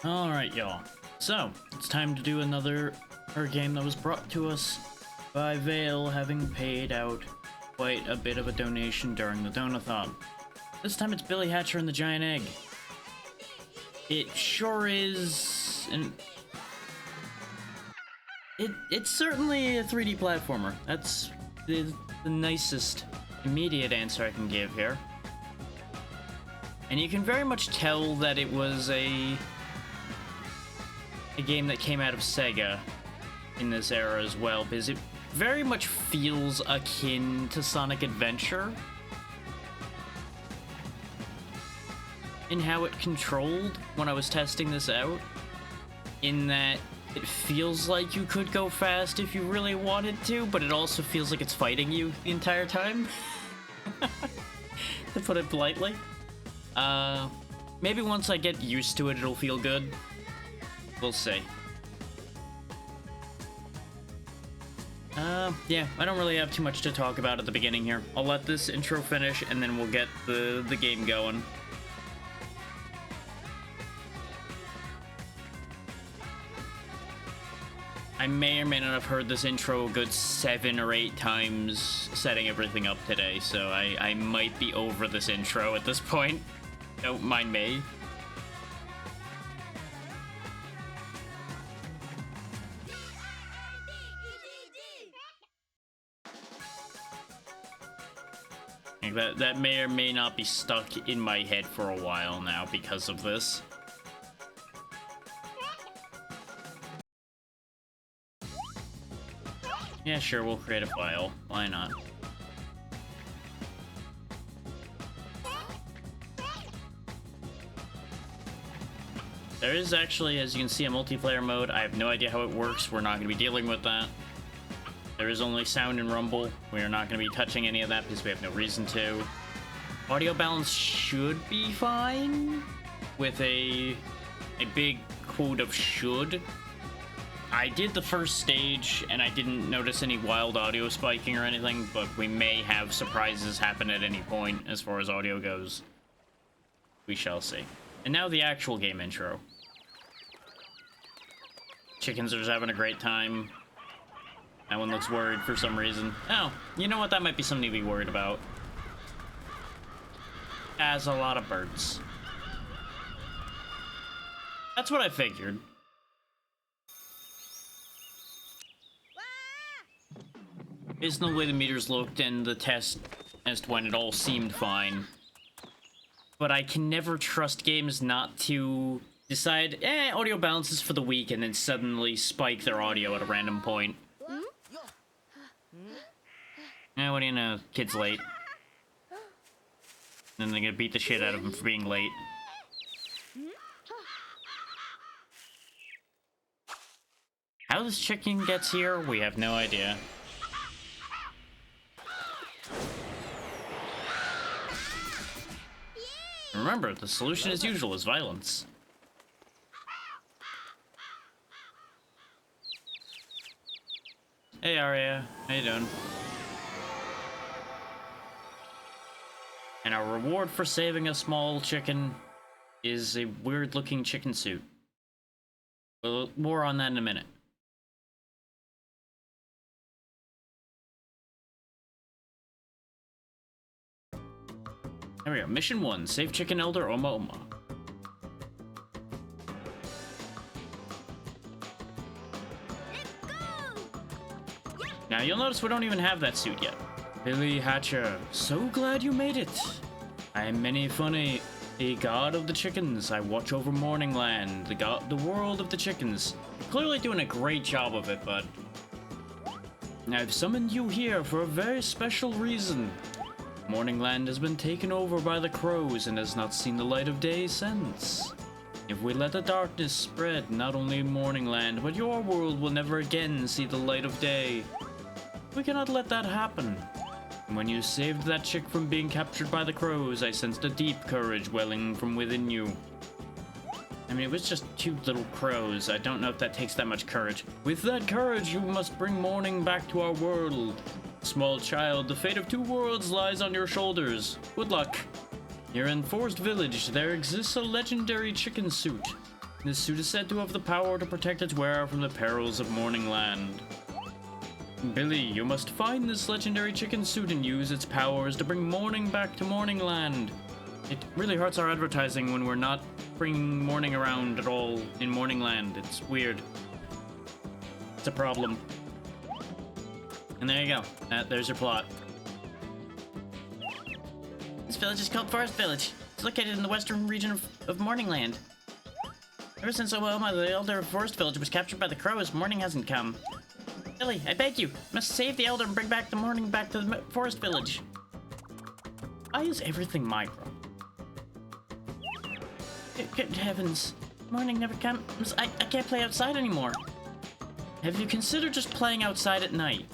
Alright, y'all. So, it's time to do another game that was brought to us by Vale, having paid out quite a bit of a donation during the Donathon. This time it's Billy Hatcher and the Giant Egg. It sure is it's certainly a 3D platformer. That's the nicest immediate answer I can give here. And you can very much tell that it was a game that came out of Sega in this era as well, because it very much feels akin to Sonic Adventure in how it controlled when I was testing this out, in that it feels like you could go fast if you really wanted to, but it also feels like it's fighting you the entire time, to put it politely. Maybe once I get used to it, it'll feel good. We'll see. Yeah, I don't really have too much to talk about at the beginning here. I'll let this intro finish, and then we'll get the game going. I may or may not have heard this intro a good 7 or 8 times setting everything up today, so I might be over this intro at this point. Don't mind me. That may or may not be stuck in my head for a while now because of this. Yeah, sure, we'll create a file. Why not? There is actually, as you can see, a multiplayer mode. I have no idea how it works. We're not going to be dealing with that. There is only sound and rumble. We are not going to be touching any of that because we have no reason to. Audio balance should be fine, with a big quote of should. I did the first stage and I didn't notice any wild audio spiking or anything, but we may have surprises happen at any point as far as audio goes. We shall see. And now the actual game intro. Chickens are just having a great time. That one looks worried for some reason. Oh, you know what? That might be something to be worried about. Has a lot of birds. That's what I figured. Based on the way the meters looked and the test as to when it all seemed fine. But I can never trust games not to decide, audio balance is for the weak, and then suddenly spike their audio at a random point. What do you know? Kid's late. Then they're gonna beat the shit out of him for being late. How this chicken gets here, we have no idea. Remember, the solution as usual is violence. Hey Arya, how you doing? And our reward for saving a small chicken is a weird-looking chicken suit. Well, more on that in a minute. There we go. Mission 1. Save Chicken Elder Oma Oma. Now, you'll notice we don't even have that suit yet. Billy Hatcher, so glad you made it. I am Many Funny, a god of the chickens. I watch over Morningland, the world of the chickens. Clearly doing a great job of it, bud. I've summoned you here for a very special reason. Morningland has been taken over by the crows and has not seen the light of day since. If we let the darkness spread, not only Morningland, but your world will never again see the light of day. We cannot let that happen. When you saved that chick from being captured by the crows, I sensed a deep courage welling from within you. I mean, it was just 2 little crows. I don't know if that takes that much courage. With that courage, you must bring morning back to our world. Small child, the fate of 2 worlds lies on your shoulders. Good luck. Here in Forest Village, there exists a legendary chicken suit. This suit is said to have the power to protect its wearer from the perils of Morning Land. Billy, you must find this legendary chicken suit and use its powers to bring morning back to Morning Land. It really hurts our advertising when we're not bringing morning around at all in Morning Land. It's weird. It's a problem. And there you go. There's your plot. This village is called Forest Village. It's located in the western region of Morning Land. Ever since Omaoma, the elder Forest Village was captured by the crows, morning hasn't come. Billy, I beg you, must save the elder and bring back the morning back to the Forest Village. Why is everything my problem? Good heavens, morning never comes. I can't play outside anymore. Have you considered just playing outside at night?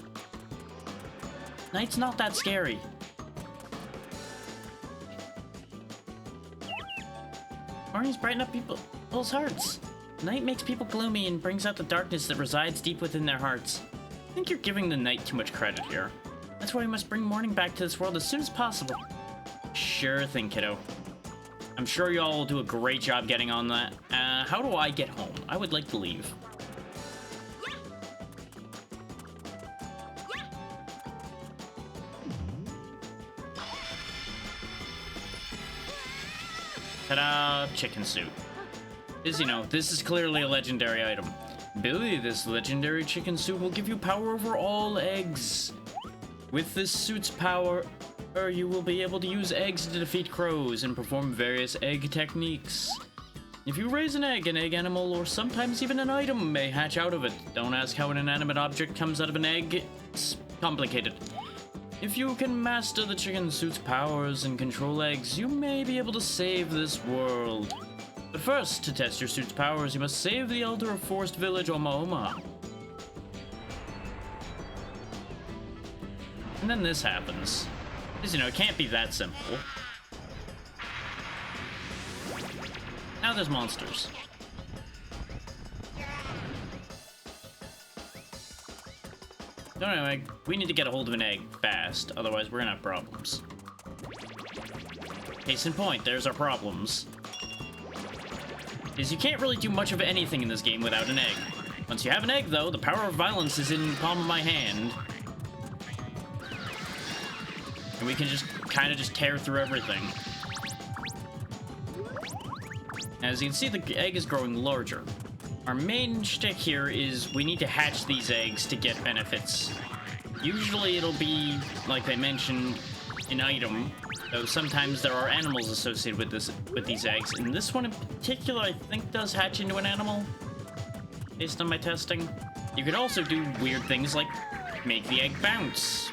Night's not that scary. Mornings brighten up people's hearts. Night makes people gloomy and brings out the darkness that resides deep within their hearts. I think you're giving the night too much credit here. That's why we must bring morning back to this world as soon as possible. Sure thing, kiddo. I'm sure y'all will do a great job getting on that. How do I get home? I would like to leave. Ta-da! Chicken suit. As you know, this is clearly a legendary item. Billy, this legendary chicken suit will give you power over all eggs. With this suit's power, you will be able to use eggs to defeat crows and perform various egg techniques. If you raise an egg animal, or sometimes even an item may hatch out of it. Don't ask how an inanimate object comes out of an egg. It's complicated. If you can master the chicken suit's powers and control eggs, you may be able to save this world. But first, to test your suit's powers, you must save the elder of Forest Village, Omaoma. And then this happens. Because, you know, it can't be that simple. Now there's monsters. No, anyway, we need to get a hold of an egg fast, otherwise we're gonna have problems. Case in point, there's our problems. Is you can't really do much of anything in this game without an egg. Once you have an egg, though, the power of violence is in the palm of my hand. And we can just kind of just tear through everything. As you can see, the egg is growing larger. Our main shtick here is we need to hatch these eggs to get benefits. Usually it'll be, like I mentioned, an item, though sometimes there are animals associated with these eggs. And this one in particular, I think, does hatch into an animal, based on my testing. You could also do weird things like make the egg bounce.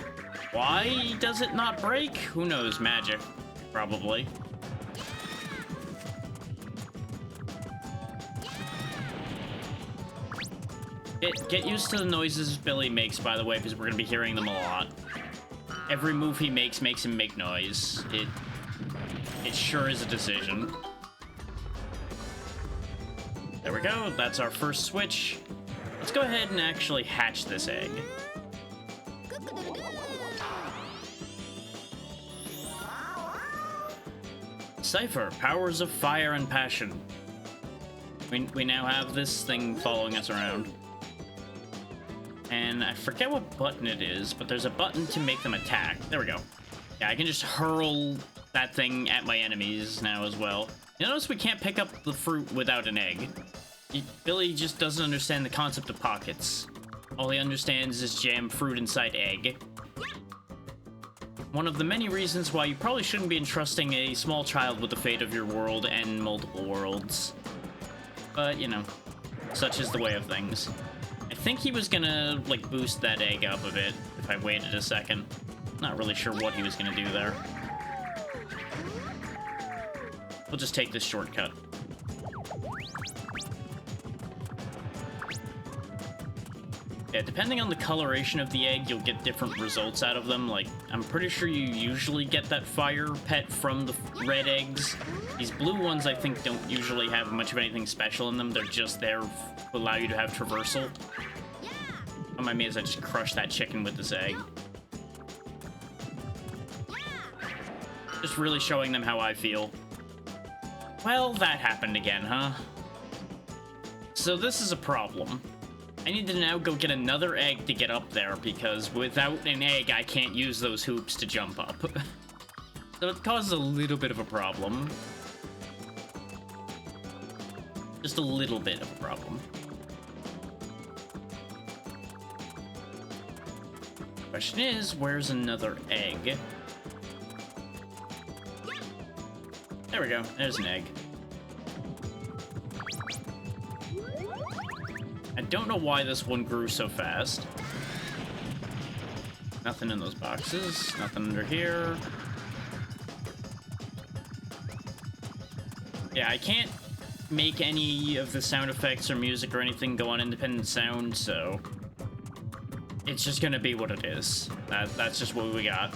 Why does it not break? Who knows? Magic, probably. Get used to the noises Billy makes, by the way, because we're going to be hearing them a lot. Every move he makes him make noise. It sure is a decision. There we go. That's our first switch. Let's go ahead and actually hatch this egg. Cypher, powers of fire and passion. We now have this thing following us around. And I forget what button it is, but there's a button to make them attack. There we go. Yeah, I can just hurl that thing at my enemies now as well. You notice we can't pick up the fruit without an egg. Billy just doesn't understand the concept of pockets. All he understands is jam fruit inside egg. One of the many reasons why you probably shouldn't be entrusting a small child with the fate of your world and multiple worlds. But, you know, such is the way of things. I think he was gonna, like, boost that egg up a bit if I waited a second. Not really sure what he was gonna do there. We'll just take this shortcut. Yeah, depending on the coloration of the egg, you'll get different results out of them. Like, I'm pretty sure you usually get that fire pet from the red eggs. These blue ones, I think, don't usually have much of anything special in them. They're just there to allow you to have traversal. What I mean is I just crushed that chicken with this egg. Just really showing them how I feel. Well, that happened again, huh? so this is a problem. I need to now go get another egg to get up there, because without an egg, I can't use those hoops to jump up. So it causes a little bit of a problem. Just a little bit of a problem. Question is, where's another egg? There we go, there's an egg. I don't know why this one grew so fast. Nothing in those boxes, nothing under here. Yeah, I can't make any of the sound effects or music or anything go on independent sound, so it's just gonna be what it is. That's just what we got.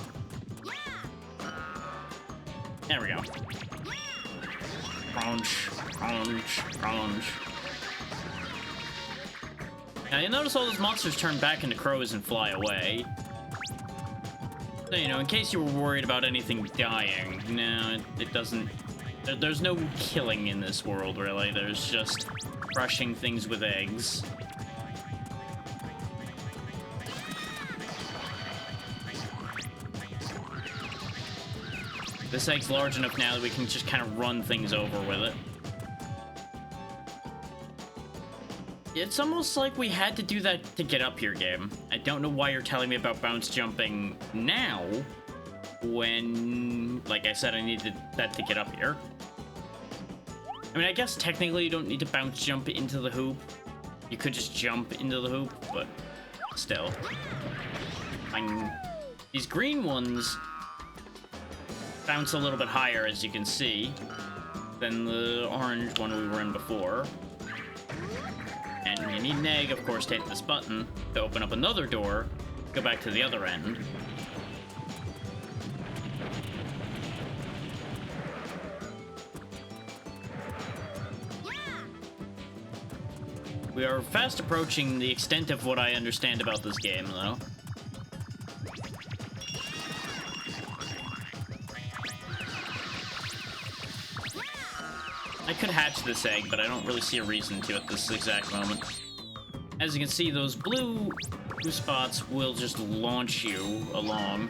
There we go. Crunch, crunch, crunch. Now you'll notice all those monsters turn back into crows and fly away. So, you know, in case you were worried about anything dying, no, it doesn't. There's no killing in this world, really. There's just crushing things with eggs. This egg's large enough now that we can just kind of run things over with it. It's almost like we had to do that to get up here, game. I don't know why you're telling me about bounce jumping now, when, like I said, I needed that to get up here. I mean, I guess technically you don't need to bounce jump into the hoop. You could just jump into the hoop, but still. These green ones bounce a little bit higher, as you can see, than the orange one we were in before. And you need an egg, of course, to hit this button to open up another door, go back to the other end. We are fast approaching the extent of what I understand about this game, though. I could hatch this egg, but I don't really see a reason to at this exact moment. As you can see, those blue spots will just launch you along.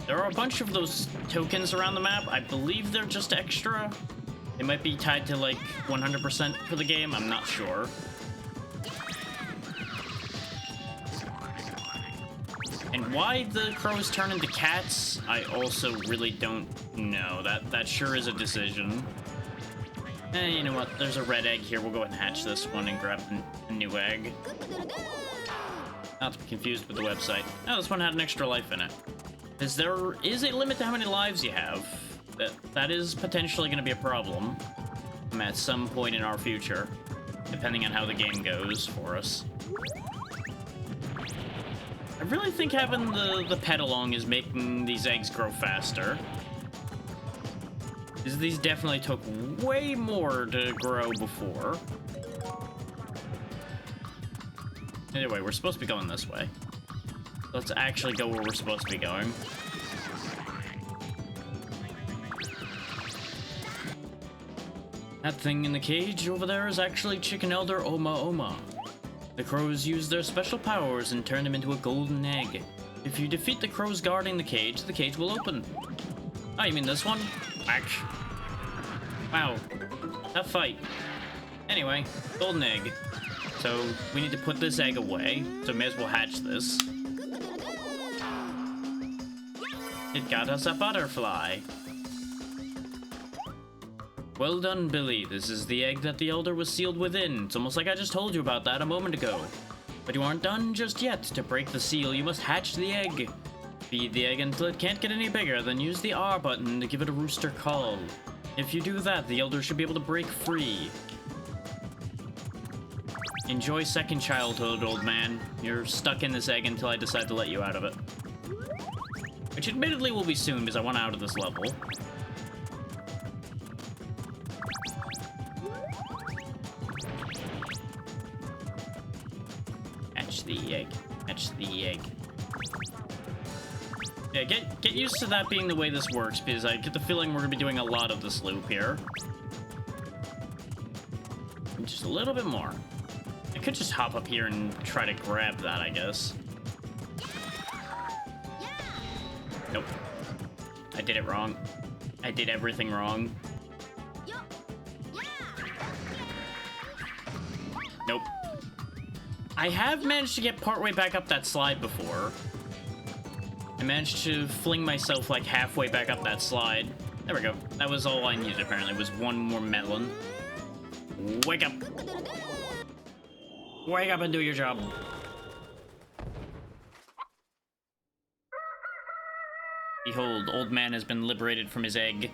There are a bunch of those tokens around the map. I believe they're just extra. They might be tied to, like, 100% for the game. I'm not sure. And why the crows turn into cats, I also really don't know. That sure is a decision. You know what? There's a red egg here. We'll go ahead and hatch this one and grab a new egg. Not to be confused with the website. Oh, this one had an extra life in it. There is a limit to how many lives you have. That is potentially going to be a problem at some point in our future, depending on how the game goes for us. I really think having the pet along is making these eggs grow faster. These definitely took way more to grow before. Anyway, we're supposed to be going this way. Let's actually go where we're supposed to be going. That thing in the cage over there is actually Chicken Elder Oma Oma. The crows use their special powers and turn them into a golden egg. If you defeat the crows guarding the cage will open. Oh, you mean this one? Whack. Wow. Tough fight. Anyway, golden egg. So, we need to put this egg away, so may as well hatch this. It got us a butterfly. Well done, Billy. This is the egg that the Elder was sealed within. It's almost like I just told you about that a moment ago. But you aren't done just yet. To break the seal, you must hatch the egg. Feed the egg until it can't get any bigger, then use the R button to give it a rooster call. If you do that, the Elder should be able to break free. Enjoy second childhood, old man. You're stuck in this egg until I decide to let you out of it. Which admittedly will be soon, because I want out of this level. Hatch the egg. Hatch the egg. Yeah, get used to that being the way this works, because I get the feeling we're going to be doing a lot of this loop here. And just a little bit more. could just hop up here and try to grab that, I guess. Nope. I did it wrong. I did everything wrong. Nope. I have managed to get partway back up that slide before. I managed to fling myself like halfway back up that slide. There we go. That was all I needed, apparently, was one more melon. Wake up! Wake up and do your job. Behold, old man has been liberated from his egg.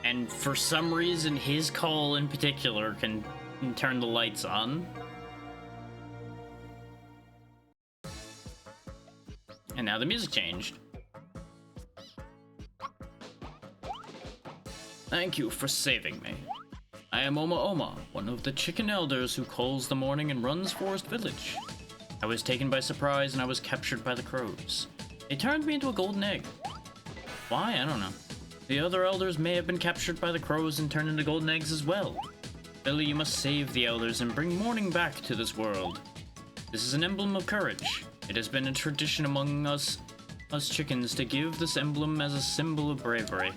And for some reason, his call in particular can turn the lights on. And now the music changed. Thank you for saving me. I am Oma Oma, one of the chicken elders who calls the morning and runs Forest Village. I was taken by surprise and I was captured by the crows. They turned me into a golden egg. Why? I don't know. The other elders may have been captured by the crows and turned into golden eggs as well. Billy, you must save the elders and bring morning back to this world. This is an emblem of courage. It has been a tradition among us chickens to give this emblem as a symbol of bravery.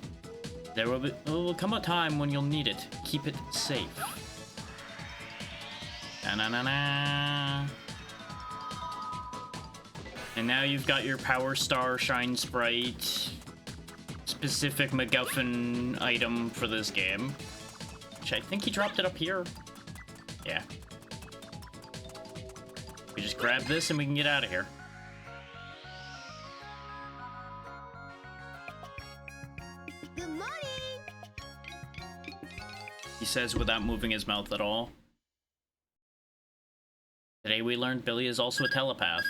There will come a time when you'll need it. Keep it safe. Na-na-na-na. And now you've got your Power Star Shine Sprite specific MacGuffin item for this game. Which I think he dropped it up here. Yeah. We just grab this and we can get out of here. Good morning. He says without moving his mouth at all. Today we learned Billy is also a telepath.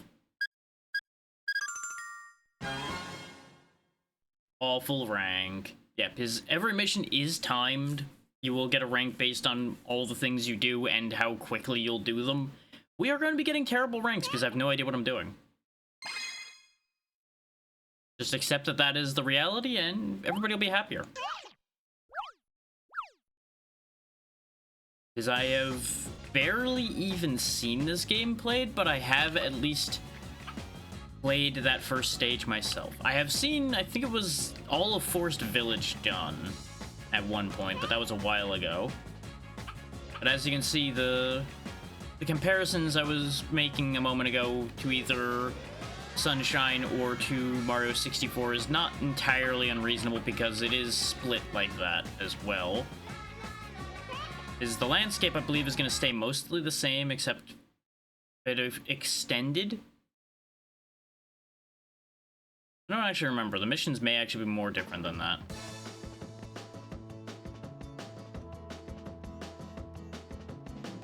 Awful rank. Yep, his every mission is timed. You will get a rank based on all the things you do and how quickly you'll do them. We are going to be getting terrible ranks because I have no idea what I'm doing. Just accept that that is the reality and everybody will be happier. Because I have barely even seen this game played, but I have at least played that first stage myself. I have seen, I think it was all of Forest Village done at one point, but that was a while ago. But as you can see, the comparisons I was making a moment ago to either Sunshine or to Mario 64 is not entirely unreasonable because it is split like that as well. The landscape, I believe, is going to stay mostly the same, except a bit of extended. I don't actually remember. The missions may actually be more different than that.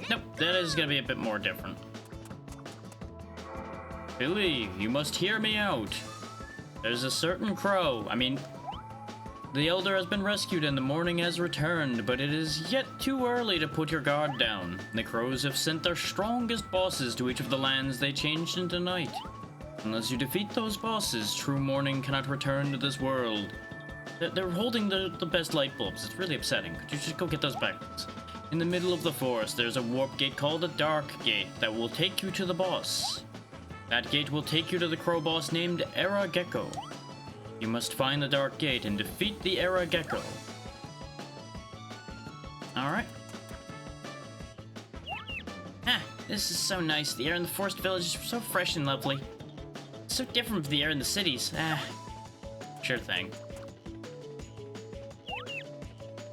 Nope, that is going to be a bit more different. Billy, you must hear me out. There's a certain crow. The elder has been rescued and the morning has returned, but it is yet too early to put your guard down. The crows have sent their strongest bosses to each of the lands they changed into night. Unless you defeat those bosses, true morning cannot return to this world. They're holding the best light bulbs. It's really upsetting. Could you just go get those back? In the middle of the forest, there's a warp gate called a Dark Gate that will take you to the boss. That gate will take you to the crow boss named Era Gecko. You must find the Dark Gate and defeat the Era Gecko. Alright. Ah, this is so nice. The air in the Forest Village is so fresh and lovely. It's so different from the air in the cities. Ah, sure thing.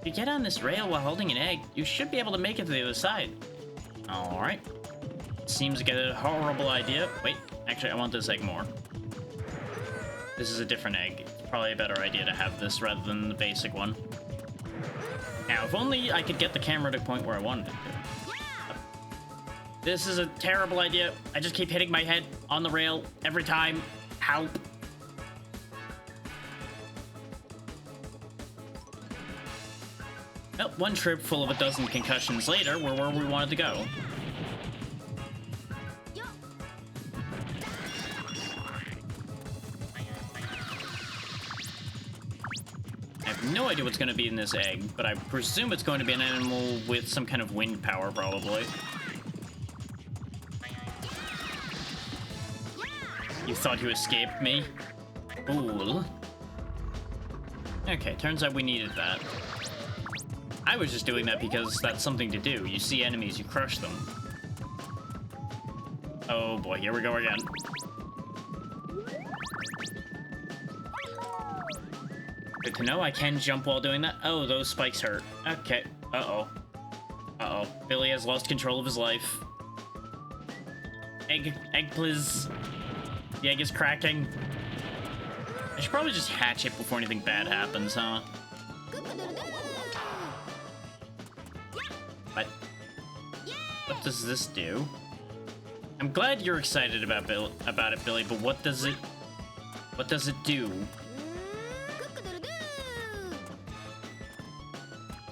If you get on this rail while holding an egg, you should be able to make it to the other side. Alright. Seems like a horrible idea. Wait, actually, I want this egg more. This is a different egg. It's probably a better idea to have this rather than the basic one. Now, if only I could get the camera to the point where I wanted it to. This is a terrible idea. I just keep hitting my head on the rail every time. Help. Well, one trip full of a dozen concussions later, we're where we wanted to go. I have no idea what's going to be in this egg, but I presume it's going to be an animal with some kind of wind power, probably. You thought you escaped me? Fool. Okay, turns out we needed that. I was just doing that because that's something to do. You see enemies, you crush them. Oh boy, here we go again. Good to know I can jump while doing that. Oh, those spikes hurt. Okay. Uh-oh. Uh-oh. Billy has lost control of his life. Egg, please. The egg is cracking. I should probably just hatch it before anything bad happens, huh? What does this do? I'm glad you're excited about it, Billy, but what does it do?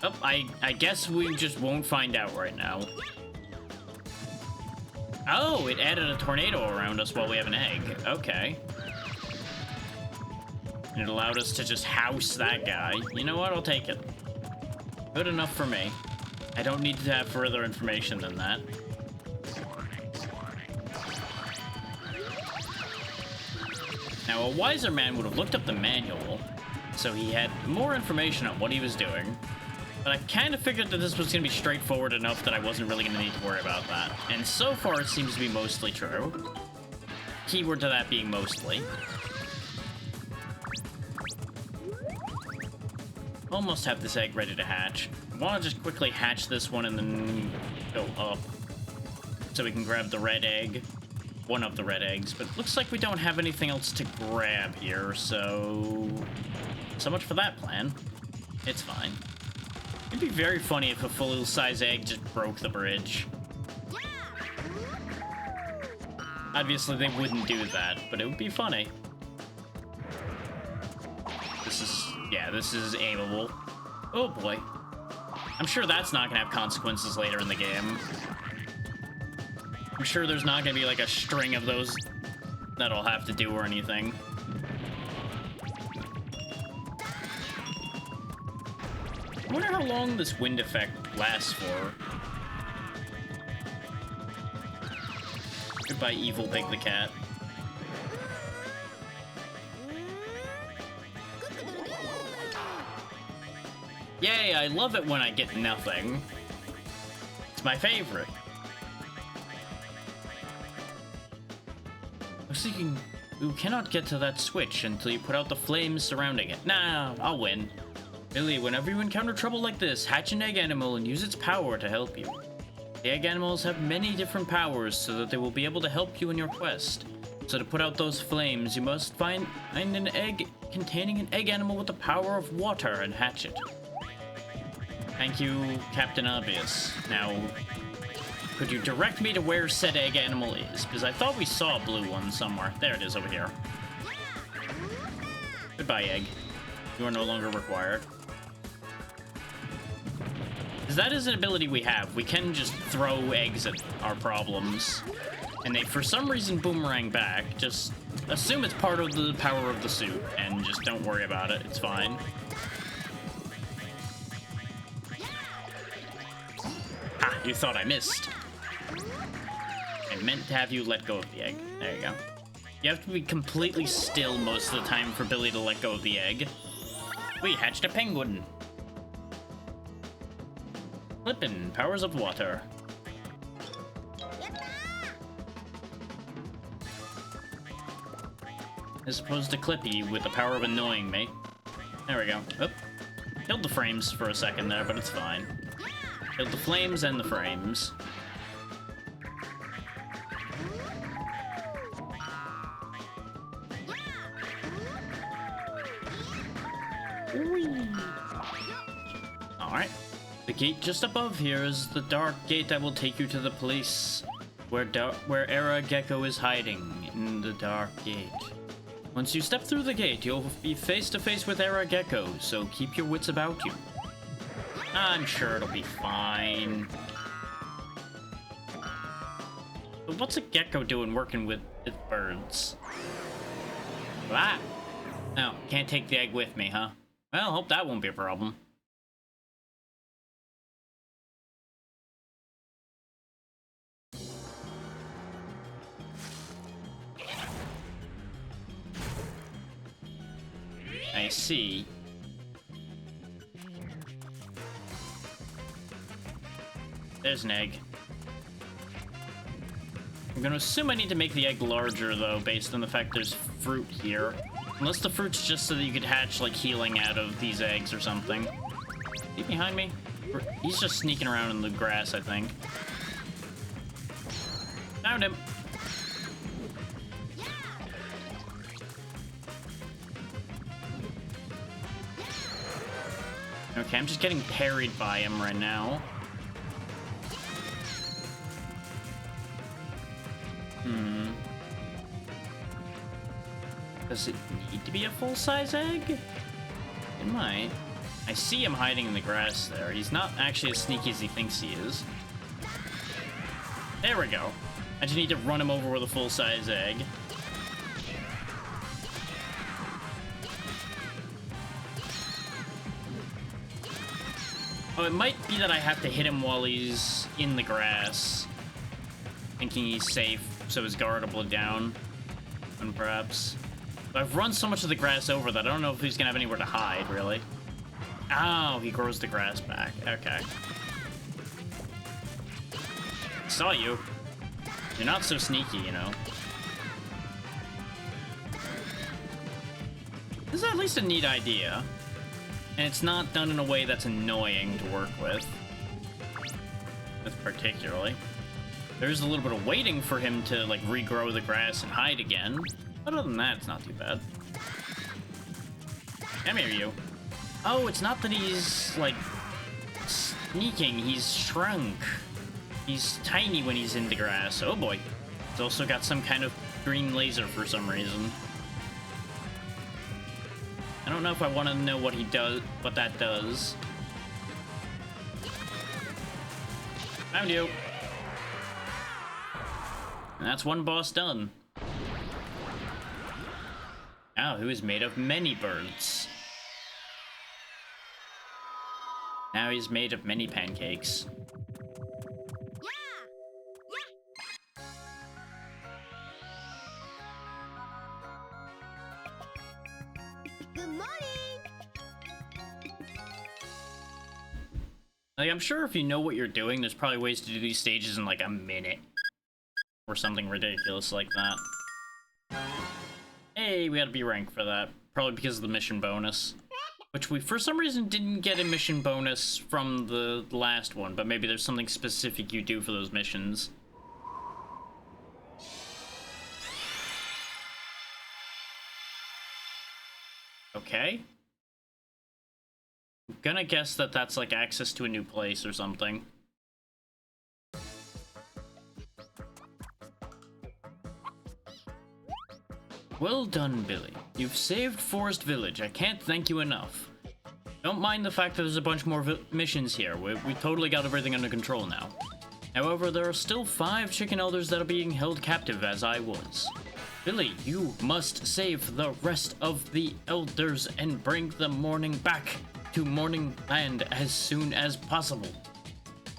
Oh, I guess we just won't find out right now. Oh, it added a tornado around us while we have an egg. Okay. And it allowed us to just house that guy. You know what? I'll take it. Good enough for me. I don't need to have further information than that. Now, a wiser man would have looked up the manual, so he had more information on what he was doing. But I kind of figured that this was going to be straightforward enough that I wasn't really going to need to worry about that. And so far, it seems to be mostly true. Keyword to that being mostly. Almost have this egg ready to hatch. I want to just quickly hatch this one and then go up. So we can grab the red egg. One of the red eggs. But it looks like we don't have anything else to grab here, so... So much for that plan. It's fine. It'd be very funny if a full-size egg just broke the bridge. Obviously, they wouldn't do that, but it would be funny. This is aimable. Oh boy. I'm sure that's not gonna have consequences later in the game. I'm sure there's not gonna be like a string of those that I'll have to do or anything. I wonder how long this wind effect lasts for. Goodbye, evil Big the Cat. Yay, I love it when I get nothing. It's my favorite. Looks like you cannot get to that switch until you put out the flames surrounding it. Nah, I'll win. Billy, whenever you encounter trouble like this, hatch an egg animal and use its power to help you. The egg animals have many different powers so that they will be able to help you in your quest. So to put out those flames, you must find an egg containing an egg animal with the power of water and hatch it. Thank you, Captain Obvious. Now, could you direct me to where said egg animal is? Because I thought we saw a blue one somewhere. There it is over here. Goodbye, egg. You are no longer required. Because that is an ability we have. We can just throw eggs at our problems. And they, for some reason, boomerang back. Just assume it's part of the power of the suit. And just don't worry about it. It's fine. Ah, you thought I missed. I meant to have you let go of the egg. There you go. You have to be completely still most of the time for Billy to let go of the egg. We hatched a penguin. Flippin', powers of water. As opposed to Clippy with the power of annoying me. There we go. Oop. Killed the frames for a second there, but it's fine. Killed the flames and the frames. Alright. The gate just above here is the dark gate that will take you to the place where Era Gecko is hiding in the dark gate. Once you step through the gate, you'll be face to face with Era Gecko, so keep your wits about you. I'm sure it'll be fine. But what's a gecko doing working with birds? Ah! No, can't take the egg with me, huh? Well, hope that won't be a problem. see. There's an egg. I'm gonna assume I need to make the egg larger, though, based on the fact there's fruit here. Unless the fruit's just so that you could hatch, like, healing out of these eggs or something. Is he behind me? He's just sneaking around in the grass, I think. Found him. Okay, I'm just getting parried by him right now. Does it need to be a full-size egg? It might. I see him hiding in the grass there. He's not actually as sneaky as he thinks he is. There we go. I just need to run him over with a full-size egg. Oh, it might be that I have to hit him while he's in the grass, thinking he's safe, so his guard will blow down, and perhaps. But I've run so much of the grass over that I don't know if he's gonna have anywhere to hide, really. Oh, he grows the grass back. Okay. Saw you. You're not so sneaky, you know. This is at least a neat idea. And it's not done in a way that's annoying to work with. Particularly. There's a little bit of waiting for him to, like, regrow the grass and hide again. Other than that, it's not too bad. Come here, you. Oh, it's not that he's, like, sneaking. He's shrunk. He's tiny when he's in the grass. Oh, boy. He's also got some kind of green laser for some reason. I don't know if I want to know what he does, what that does. Found you. And that's one boss done. Now, who is made of many birds? Now he's made of many pancakes. Good morning. Like, I'm sure if you know what you're doing, there's probably ways to do these stages in like a minute. Or something ridiculous like that. Hey, we got a B rank for that. Probably because of the mission bonus. Which we, for some reason, didn't get a mission bonus from the last one, but maybe there's something specific you do for those missions. Okay. I'm gonna guess that that's like access to a new place or something. Well done, Billy. You've saved Forest Village. I can't thank you enough. Don't mind the fact that there's a bunch more missions here. We totally got everything under control now. However, there are still 5 chicken elders that are being held captive as I was. Billy, you must save the rest of the elders and bring the morning back to Morning Land as soon as possible.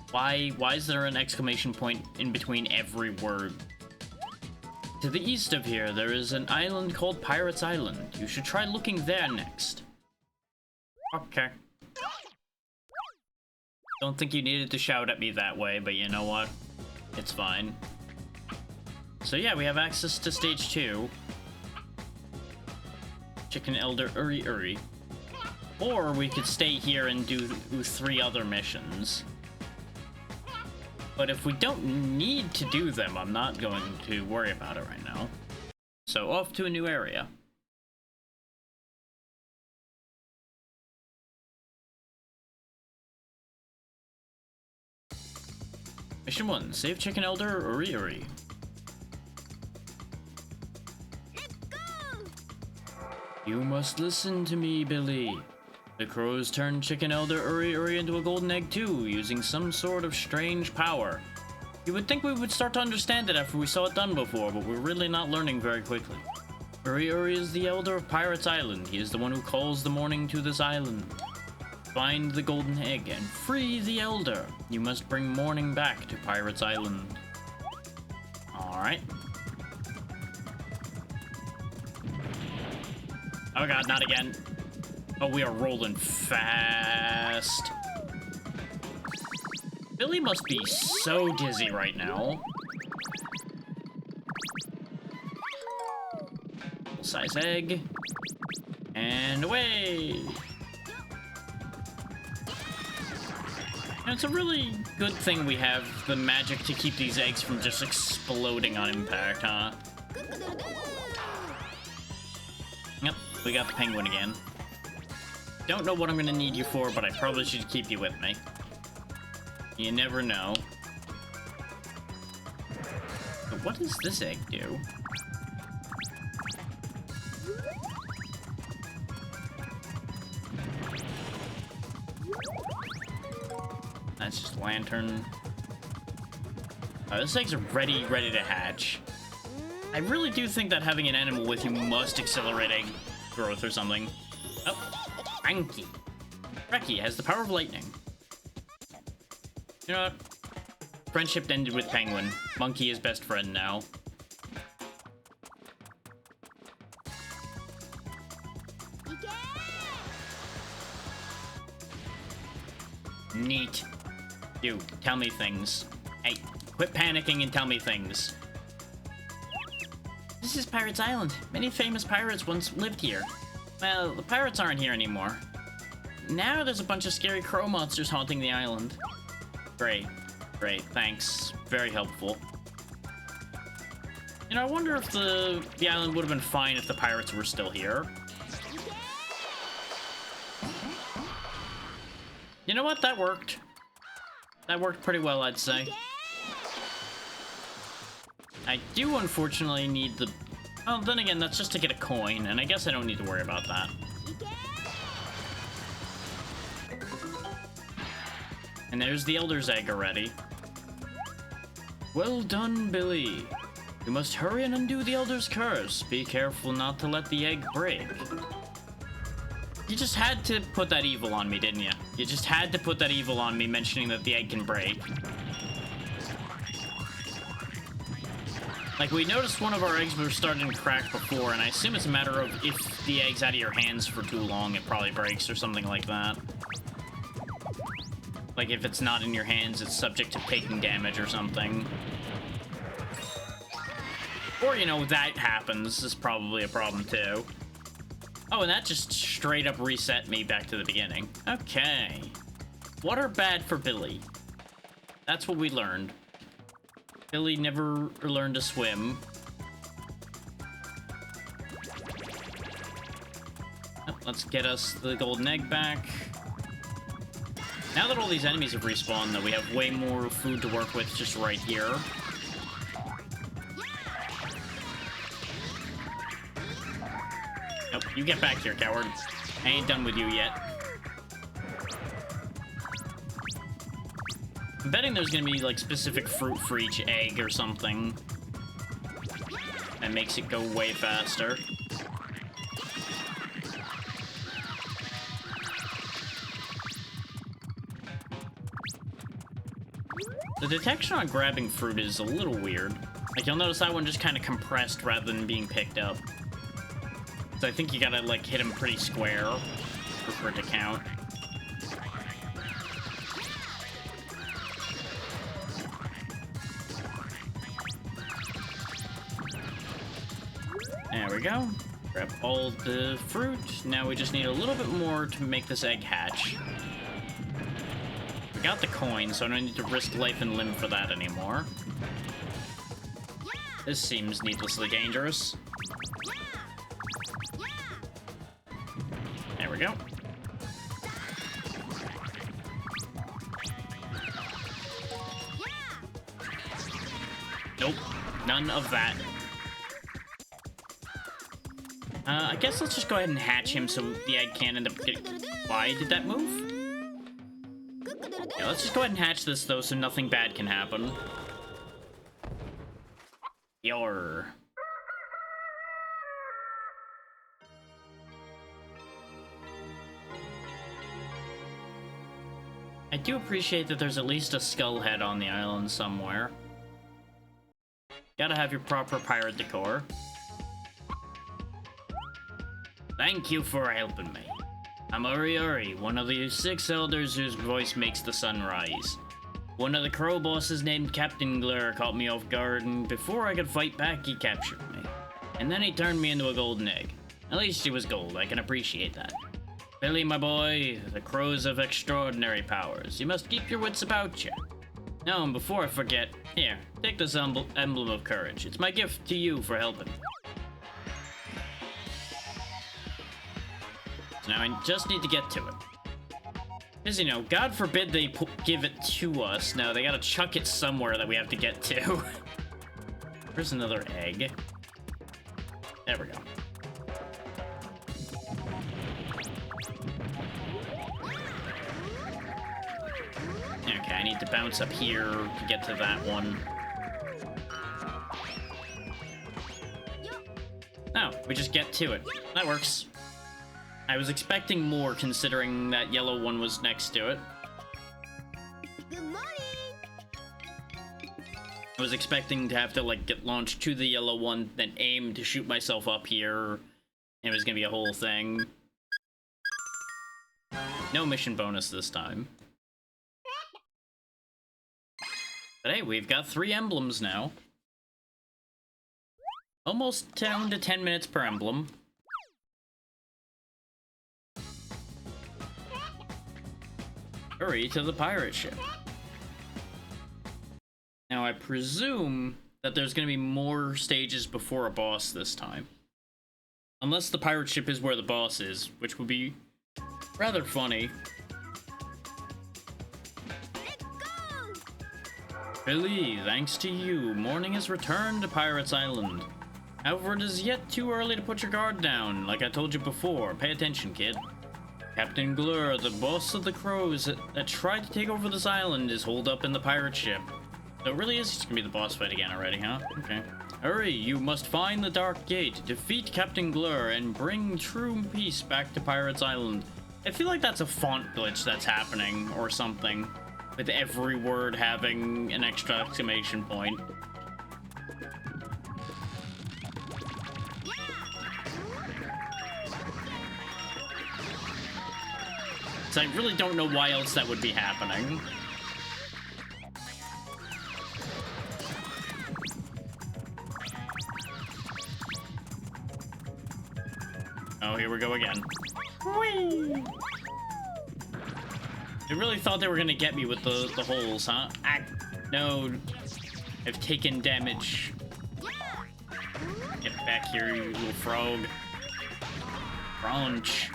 Why is there an exclamation point in between every word? To the east of here, there is an island called Pirates Island. You should try looking there next. Okay. Don't think you needed to shout at me that way, but you know what? It's fine. So yeah, we have access to stage 2. Chicken Elder Uri Uri. Or we could stay here and do 3 other missions. But if we don't need to do them, I'm not going to worry about it right now. So off to a new area. Mission 1, save Chicken Elder Uri Uri. Let's go. You must listen to me, Billy. The crows turned Chicken Elder Uri Uri into a golden egg too, using some sort of strange power. You would think we would start to understand it after we saw it done before, but we're really not learning very quickly. Uri Uri is the elder of Pirates Island. He is the one who calls the morning to this island. Find the golden egg and free the elder. You must bring morning back to Pirates Island. Alright. Oh god, not again. Oh, we are rolling fast. Billy must be so dizzy right now. Full-size egg. And away! And it's a really good thing we have the magic to keep these eggs from just exploding on impact, huh? Yep, we got the penguin again. Don't know what I'm gonna need you for, but I probably should keep you with me. You never know. But what does this egg do? That's just a lantern. This egg's ready to hatch. I really do think that having an animal with you must accelerate egg growth or something. Oh, Frankie. Reki has the power of lightning. You know what? Friendship ended with Penguin. Monkey is best friend now. Neat. You, tell me things. Hey, quit panicking and tell me things. This is Pirates Island. Many famous pirates once lived here. Well, the pirates aren't here anymore. Now there's a bunch of scary crow monsters haunting the island. Great. Great, thanks. Very helpful. You know, I wonder if the island would have been fine if the pirates were still here. You know what? That worked. That worked pretty well, I'd say. I do unfortunately need the... Oh, then again, that's just to get a coin, and I guess I don't need to worry about that. And there's the Elder's Egg already. Well done, Billy. You must hurry and undo the Elder's curse. Be careful not to let the egg break. You just had to put that evil on me, didn't you? You just had to put that evil on me, mentioning that the egg can break. Like, we noticed one of our eggs were starting to crack before, and I assume it's a matter of if the egg's out of your hands for too long, it probably breaks or something like that. Like, if it's not in your hands, it's subject to taking damage or something. Or, you know, that happens is probably a problem, too. Oh, and that just straight up reset me back to the beginning. Okay. Water bad for Billy. That's what we learned. Billy never learned to swim. Oh, let's get us the golden egg back. Now that all these enemies have respawned, though, we have way more food to work with just right here. Nope, you get back here, coward. I ain't done with you yet. I'm betting there's gonna be, like, specific fruit for each egg or something. That makes it go way faster. The detection on grabbing fruit is a little weird. Like, you'll notice that one just kind of compressed rather than being picked up. So I think you gotta, like, hit him pretty square for it to count. There we go. Grab all the fruit. Now we just need a little bit more to make this egg hatch. We got the coin, so I don't need to risk life and limb for that anymore. This seems needlessly dangerous. There we go. Nope, none of that. I guess let's just go ahead and hatch him so the egg can't end up getting... Why did that move? Yeah, let's just go ahead and hatch this, though, so nothing bad can happen. Yor. I do appreciate that there's at least a skull head on the island somewhere. Gotta have your proper pirate decor. Thank you for helping me. I'm Uri, one of the 6 elders whose voice makes the sun rise. One of the crow bosses named Captain Glur caught me off guard, and before I could fight back, he captured me. And then he turned me into a golden egg. At least he was gold, I can appreciate that. Billy, my boy, the crows have extraordinary powers. You must keep your wits about you. Now, and before I forget, here, take this emblem of courage. It's my gift to you for helping me. So now I just need to get to it. Because, you know, God forbid they give it to us. No, they gotta chuck it somewhere that we have to get to. There's another egg. There we go. Okay, I need to bounce up here to get to that one. No, we just get to it. That works. I was expecting more considering that yellow one was next to it. Good morning. I was expecting to have to, like, get launched to the yellow one, then aim to shoot myself up here. It was gonna be a whole thing. No mission bonus this time. But hey, we've got 3 emblems now. Almost down to 10 minutes per emblem. Hurry to the pirate ship. Now, I presume that there's going to be more stages before a boss this time. Unless the pirate ship is where the boss is, which would be rather funny. Let's go. Billy, thanks to you, morning has returned to Pirates Island. However, it is yet too early to put your guard down. Like I told you before, pay attention, kid. Captain Glur, the boss of the crows that tried to take over this island, is holed up in the pirate ship. So it really is just gonna be the boss fight again already, huh? Okay. Hurry, you must find the Dark Gate, defeat Captain Glur, and bring true peace back to Pirates Island. I feel like that's a font glitch that's happening, or something, with every word having an extra exclamation point. So I really don't know why else that would be happening. Oh, here we go again. Whee! I really thought they were gonna get me with the holes, huh? No. I've taken damage. Get back here, you little frog. Crunch.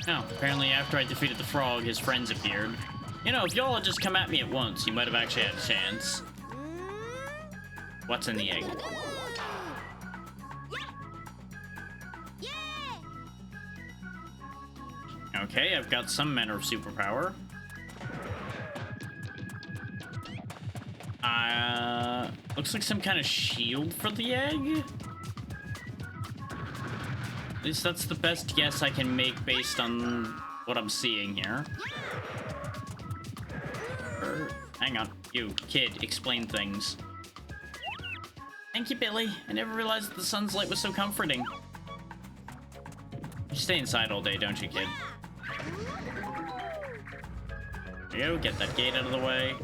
Oh, apparently after I defeated the frog, his friends appeared. You know, if y'all had just come at me at once, you might have actually had a chance. What's in the egg? Okay, I've got some manner of superpower. Looks like some kind of shield for the egg? At least that's the best guess I can make based on what I'm seeing here. Hang on. You, kid, explain things. Thank you, Billy. I never realized that the sun's light was so comforting. You stay inside all day, don't you, kid? There you go, get that gate out of the way.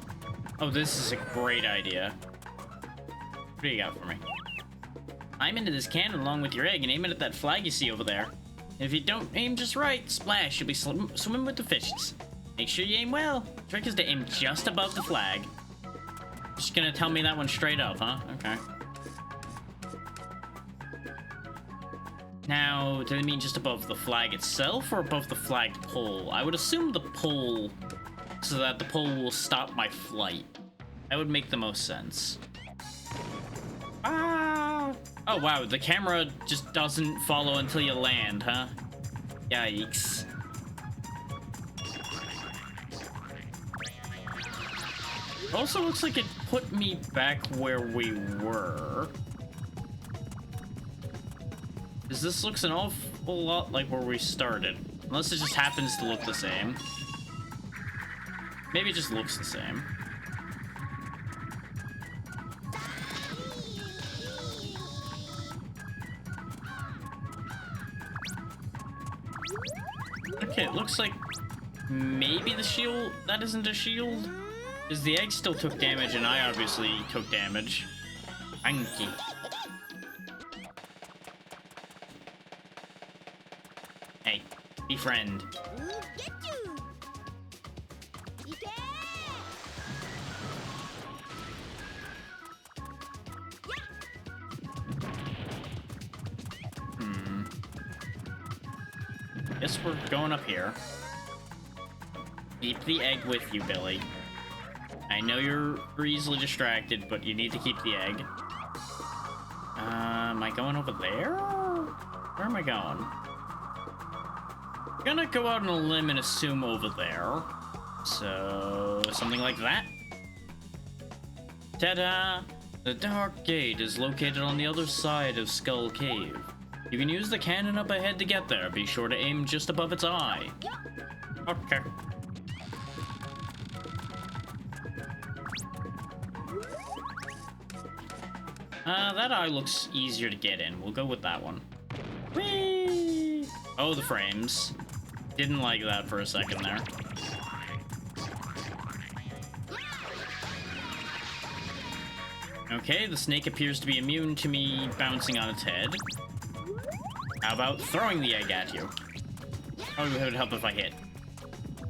Oh, this is a great idea. What do you got for me? Climb into this cannon along with your egg and aim it at that flag you see over there. If you don't aim just right, splash, you'll be swimming with the fishes. Make sure you aim well. The trick is to aim just above the flag. Just gonna tell me that one straight up, huh? Okay. Now, do they mean just above the flag itself or above the flagged pole? I would assume the pole, so that the pole will stop my flight. That would make the most sense. Ah! Oh wow, the camera just doesn't follow until you land, huh? Yikes. Also looks like it put me back where we were. Because this looks an awful lot like where we started. Unless it just happens to look the same. Maybe it just looks the same. looks like maybe the shield, that isn't a shield? Because the egg still took damage and I obviously took damage. Anki. Hey, befriend. Get you. Ike. Guess we're going up here. Keep the egg with you, Billy. I know you're easily distracted, but you need to keep the egg. Am I going over there? Where am I going? I'm gonna go out on a limb and assume over there. So, something like that. Ta-da! The Dark Gate is located on the other side of Skull Cave. You can use the cannon up ahead to get there. Be sure to aim just above its eye. Okay. That eye looks easier to get in. We'll go with that one. Whee! Oh, the frames. Didn't like that for a second there. Okay, the snake appears to be immune to me bouncing on its head. How about throwing the egg at you? Probably would help if I hit.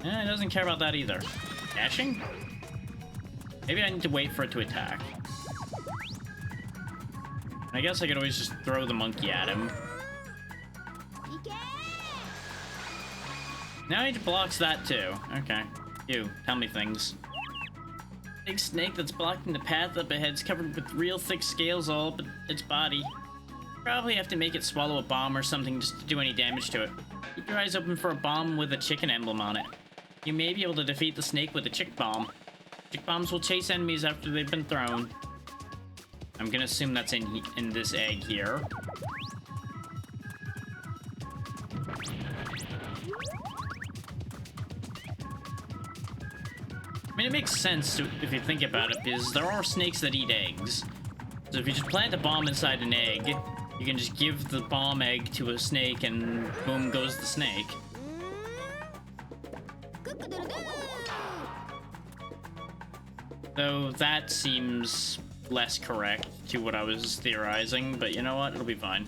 It doesn't care about that either. Dashing? Maybe I need to wait for it to attack. I guess I could always just throw the monkey at him. Now it blocks that too. Okay. You, tell me things. Big snake that's blocking the path up ahead's covered with real thick scales all up its body. Probably have to make it swallow a bomb or something just to do any damage to it. Keep your eyes open for a bomb with a chicken emblem on it. You may be able to defeat the snake with a chick bomb. Chick bombs will chase enemies after they've been thrown. I'm gonna assume that's in this egg here. I mean, it makes sense if you think about it, because there are snakes that eat eggs. So if you just plant a bomb inside an egg, you can just give the bomb egg to a snake and boom goes the snake. Though that seems less correct to what I was theorizing, but you know what? It'll be fine.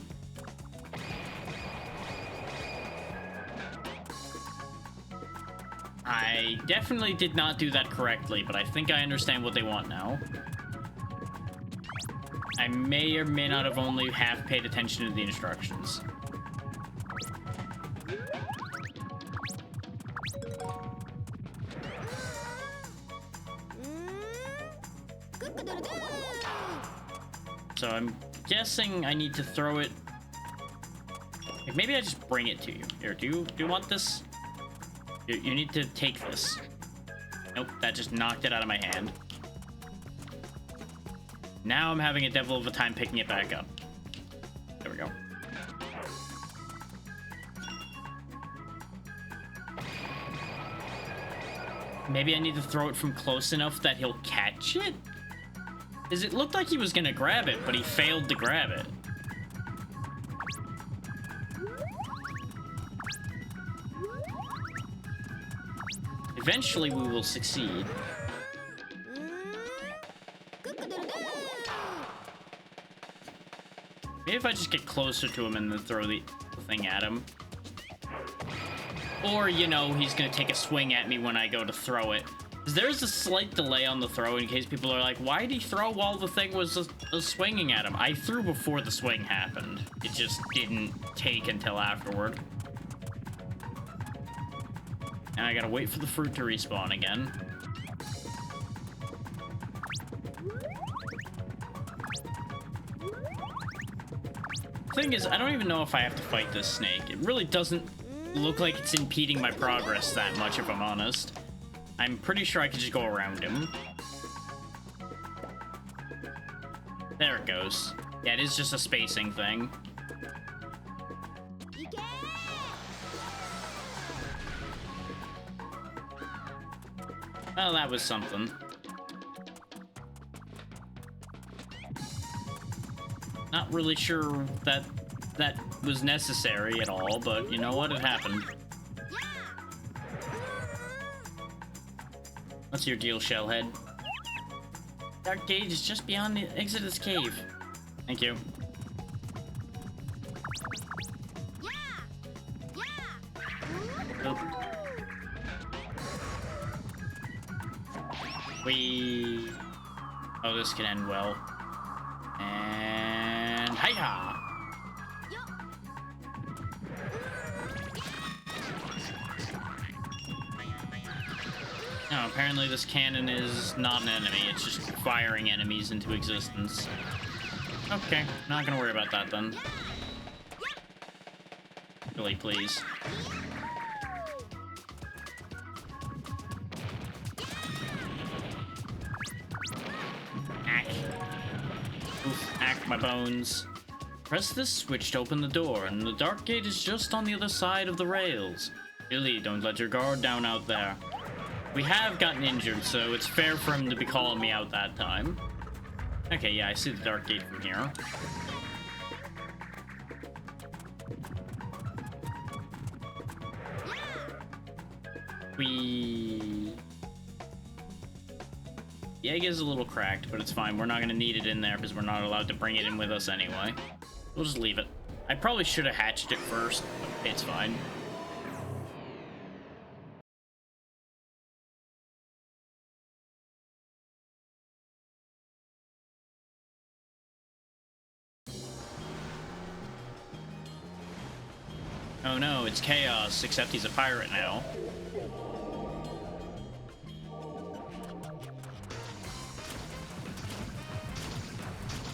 I definitely did not do that correctly, but I think I understand what they want now. I may or may not have only half paid attention to the instructions. So I'm guessing I need to throw it. Maybe I just bring it to you. Here, do you want this? You need to take this. Nope, that just knocked it out of my hand. Now I'm having a devil of a time picking it back up. There we go. Maybe I need to throw it from close enough that he'll catch it? Because it looked like he was gonna grab it, but he failed to grab it. Eventually we will succeed. Maybe if I just get closer to him and then throw the thing at him. Or, you know, he's gonna take a swing at me when I go to throw it. There's a slight delay on the throw in case people are like, why did he throw while the thing was swinging at him? I threw before the swing happened. It just didn't take until afterward. And I gotta wait for the fruit to respawn again. Thing is, I don't even know if I have to fight this snake. It really doesn't look like it's impeding my progress that much, if I'm honest. I'm pretty sure I could just go around him. There it goes. Yeah, it is just a spacing thing. Well, that was something. Not really sure that was necessary at all, but you know what? It happened. What's your deal, Shellhead? Dark gate is just beyond the exit of this cave. Thank you. Oop. Oh, this can end well. And hiya! No, apparently this cannon is not an enemy, it's just firing enemies into existence. Okay, not gonna worry about that then. Really, please. Ack. Oof, ack my bones. Press this switch to open the door, and the dark gate is just on the other side of the rails. Billy, don't let your guard down out there. We have gotten injured, so it's fair for him to be calling me out that time. Okay, yeah, I see the dark gate from here. The egg is a little cracked, but it's fine. We're not going to need it in there because we're not allowed to bring it in with us anyway. We'll just leave it. I probably should have hatched it first, but it's fine. Oh no, it's Chaos, except he's a pirate now.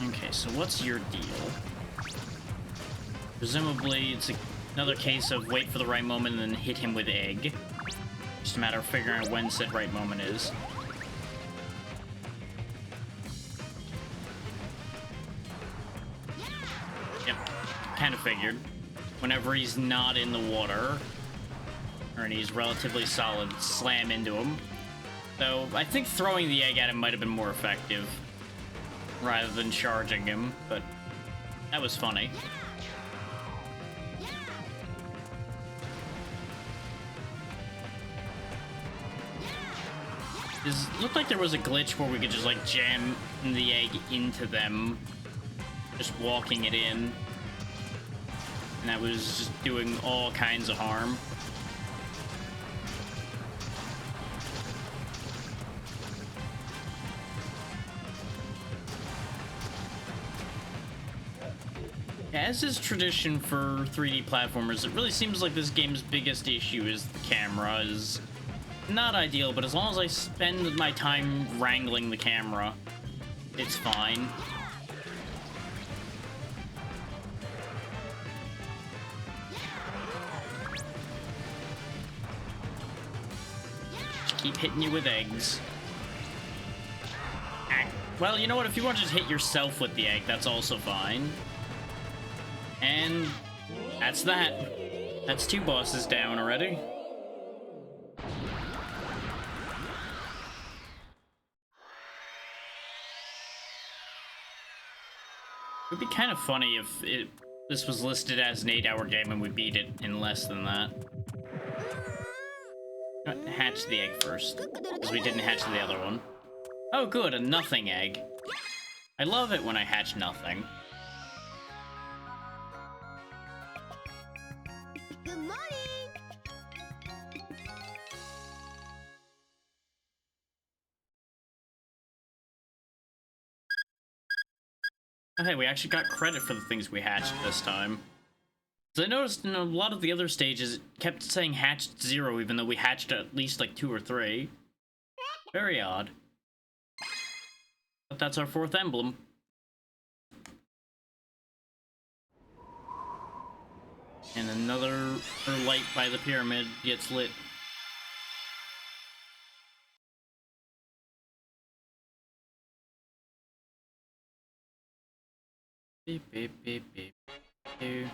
Okay, so what's your deal? Presumably, it's another case of wait for the right moment and then hit him with egg. Just a matter of figuring out when said right moment is. Yep, kind of figured. Whenever he's not in the water, or he's relatively solid, slam into him. So I think throwing the egg at him might have been more effective rather than charging him, but that was funny. It looked like there was a glitch where we could just like jam the egg into them, just walking it in. And that was just doing all kinds of harm. As is tradition for 3D platformers, it really seems like this game's biggest issue is the camera. Is not ideal, but as long as I spend my time wrangling the camera, it's fine. Keep hitting you with eggs. Well, you know what? If you want to just hit yourself with the egg, that's also fine. And that's that. That's 2 bosses down already. It would be kind of funny if this was listed as an 8-hour game and we beat it in less than that. Hatch the egg first, because we didn't hatch the other one. Oh good, a nothing egg. I love it when I hatch nothing. Good morning. Oh hey, we actually got credit for the things we hatched this time. So I noticed in a lot of the other stages, it kept saying hatched 0, even though we hatched at least like 2 or 3. Very odd. But that's our 4th emblem. And another light by the pyramid gets lit. Beep, beep, beep, beep. Beep.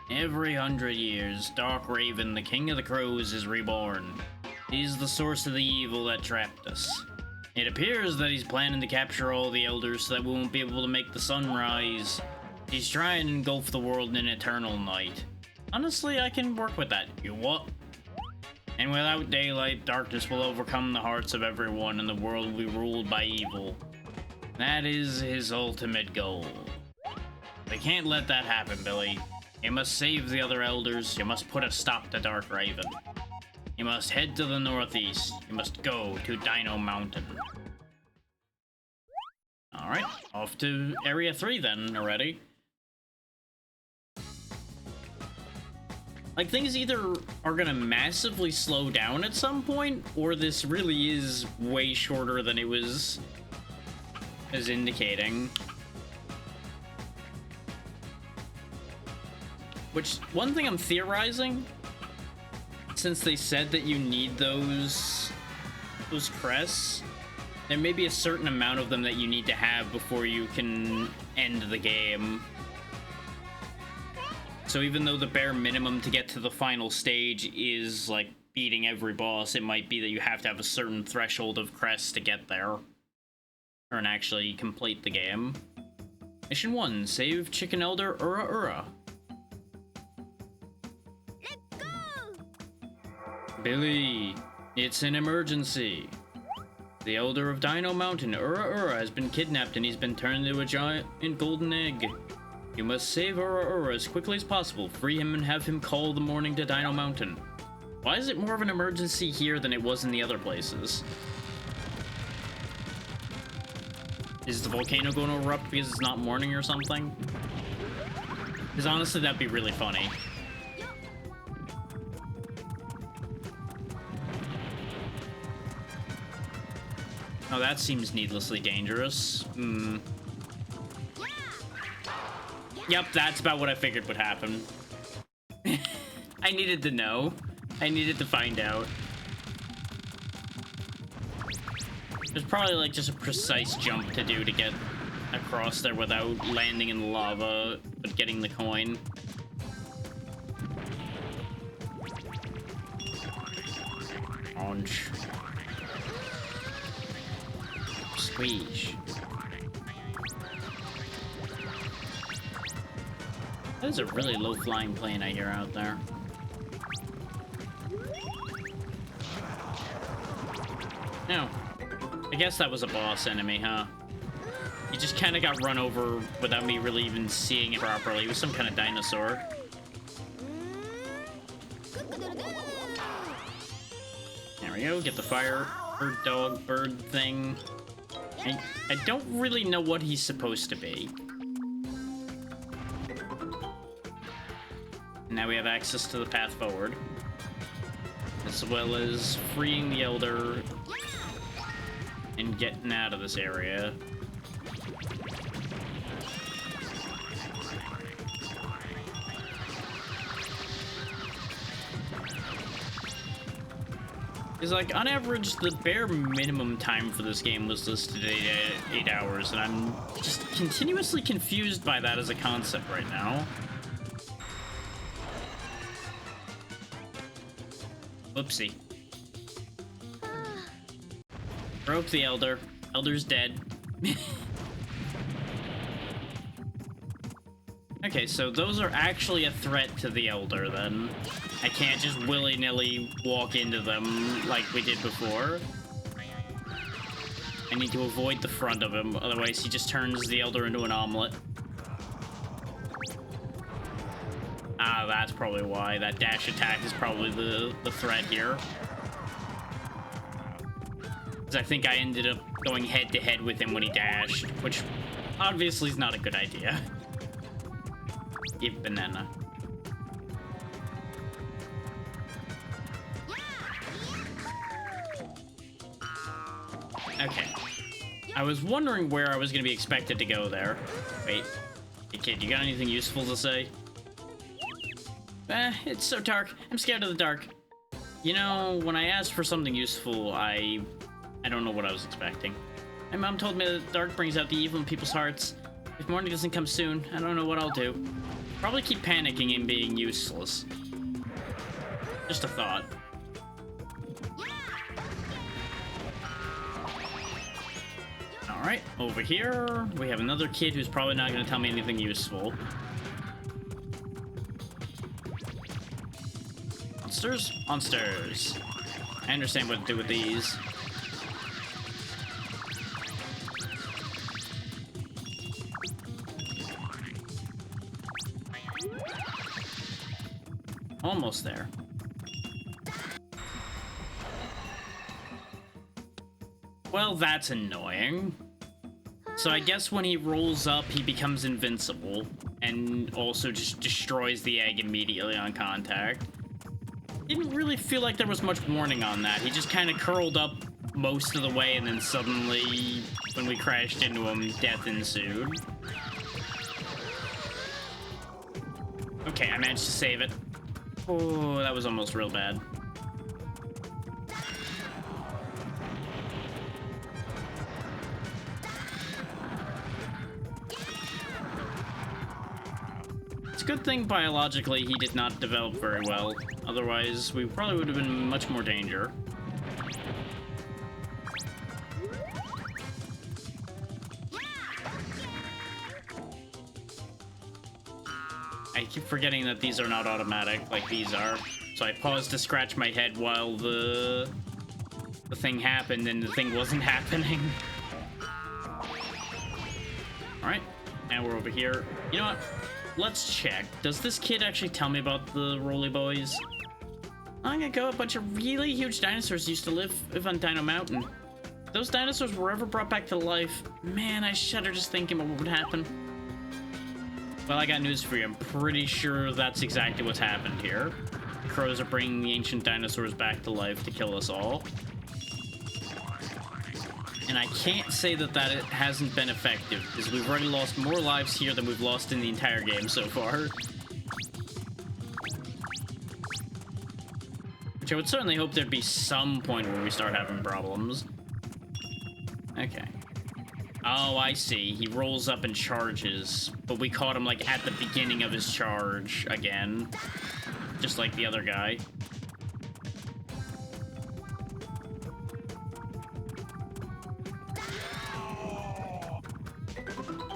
Every 100 years, Dark Raven, the King of the Crows, is reborn. He's the source of the evil that trapped us. It appears that he's planning to capture all the elders so that we won't be able to make the sun rise. He's trying to engulf the world in eternal night. Honestly, I can work with that. You what? And without daylight, darkness will overcome the hearts of everyone, and the world will be ruled by evil. That is his ultimate goal. They can't let that happen, Billy. You must save the other elders. You must put a stop to Dark Raven. You must head to the northeast. You must go to Dino Mountain. Alright, off to Area 3 then already. Like, things either are gonna massively slow down at some point, or this really is way shorter than it was as indicating. Which, one thing I'm theorizing, since they said that you need those crests, there may be a certain amount of them that you need to have before you can end the game. So even though the bare minimum to get to the final stage is, like, beating every boss, it might be that you have to have a certain threshold of crests to get there. Or and actually complete the game. Mission 1, save Chicken Elder Ura Ura. Let's go! Billy, it's an emergency. The Elder of Dino Mountain, Ura Ura, has been kidnapped and he's been turned into a giant golden egg. You must save Ura Ura as quickly as possible, free him and have him call the morning to Dino Mountain. Why is it more of an emergency here than it was in the other places? Is the volcano going to erupt because it's not morning or something? Because honestly, that'd be really funny. Oh, that seems needlessly dangerous. Hmm. Yep, that's about what I figured would happen. I needed to know. I needed to find out. There's probably like just a precise jump to do to get across there without landing in the lava, but getting the coin. Launch. Squeeze. That is a really low flying plane I hear out there. No. I guess that was a boss enemy, huh? He just kind of got run over without me really even seeing it properly. It was some kind of dinosaur. There we go, get the fire bird dog bird thing. I don't really know what he's supposed to be. Now we have access to the path forward, as well as freeing the Elder and getting out of this area. Because, like, on average, the bare minimum time for this game was listed at 8 hours, and I'm just continuously confused by that as a concept right now. Whoopsie. Broke the Elder. Elder's dead. Okay, so those are actually a threat to the Elder, then. I can't just willy-nilly walk into them like we did before. I need to avoid the front of him, otherwise he just turns the Elder into an omelet. Ah, that's probably why. That dash attack is probably the threat here. Because I think I ended up going head-to-head with him when he dashed, which obviously is not a good idea. Give banana. Okay. I was wondering where I was going to be expected to go there. Wait. Hey, kid, you got anything useful to say? It's so dark. I'm scared of the dark. You know, when I asked for something useful, I don't know what I was expecting. My mom told me that the dark brings out the evil in people's hearts. If morning doesn't come soon, I don't know what I'll do. Probably keep panicking and being useless. Just a thought. Alright, over here, we have another kid who's probably not going to tell me anything useful. Monsters? Monsters. I understand what to do with these. Almost there. Well, that's annoying. So I guess when he rolls up, he becomes invincible and also just destroys the egg immediately on contact. Didn't really feel like there was much warning on that. He just kind of curled up most of the way, and then suddenly, when we crashed into him, death ensued. Okay, I managed to save it. Oh, that was almost real bad. It's a good thing biologically he did not develop very well. Otherwise, we probably would have been in much more danger. I keep forgetting that these are not automatic like these are. So I paused to scratch my head while the thing happened, and the thing wasn't happening. Alright, now we're over here. You know what? Let's check. Does this kid actually tell me about the Roly Boys? I'm gonna go. A bunch of really huge dinosaurs used to live on Dino Mountain. If those dinosaurs were ever brought back to life, man, I shudder just thinking about what would happen. Well, I got news for you. I'm pretty sure that's exactly what's happened here. Crows are bringing the ancient dinosaurs back to life to kill us all. And I can't say that it hasn't been effective, because we've already lost more lives here than we've lost in the entire game so far. Which I would certainly hope there'd be some point where we start having problems. Okay. Oh, I see. He rolls up and charges, but we caught him, like, at the beginning of his charge again. Just like the other guy.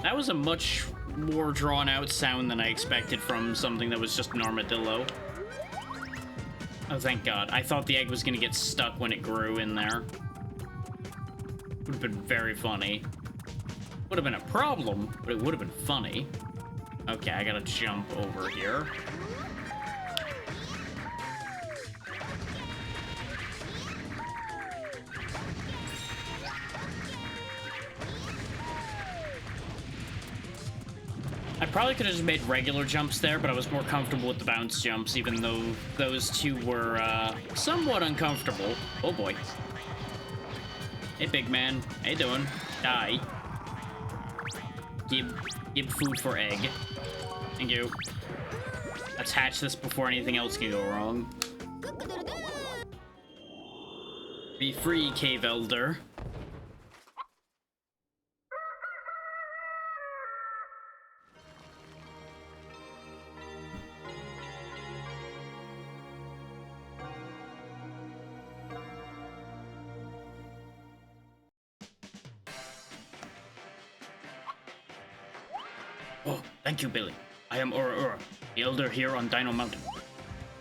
That was a much more drawn-out sound than I expected from something that was just an armadillo. Oh, thank God. I thought the egg was gonna get stuck when it grew in there. Would have been very funny. Would have been a problem, but it would have been funny. Okay, I gotta jump over here. I probably could have just made regular jumps there, but I was more comfortable with the bounce jumps, even though those two were somewhat uncomfortable. Oh boy. Hey, big man. How you doing? Die. Give food for egg. Thank you. Let's hatch this before anything else can go wrong. Be free, Cave Elder. Oh, thank you, Billy. I am Ura Ura, the Elder here on Dino Mountain.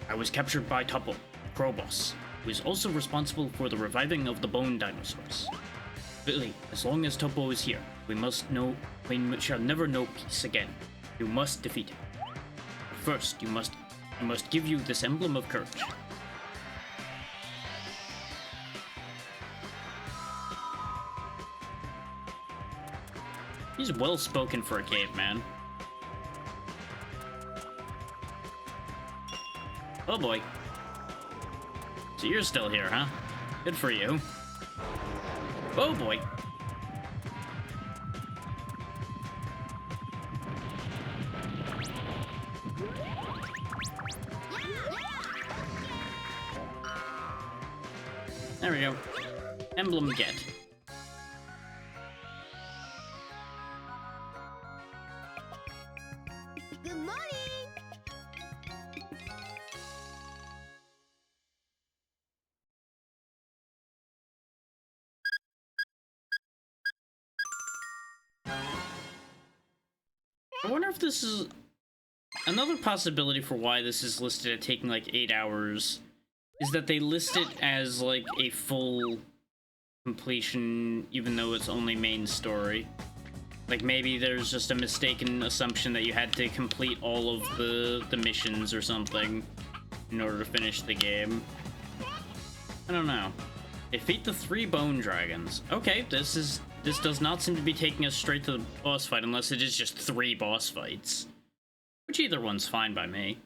I was captured by Toppo, the Crow Boss, who is also responsible for the reviving of the bone dinosaurs. Billy, as long as Toppo is here, we shall never know peace again. You must defeat him. But first, I must give you this emblem of courage. He's well spoken for a caveman. Oh boy. So you're still here, huh? Good for you. Oh boy. There we go. Emblem get. Good morning. I wonder if this is another possibility for why this is listed at taking like 8 hours is that they list it as like a full completion, even though it's only main story. Like maybe there's just a mistaken assumption that you had to complete all of the missions or something in order to finish the game. I don't know. Defeat the 3 bone dragons. Okay, this does not seem to be taking us straight to the boss fight unless it is just 3 boss fights. Which either one's fine by me.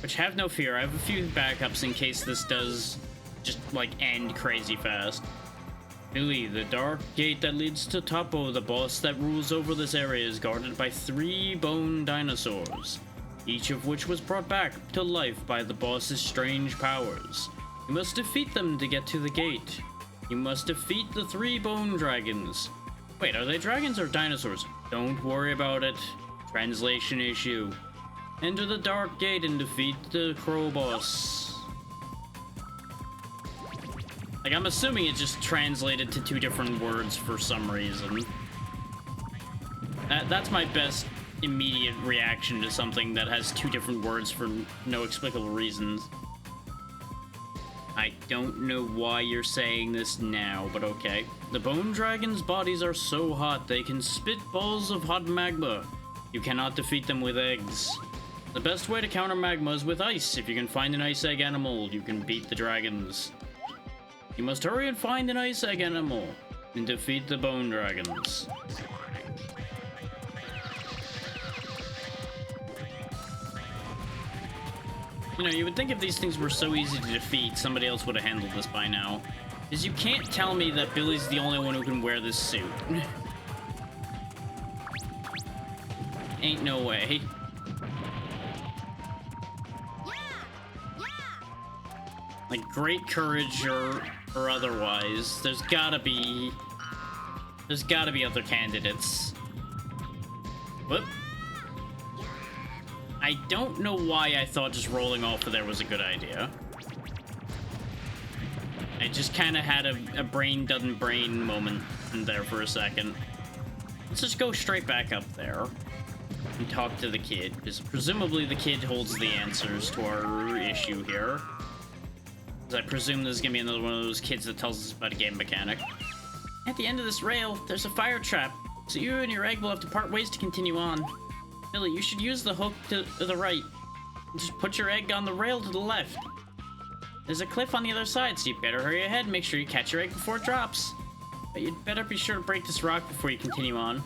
Which, have no fear, I have a few backups in case this does just, like, end crazy fast. Billy, the dark gate that leads to Topo, the boss that rules over this area, is guarded by 3 bone dinosaurs, each of which was brought back to life by the boss's strange powers. You must defeat them to get to the gate. You must defeat the 3 bone dragons. Wait, are they dragons or dinosaurs? Don't worry about it. Translation issue. Enter the dark gate and defeat the crow boss. Like, I'm assuming it just translated to 2 different words for some reason. That's my best immediate reaction to something that has 2 different words for no explicable reasons. I don't know why you're saying this now, but okay. The bone dragon's bodies are so hot they can spit balls of hot magma. You cannot defeat them with eggs. The best way to counter magma is with ice. If you can find an ice egg animal, you can beat the dragons. You must hurry and find an ice egg animal and defeat the bone dragons. You know, you would think if these things were so easy to defeat, somebody else would have handled this by now. Because you can't tell me that Billy's the only one who can wear this suit. Ain't no way. Like, great courage or otherwise, there's gotta be other candidates. Whoop. I don't know why I thought just rolling off of there was a good idea. I just kind of had a brain doesn't brain moment in there for a second. Let's just go straight back up there and talk to the kid, because presumably the kid holds the answers to our issue here. I presume this is gonna be another one of those kids that tells us about a game mechanic. At the end of this rail, there's a fire trap, so you and your egg will have to part ways to continue on. Billy, you should use the hook to the right. Just put your egg on the rail to the left. There's a cliff on the other side, so you better hurry ahead and make sure you catch your egg before it drops. But you'd better be sure to break this rock before you continue on.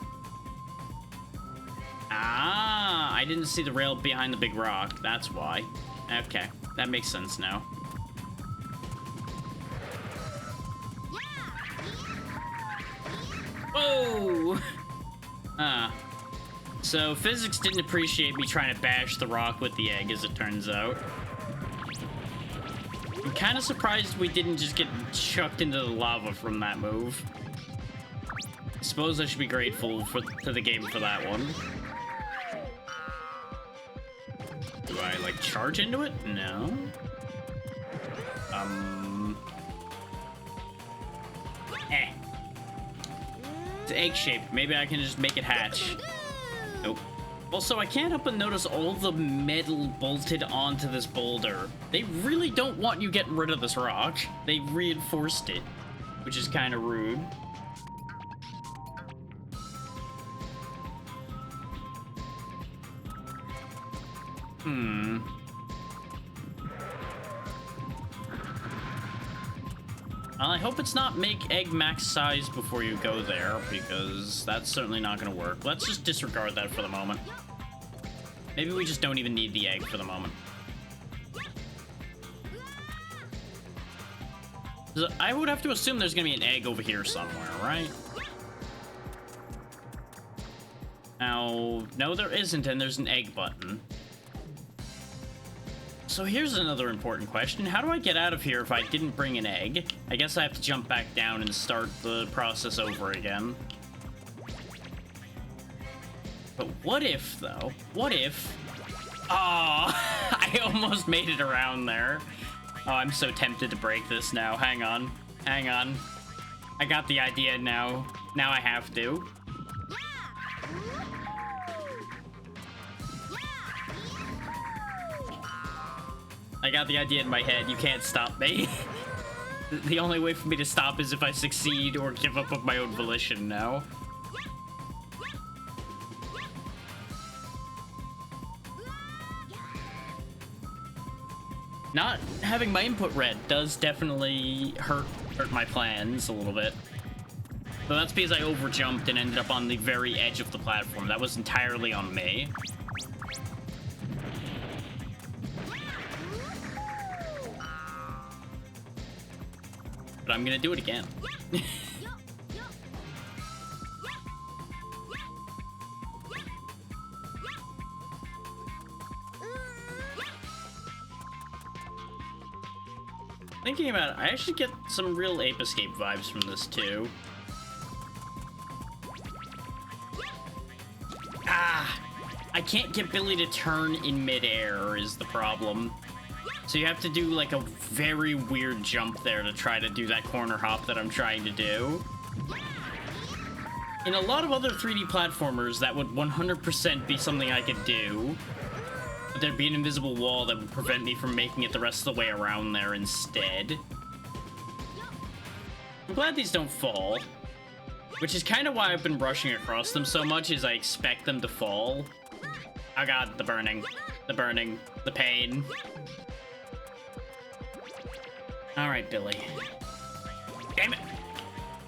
Ah, I didn't see the rail behind the big rock, that's why. Okay, that makes sense now. Whoa! So physics didn't appreciate me trying to bash the rock with the egg, as it turns out. I'm kind of surprised we didn't just get chucked into the lava from that move. I suppose I should be grateful to the game for that one. Do I, like, charge into it? No. It's egg-shaped. Maybe I can just make it hatch. Nope. Also, I can't help but notice all the metal bolted onto this boulder. They really don't want you getting rid of this rock. They reinforced it, which is kind of rude. I hope it's not make egg max size before you go there, because that's certainly not going to work. Let's just disregard that for the moment. Maybe we just don't even need the egg for the moment. So I would have to assume there's going to be an egg over here somewhere, right? Now, no there isn't, and there's an egg button. So here's another important question. How do I get out of here if I didn't bring an egg? I guess I have to jump back down and start the process over again. But what if, though? What if... Oh, I almost made it around there. Oh, I'm so tempted to break this now. Hang on. Hang on. I got the idea now. Now I have to. I got the idea in my head. You can't stop me. The only way for me to stop is if I succeed or give up of my own volition now. Not having my input read does definitely hurt my plans a little bit. But that's because I overjumped and ended up on the very edge of the platform. That was entirely on me. But I'm gonna do it again. Thinking about it, I actually get some real Ape Escape vibes from this too. I can't get Billy to turn in midair is the problem. So you have to do like a very weird jump there to try to do that corner hop that I'm trying to do. In a lot of other 3D platformers, that would 100% be something I could do. But there'd be an invisible wall that would prevent me from making it the rest of the way around there instead. I'm glad these don't fall. Which is kind of why I've been rushing across them so much, is I expect them to fall. Oh god, the burning. The burning. The pain. Alright, Billy. Damn it!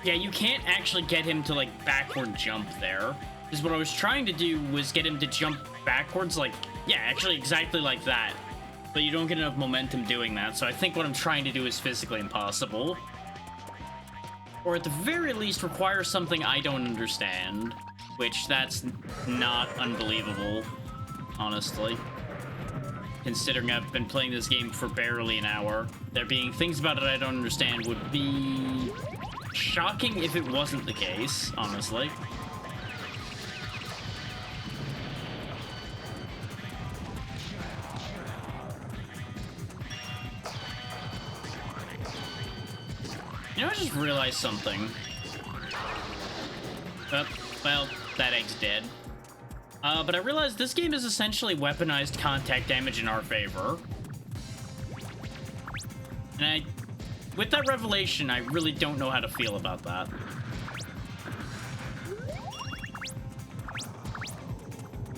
Yeah, you can't actually get him to, like, backward jump there. Because what I was trying to do was get him to jump backwards, like, yeah, actually exactly like that. But you don't get enough momentum doing that, so I think what I'm trying to do is physically impossible. Or at the very least require something I don't understand. Which, that's not unbelievable, honestly. Considering I've been playing this game for barely an hour. There being things about it I don't understand would be shocking if it wasn't the case, honestly. You know, I just realized something. Well, that egg's dead. But I realized this game is essentially weaponized contact damage in our favor. And with that revelation, I really don't know how to feel about that.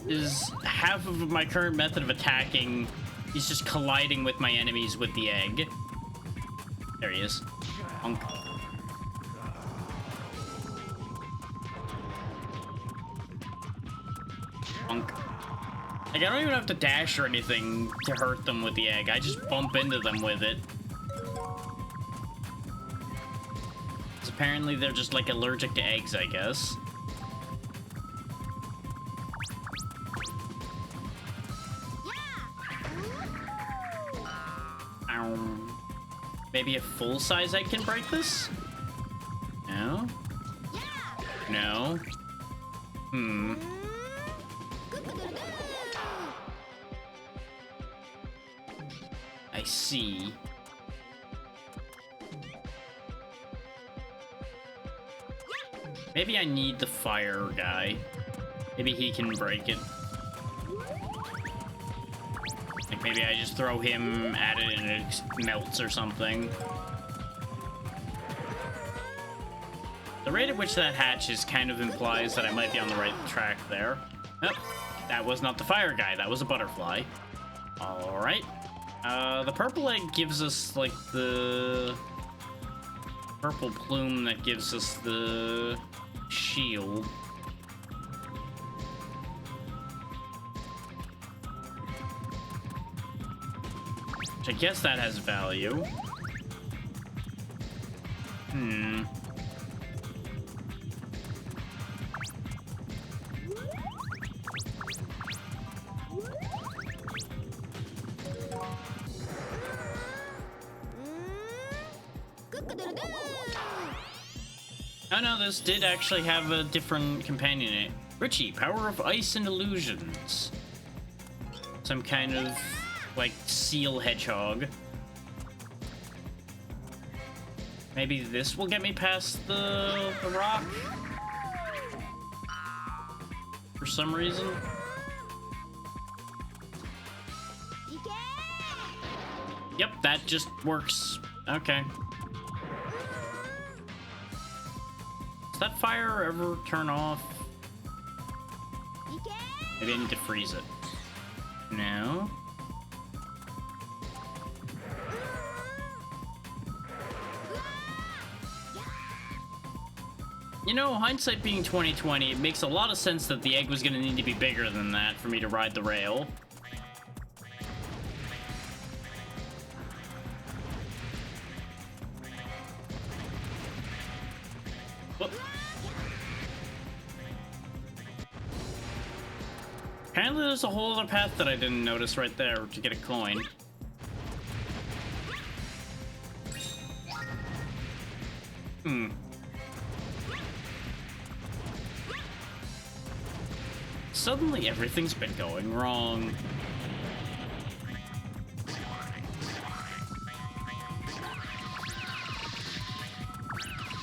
Is half of my current method of attacking is just colliding with my enemies with the egg. There he is. Punk. Punk. Like, I don't even have to dash or anything to hurt them with the egg. I just bump into them with it. Because apparently they're just, like, allergic to eggs, I guess. Maybe a full-size egg can break this? No? No? I see. Maybe I need the fire guy. Maybe he can break it. Like, maybe I just throw him at it and it melts or something. The rate at which that hatches kind of implies that I might be on the right track there. Nope, that was not the fire guy, that was a butterfly. Alright. The purple egg gives us, like, the purple plume that gives us the shield. I guess that has value. Oh no, this did actually have a different companion in it. Richie, power of ice and illusions. Some kind of, like, seal hedgehog. Maybe this will get me past the rock? some reason. Yep, that just works. Okay. Does that fire ever turn off? Maybe I need to freeze it. No. You know, hindsight being 2020, it makes a lot of sense that the egg was gonna need to be bigger than that for me to ride the rail. Whoop. Apparently there's a whole other path that I didn't notice right there to get a coin. Suddenly everything's been going wrong.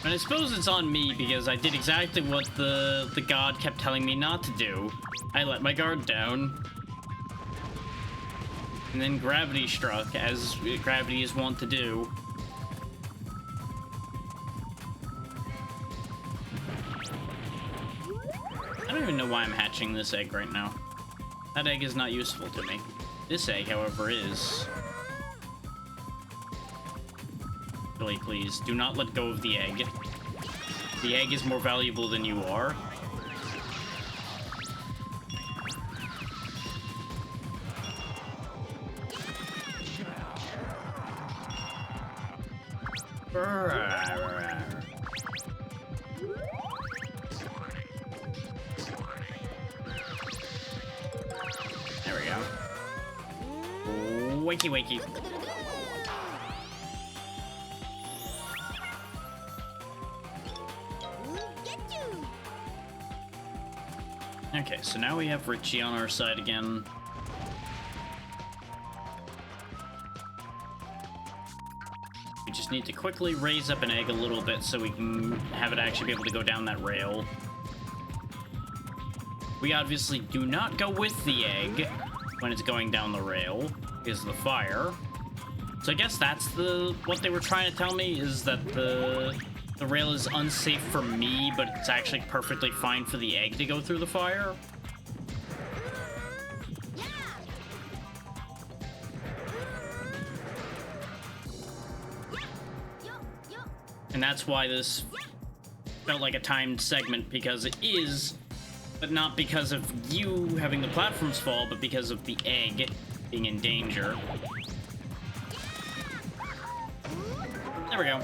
And I suppose it's on me because I did exactly what the god kept telling me not to do. I let my guard down. And then gravity struck, as gravity is wont to do. I don't even know why I'm hatching this egg right now. That egg is not useful to me. This egg, however, is. Billy, please, do not let go of the egg. The egg is more valuable than you are. There we go. Wakey wakey. Okay, so now we have Richie on our side again. We just need to quickly raise up an egg a little bit so we can have it actually be able to go down that rail. We obviously do not go with the egg when it's going down the rail because of the fire. So I guess that's what they were trying to tell me, is that the rail is unsafe for me, but it's actually perfectly fine for the egg to go through the fire. And that's why this felt like a timed segment, because it is, but not because of you having the platforms fall, but because of the egg being in danger. There we go.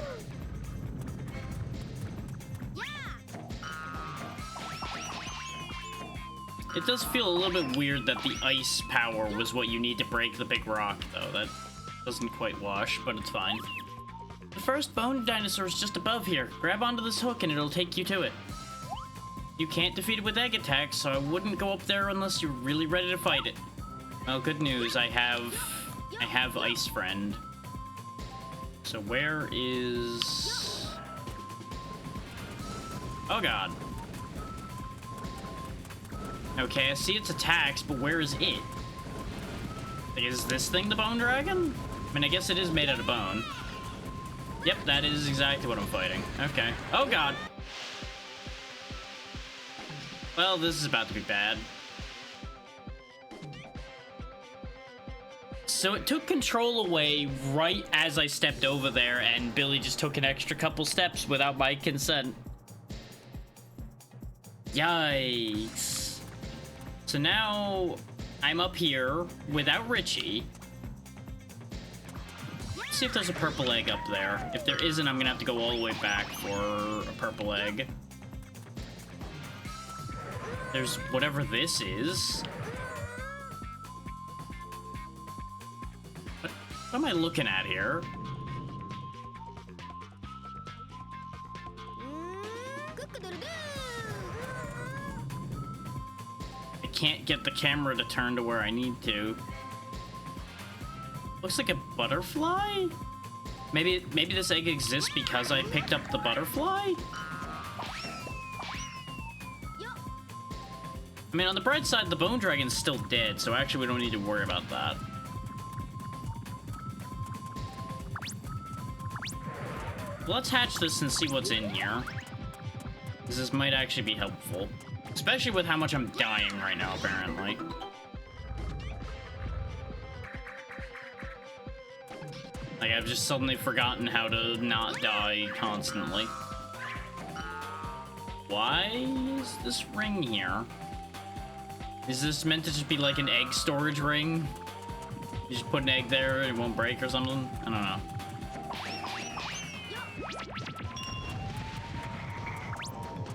It does feel a little bit weird that the ice power was what you need to break the big rock, though. That doesn't quite wash, but it's fine. The first bone dinosaur is just above here. Grab onto this hook and it'll take you to it. You can't defeat it with egg attacks, so I wouldn't go up there unless you're really ready to fight it. Well, good news. I have Ice Friend. So where is... Oh, God. Okay, I see its attacks, but where is it? Is this thing the bone dragon? I mean, I guess it is made out of bone. Yep, that is exactly what I'm fighting. Okay. Oh, God. Well, this is about to be bad. So it took control away right as I stepped over there, and Billy just took an extra couple steps without my consent. Yikes. So now I'm up here without Richie. Let's see if there's a purple egg up there. If there isn't, I'm gonna have to go all the way back for a purple egg. There's whatever this is. What am I looking at here? I can't get the camera to turn to where I need to. Looks like a butterfly? Maybe this egg exists because I picked up the butterfly? I mean, on the bright side, the bone dragon's still dead, so actually we don't need to worry about that. Let's hatch this and see what's in here. Because this might actually be helpful. Especially with how much I'm dying right now, apparently. Like, I've just suddenly forgotten how to not die constantly. Why is this ring here? Is this meant to just be like an egg storage ring? You just put an egg there and it won't break or something? I don't know.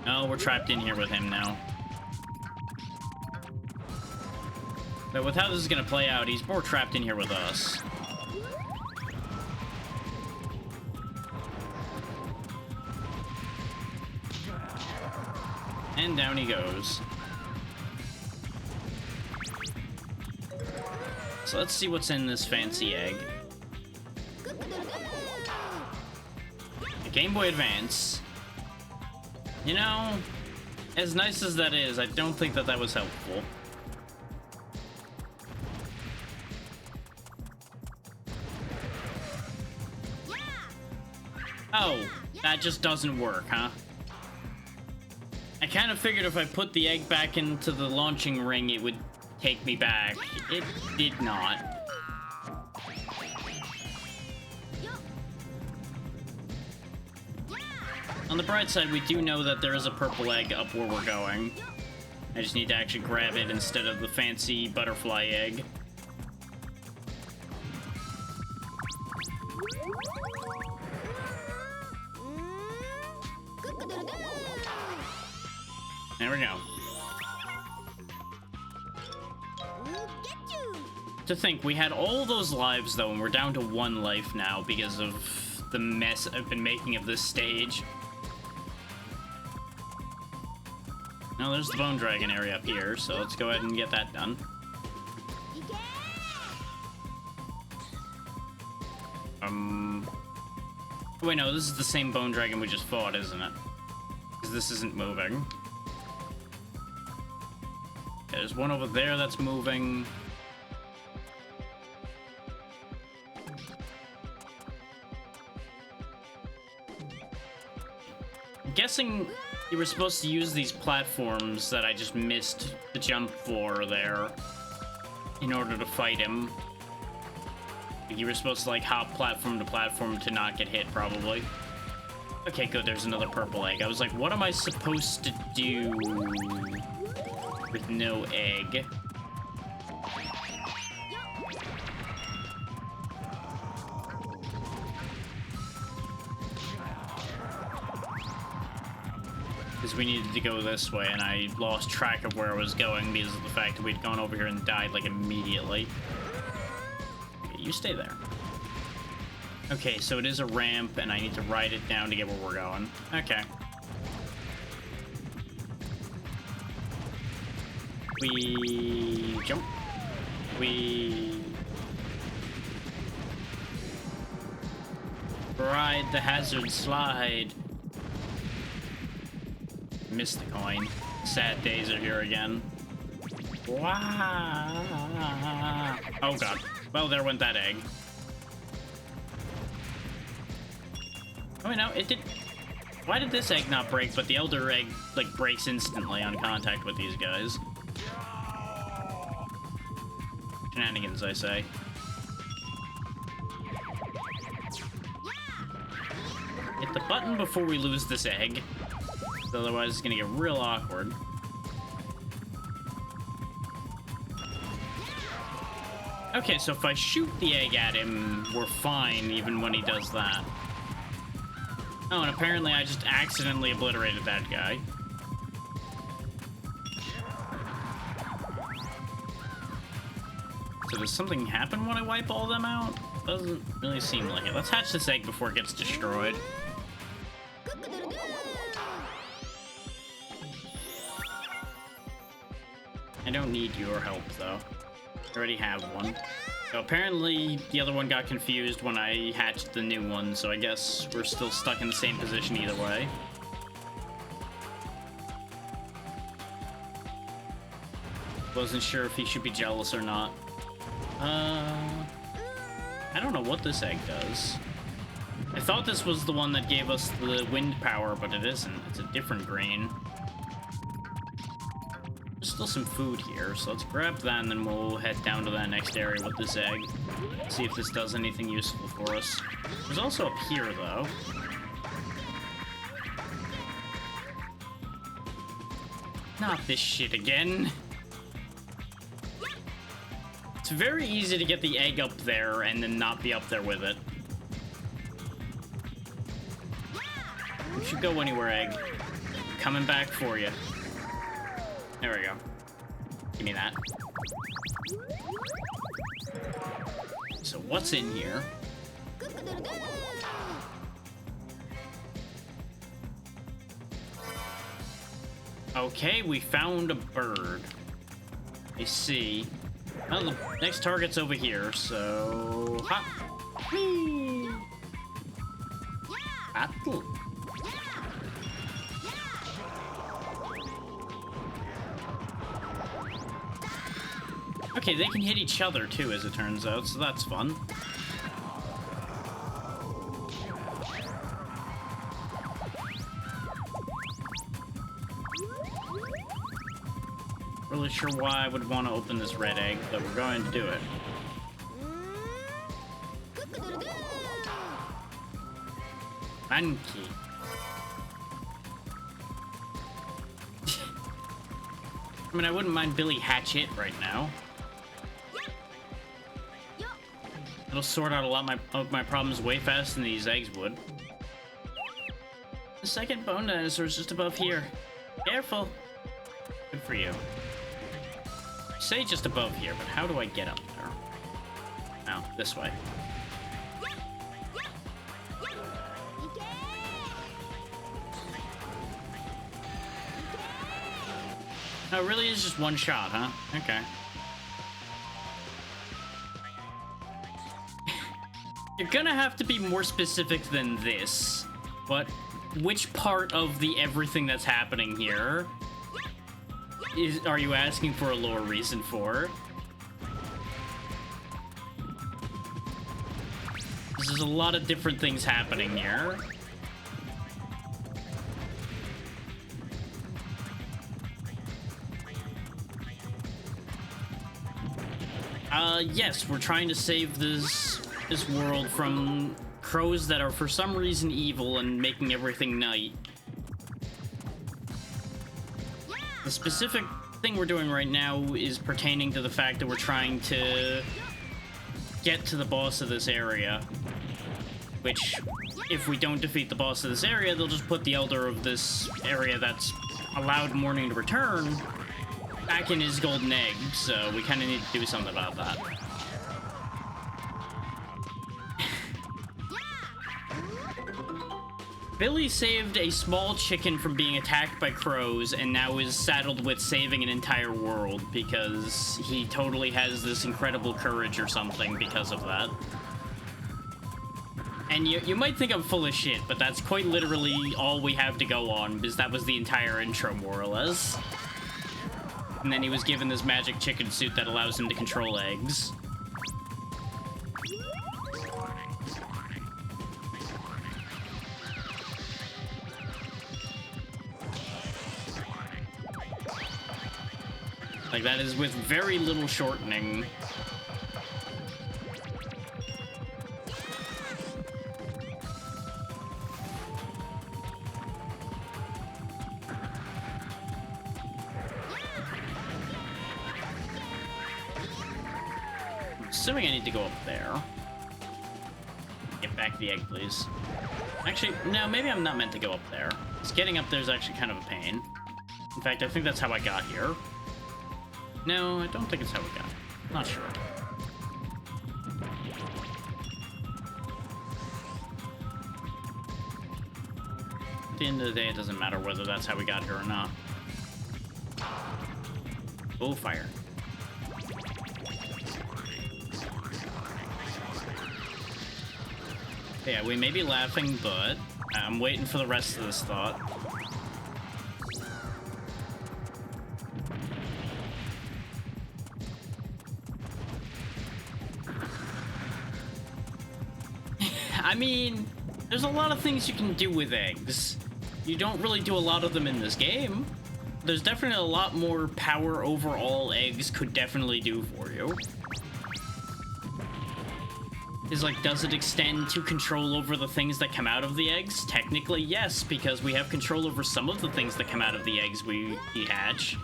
Oh, we're trapped in here with him now. But with how this is gonna play out, he's more trapped in here with us. And down he goes. So let's see what's in this fancy egg. A Game Boy Advance. You know, as nice as that is, I don't think that that was helpful. Oh, that just doesn't work, huh? I kind of figured if I put the egg back into the launching ring, it would take me back. It did not. On the bright side, we do know that there is a purple egg up where we're going. I just need to actually grab it instead of the fancy butterfly egg. There we go. To think, we had all those lives though, and we're down to 1 life now because of the mess I've been making of this stage. Now there's the bone dragon area up here, so let's go ahead and get that done. Wait, no, this is the same bone dragon we just fought, isn't it? Because this isn't moving. Okay, there's one over there that's moving. I'm guessing you were supposed to use these platforms that I just missed the jump for there in order to fight him. You were supposed to like hop platform to not get hit, probably. Okay, good, there's another purple egg. I was like, what am I supposed to do with no egg? Because we needed to go this way, and I lost track of where I was going because of the fact that we'd gone over here and died, like, immediately. Okay, you stay there. Okay, so it is a ramp, and I need to ride it down to get where we're going. Okay. We jump. We ride the hazard slide. Missed the coin. Sad days are here again. Wow. Oh god. Well, there went that egg. Oh, no, it did. Why did this egg not break, but the elder egg, like, breaks instantly on contact with these guys? Shenanigans, I say. Hit the button before we lose this egg. Otherwise, it's gonna get real awkward. Okay, so if I shoot the egg at him, we're fine even when he does that. Oh, and apparently I just accidentally obliterated that guy. So does something happen when I wipe all of them out? Doesn't really seem like it. Let's hatch this egg before it gets destroyed. I don't need your help, though. I already have one. So apparently, the other one got confused when I hatched the new one, so I guess we're still stuck in the same position either way. Wasn't sure if he should be jealous or not. I don't know what this egg does. I thought this was the one that gave us the wind power, but it isn't. It's a different green. There's still some food here, so let's grab that and then we'll head down to that next area with this egg. See if this does anything useful for us. There's also up here, though. Not this shit again. It's very easy to get the egg up there and then not be up there with it. You should go anywhere, egg. Coming back for you. There we go. Give me that. So what's in here? Okay, we found a bird. I see. Well, the next target's over here, so... Ha! Whee! Battle. Okay, they can hit each other too, as it turns out, so that's fun. Really sure why I would want to open this red egg, but we're going to do it. Monkey. I mean, I wouldn't mind Billy Hatchet right now. It'll sort out a lot of my problems way faster than these eggs would. The second bone dinosaur is just above here. Careful. Good for you. I say just above here, but how do I get up there? Oh, this way. Oh, it really is just one shot, huh? Okay. You're gonna have to be more specific than this. But which part of the everything that's happening here are you asking for a lore reason for? There's a lot of different things happening here. Yes, we're trying to save this world from crows that are for some reason evil and making everything night. The specific thing we're doing right now is pertaining to the fact that we're trying to get to the boss of this area. Which, if we don't defeat the boss of this area, they'll just put the elder of this area that's allowed Morning to return back in his golden egg, so we kind of need to do something about that. Billy saved a small chicken from being attacked by crows and now is saddled with saving an entire world because he totally has this incredible courage or something because of that. And you might think I'm full of shit, but that's quite literally all we have to go on, because that was the entire intro, more or less. And then he was given this magic chicken suit that allows him to control eggs. Like, that is with very little shortening. Assuming I need to go up there. Get back the egg, please. Actually, no, maybe I'm not meant to go up there. Because getting up there is actually kind of a pain. In fact, I think that's how I got here. No, I don't think it's how we got here. Not sure. At the end of the day, it doesn't matter whether that's how we got here or not. Bullfire. Yeah, we may be laughing, but I'm waiting for the rest of this thought. I mean, there's a lot of things you can do with eggs. You don't really do a lot of them in this game. There's definitely a lot more power overall eggs could definitely do for you. Is like, does it extend to control over the things that come out of the eggs? Technically, yes, because we have control over some of the things that come out of the eggs we hatch.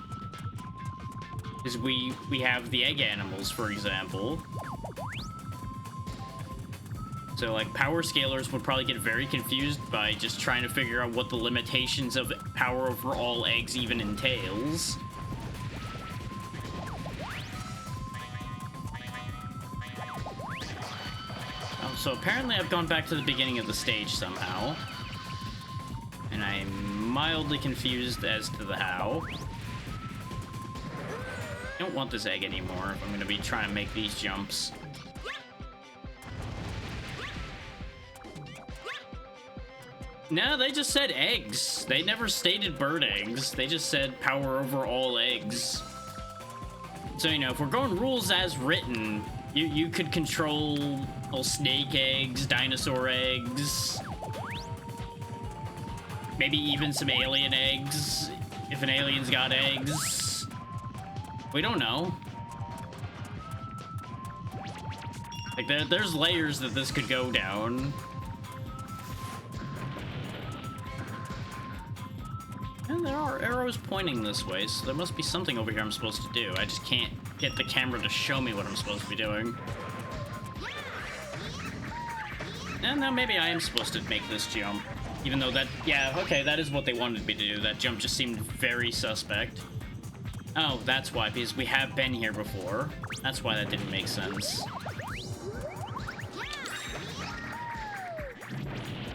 Because we have the egg animals, for example. So, like, power scalers would probably get very confused by just trying to figure out what the limitations of power over all eggs even entails. So apparently I've gone back to the beginning of the stage somehow. And I'm mildly confused as to the how. I don't want this egg anymore if I'm going to be trying to make these jumps. No, they just said eggs. They never stated bird eggs. They just said power over all eggs. So, you know, if we're going rules as written, you could control snake eggs, dinosaur eggs, maybe even some alien eggs, if an alien's got eggs. We don't know. Like, there's layers that this could go down. And there are arrows pointing this way, so there must be something over here I'm supposed to do. I just can't get the camera to show me what I'm supposed to be doing. And now maybe I am supposed to make this jump. Even though that, yeah, okay, that is what they wanted me to do. That jump just seemed very suspect. Oh, that's why, because we have been here before. That's why that didn't make sense.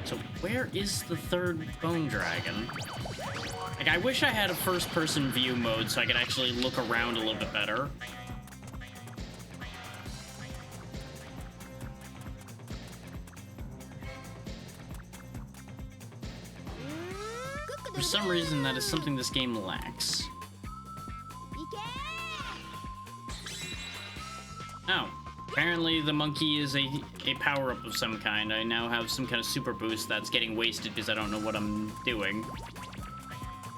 So where is the third bone dragon? Like, I wish I had a first-person view mode so I could actually look around a little bit better. For some reason, that is something this game lacks. Oh, apparently the monkey is a power-up of some kind. I now have some kind of super boost that's getting wasted because I don't know what I'm doing.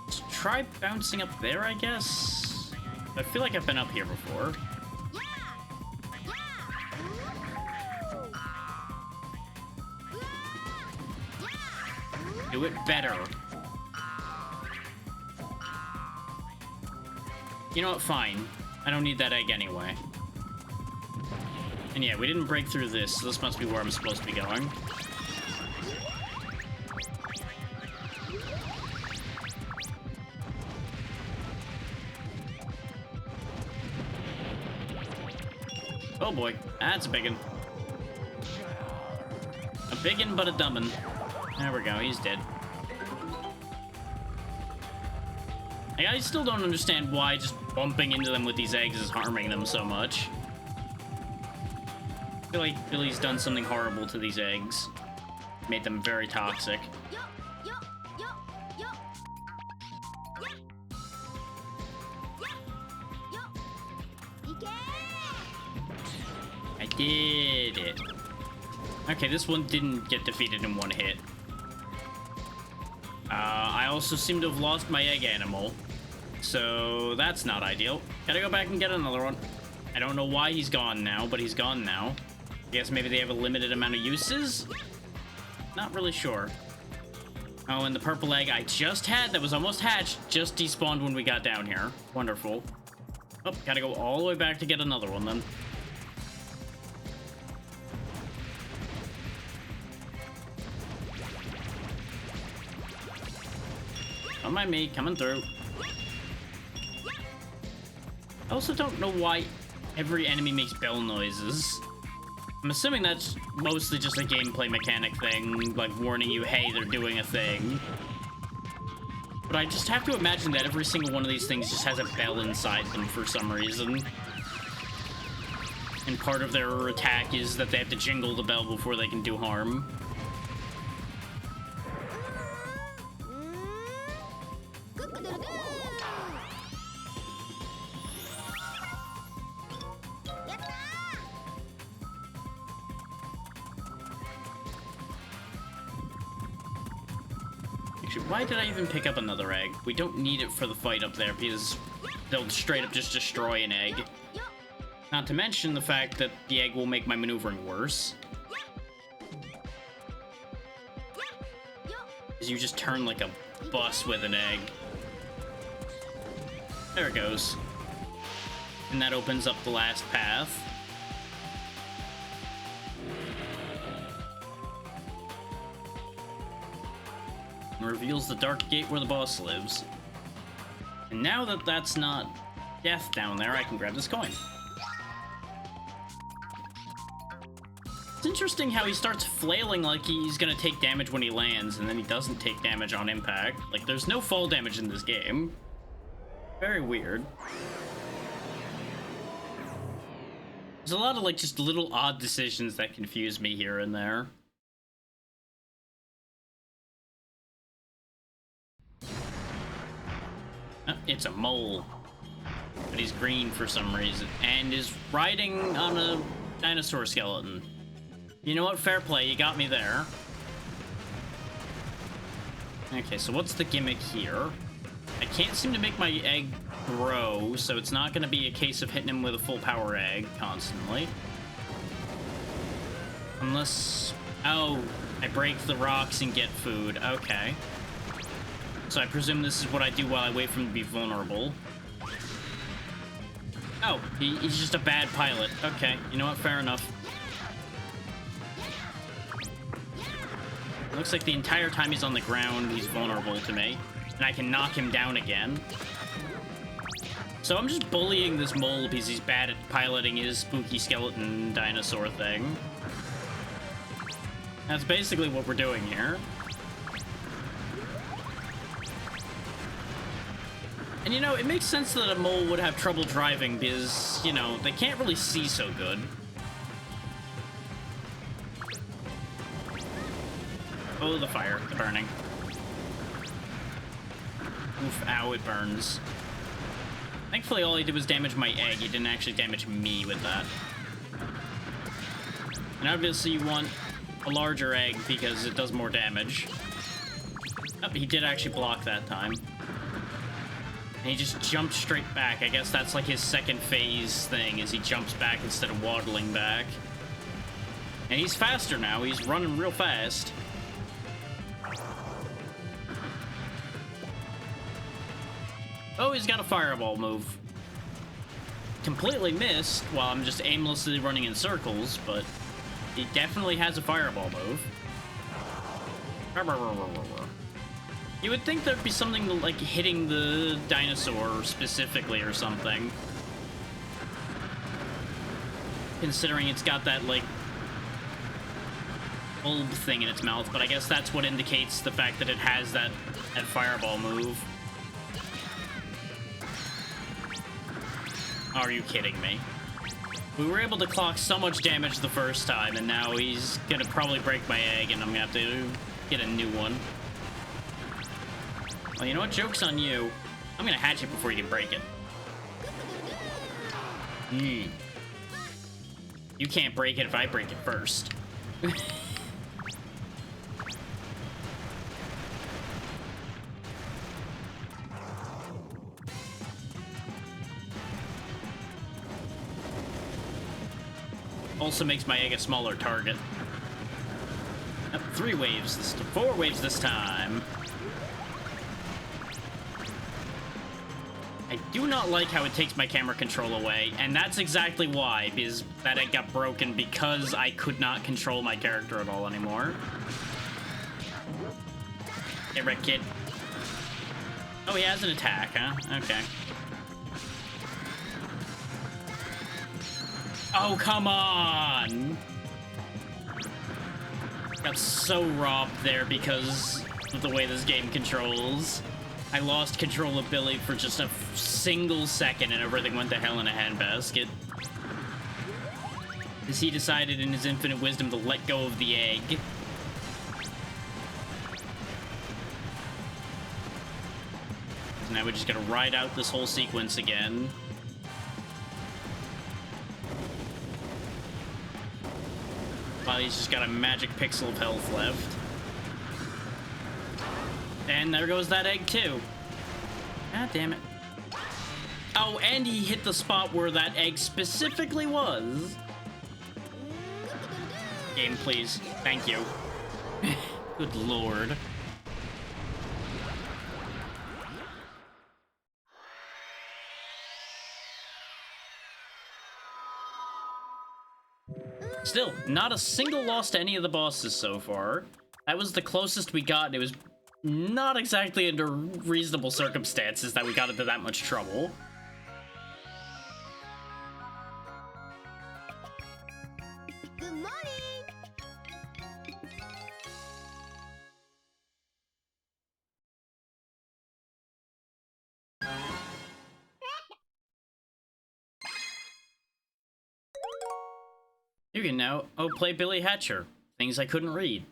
Let's try bouncing up there, I guess? I feel like I've been up here before. Do it better. You know what? Fine. I don't need that egg anyway. And yeah, we didn't break through this, so this must be where I'm supposed to be going. Oh boy, that's a biggin'. A biggin' but a dumbin'. There we go, he's dead. I still don't understand why just bumping into them with these eggs is harming them so much. I feel like Billy's done something horrible to these eggs. Made them very toxic. I did it. Okay, this one didn't get defeated in one hit. I also seem to have lost my egg animal. So that's not ideal. Gotta go back and get another one. I don't know why he's gone now, but he's gone now. I guess maybe they have a limited amount of uses? Not really sure. Oh, and the purple egg I just had that was almost hatched just despawned when we got down here. Wonderful. Oh, gotta go all the way back to get another one then. Don't mind me, coming through. I also don't know why every enemy makes bell noises. I'm assuming that's mostly just a gameplay mechanic thing, like warning you, hey, they're doing a thing. But I just have to imagine that every single one of these things just has a bell inside them for some reason. And part of their attack is that they have to jingle the bell before they can do harm. Actually, why did I even pick up another egg? We don't need it for the fight up there because they'll straight up just destroy an egg. Not to mention the fact that the egg will make my maneuvering worse. Because you just turn like a bus with an egg. There it goes. And that opens up the last path. And reveals the dark gate where the boss lives. And now that that's not death down there, I can grab this coin. It's interesting how he starts flailing like he's gonna take damage when he lands, and then he doesn't take damage on impact. Like, there's no fall damage in this game. Very weird. There's a lot of, like, just little odd decisions that confuse me here and there. Oh, it's a mole. But he's green for some reason, and is riding on a dinosaur skeleton. You know what? Fair play, you got me there. Okay, so what's the gimmick here? I can't seem to make my egg grow, so it's not going to be a case of hitting him with a full power egg constantly. Unless... oh, I break the rocks and get food. Okay. So I presume this is what I do while I wait for him to be vulnerable. Oh, he's just a bad pilot. Okay, you know what? Fair enough. Looks like the entire time he's on the ground, he's vulnerable to me. And I can knock him down again. So I'm just bullying this mole because he's bad at piloting his spooky skeleton dinosaur thing. That's basically what we're doing here. And you know, it makes sense that a mole would have trouble driving because, you know, they can't really see so good. Oh, the fire, the burning. Oof, ow, it burns. Thankfully, all he did was damage my egg. He didn't actually damage me with that. And obviously, you want a larger egg because it does more damage. Oh, he did actually block that time. And he just jumped straight back. I guess that's like his second phase thing, is he jumps back instead of waddling back. And he's faster now. He's running real fast. Oh, he's got a fireball move. Completely missed while I'm just aimlessly running in circles, but he definitely has a fireball move. You would think there'd be something like hitting the dinosaur specifically or something. Considering it's got that, like, bulb thing in its mouth, but I guess that's what indicates the fact that it has that fireball move. Are you kidding me? We were able to clock so much damage the first time, and now he's gonna probably break my egg, and I'm gonna have to get a new one. Well, you know what? Joke's on you. I'm gonna hatch it before you can break it. You can't break it if I break it first. Also makes my egg a smaller target. 4 waves this time. I do not like how it takes my camera control away, and that's exactly why, because that egg got broken because I could not control my character at all anymore. Get wrecked, kid. Oh, he has an attack, huh? Okay. Oh, come on! Got so robbed there because of the way this game controls. I lost controllability for just a single second and everything went to hell in a handbasket. As he decided in his infinite wisdom to let go of the egg. So now we're just gonna ride out this whole sequence again. While he's just got a magic pixel of health left. And there goes that egg, too. God damn it. Oh, and he hit the spot where that egg specifically was. Game, please. Thank you. Good lord. Still, not a single loss to any of the bosses so far. That was the closest we got, and it was not exactly under reasonable circumstances that we got into that much trouble. Good morning. You can now play Billy Hatcher. Things I couldn't read.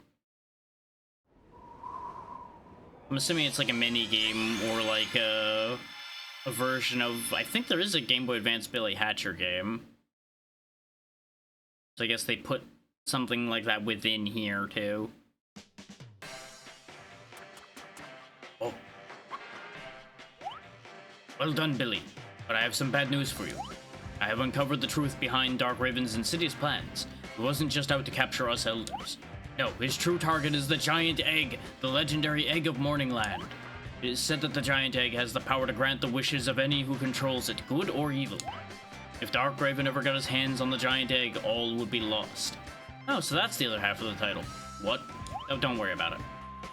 I'm assuming it's like a mini game or like a version of. I think there is a Game Boy Advance Billy Hatcher game. So I guess they put something like that within here too. Oh. Well done, Billy. But I have some bad news for you. I have uncovered the truth behind Dark Raven's insidious plans. He wasn't just out to capture us elders. No, his true target is the Giant Egg, the legendary Egg of Morningland. It is said that the Giant Egg has the power to grant the wishes of any who controls it, good or evil. If Dark Raven ever got his hands on the Giant Egg, all would be lost. Oh, so that's the other half of the title. What? Oh, don't worry about it.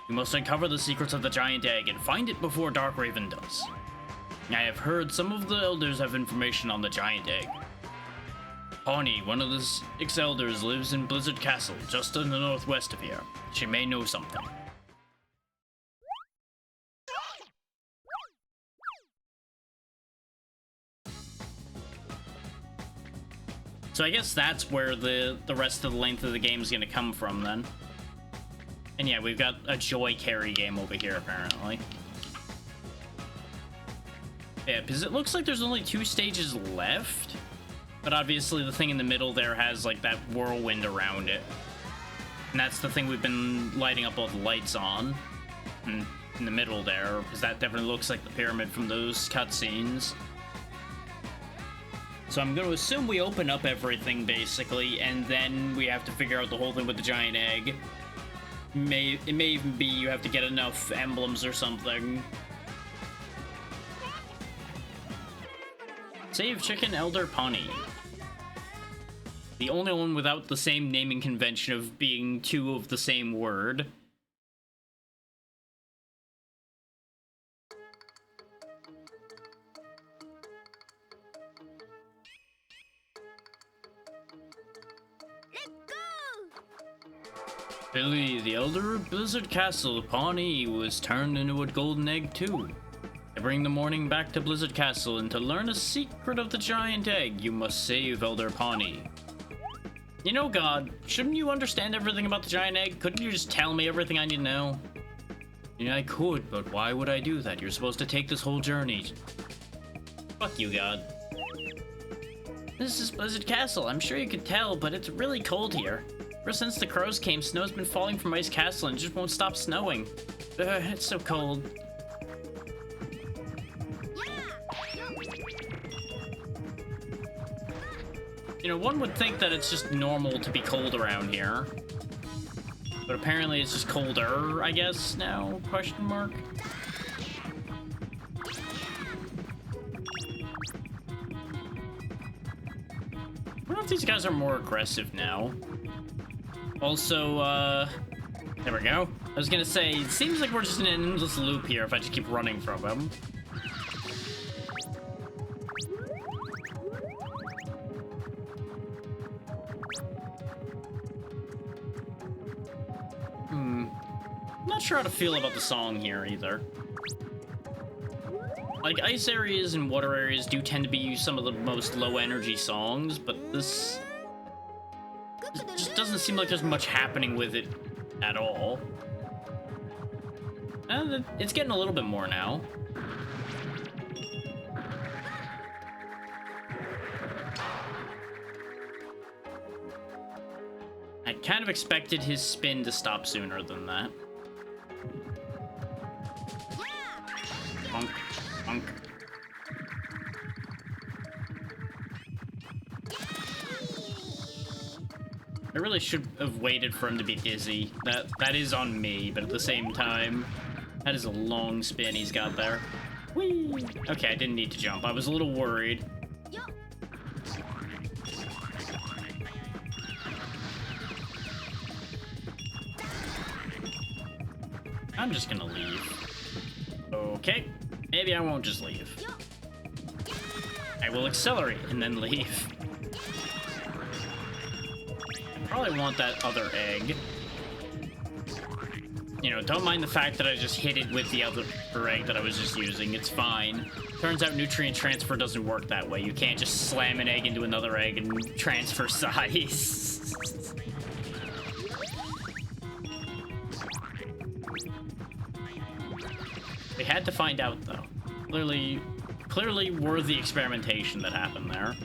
You must uncover the secrets of the Giant Egg and find it before Dark Raven does. I have heard some of the elders have information on the Giant Egg. Pawnee, one of the 6 elders, lives in Blizzard Castle, just in the northwest of here. She may know something. So I guess that's where the rest of the length of the game is going to come from then. And yeah, we've got a Joy Carry game over here, apparently. Yeah, because it looks like there's only 2 stages left. But obviously the thing in the middle there has, like, that whirlwind around it. And that's the thing we've been lighting up all the lights on. In the middle there, because that definitely looks like the pyramid from those cutscenes. So I'm going to assume we open up everything, basically, and then we have to figure out the whole thing with the giant egg. It may even be you have to get enough emblems or something. Save Chicken Elder Pawnee. The only one without the same naming convention of being 2 of the same word. Let's go. Billy, the Elder of Blizzard Castle, Pawnee, was turned into a golden egg too. To bring the morning back to Blizzard Castle and to learn a secret of the giant egg, you must save Elder Pawnee. You know, God, shouldn't you understand everything about the giant egg? Couldn't you just tell me everything I need to know? Yeah, I could, but why would I do that? You're supposed to take this whole journey. Fuck you, God. This is Blizzard Castle. I'm sure you could tell, but it's really cold here. Ever since the crows came, snow's been falling from Ice Castle and just won't stop snowing. It's so cold. You know, one would think that it's just normal to be cold around here. But apparently it's just colder, I guess, now? Question mark? I wonder if these guys are more aggressive now. Also, there we go. I was gonna say, it seems like we're just in an endless loop here if I just keep running from them. Not sure how to feel about the song here either. Like, ice areas and water areas do tend to be some of the most low energy songs, but this just doesn't seem like there's much happening with it at all. It's getting a little bit more now. I kind of expected his spin to stop sooner than that. I really should have waited for him to be dizzy. That is on me, but at the same time, that is a long spin he's got there. Whee! Okay, I didn't need to jump. I was a little worried. Yo. I'm just gonna leave. Okay, maybe I won't just leave. Yo. I will accelerate and then leave. Probably want that other egg. You know, don't mind the fact that I just hit it with the other egg that I was just using. It's fine. Turns out nutrient transfer doesn't work that way. You can't just slam an egg into another egg and transfer size. They had to find out, though. Clearly worthy experimentation that happened there.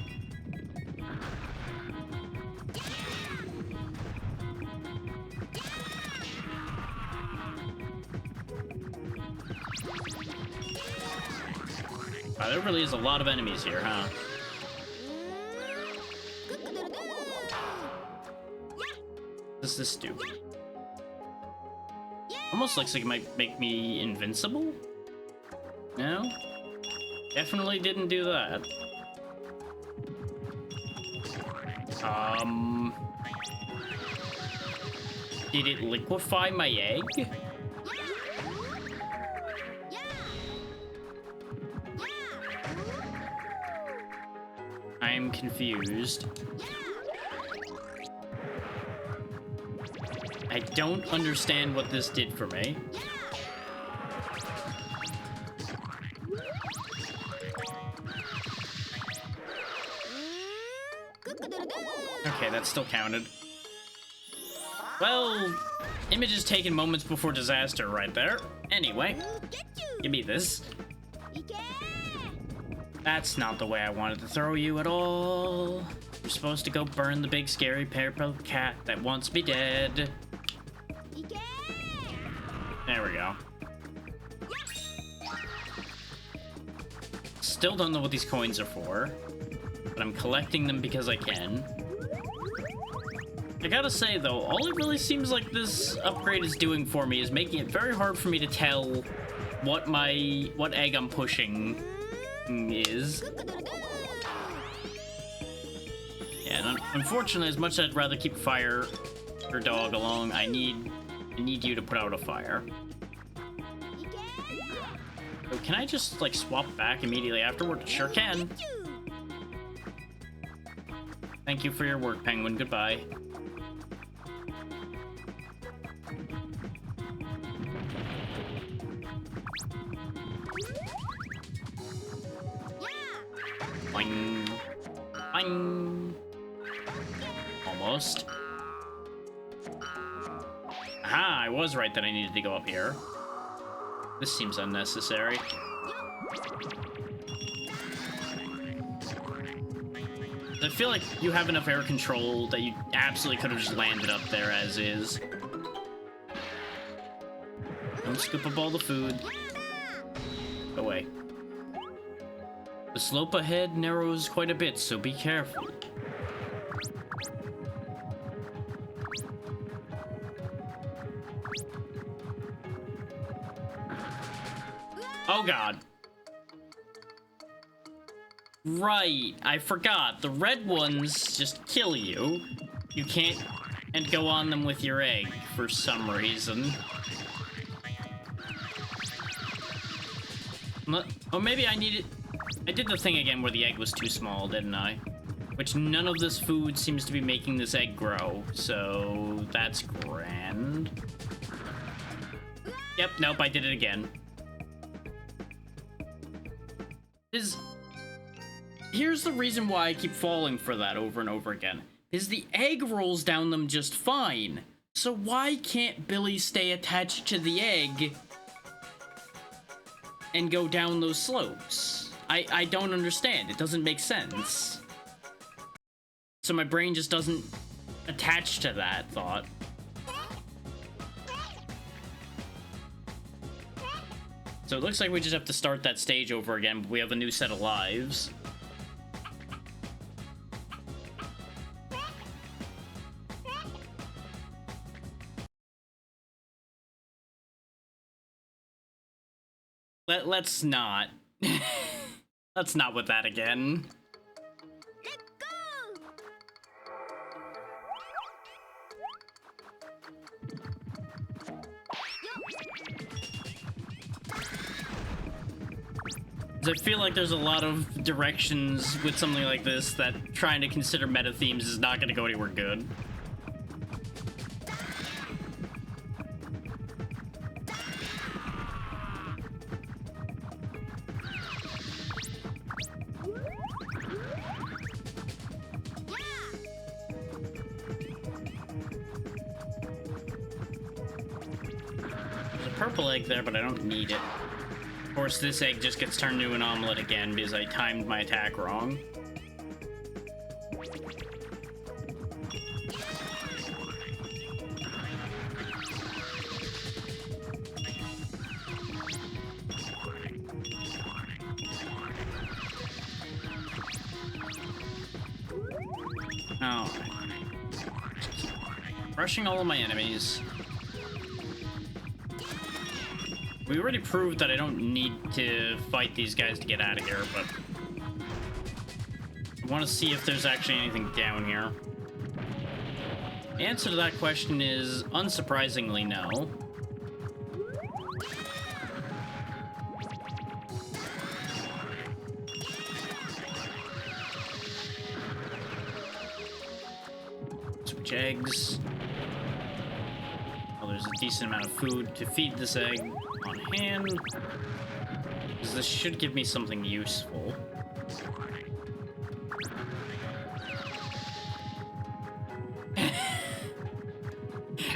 Wow, there really is a lot of enemies here, huh? What does this do? Almost looks like it might make me invincible? No? Definitely didn't do that. Did it liquefy my egg? I'm confused. I don't understand what this did for me. Okay, that still counted. Well, images taken moments before disaster right there. Anyway, give me this. That's not the way I wanted to throw you at all. You're supposed to go burn the big scary purple cat that wants me dead. There we go. Still don't know what these coins are for, but I'm collecting them because I can. I gotta say though, all it really seems like this upgrade is doing for me is making it very hard for me to tell what egg I'm pushing is. Yeah, and unfortunately, as much as I'd rather keep Fire or Dog along, I need you to put out a fire. So can I just like swap back immediately afterward? Sure can. Thank you for your work, Penguin. Goodbye. Boing. Boing. Almost. Aha, I was right that I needed to go up here. This seems unnecessary. I feel like you have enough air control that you absolutely could have just landed up there as is. Don't scoop up all the food. Go away. The slope ahead narrows quite a bit, so be careful. Oh god. Right, I forgot. The red ones just kill you. You can't and go on them with your egg for some reason. Or maybe I needed... I did the thing again where the egg was too small, didn't I? Which none of this food seems to be making this egg grow, so that's grand. Yep, nope, I did it again. Here's the reason why I keep falling for that over and over again. Is the egg rolls down them just fine. So why can't Billy stay attached to the egg and go down those slopes? I don't understand. It doesn't make sense. So my brain just doesn't attach to that thought. So it looks like we just have to start that stage over again, but we have a new set of lives. let's not. Let's not with that again. Let go! I feel like there's a lot of directions with something like this that trying to consider meta themes is not going to go anywhere good. There's a purple egg there, but I don't need it. Of course, this egg just gets turned into an omelet again because I timed my attack wrong. Oh. Crushing all of my enemies. We already proved that I don't need to fight these guys to get out of here, but I want to see if there's actually anything down here. The answer to that question is, unsurprisingly, no. Switch eggs. Oh, there's a decent amount of food to feed this egg on hand, because this should give me something useful.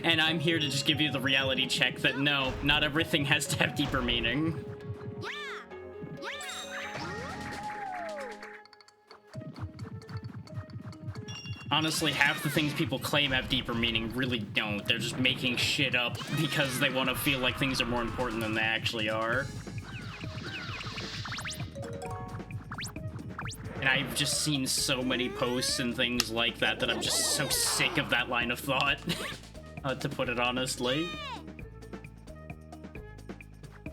And I'm here to just give you the reality check that no, not everything has to have deeper meaning. Honestly, half the things people claim have deeper meaning really don't. They're just making shit up because they want to feel like things are more important than they actually are. And I've just seen so many posts and things like that that I'm just so sick of that line of thought, to put it honestly.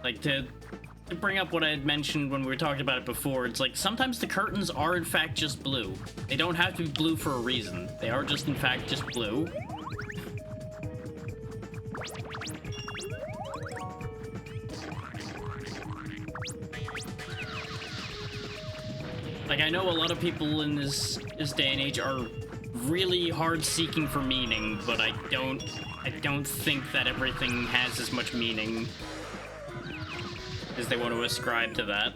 Like, to bring up what I had mentioned when we were talking about it before, it's like sometimes the curtains are in fact just blue. They don't have to be blue for a reason. They are just in fact just blue. Like, I know a lot of people in this day and age are really hard seeking for meaning, but I don't think that everything has as much meaning as they want to ascribe to that.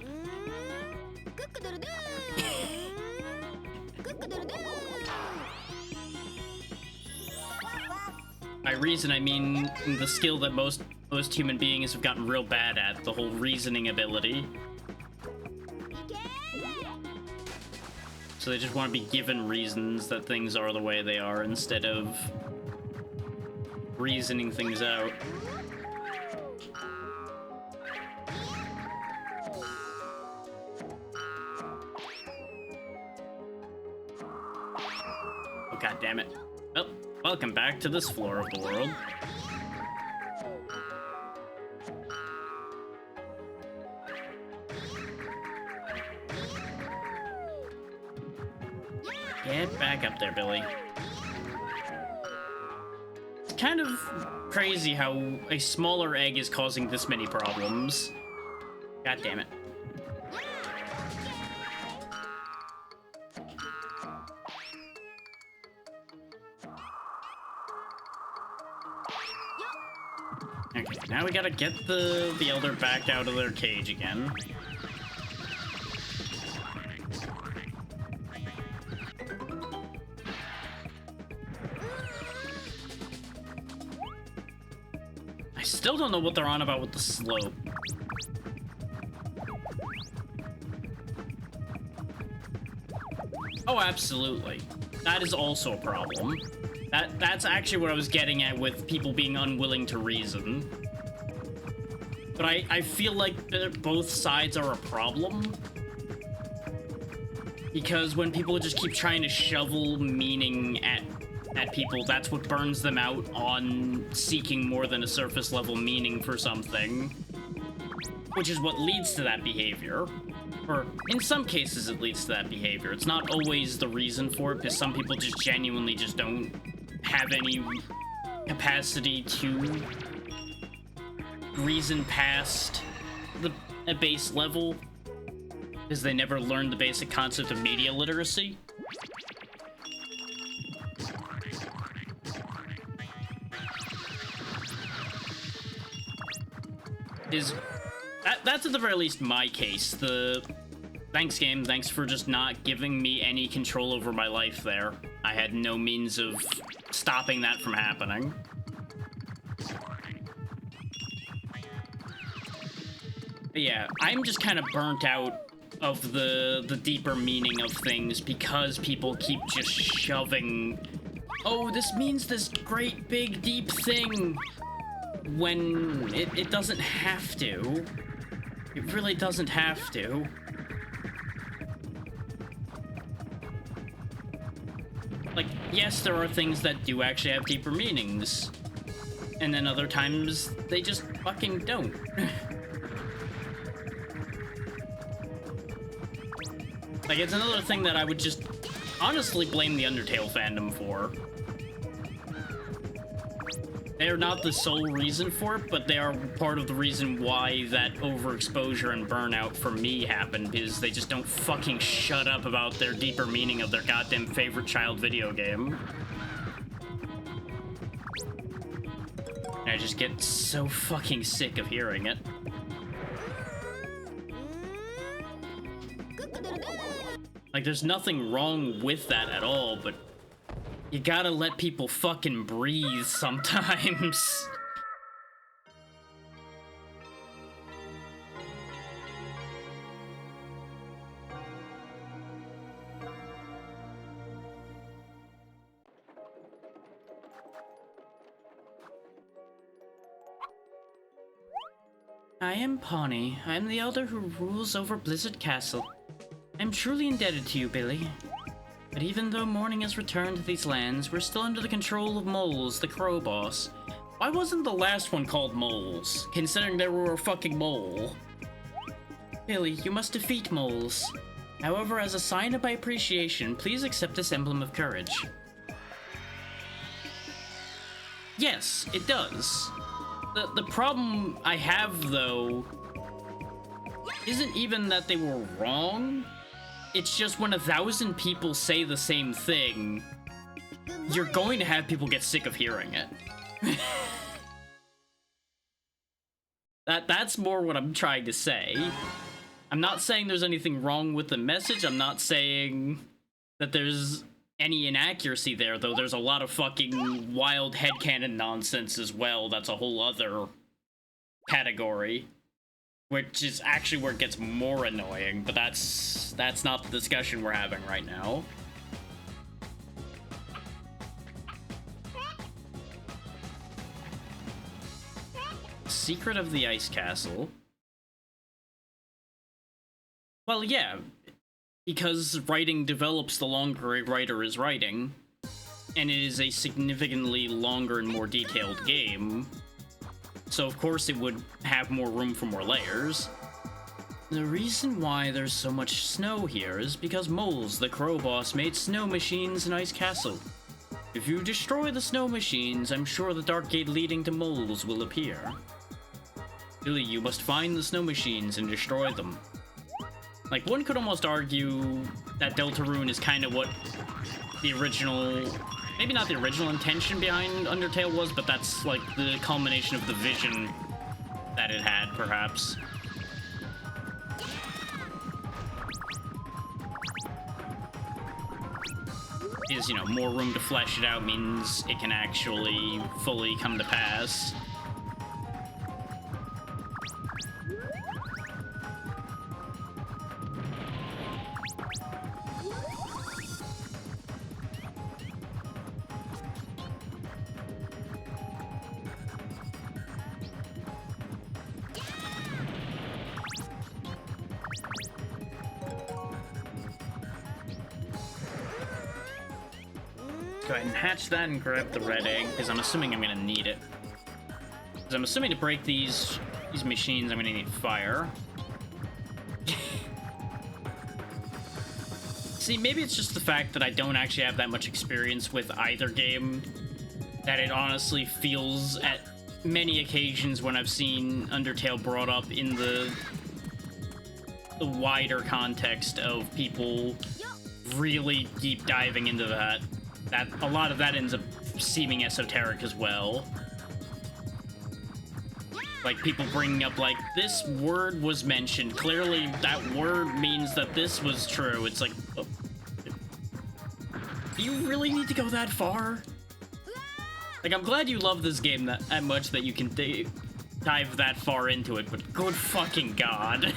By reason, I mean the skill that most human beings have gotten real bad at, the whole reasoning ability. So they just want to be given reasons that things are the way they are instead of reasoning things out. Oh, god damn it. Well, welcome back to this floor of the world. Get back up there, Billy. It's kind of crazy how a smaller egg is causing this many problems. God damn it. Okay, now we gotta get the Elder back out of their cage again. I still don't know what they're on about with the slope. Oh, absolutely. That is also a problem. That's actually what I was getting at with people being unwilling to reason. But I feel like both sides are a problem. Because when people just keep trying to shovel meaning at people, that's what burns them out on seeking more than a surface level meaning for something. which is what leads to that behavior. Or in some cases it leads to that behavior. It's not always the reason for it, because some people just genuinely just don't have any capacity to reason past a base level, because they never learned the basic concept of media literacy. That's at the very least my case. Thanks, game. Thanks for just not giving me any control over my life there. I had no means of stopping that from happening. But yeah, I'm just kind of burnt out of the deeper meaning of things, because people keep just shoving, oh, this means this great big deep thing, when it doesn't have to. It really doesn't have to. Like, yes, there are things that do actually have deeper meanings, and then other times they just fucking don't. Like, it's another thing that I would just honestly blame the Undertale fandom for. They are not the sole reason for it, but they are part of the reason why that overexposure and burnout for me happened, because they just don't fucking shut up about their deeper meaning of their goddamn favorite child video game. And I just get so fucking sick of hearing it. Like, there's nothing wrong with that at all, but you gotta let people fucking breathe sometimes. I am Pawnee. I am the elder who rules over Blizzard Castle. I am truly indebted to you, Billy. But even though morning has returned to these lands, we're still under the control of Moles, the crow boss. Why wasn't the last one called Moles, considering they were a fucking mole? Billy, you must defeat Moles. However, as a sign of my appreciation, please accept this emblem of courage. Yes, it does. The problem I have, though, isn't even that they were wrong. It's just when 1,000 people say the same thing, you're going to have people get sick of hearing it. That's more what I'm trying to say. I'm not saying there's anything wrong with the message. I'm not saying that there's any inaccuracy there, though there's a lot of fucking wild headcanon nonsense as well. That's a whole other category, which is actually where it gets more annoying, but that's not the discussion we're having right now. Secret of the Ice Castle. Well, yeah, because writing develops the longer a writer is writing, and it is a significantly longer and more detailed game, so of course it would have more room for more layers. The reason why there's so much snow here is because Moles, the crow boss, made snow machines in Ice Castle. If you destroy the snow machines, I'm sure the dark gate leading to Moles will appear. Billy, you must find the snow machines and destroy them. Like, one could almost argue that Deltarune is kind of what the original, maybe not the original intention behind Undertale was, but that's like the culmination of the vision that it had, perhaps. Is, you know, more room to flesh it out means it can actually fully come to pass. Go ahead and hatch that and grab the red egg, because I'm assuming I'm going to need it. Because I'm assuming to break these, These machines, I'm gonna need fire. See, maybe it's just the fact that I don't actually have that much experience with either game, that it honestly feels at many occasions when I've seen Undertale brought up in the wider context of people really deep diving into that a lot of that ends up seeming esoteric as well. Like people bringing up like, this word was mentioned, clearly that word means that this was true. It's like, oh, do you really need to go that far? Like, I'm glad you love this game that much that you can dive that far into it, but good fucking god.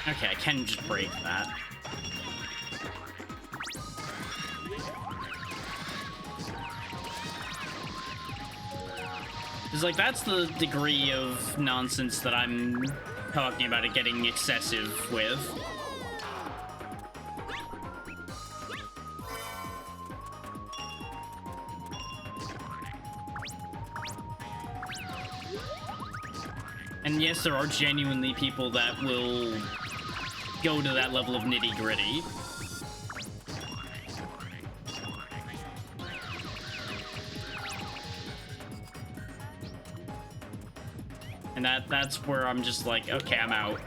Okay, I can just break that. It's like, that's the degree of nonsense that I'm talking about it getting excessive with. And yes, there are genuinely people that will go to that level of nitty-gritty. And that's where I'm just like, okay, I'm out.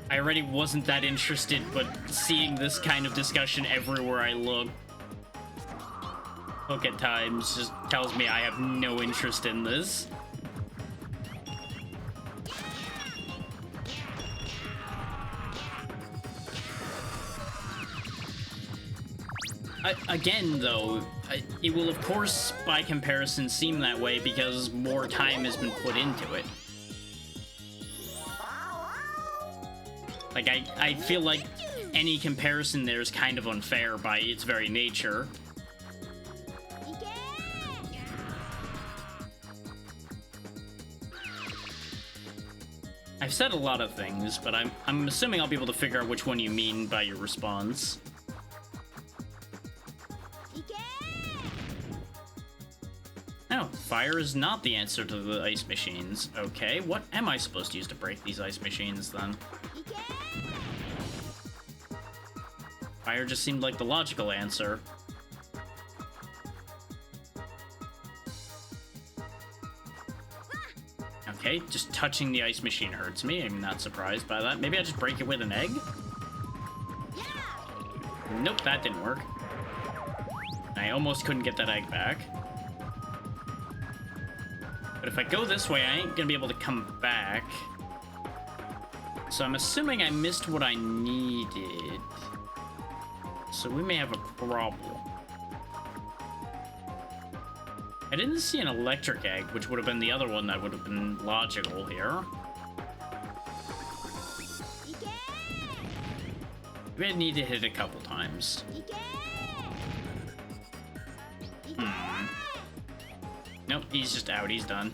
I already wasn't that interested, but seeing this kind of discussion everywhere I look at times just tells me I have no interest in this. Again, though, it will of course, by comparison, seem that way because more time has been put into it. Like, I feel like any comparison there is kind of unfair by its very nature. I've said a lot of things, but I'm assuming I'll be able to figure out which one you mean by your response. No, fire is not the answer to the ice machines. Okay, what am I supposed to use to break these ice machines, then? Fire just seemed like the logical answer. Okay, just touching the ice machine hurts me. I'm not surprised by that. Maybe I just break it with an egg? Nope, that didn't work. I almost couldn't get that egg back. But if I go this way, I ain't gonna be able to come back. So I'm assuming I missed what I needed. So we may have a problem. I didn't see an electric egg, which would have been the other one that would have been logical here. We need to hit it a couple times. Nope, he's just out. He's done.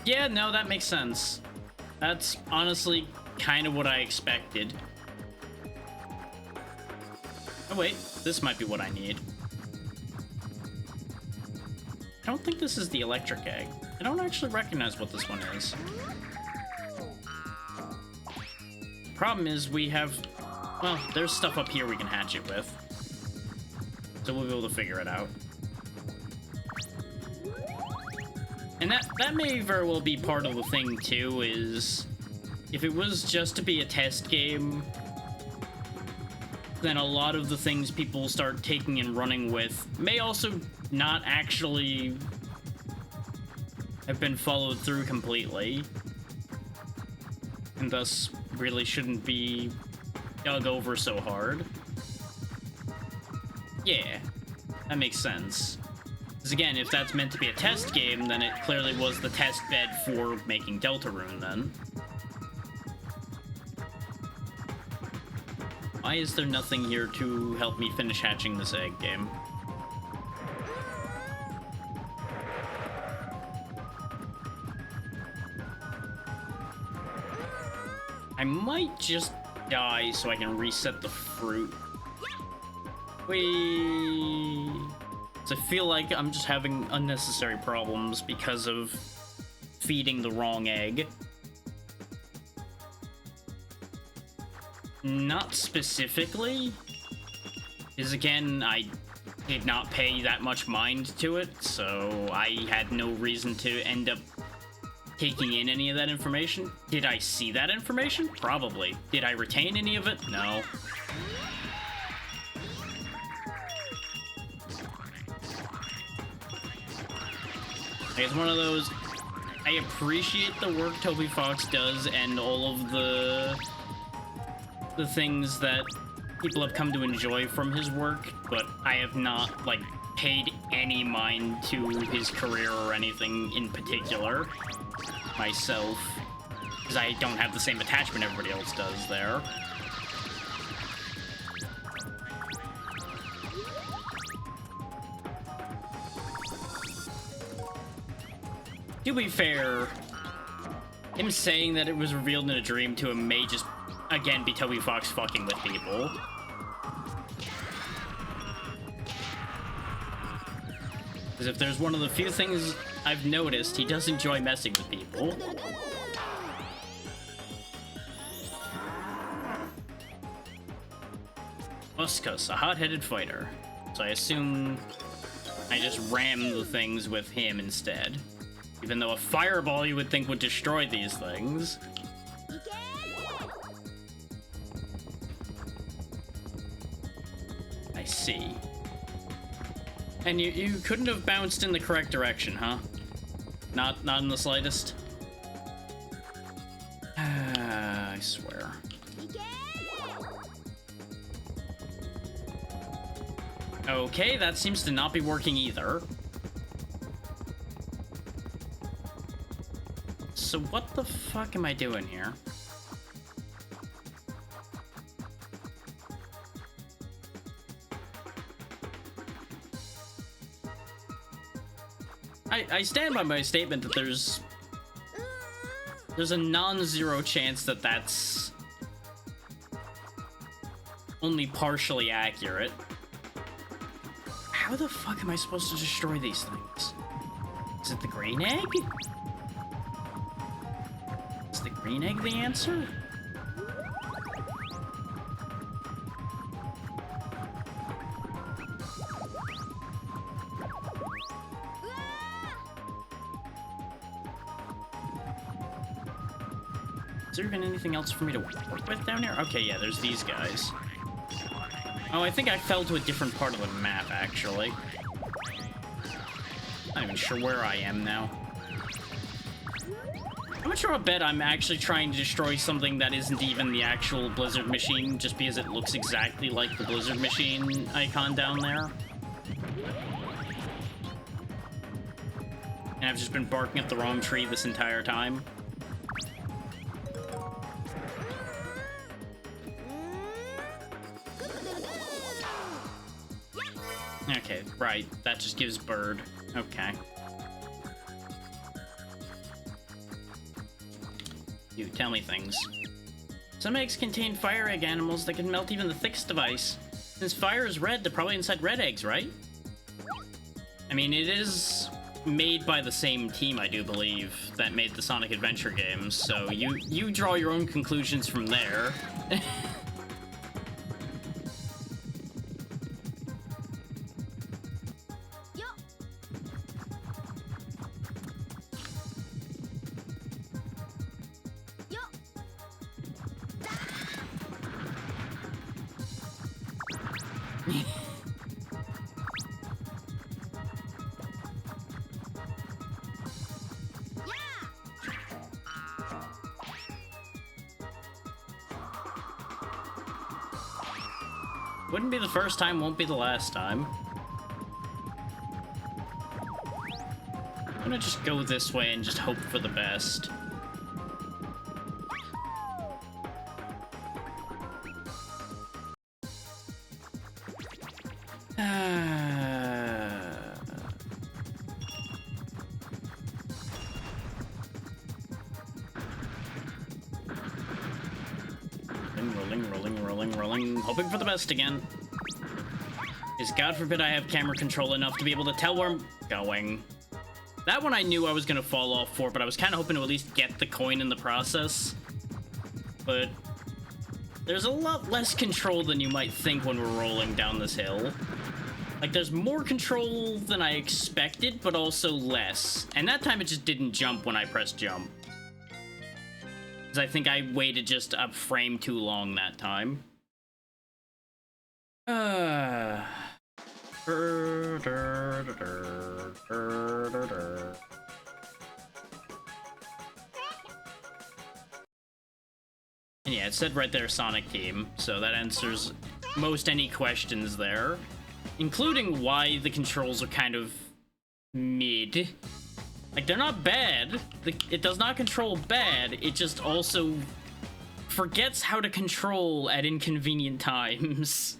Yeah, no, that makes sense. That's honestly kind of what I expected. Oh wait, this might be what I need. I don't think this is the electric egg. I don't actually recognize what this one is. Problem is we have, well, there's stuff up here we can hatch it with. So we'll be able to figure it out. And that may very well be part of the thing too, is if it was just to be a test game, then a lot of the things people start taking and running with may also not actually have been followed through completely, and thus really shouldn't be dug over so hard. Yeah, that makes sense. Because again, if that's meant to be a test game, then it clearly was the test bed for making Deltarune then. Why is there nothing here to help me finish hatching this egg game? I might just die so I can reset the fruit. Whee! So I feel like I'm just having unnecessary problems because of feeding the wrong egg. Not specifically, because again, I did not pay that much mind to it, so I had no reason to end up taking in any of that information. Did I see that information? Probably. Did I retain any of it? No. It's one of those, I appreciate the work Toby Fox does and all of the things that people have come to enjoy from his work, but I have not, like, paid any mind to his career or anything in particular myself, because I don't have the same attachment everybody else does there. To be fair, him saying that it was revealed in a dream to him may just, again, be Toby Fox fucking with people. Because if there's one of the few things I've noticed, he does enjoy messing with people. Uskus, a hot-headed fighter. So I assume I just ram the things with him instead. Even though a fireball you would think would destroy these things. I see. And you couldn't have bounced in the correct direction, huh? Not in the slightest? I swear. Okay, that seems to not be working either. So what the fuck am I doing here? I stand by my statement that there's a non-zero chance that that's only partially accurate. How the fuck am I supposed to destroy these things? Is it the green egg? Is the green egg the answer? Is there even anything else for me to work with down here? Okay, yeah, there's these guys. Oh, I think I fell to a different part of the map, actually. Not even sure where I am now. I'm not sure. I'll bet I'm actually trying to destroy something that isn't even the actual Blizzard machine, just because it looks exactly like the Blizzard machine icon down there. And I've just been barking up the wrong tree this entire time. Okay, right. That just gives bird. Okay. You tell me things. Some eggs contain fire egg animals that can melt even the thickest of ice. Since fire is red, they're probably inside red eggs, right? I mean, it is made by the same team, I do believe, that made the Sonic Adventure games, so you draw your own conclusions from there. Wouldn't be the first time, won't be the last time. I'm gonna just go this way and just hope for the best. rolling, hoping for the best again. Because God forbid I have camera control enough to be able to tell where I'm going. That one I knew I was gonna fall off for, but I was kind of hoping to at least get the coin in the process. But there's a lot less control than you might think when we're rolling down this hill. Like, there's more control than I expected, but also less. And that time it just didn't jump when I pressed jump. Because I think I waited just a frame too long that time. And yeah, it said right there Sonic Team, so that answers most any questions there. Including why the controls are kind of mid. Like, they're not bad. It does not control bad, it just also forgets how to control at inconvenient times.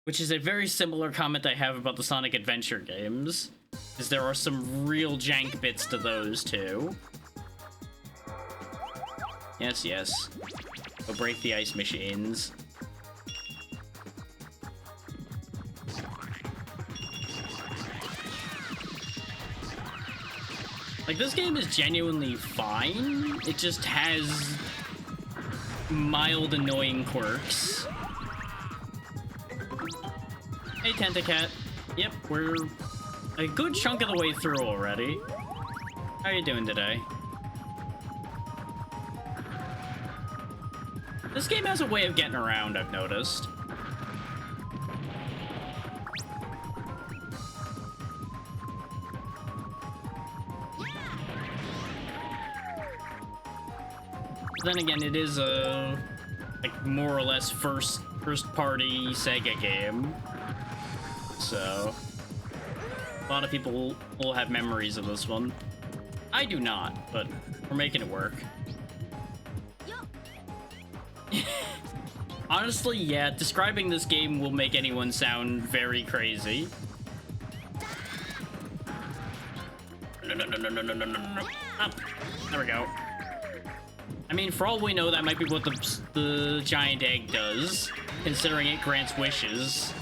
Which is a very similar comment I have about the Sonic Adventure games, is there are some real jank bits to those too. Yes, yes. Go break the ice machines. Like, this game is genuinely fine. It just has mild annoying quirks. Hey, Tentacat. Yep, we're a good chunk of the way through already. How are you doing today? This game has a way of getting around, I've noticed. Then again, it is a like more or less first party Sega game, so a lot of people will have memories of this one. I do not, but we're making it work. Honestly, yeah, describing this game will make anyone sound very crazy. No. Up. There we go. I mean, for all we know, that might be what the giant egg does, considering it grants wishes.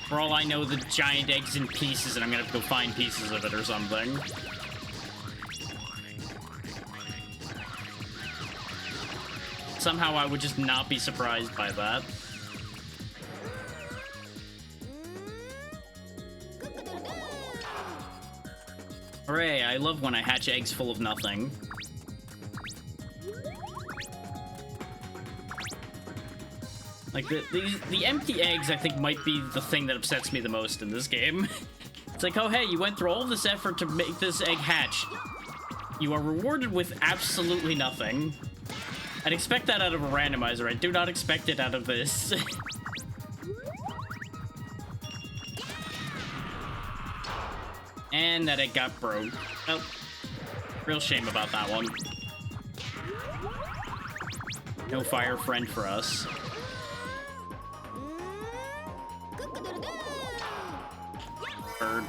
For all I know, the giant egg's in pieces, and I'm gonna have to go find pieces of it or something. Somehow I would just not be surprised by that. Hooray, I love when I hatch eggs full of nothing. Like, the empty eggs, I think, might be the thing that upsets me the most in this game. It's like, oh hey, you went through all this effort to make this egg hatch. You are rewarded with absolutely nothing. I'd expect that out of a randomizer. I do not expect it out of this. And that egg got broke. Oh, real shame about that one. No fire friend for us. Bird.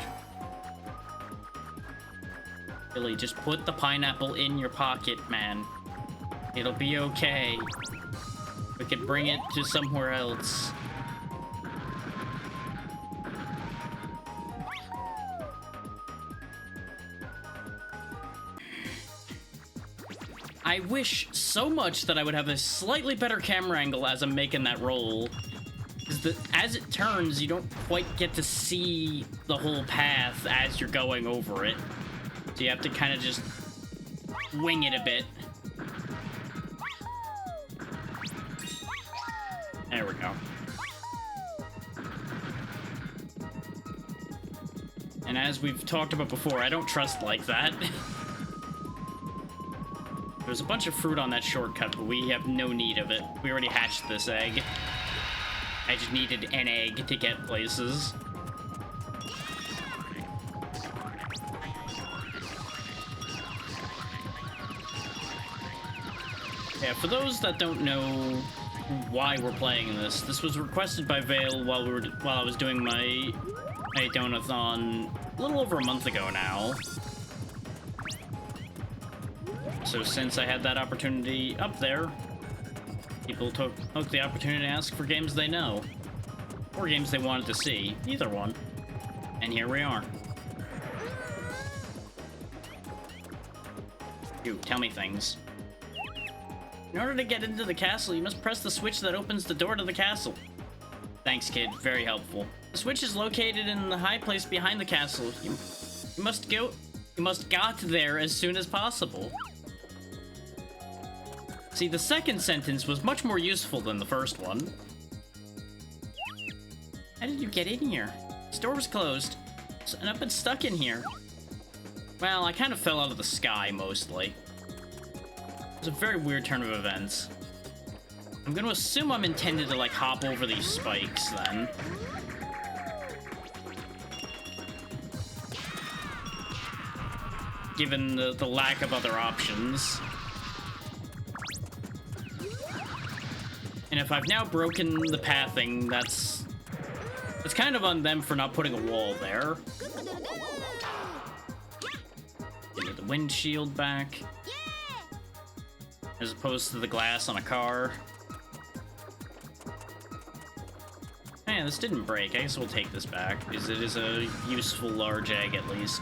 Billy, just put the pineapple in your pocket, man. It'll be okay. We could bring it to somewhere else. I wish so much that I would have a slightly better camera angle as I'm making that roll. Because as it turns, you don't quite get to see the whole path as you're going over it. So you have to kind of just wing it a bit. There we go. And as we've talked about before, I don't trust like that. There's a bunch of fruit on that shortcut, but we have no need of it. We already hatched this egg. I just needed an egg to get places. Yeah, for those that don't know why we're playing this was requested by Vale while I was doing my donathon a little over a month ago now. So since I had that opportunity up there, people took the opportunity to ask for games they know. Or games they wanted to see. Either one. And here we are. You, tell me things. In order to get into the castle, you must press the switch that opens the door to the castle. Thanks, kid. Very helpful. The switch is located in the high place behind the castle. You must got there as soon as possible. See, the second sentence was much more useful than the first one. How did you get in here? This door was closed, and I've been stuck in here. Well, I kind of fell out of the sky, mostly. It was a very weird turn of events. I'm gonna assume I'm intended to, like, hop over these spikes, then. Given the lack of other options. And if I've now broken the pathing, it's kind of on them for not putting a wall there. Get the windshield back. As opposed to the glass on a car. Man, this didn't break. I guess we'll take this back, because it is a useful large egg at least.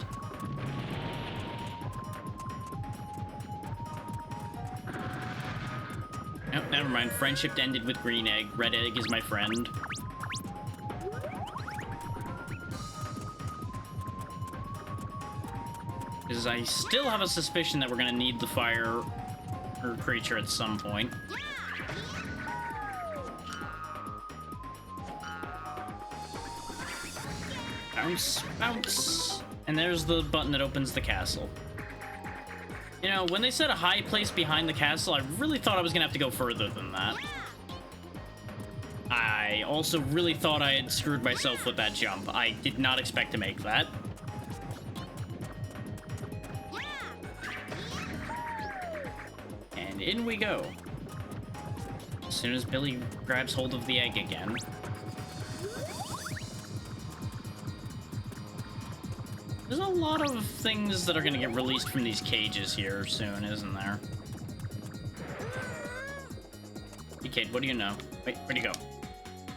Nope, never mind. Friendship ended with green egg. Red egg is my friend. Because I still have a suspicion that we're gonna need the fire or creature at some point. Bounce, bounce. And there's the button that opens the castle. You know, when they said a high place behind the castle, I really thought I was gonna have to go further than that. I also really thought I had screwed myself with that jump. I did not expect to make that. And in we go. As soon as Billy grabs hold of the egg again. There's a lot of things that are gonna get released from these cages here soon, isn't there? Hey kid, what do you know? Wait, where'd you go?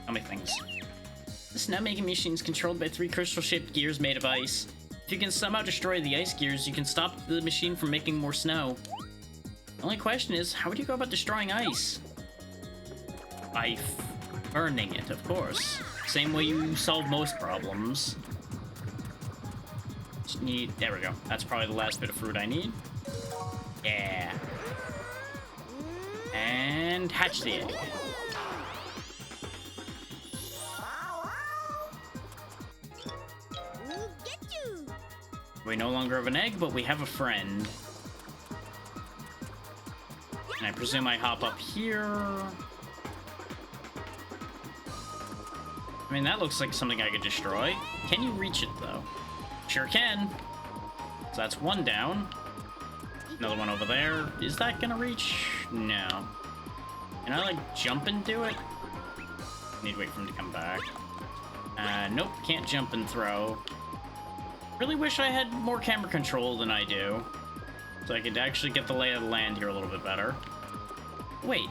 Tell me things. The snow-making machine is controlled by 3 crystal-shaped gears made of ice. If you can somehow destroy the ice gears, you can stop the machine from making more snow. The only question is, how would you go about destroying ice? By burning it, of course. Same way you solve most problems. There we go. That's probably the last bit of fruit I need. Yeah. And hatch the egg. We no longer have an egg, but we have a friend. And I presume I hop up here. I mean, that looks like something I could destroy. Can you reach it, though? Sure can. So that's one down. Another one over there. Is that gonna reach? No. Can I, like, jump and do it? Need to wait for him to come back. Nope, can't jump and throw. Really wish I had more camera control than I do. So I could actually get the lay of the land here a little bit better. Wait.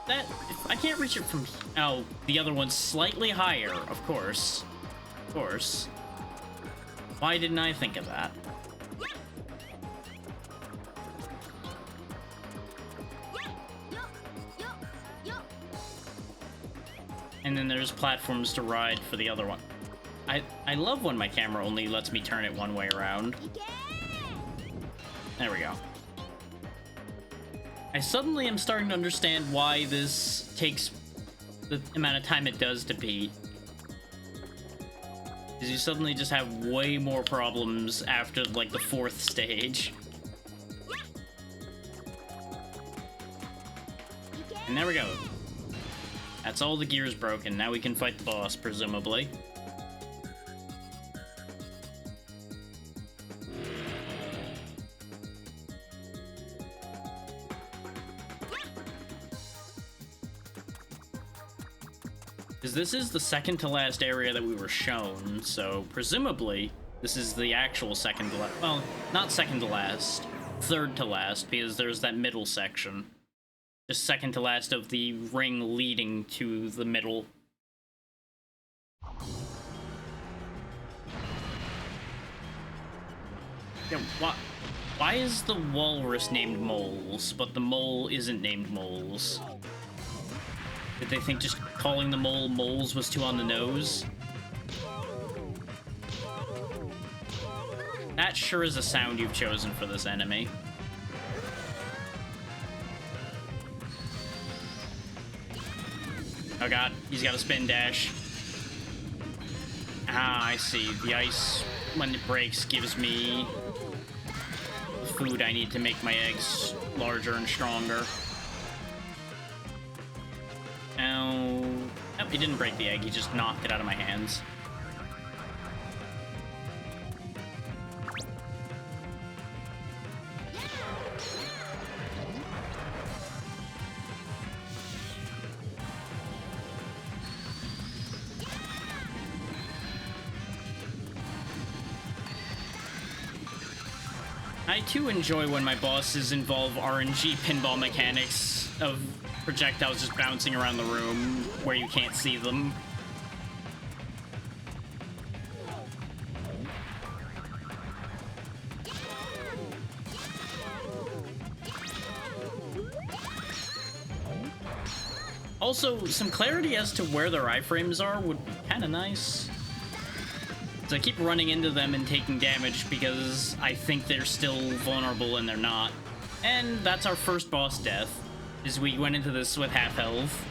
I can't reach it from... Oh, the other one's slightly higher, of course. Of course. Why didn't I think of that? And then there's platforms to ride for the other one. I love when my camera only lets me turn it one way around. There we go. I suddenly am starting to understand why this takes the amount of time it does to beat. Because you suddenly just have way more problems after, like, the 4th stage. And there we go. That's all the gears broken. Now we can fight the boss, presumably. Because this is the second to last area that we were shown, so presumably this is the actual second to last. Well, not second to last. third to last because there's that middle section. Just second to last of the ring leading to the middle. Yeah, why is the walrus named Moles, but the mole isn't named Moles? Did they think just calling the mole Moles was too on the nose? That sure is a sound you've chosen for this enemy. Oh god, he's got a spin dash. Ah, I see. The ice, when it breaks, gives me the food I need to make my eggs larger and stronger. Oh, nope, he didn't break the egg. He just knocked it out of my hands. I too enjoy when my bosses involve RNG pinball mechanics of projectiles just bouncing around the room where you can't see them. Also, some clarity as to where their iframes are would be kind of nice. So I keep running into them and taking damage because I think they're still vulnerable and they're not. And that's our first boss death, is we went into this with half health.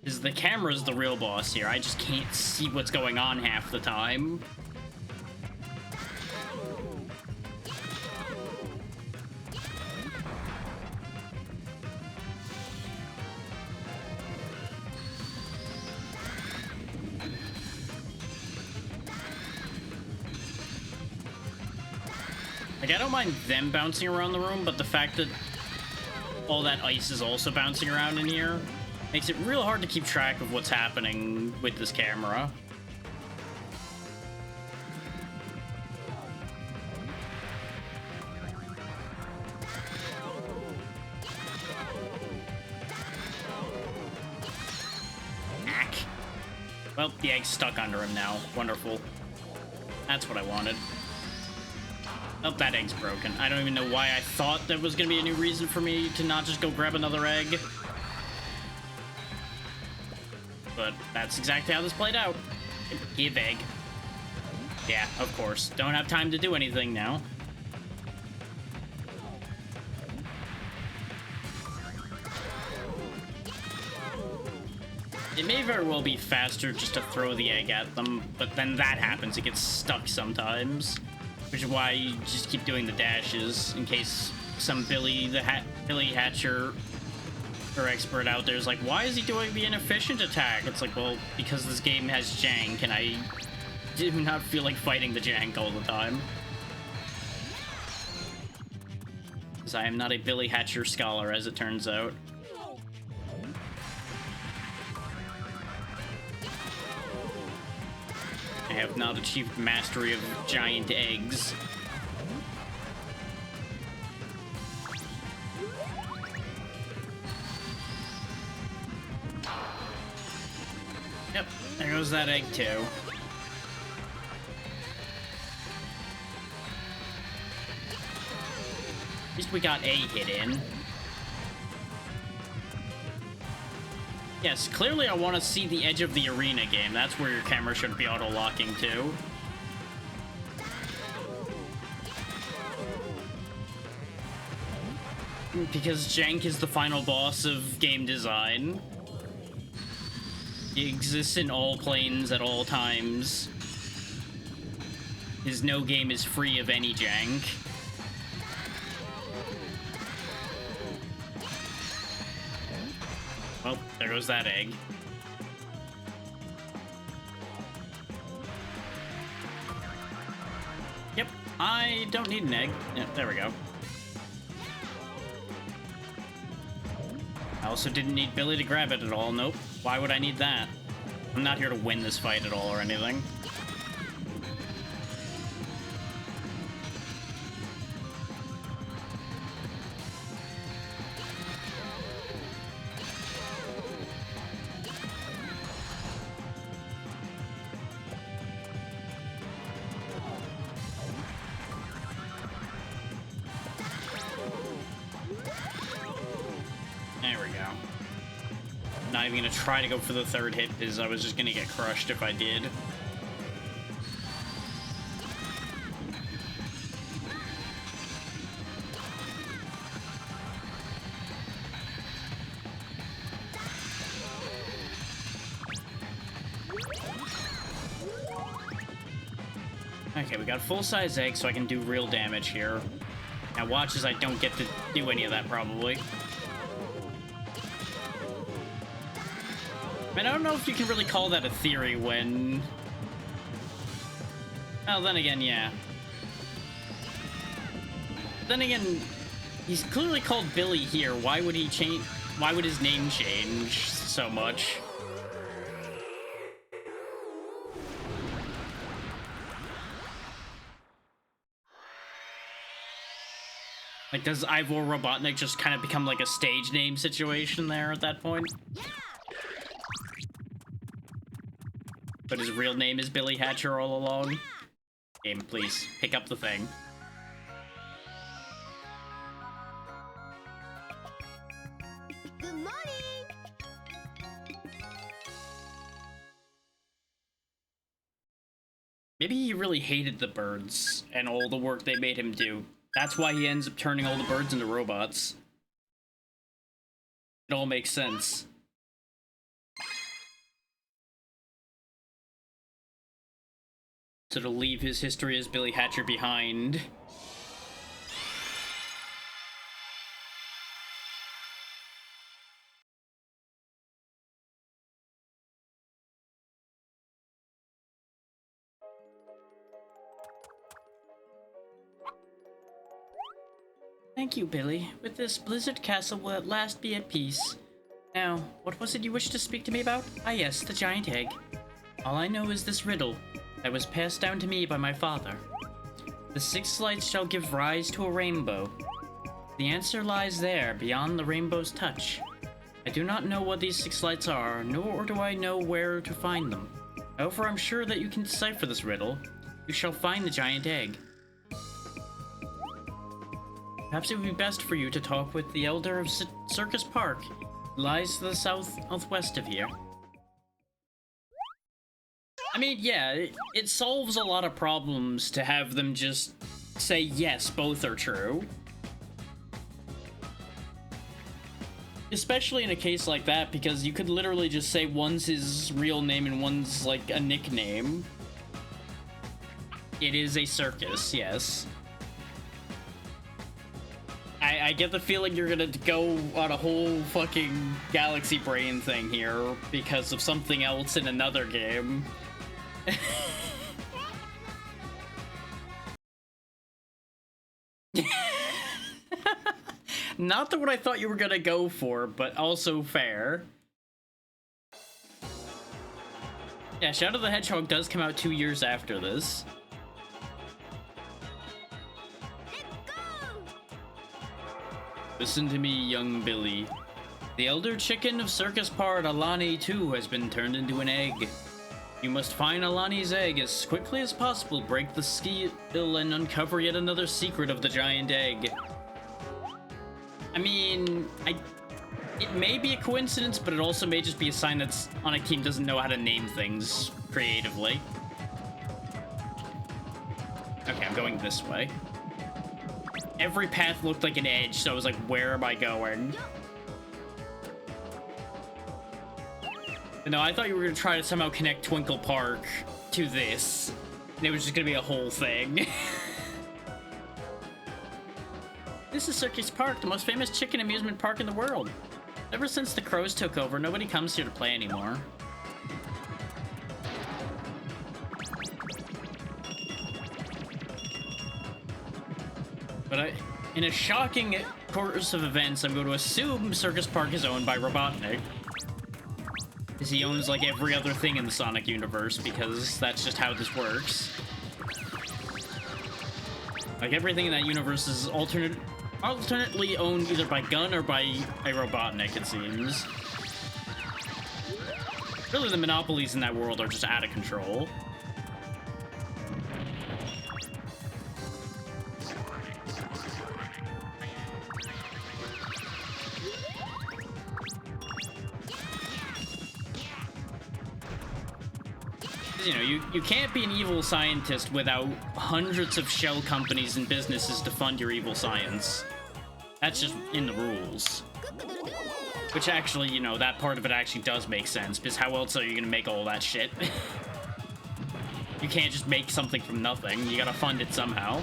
Because the camera's the real boss here. I just can't see what's going on half the time. Like, I don't mind them bouncing around the room, but the fact that all that ice is also bouncing around in here makes it real hard to keep track of what's happening with this camera. Ack. Well, the egg's stuck under him now. Wonderful. That's what I wanted. Oh, that egg's broken. I don't even know why I thought there was gonna be a new reason for me to not just go grab another egg. But that's exactly how this played out. Give egg. Yeah, of course. Don't have time to do anything now. It may very well be faster just to throw the egg at them, but then that happens. It gets stuck sometimes. Which is why you just keep doing the dashes in case some Billy Hatcher or expert out there is like, why is he doing the inefficient attack? It's like, well, because this game has jank and I do not feel like fighting the jank all the time. Because I am not a Billy Hatcher scholar, as it turns out. I have not achieved mastery of giant eggs. Yep, there goes that egg too. At least we got a hit in. Yes, clearly I want to see the edge of the arena game. That's where your camera should be auto-locking to. Because jank is the final boss of game design. He exists in all planes at all times. His no game is free of any jank. Well, there goes that egg. Yep, I don't need an egg. Yeah, there we go. I also didn't need Billy to grab it at all. Nope. Why would I need that? I'm not here to win this fight at all or anything. There we go. Not even gonna try to go for the third hit because I was just gonna get crushed if I did. Okay, we got full-size egg, so I can do real damage here. Now watch as I don't get to do any of that, probably. I don't know if you can really call that a theory when... Well, then again, yeah. Then again, he's clearly called Billy here. Why would he change... Why would his name change so much? Like, does Ivor Robotnik just kind of become like a stage name situation there at that point? Yeah. But his real name is Billy Hatcher all along? Game, please, pick up the thing. Good morning. Maybe he really hated the birds and all the work they made him do. That's why he ends up turning all the birds into robots. It all makes sense. So to leave his history as Billy Hatcher behind. Thank you, Billy. With this, Blizzard Castle will at last be at peace. Now, what was it you wished to speak to me about? Ah yes, the giant egg. All I know is this riddle that was passed down to me by my father. The 6 lights shall give rise to a rainbow. The answer lies there, beyond the rainbow's touch. I do not know what these 6 lights are, nor do I know where to find them. However, I'm sure that you can decipher this riddle. You shall find the giant egg. Perhaps it would be best for you to talk with the Elder of Circus Park. It lies to the southwest of here. I mean, yeah, it solves a lot of problems to have them just say yes, both are true. Especially in a case like that, because you could literally just say one's his real name and one's like a nickname. It is a circus, yes. I get the feeling you're gonna go on a whole fucking Galaxy Brain thing here because of something else in another game. Not what I thought you were gonna go for, but also fair. Yeah, Shadow the Hedgehog does come out 2 years after this. Listen to me, young Billy. The elder chicken of Circus Park, Alani, too, has been turned into an egg. You must find Alani's egg as quickly as possible, break the seal, and uncover yet another secret of the giant egg. I mean, it may be a coincidence, but it also may just be a sign that Sonic Team doesn't know how to name things creatively. Okay, I'm going this way. Every path looked like an edge, so I was like, where am I going? But no, I thought you were going to try to somehow connect Twinkle Park to this. And it was just going to be a whole thing. This is Circus Park, the most famous chicken amusement park in the world. Ever since the Crows took over, nobody comes here to play anymore. But in a shocking course of events, I'm going to assume Circus Park is owned by Robotnik. His he owns like every other thing in the Sonic universe because that's just how this works. Like everything in that universe is alternately owned either by Gun or by a Robotnik, it seems. Really, the monopolies in that world are just out of control. You know, you can't be an evil scientist without hundreds of shell companies and businesses to fund your evil science. That's just in the rules. Which actually, you know, that part of it actually does make sense, because how else are you gonna make all that shit? You can't just make something from nothing. You gotta fund it somehow.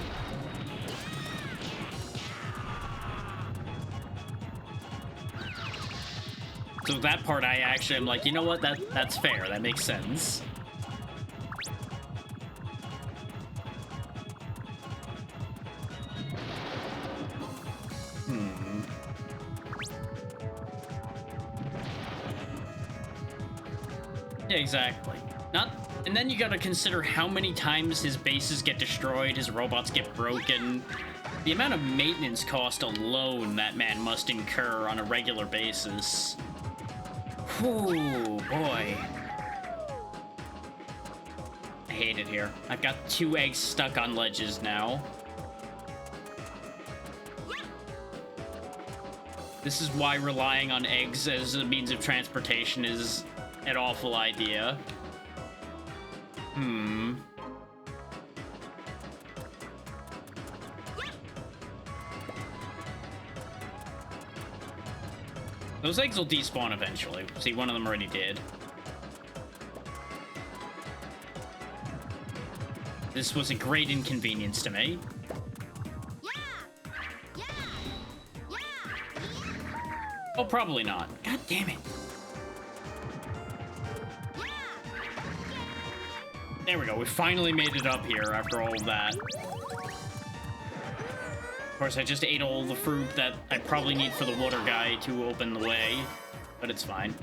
So that part I actually am like, you know what, that's fair, that makes sense. Yeah, exactly. And then you gotta consider how many times his bases get destroyed, his robots get broken. The amount of maintenance cost alone that man must incur on a regular basis. Whew, boy. I hate it here. I've got 2 eggs stuck on ledges now. This is why relying on eggs as a means of transportation is an awful idea. Those eggs will despawn eventually. See, one of them already did. This was a great inconvenience to me. Oh, probably not. God damn it. There we go. We finally made it up here after all of that. Of course, I just ate all the fruit that I probably need for the water guy to open the way, but it's fine.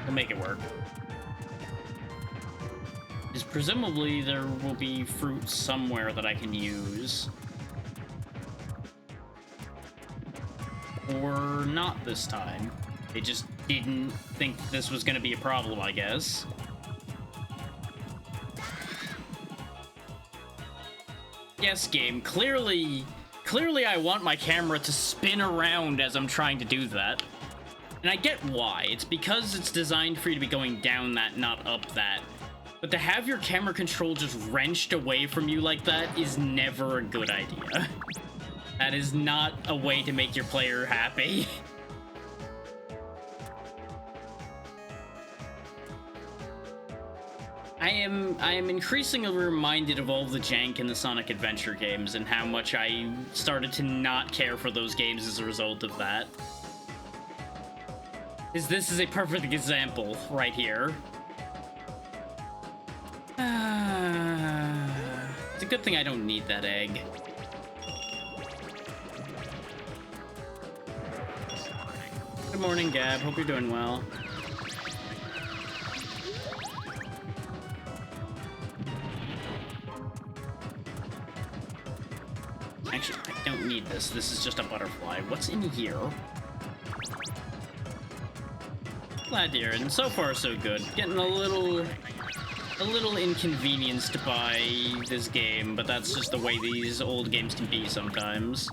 We'll make it work. Because presumably there will be fruit somewhere that I can use. Or not this time. They just didn't think this was going to be a problem, I guess. Yes, game. Clearly I want my camera to spin around as I'm trying to do that. And I get why. It's because it's designed for you to be going down that, not up that. But to have your camera control just wrenched away from you like that is never a good idea. That is not a way to make your player happy. I am increasingly reminded of all the jank in the Sonic Adventure games and how much I started to not care for those games as a result of that. This is a perfect example right here. It's a good thing I don't need that egg. Good morning, Gab. Hope you're doing well. Actually, I don't need this. This is just a butterfly. What's in here? Glad to hear it. And so far, so good. Getting a little inconvenienced by this game, but that's just the way these old games can be sometimes.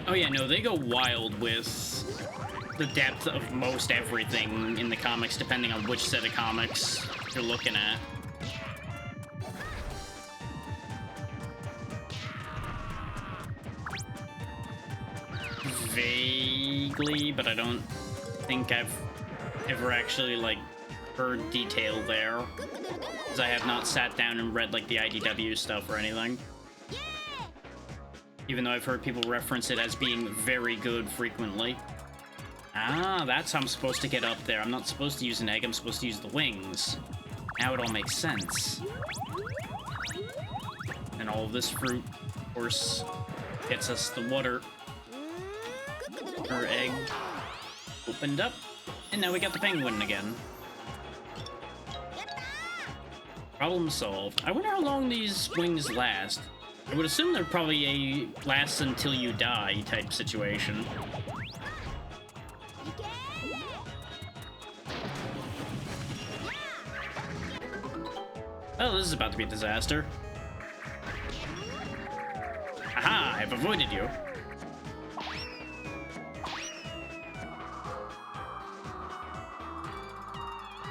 Oh yeah, no, they go wild with the depth of most everything in the comics, depending on which set of comics you're looking at. Vaguely, but I don't think I've ever actually, like, heard detail there, because I have not sat down and read, like, the IDW stuff or anything. Even though I've heard people reference it as being very good frequently. Ah, that's how I'm supposed to get up there. I'm not supposed to use an egg, I'm supposed to use the wings. Now it all makes sense. And all of this fruit, of course, gets us the water. Her egg opened up, and now we got the penguin again. Problem solved. I wonder how long these wings last. I would assume they're probably a last until you die type situation. Oh, this is about to be a disaster. Aha, I've avoided you.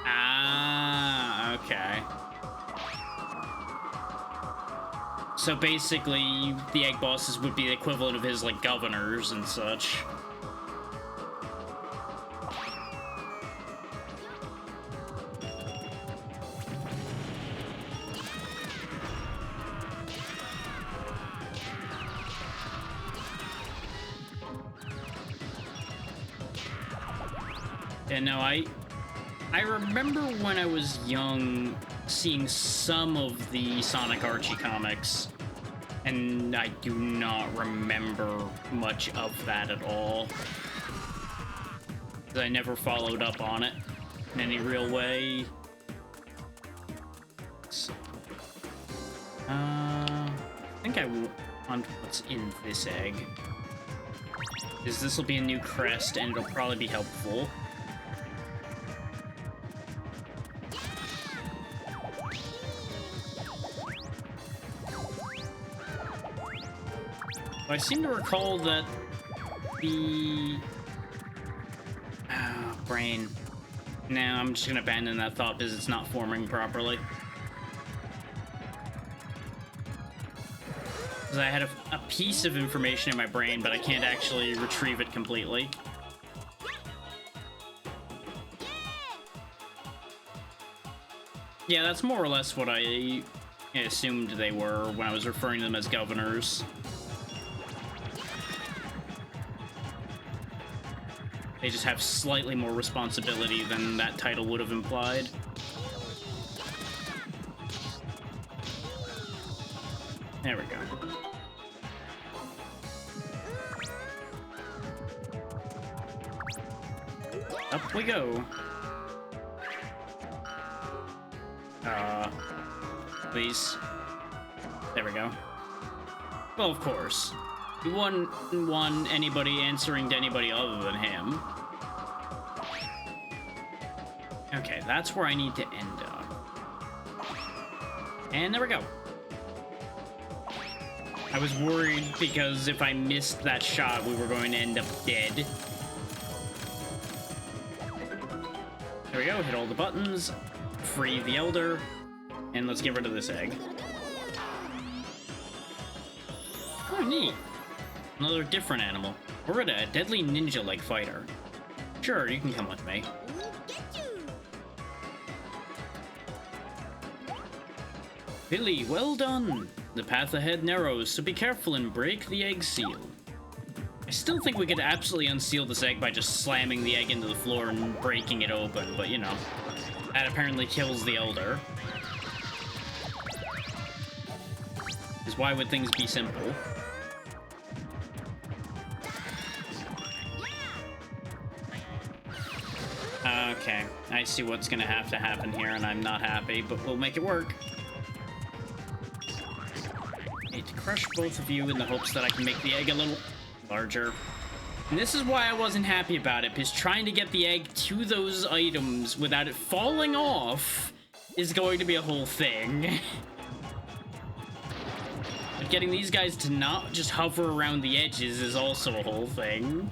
Ah, okay. So basically, the egg bosses would be the equivalent of his, like, governors and such. Yeah, no, I remember when I was young seeing some of the Sonic Archie comics, and I do not remember much of that at all. I never followed up on it in any real way. So, I think I want what's in this egg. Is this will be a new crest, and it'll probably be helpful. I seem to recall that the... brain. No, I'm just gonna abandon that thought because it's not forming properly. Because I had a piece of information in my brain, but I can't actually retrieve it completely. Yeah, that's more or less what I assumed they were when I was referring to them as governors. They just have slightly more responsibility than that title would have implied. There we go. Up we go. Please. There we go. Well, of course. You wouldn't want anybody answering to anybody other than him. Okay, that's where I need to end up. And there we go. I was worried because if I missed that shot, we were going to end up dead. There we go, hit all the buttons, free the Elder, and let's get rid of this egg. Oh, neat. Another different animal. Orida, a deadly ninja-like fighter. Sure, you can come with me. Billy, well done! The path ahead narrows, so be careful and break the egg seal. I still think we could absolutely unseal this egg by just slamming the egg into the floor and breaking it open, but you know, that apparently kills the Elder. Because why would things be simple? Okay, I see what's gonna have to happen here, and I'm not happy, but we'll make it work. I need to crush both of you in the hopes that I can make the egg a little larger. And this is why I wasn't happy about it, because trying to get the egg to those items without it falling off is going to be a whole thing. But getting these guys to not just hover around the edges is also a whole thing.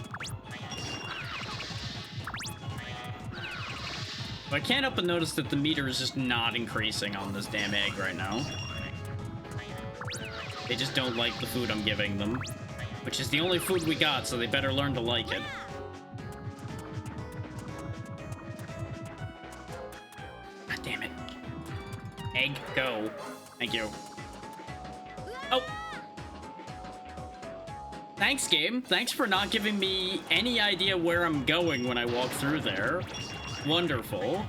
I can't help but notice that the meter is just not increasing on this damn egg right now. They just don't like the food I'm giving them, which is the only food we got, so they better learn to like it. God damn it. Egg, go. Thank you. Oh! Thanks, game. Thanks for not giving me any idea where I'm going when I walk through there. Wonderful.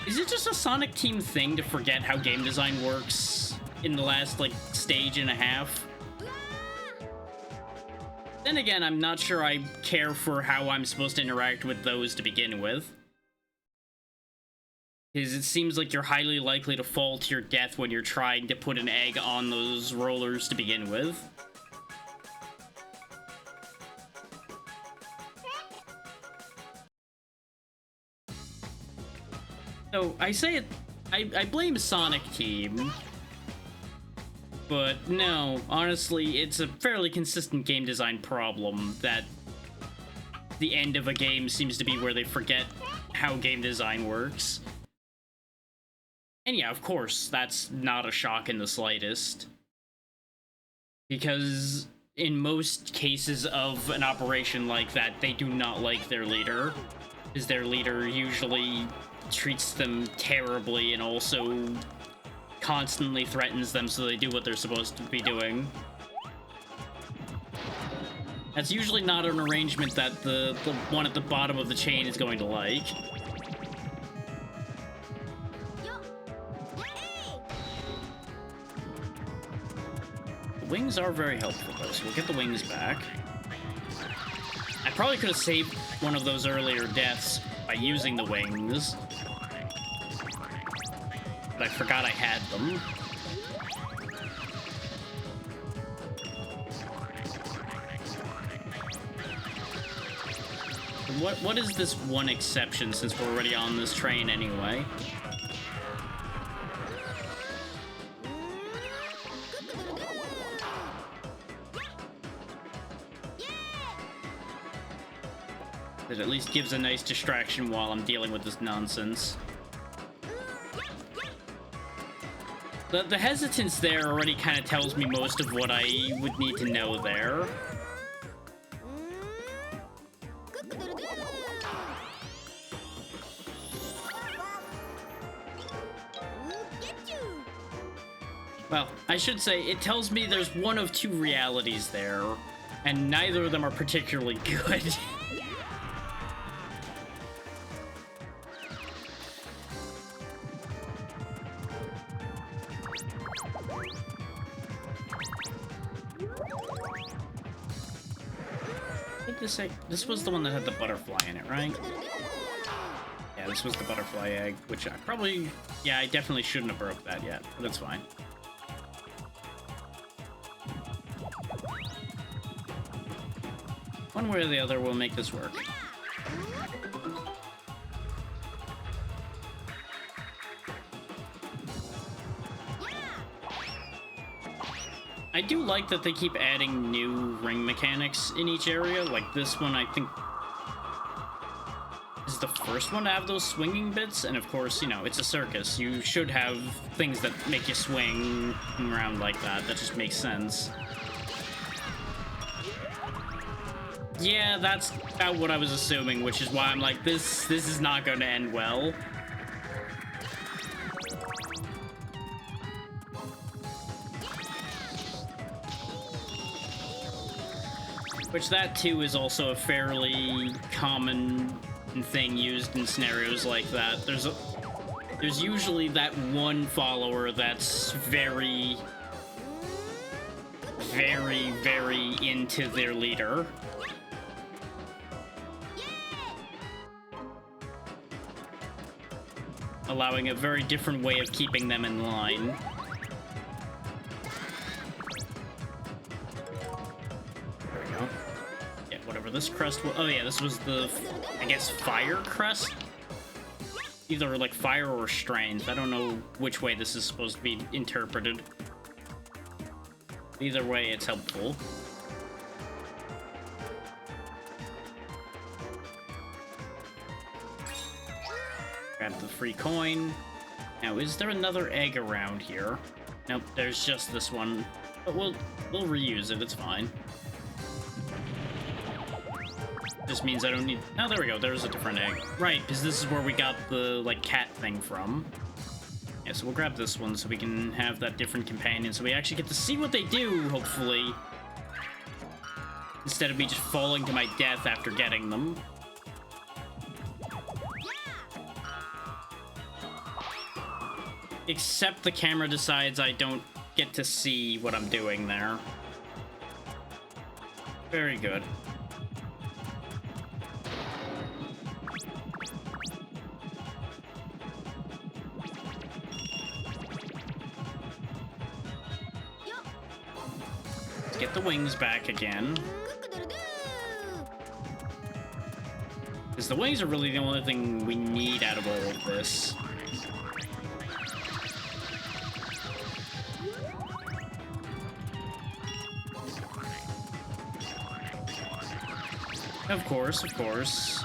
Is it just a Sonic Team thing to forget how game design works? in the last, like, stage and a half. Then again, I'm not sure I care for how I'm supposed to interact with those to begin with. Because it seems like you're highly likely to fall to your death when you're trying to put an egg on those rollers to begin with. So, I say it... I blame Sonic Team. But no, honestly, it's a fairly consistent game design problem that the end of a game seems to be where they forget how game design works. And yeah, of course, that's not a shock in the slightest. Because in most cases of an operation like that, they do not like their leader. Because their leader usually treats them terribly and also constantly threatens them so they do what they're supposed to be doing. That's usually not an arrangement that the one at the bottom of the chain is going to like. The wings are very helpful though, so we'll get the wings back. I probably could have saved one of those earlier deaths by using the wings. But I forgot I had them. What is this one exception, since we're already on this train anyway? It at least gives a nice distraction while I'm dealing with this nonsense. The hesitance there already kind of tells me most of what I would need to know there. Well, I should say, it tells me there's one of two realities there, and neither of them are particularly good. This was the one that had the butterfly in it, right? Yeah, this was the butterfly egg, which I probably... Yeah, I definitely shouldn't have broke that yet, but that's fine. One way or the other, we'll make this work. I do like that they keep adding new ring mechanics in each area. Like this one, I think, is the first one to have those swinging bits. And of course, you know, it's a circus. You should have things that make you swing around like that. That just makes sense. Yeah, that's about what I was assuming, which is why I'm like, this is not going to end well. Which that too is also a fairly common thing used in scenarios like that. There's usually that one follower that's very, very, very into their leader. Allowing a very different way of keeping them in line. There we go. Yeah, whatever this crest was. Oh yeah, this was the, I guess, fire crest? Either like fire or strength. I don't know which way this is supposed to be interpreted. Either way, it's helpful. Grab the free coin. Now, is there another egg around here? Nope, there's just this one. But we'll reuse it, it's fine. Just means I don't need... Oh, there we go, there's a different egg. Right, because this is where we got the, like, cat thing from. Yeah, so we'll grab this one so we can have that different companion, so we actually get to see what they do, hopefully. Instead of me just falling to my death after getting them. Except the camera decides I don't get to see what I'm doing there. Very good. Let's get the wings back again. Because the wings are really the only thing we need out of all of this. Of course, of course.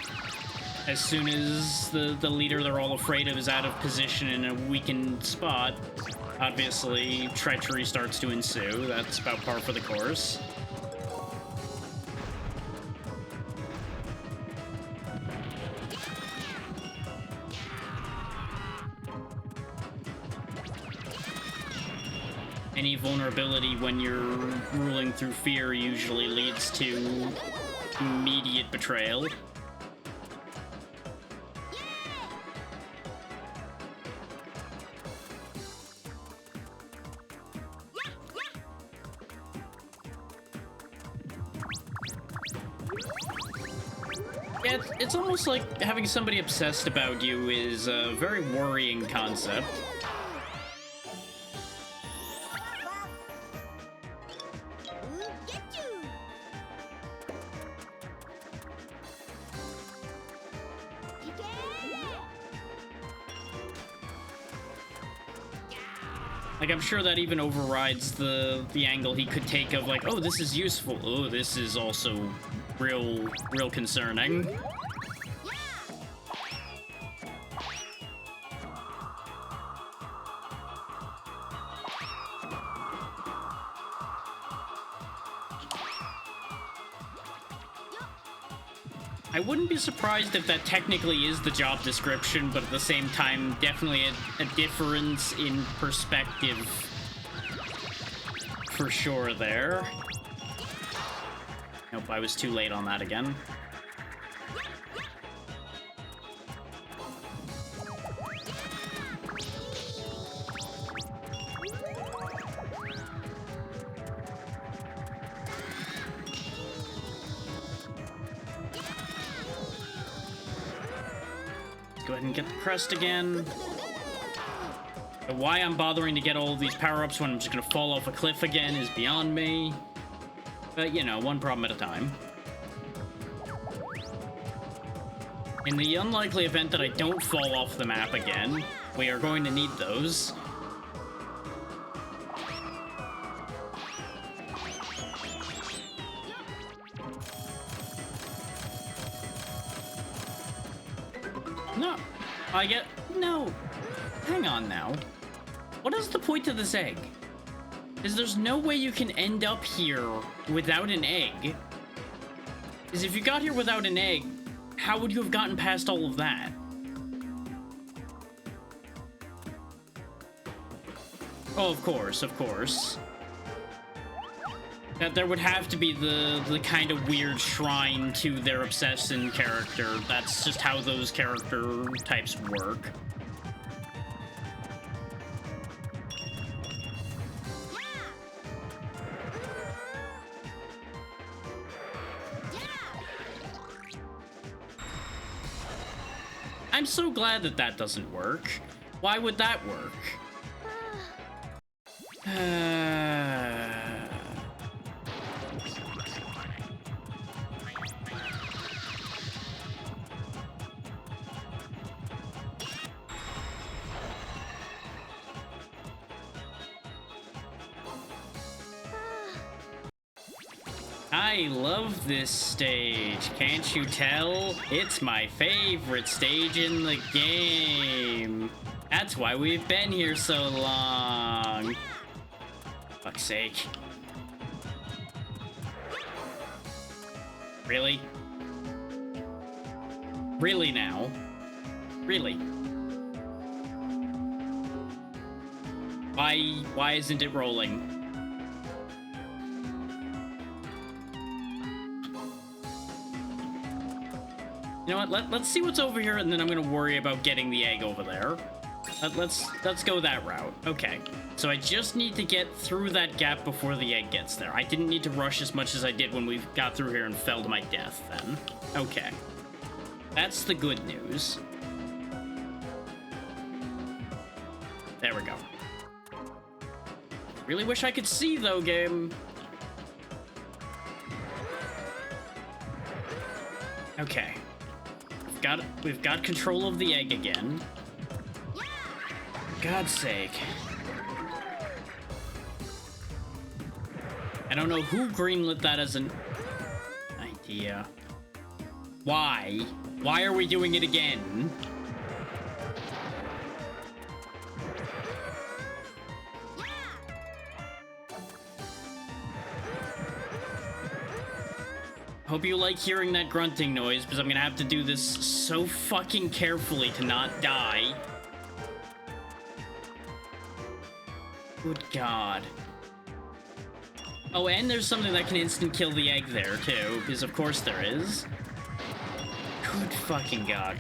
As soon as the leader they're all afraid of is out of position in a weakened spot, obviously treachery starts to ensue. That's about par for the course. Any vulnerability when you're ruling through fear usually leads to immediate betrayal. Yeah, it's almost like having somebody obsessed about you is a very worrying concept. Like, I'm sure that even overrides the angle he could take of, like, oh, this is useful. Oh, this is also real concerning. I wouldn't be surprised if that technically is the job description, but at the same time, definitely a difference in perspective for sure there. Nope, I was too late on that again. Go ahead and get the crest again. Why I'm bothering to get all of these power-ups when I'm just gonna fall off a cliff again is beyond me. But, you know, one problem at a time. In the unlikely event that I don't fall off the map again, we are going to need those. No, no. Hang on now. What is the point of this egg? Is there's no way you can end up here without an egg? Is if you got here without an egg, how would you have gotten past all of that? Oh, of course, of course. That there would have to be the kind of weird shrine to their obsession character. That's just how those character types work. I'm so glad that that doesn't work. Why would that work? I love this stage, can't you tell? It's my favorite stage in the game. That's why we've been here so long. Fuck's sake. Really? Really now? Really? Why isn't it rolling? You know what, let's see what's over here, and then I'm gonna worry about getting the egg over there. Let's go that route. Okay. So I just need to get through that gap before the egg gets there. I didn't need to rush as much as I did when we got through here and fell to my death then. Okay. That's the good news. There we go. Really wish I could see, though, game. Okay. We've got control of the egg again. For God's sake. I don't know who greenlit that as an idea. Why? Why are we doing it again? Hope you like hearing that grunting noise, because I'm gonna have to do this so fucking carefully to not die. Good God. Oh, and there's something that can instant kill the egg there, too, because of course there is. Good fucking God.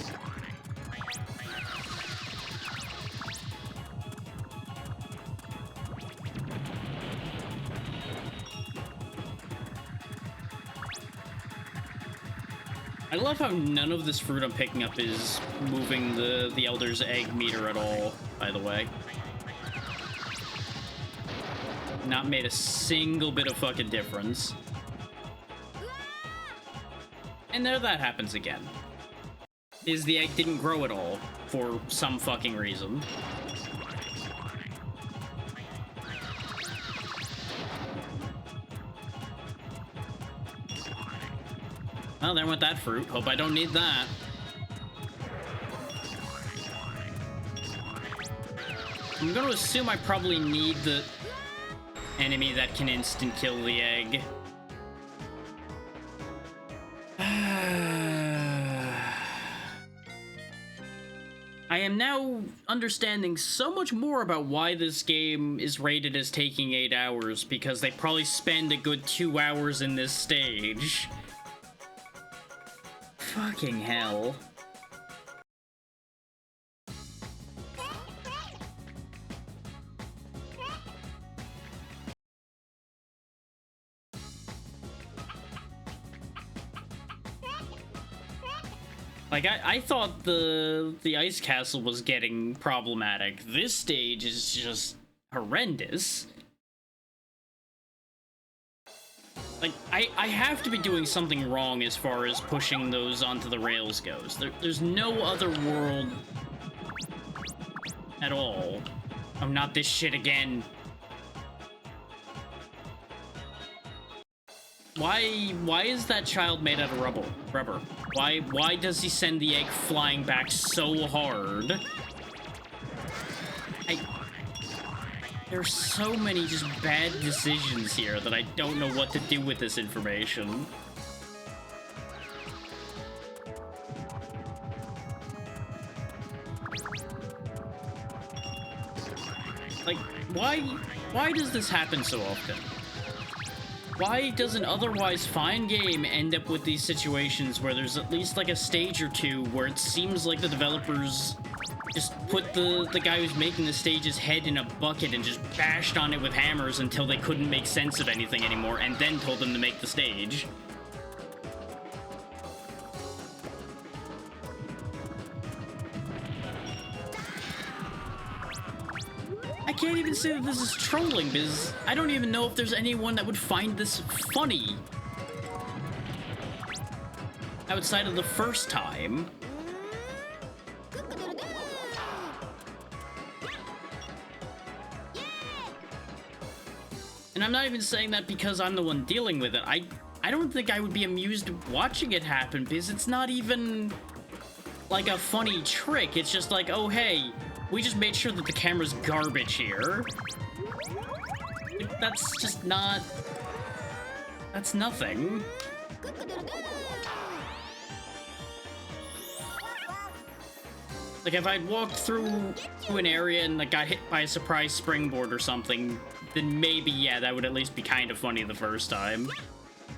I love how none of this fruit I'm picking up is moving the Elder's egg meter at all, by the way. Not made a single bit of fucking difference. And there that happens again. Is the egg didn't grow at all, for some fucking reason. Well, there went that fruit. Hope I don't need that. I'm gonna assume I probably need the enemy that can instant kill the egg. I am now understanding so much more about why this game is rated as taking 8 hours, because they probably spend a good 2 hours in this stage. Fucking hell. Like, I thought the ice castle was getting problematic. This stage is just horrendous. Like, I have to be doing something wrong as far as pushing those onto the rails goes. There's no other world at all. Oh, not this shit again. Why is that child made out of rubber? Why does he send the egg flying back so hard? There's so many just bad decisions here that I don't know what to do with this information. Like, why does this happen so often? Why does an otherwise fine game end up with these situations where there's at least like a stage or two where it seems like the developers just put the guy who's making the stage's head in a bucket and just bashed on it with hammers until they couldn't make sense of anything anymore, and then told them to make the stage? I can't even say that this is trolling, because I don't even know if there's anyone that would find this funny. Outside of the first time. And I'm not even saying that because I'm the one dealing with it. I don't think I would be amused watching it happen, because it's not even like a funny trick. It's just like, oh hey, we just made sure that the camera's garbage here. That's just not... That's nothing. Like, if I'd walked through an area and like got hit by a surprise springboard or something, then maybe, yeah, that would at least be kind of funny the first time.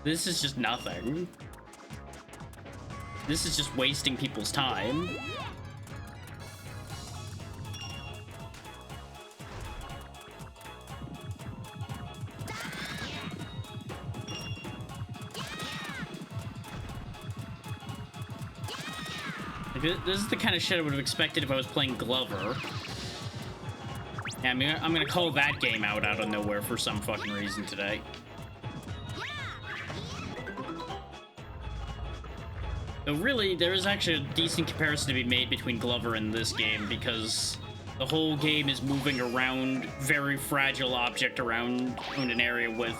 This is just nothing. This is just wasting people's time. Like, this is the kind of shit I would have expected if I was playing Glover. Yeah, I'm gonna call that game out of nowhere for some fucking reason today. Though really, there is actually a decent comparison to be made between Glover and this game, because the whole game is moving around very fragile object around an area with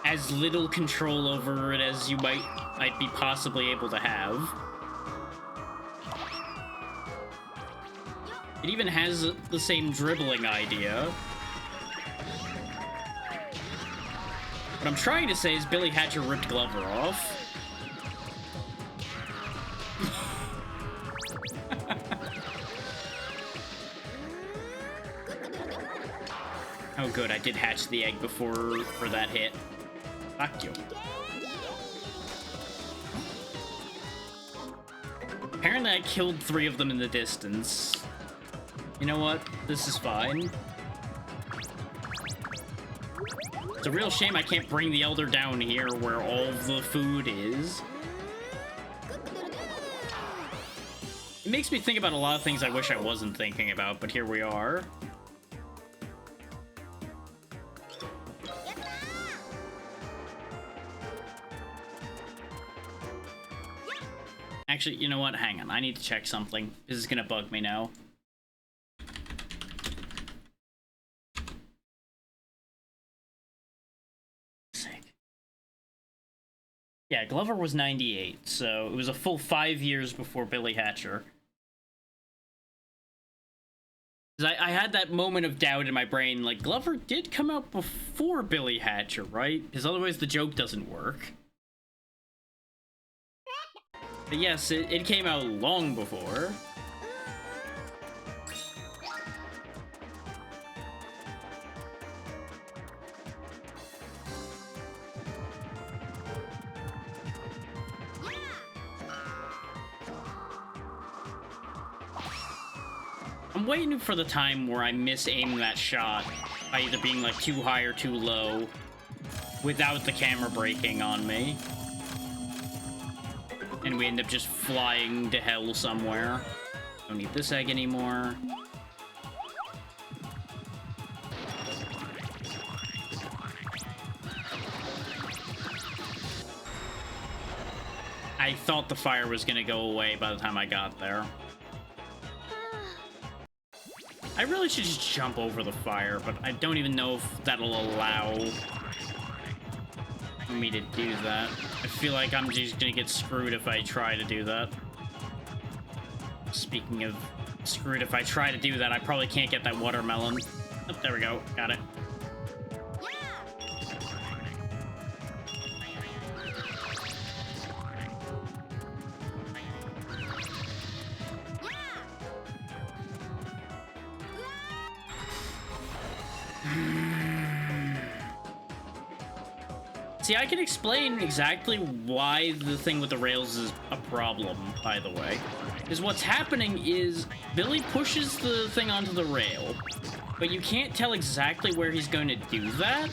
as little control over it as you might be possibly able to have. It even has the same dribbling idea. What I'm trying to say is Billy Hatcher ripped Glover off. Oh good, I did hatch the egg before for that hit. Fuck you. Apparently I killed 3 of them in the distance. You know what? This is fine. It's a real shame I can't bring the Elder down here where all the food is. It makes me think about a lot of things I wish I wasn't thinking about, but here we are. Actually, you know what? Hang on. I need to check something. This is gonna bug me now. Yeah, Glover was 98, so it was a full 5 years before Billy Hatcher. I had that moment of doubt in my brain, like, Glover did come out before Billy Hatcher, right? Because otherwise the joke doesn't work. But yes, it came out long before. I'm waiting for the time where I misaim that shot by either being like too high or too low without the camera breaking on me. And we end up just flying to hell somewhere. Don't need this egg anymore. I thought the fire was gonna go away by the time I got there. I really should just jump over the fire, but I don't even know if that'll allow me to do that. I feel like I'm just gonna get screwed if I try to do that. Speaking of screwed if I try to do that, I probably can't get that watermelon. Oh, there we go. Got it. See, I can explain exactly why the thing with the rails is a problem, by the way. Because what's happening is Billy pushes the thing onto the rail, but you can't tell exactly where he's going to do that.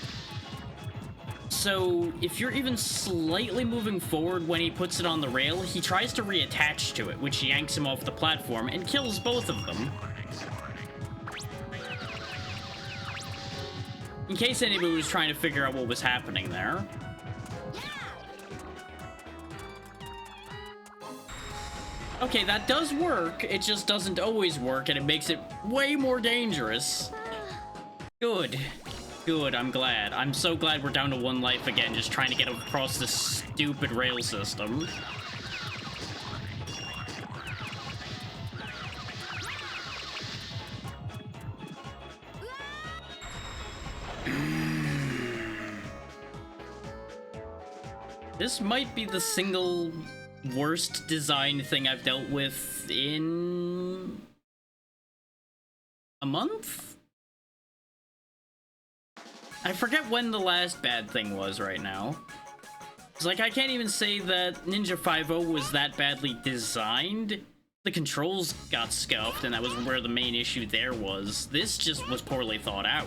So if you're even slightly moving forward when he puts it on the rail, he tries to reattach to it, which yanks him off the platform and kills both of them. In case anybody was trying to figure out what was happening there. Okay, that does work. It just doesn't always work, and it makes it way more dangerous. Good. Good, I'm glad. I'm so glad we're down to 1 life again, just trying to get across this stupid rail system. This might be the single worst design thing I've dealt with in a month? I forget when the last bad thing was right now. It's like I can't even say that Ninja 5-0 was that badly designed. The controls got scuffed, and that was where the main issue there was. This just was poorly thought out.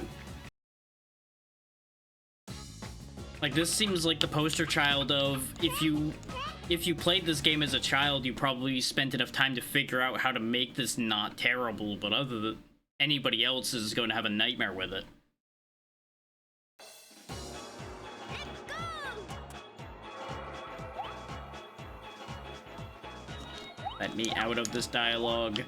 Like, this seems like the poster child of if you if you played this game as a child, you probably spent enough time to figure out how to make this not terrible, but other than anybody else is going to have a nightmare with it. Let me out of this dialogue.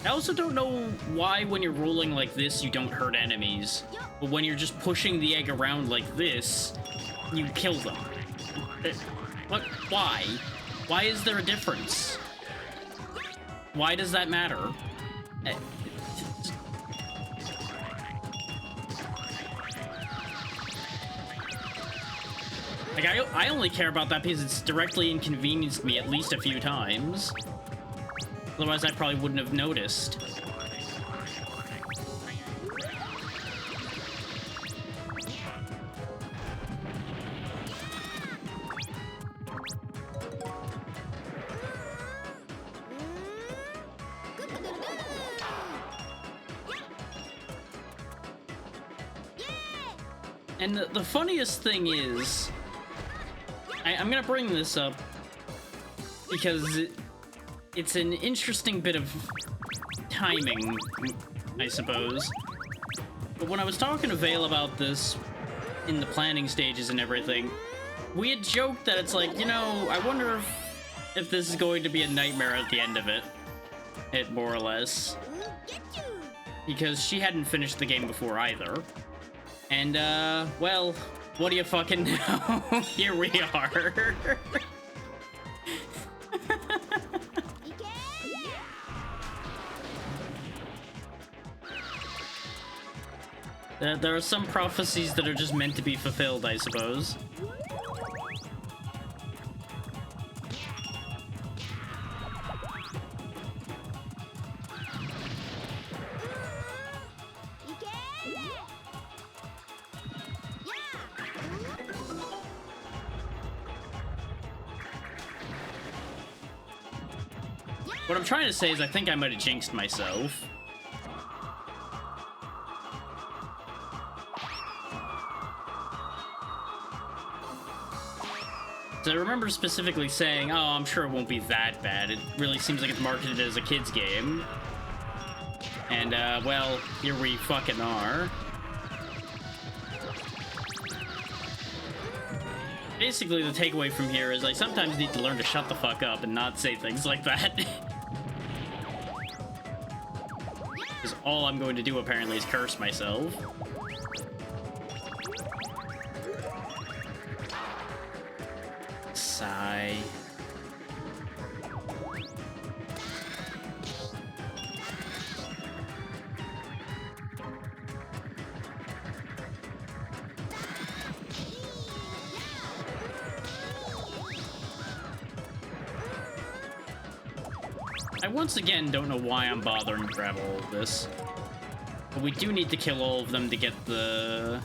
I also don't know why when you're rolling like this you don't hurt enemies, but when you're just pushing the egg around like this, you kill them. What? Why? Why is there a difference? Why does that matter? Like, I only care about that because it's directly inconvenienced me at least a few times. Otherwise, I probably wouldn't have noticed. And the funniest thing is, I'm gonna bring this up because it's an interesting bit of timing, I suppose. But when I was talking to Vale about this in the planning stages and everything, we had joked that it's like, you know, I wonder if this is going to be a nightmare at the end of it, more or less. Because she hadn't finished the game before either. And, well, what do you fucking know? Here we are. There are some prophecies that are just meant to be fulfilled, I suppose. What I'm trying to say is I think I might have jinxed myself. So I remember specifically saying, oh, I'm sure it won't be that bad. It really seems like it's marketed as a kid's game. And, well, here we fucking are. Basically, the takeaway from here is I sometimes need to learn to shut the fuck up and not say things like that. Because all I'm going to do, apparently, is curse myself. Sigh. I once again don't know why I'm bothering to grab all of this. But we do need to kill all of them to get the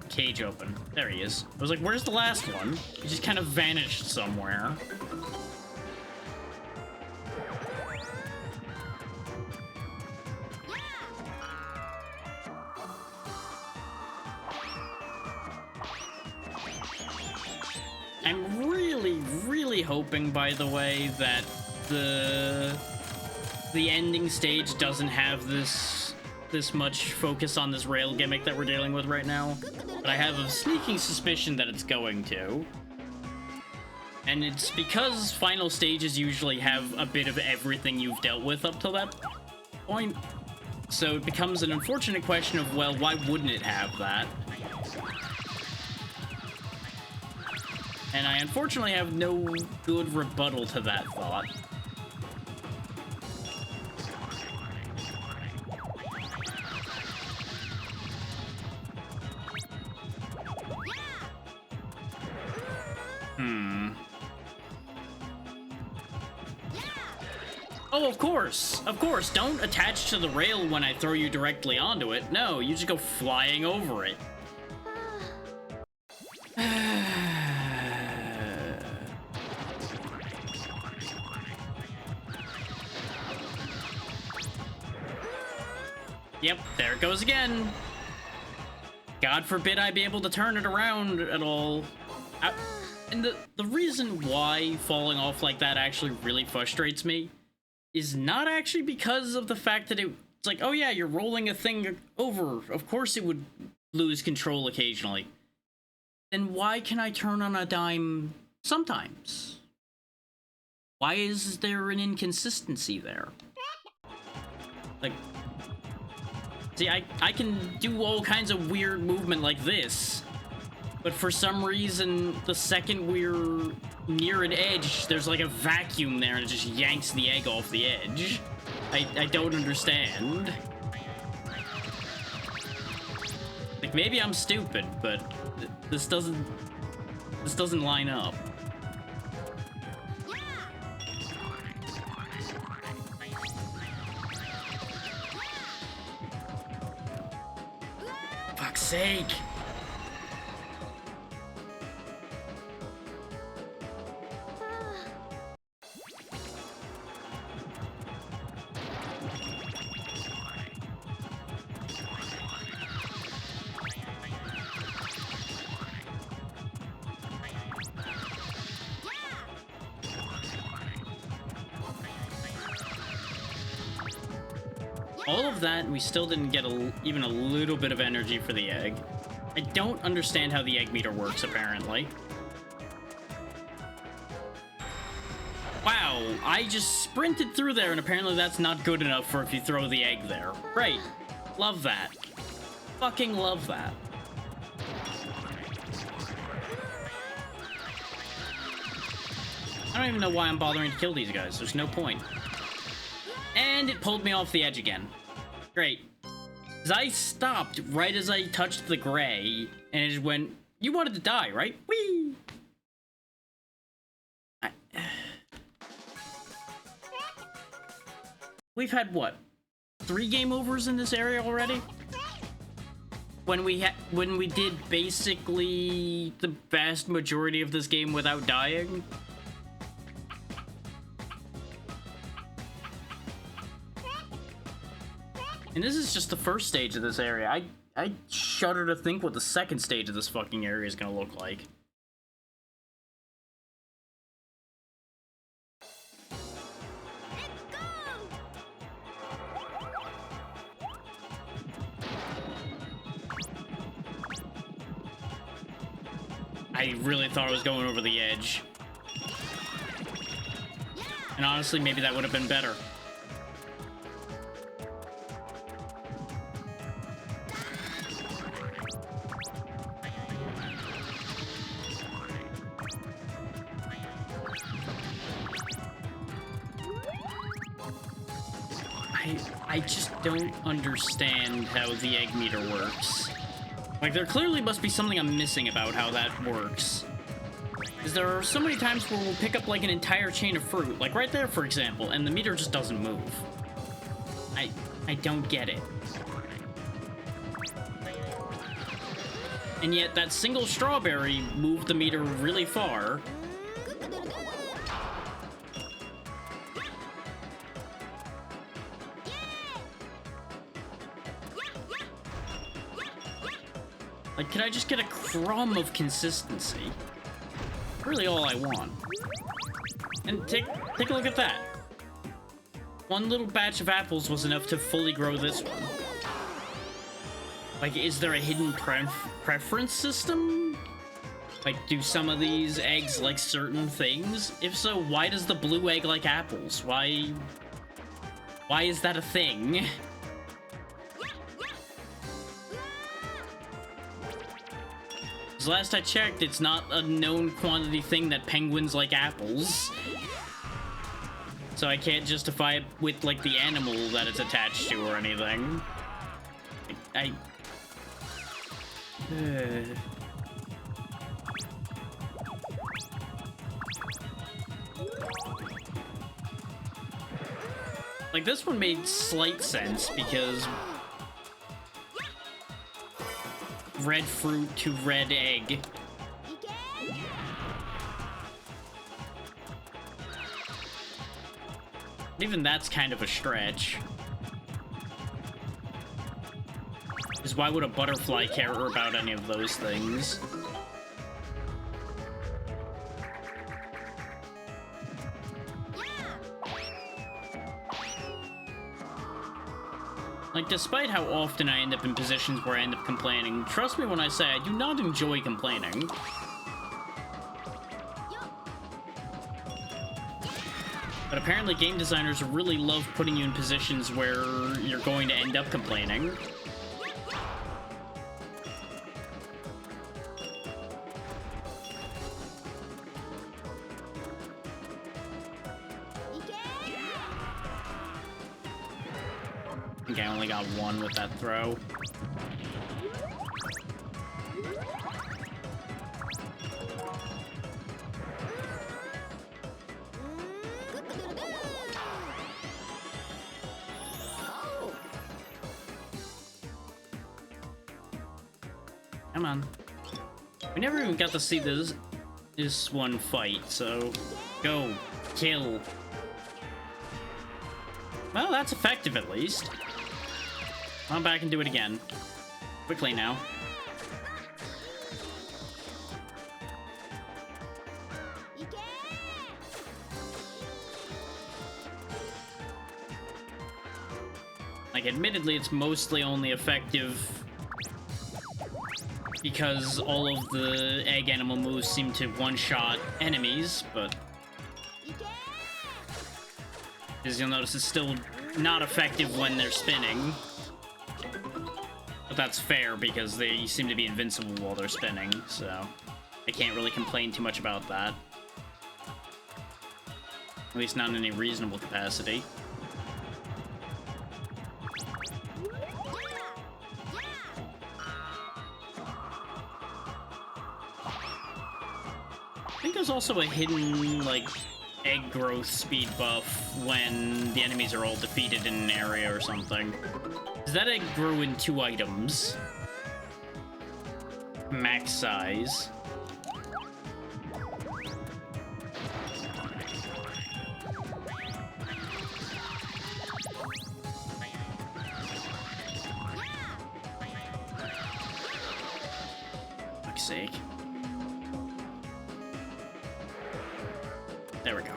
cage open. There he is. I was like, where's the last one? He just kind of vanished somewhere. I'm really hoping, by the way, that the ending stage doesn't have this much focus on this rail gimmick that we're dealing with right now. But I have a sneaking suspicion that it's going to. And it's because final stages usually have a bit of everything you've dealt with up till that point. So it becomes an unfortunate question of, well, why wouldn't it have that? And I unfortunately have no good rebuttal to that thought. Oh, of course! Of course! Don't attach to the rail when I throw you directly onto it. No, you just go flying over it. Yep, there it goes again. God forbid I be able to turn it around at all. And the reason why falling off like that actually really frustrates me is not actually because of the fact that it's like, oh yeah, you're rolling a thing over. Of course it would lose control occasionally. Then why can I turn on a dime sometimes? Why is there an inconsistency there? Like, see, I can do all kinds of weird movement like this, but for some reason, the second we're near an edge, there's like a vacuum there and it just yanks the egg off the edge. I don't understand. Like, maybe I'm stupid, but this doesn't line up. Fuck's sake. All of that, we still didn't get even a little bit of energy for the egg. I don't understand how the egg meter works, apparently. Wow, I just sprinted through there, and apparently that's not good enough for if you throw the egg there. Great. Love that. Fucking love that. I don't even know why I'm bothering to kill these guys. There's no point. And it pulled me off the edge again. Great. Because I stopped right as I touched the gray, and it just went, you wanted to die, right? Whee! We've had, what, 3 game overs in this area already? When we did basically the vast majority of this game without dying? And this is just the first stage of this area. I shudder to think what the second stage of this fucking area is gonna look like. I really thought I was going over the edge. And honestly, maybe that would have been better. I just don't understand how the egg meter works. Like, there clearly must be something I'm missing about how that works. Because there are so many times where we'll pick up, like, an entire chain of fruit, like right there, for example, and the meter just doesn't move. I don't get it. And yet, that single strawberry moved the meter really far. Like, could I just get a crumb of consistency? Really all I want. And take a look at that. One little batch of apples was enough to fully grow this one. Like, is there a hidden preference system? Like, do some of these eggs like certain things? If so, why does the blue egg like apples? Why is that a thing? Because last I checked, it's not a known quantity thing that penguins like apples. So I can't justify it with, like, the animal that it's attached to or anything. Like, this one made slight sense because red fruit to red egg. Even that's kind of a stretch. Because why would a butterfly care about any of those things? Like, despite how often I end up in positions where I end up complaining, trust me when I say I do not enjoy complaining. But apparently game designers really love putting you in positions where you're going to end up complaining. I think I only got one with that throw. Come on. We never even got to see this one fight, so go. Kill. Well, that's effective at least. Come back and do it again. Quickly now. Like, admittedly, it's mostly only effective because all of the egg animal moves seem to one-shot enemies, but as you'll notice, it's still not effective when they're spinning. But that's fair because they seem to be invincible while they're spinning, so I can't really complain too much about that. At least not in any reasonable capacity. I think there's also a hidden, like, egg growth speed buff when the enemies are all defeated in an area or something. Does that egg grow in 2 items? Max size. For fuck's sake. There we go.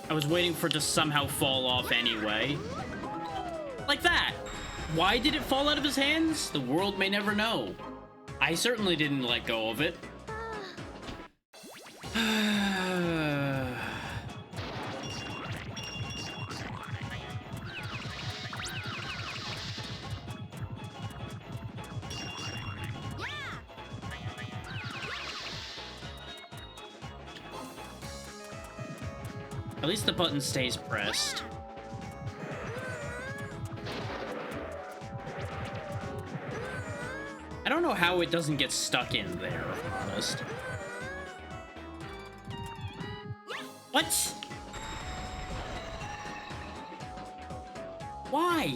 I was waiting for it to somehow fall off anyway. Like that! Why did it fall out of his hands? The world may never know. I certainly didn't let go of it. At least the button stays pressed. I don't know how it doesn't get stuck in there, if I'm honest. What? Why?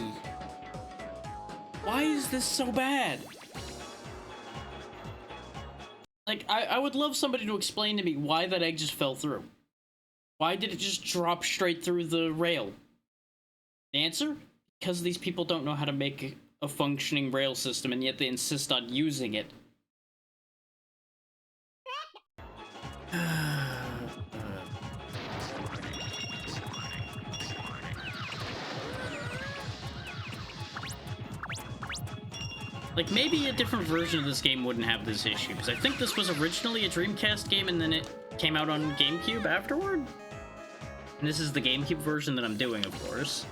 Why is this so bad? Like, I would love somebody to explain to me why that egg just fell through. Why did it just drop straight through the rail? The answer? Because these people don't know how to make a functioning rail system, and yet they insist on using it. Like, maybe a different version of this game wouldn't have this issue, because I think this was originally a Dreamcast game, and then it came out on GameCube afterward? And this is the GameCube version that I'm doing, of course.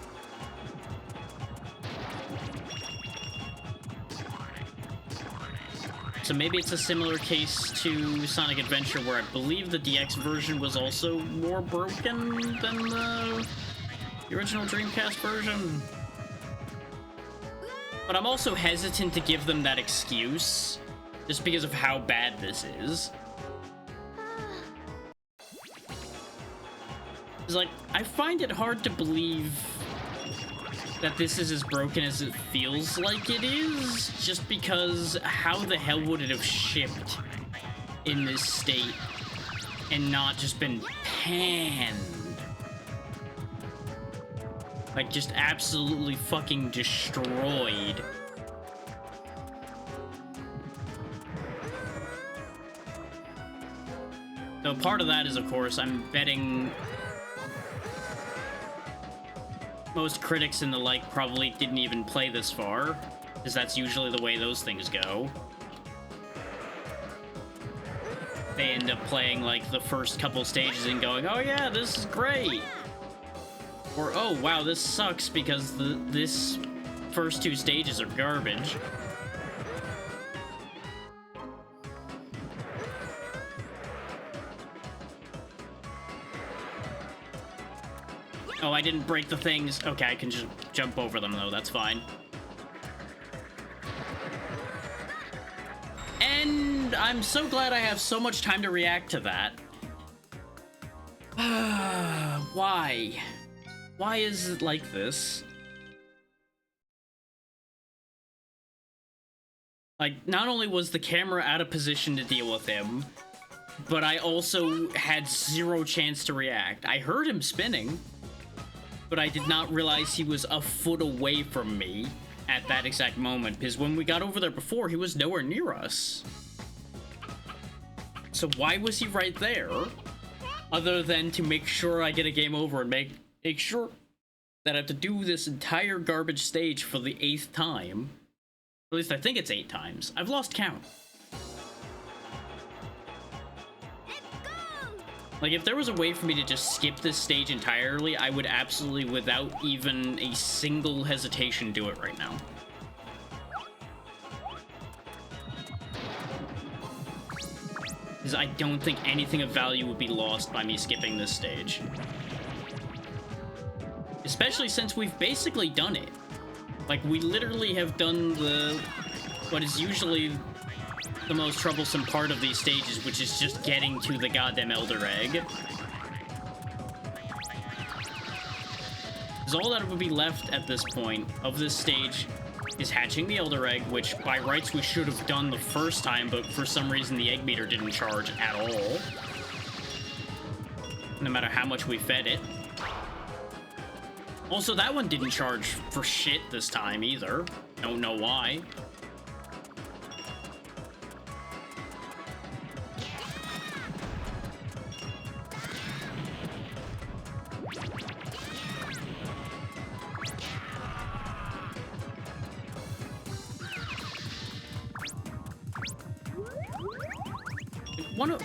So maybe it's a similar case to Sonic Adventure, where I believe the DX version was also more broken than the original Dreamcast version. But I'm also hesitant to give them that excuse, just because of how bad this is. It's like, I find it hard to believe that this is as broken as it feels like it is, just because how the hell would it have shipped in this state and not just been panned? Like, just absolutely fucking destroyed. So part of that is, of course, I'm betting most critics and the like probably didn't even play this far, because that's usually the way those things go. They end up playing, like, the first couple stages and going, oh yeah, this is great! Or, oh wow, this sucks because this first two stages are garbage. Oh, I didn't break the things. Okay, I can just jump over them, though. That's fine. And I'm so glad I have so much time to react to that. Why? Why is it like this? Like, not only was the camera out of position to deal with him, but I also had zero chance to react. I heard him spinning, but I did not realize he was a foot away from me at that exact moment, because when we got over there before, he was nowhere near us. So why was he right there? Other than to make sure I get a game over and make sure that I have to do this entire garbage stage for the 8th time. At least I think it's 8 times. I've lost count. Like, if there was a way for me to just skip this stage entirely, I would absolutely, without even a single hesitation, do it right now. Because I don't think anything of value would be lost by me skipping this stage. Especially since we've basically done it. Like, we literally have done what is usually the most troublesome part of these stages, which is just getting to the goddamn Elder Egg. Because all that would be left at this point of this stage is hatching the Elder Egg, which by rights we should have done the first time, but for some reason the egg meter didn't charge at all. No matter how much we fed it. Also, that one didn't charge for shit this time either. Don't know why.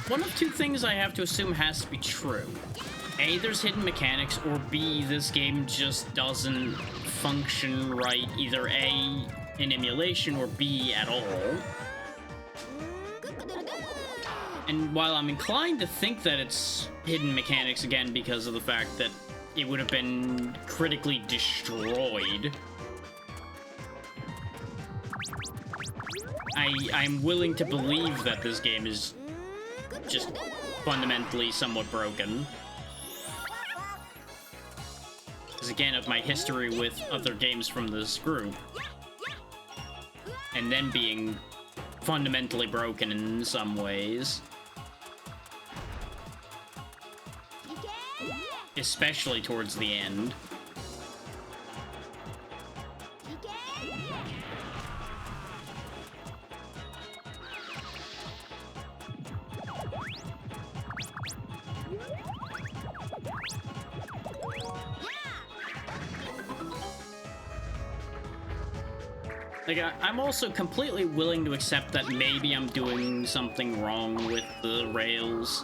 One of two things I have to assume has to be true. A, there's hidden mechanics, or B, this game just doesn't function right, either A, in emulation, or B, at all. And while I'm inclined to think that it's hidden mechanics, again, because of the fact that it would have been critically destroyed, I'm willing to believe that this game is just fundamentally somewhat broken. Because again, of my history with other games from this group, and them being fundamentally broken in some ways. Especially towards the end. Like, I'm also completely willing to accept that maybe I'm doing something wrong with the rails,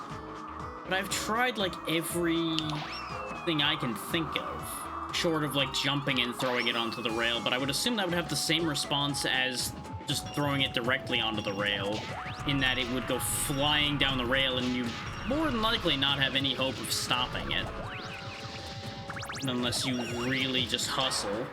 but I've tried, like, everything I can think of, short of, like, jumping and throwing it onto the rail, but I would assume that would have the same response as just throwing it directly onto the rail, in that it would go flying down the rail and you'd more than likely not have any hope of stopping it. Unless you really just hustle.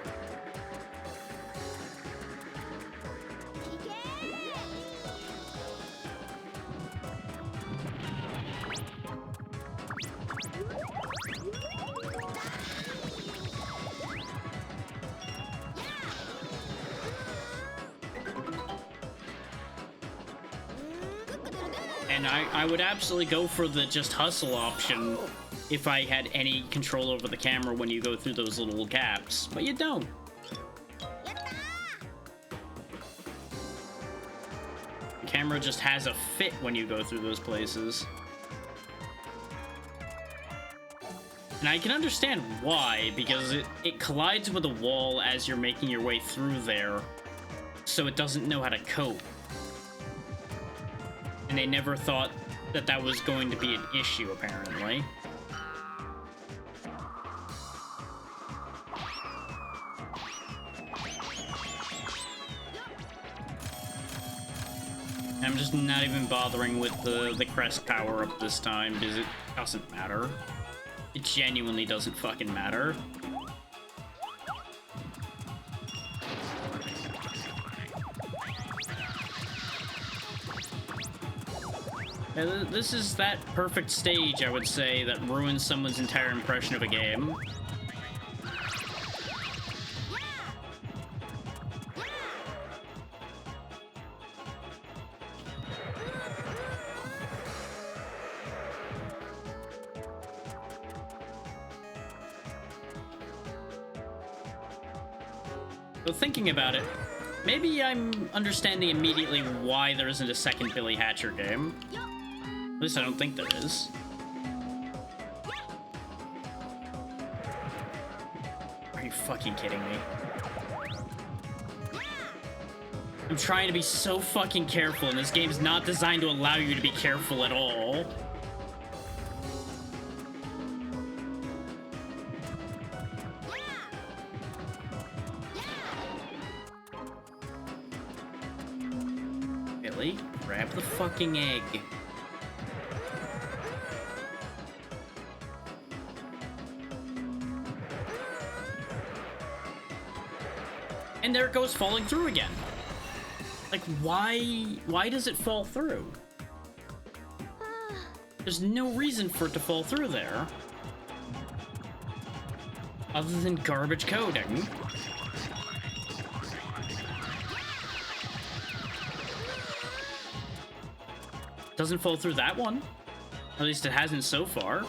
And I would absolutely go for the just hustle option if I had any control over the camera when you go through those little gaps, but you don't. The camera just has a fit when you go through those places. And I can understand why, because it collides with a wall as you're making your way through there, so it doesn't know how to cope. And they never thought that that was going to be an issue, apparently. I'm just not even bothering with the crest power-up this time, because it doesn't matter. It genuinely doesn't fucking matter. This is that perfect stage, I would say, that ruins someone's entire impression of a game. So thinking about it, maybe I'm understanding immediately why there isn't a second Billy Hatcher game. At least I don't think there is. Are you fucking kidding me? I'm trying to be so fucking careful, and this game's not designed to allow you to be careful at all. Billy, grab the fucking egg. And there it goes, falling through again. Like, why does it fall through? There's no reason for it to fall through there. Other than garbage coding. Doesn't fall through that one. At least it hasn't so far.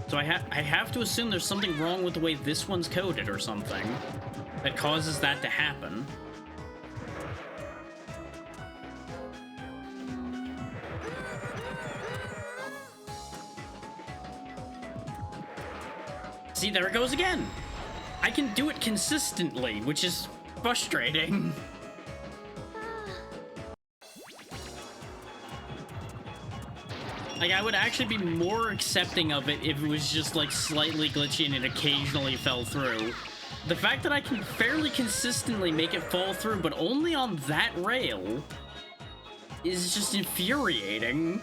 So I have to assume there's something wrong with the way this one's coded or something that causes that to happen. See, there it goes again. I can do it consistently, which is frustrating. Like, I would actually be more accepting of it if it was just, like, slightly glitchy and it occasionally fell through. The fact that I can fairly consistently make it fall through, but only on that rail, is just infuriating.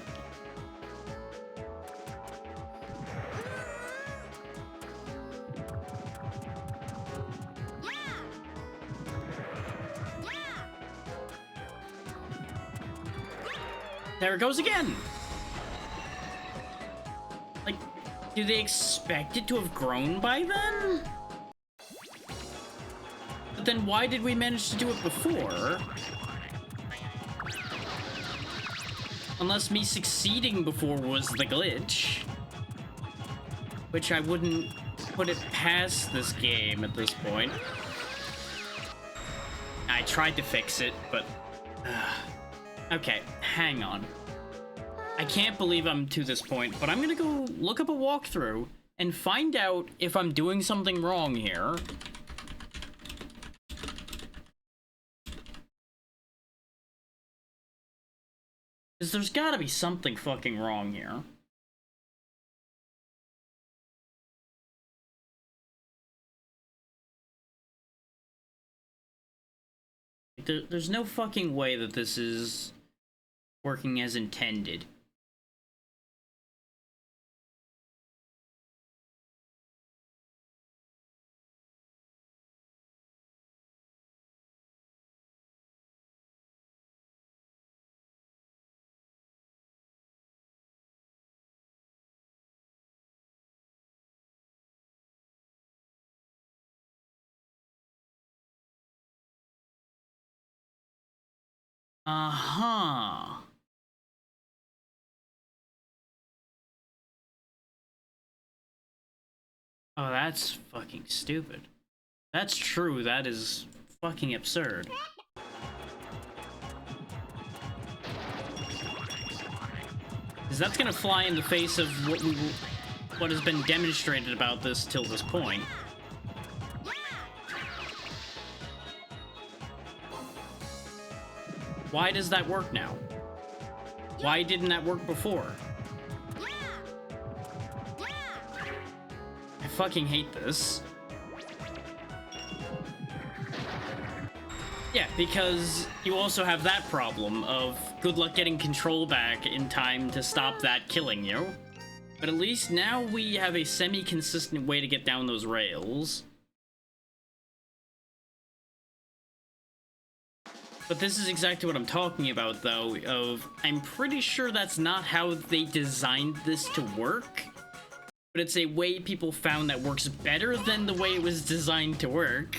There it goes again! Like, do they expect it to have grown by then? But then why did we manage to do it before? Unless me succeeding before was the glitch. Which I wouldn't put it past this game at this point. I tried to fix it, but... Okay, hang on. I can't believe I'm to this point, but I'm gonna go look up a walkthrough and find out if I'm doing something wrong here. Because there's gotta be something fucking wrong here. There's no fucking way that this is working as intended. Uh-huh. Oh, that's fucking stupid. That's true, that is fucking absurd. Because that's gonna fly in the face of what has been demonstrated about this till this point. Why does that work now? Why didn't that work before? I fucking hate this. Yeah, because you also have that problem of good luck getting control back in time to stop that killing you. But at least now we have a semi-consistent way to get down those rails. But this is exactly what I'm talking about, though, I'm pretty sure that's not how they designed this to work. But it's a way people found that works better than the way it was designed to work.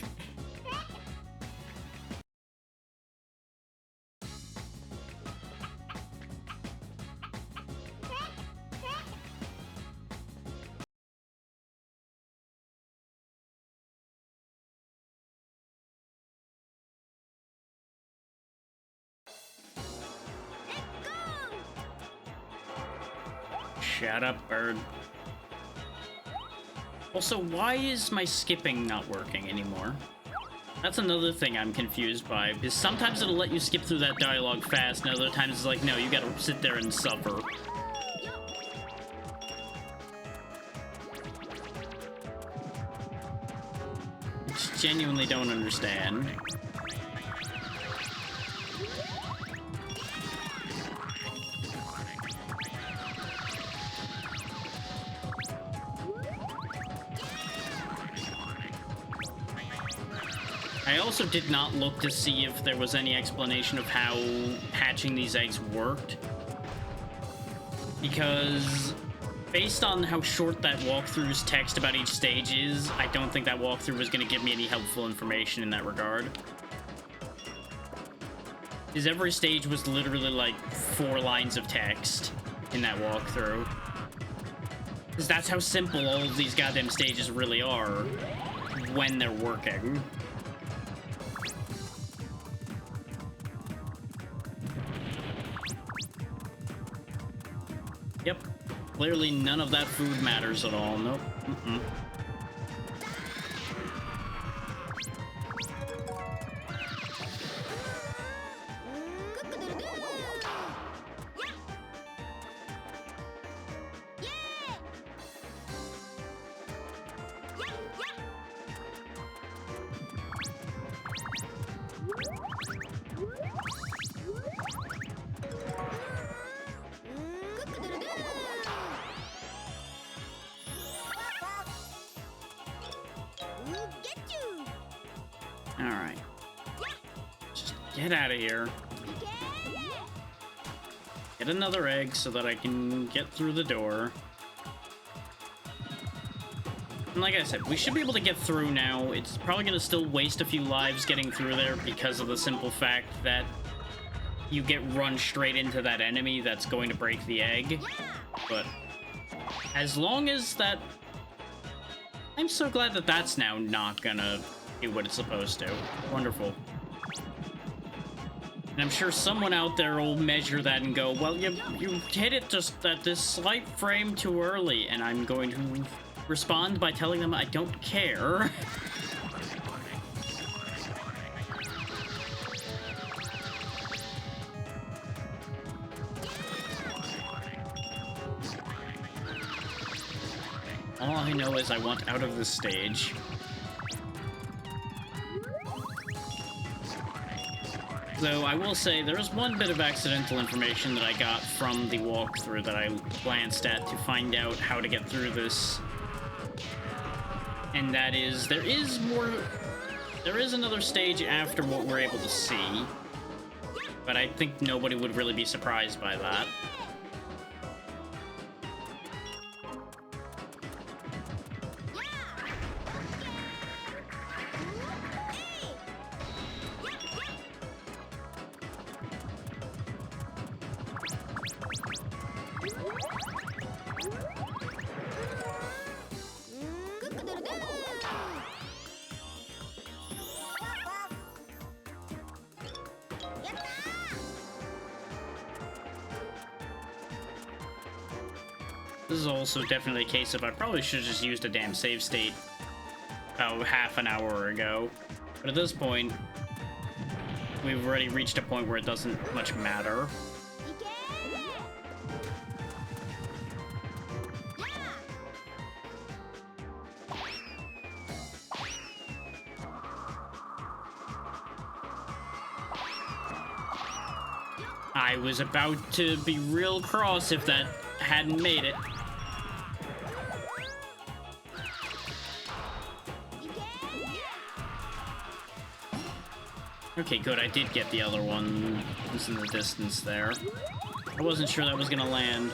Shut up, bird. Also, why is my skipping not working anymore? That's another thing I'm confused by, because sometimes it'll let you skip through that dialogue fast, and other times it's like, no, you gotta sit there and suffer. I just genuinely don't understand. I also did not look to see if there was any explanation of how hatching these eggs worked. Because based on how short that walkthrough's text about each stage is, I don't think that walkthrough was going to give me any helpful information in that regard. Because every stage was literally like 4 lines of text in that walkthrough. Because that's how simple all of these goddamn stages really are when they're working. Yep. Clearly none of that food matters at all. Nope. Mm-mm. Alright. Just get out of here. Get another egg so that I can get through the door. And like I said, we should be able to get through now. It's probably going to still waste a few lives getting through there because of the simple fact that you get run straight into that enemy that's going to break the egg. But as long as that... I'm so glad that that's now not gonna do what it's supposed to. Wonderful. And I'm sure someone out there will measure that and go, well, you hit it just at this slight frame too early, and I'm going to respond by telling them I don't care. All I know is I want out of this stage. Though I will say, there is one bit of accidental information that I got from the walkthrough that I glanced at to find out how to get through this. And that is, there is another stage after what we're able to see. But I think nobody would really be surprised by that. This is also definitely a case of I probably should have just used a damn save state about half an hour ago. But at this point, we've already reached a point where it doesn't much matter. I was about to be real cross if that hadn't made it. Okay, good. I did get the other one. It's in the distance there. I wasn't sure that was gonna land.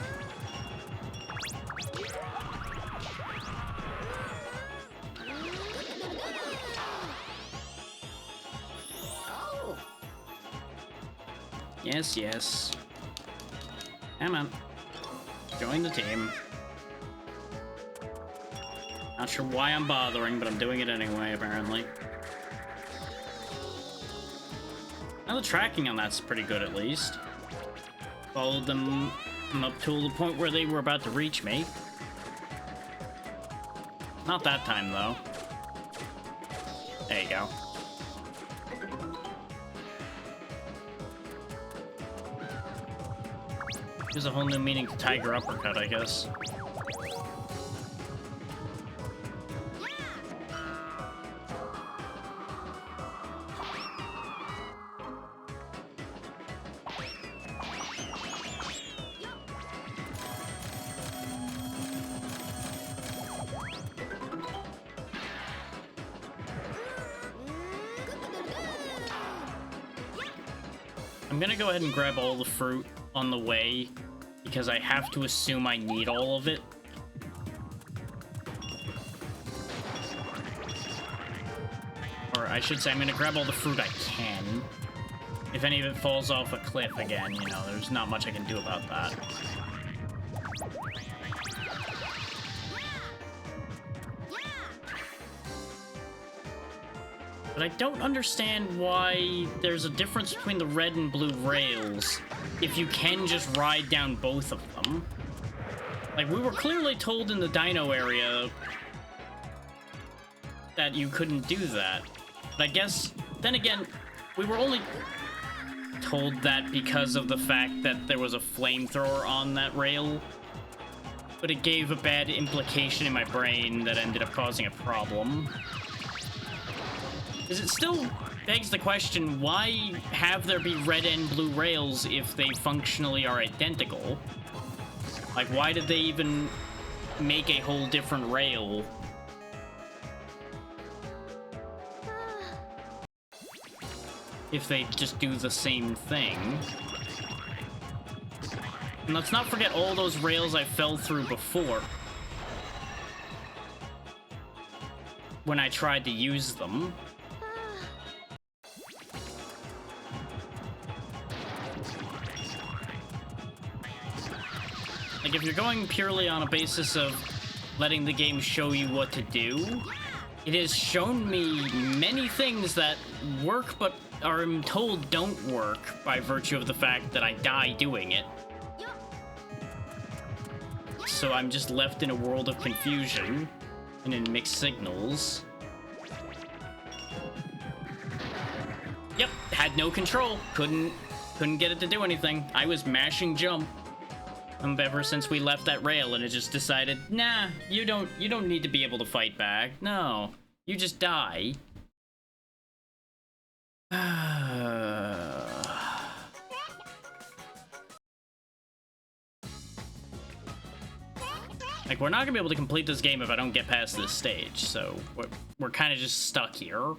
Yes, yes. Come on. Join the team. Not sure why I'm bothering, but I'm doing it anyway, apparently. Now the tracking on that's pretty good, at least. Followed them up to the point where they were about to reach me. Not that time, though. There you go. There's a whole new meaning to Tiger Uppercut, I guess. I'm gonna go ahead and grab all the fruit on the way, because I have to assume I need all of it. Or I should say, I'm gonna grab all the fruit I can. If any of it falls off a cliff again, you know, there's not much I can do about that. But I don't understand why there's a difference between the red and blue rails if you can just ride down both of them. Like, we were clearly told in the dino area that you couldn't do that. But I guess, then again, we were only told that because of the fact that there was a flamethrower on that rail. But it gave a bad implication in my brain that ended up causing a problem. Because it still begs the question, why have there be red and blue rails if they functionally are identical? Like, why did they even make a whole different rail? If they just do the same thing. And let's not forget all those rails I fell through before, when I tried to use them. Like, if you're going purely on a basis of letting the game show you what to do, it has shown me many things that work but are told don't work by virtue of the fact that I die doing it. So I'm just left in a world of confusion and in mixed signals. Yep, had no control. Couldn't get it to do anything. I was mashing jump ever since we left that rail, and it just decided, nah, you don't need to be able to fight back. No, you just die. Like, we're not gonna be able to complete this game if I don't get past this stage, so we're kind of just stuck here.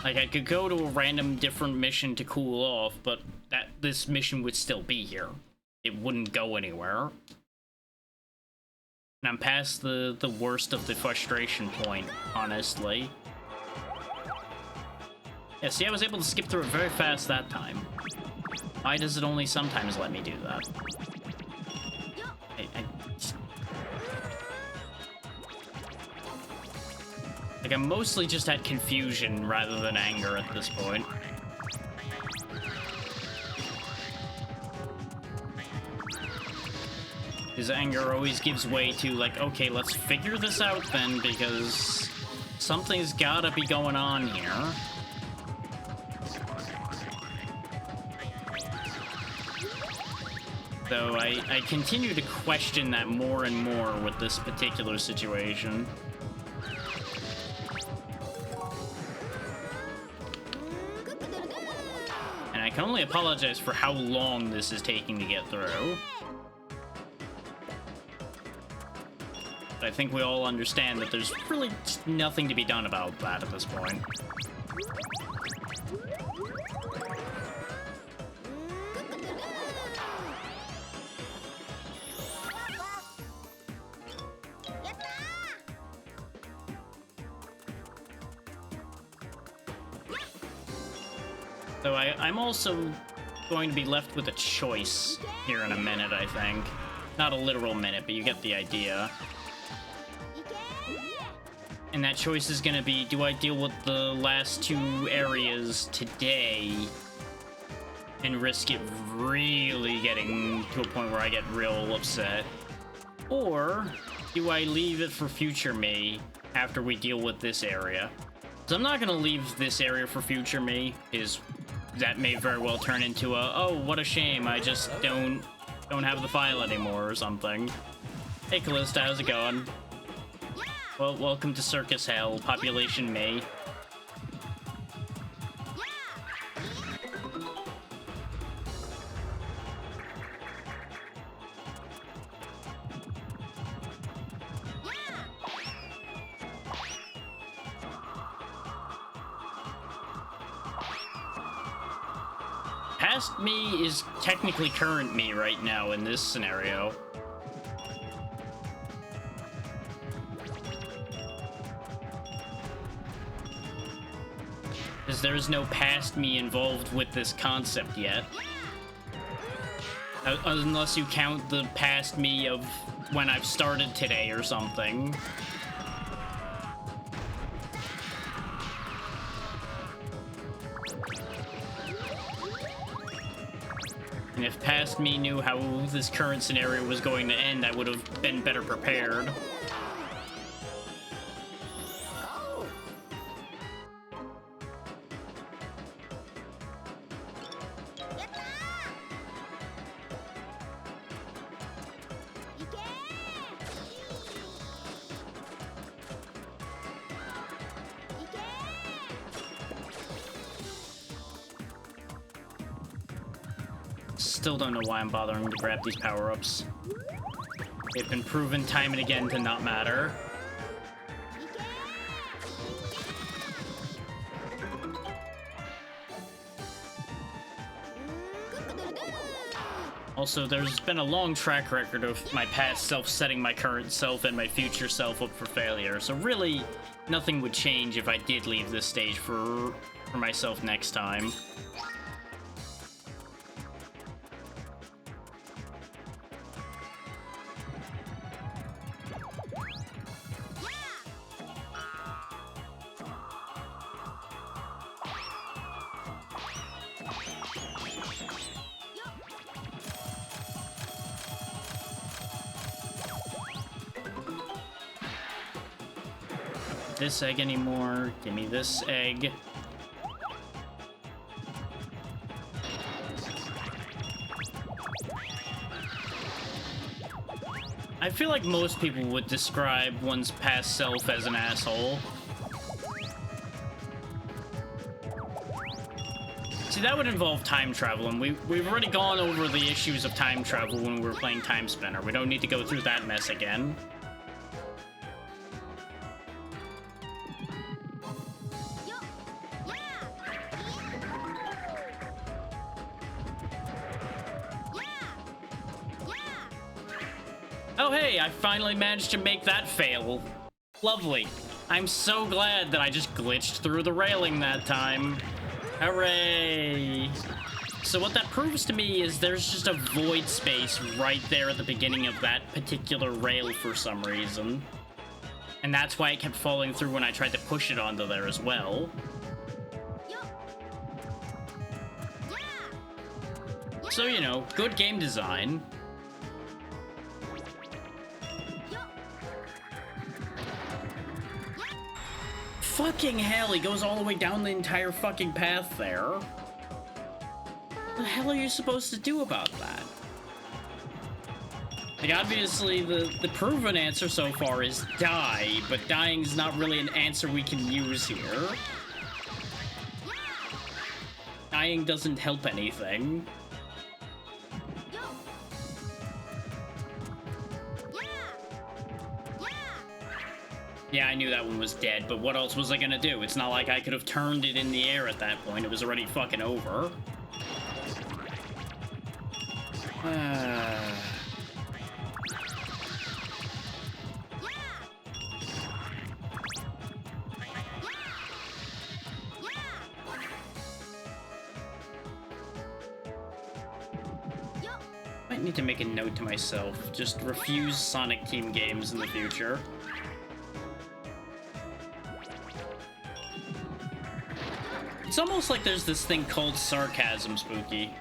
Like, I could go to a random different mission to cool off, but this mission would still be here. It wouldn't go anywhere. And I'm past the worst of the frustration point, honestly. Yeah, see, I was able to skip through it very fast that time. Why does it only sometimes let me do that? I Like, I'm mostly just at confusion rather than anger at this point. His anger always gives way to, like, okay, let's figure this out then, because something's gotta be going on here. Though I continue to question that more and more with this particular situation. And I can only apologize for how long this is taking to get through. But I think we all understand that there's really just nothing to be done about that at this point. So I'm also going to be left with a choice here in a minute, I think. Not a literal minute, but you get the idea. And that choice is going to be, do I deal with the last two areas today and risk it really getting to a point where I get real upset? Or do I leave it for future me after we deal with this area? So I'm not going to leave this area for future me, is that may very well turn into a, oh, what a shame, I just don't have the file anymore or something. Hey Callista, how's it going? Well, welcome to Circus Hell, Population Me. Past me is technically current me right now in this scenario. Because there's no past me involved with this concept yet. Unless you count the past me of when I've started today or something. And if past me knew how this current scenario was going to end, I would have been better prepared. Still don't know why I'm bothering to grab these power-ups. They've been proven time and again to not matter. Also, there's been a long track record of my past self setting my current self and my future self up for failure, so really, nothing would change if I did leave this stage for myself next time. This egg anymore. Give me this egg. I feel like most people would describe one's past self as an asshole. See, that would involve time travel, and we've already gone over the issues of time travel when we were playing Time Spinner. We don't need to go through that mess again. Oh hey, I finally managed to make that fail. Lovely. I'm so glad that I just glitched through the railing that time. Hooray! So what that proves to me is there's just a void space right there at the beginning of that particular rail for some reason. And that's why it kept falling through when I tried to push it onto there as well. So, you know, good game design. Fucking hell, he goes all the way down the entire fucking path there. What the hell are you supposed to do about that? Like, obviously, the proven answer so far is die, but dying's not really an answer we can use here. Dying doesn't help anything. Yeah, I knew that one was dead, but what else was I gonna do? It's not like I could have turned it in the air at that point. It was already fucking over. Might need to make a note to myself. Just refuse Sonic Team games in the future. It's almost like there's this thing called sarcasm, Spooky.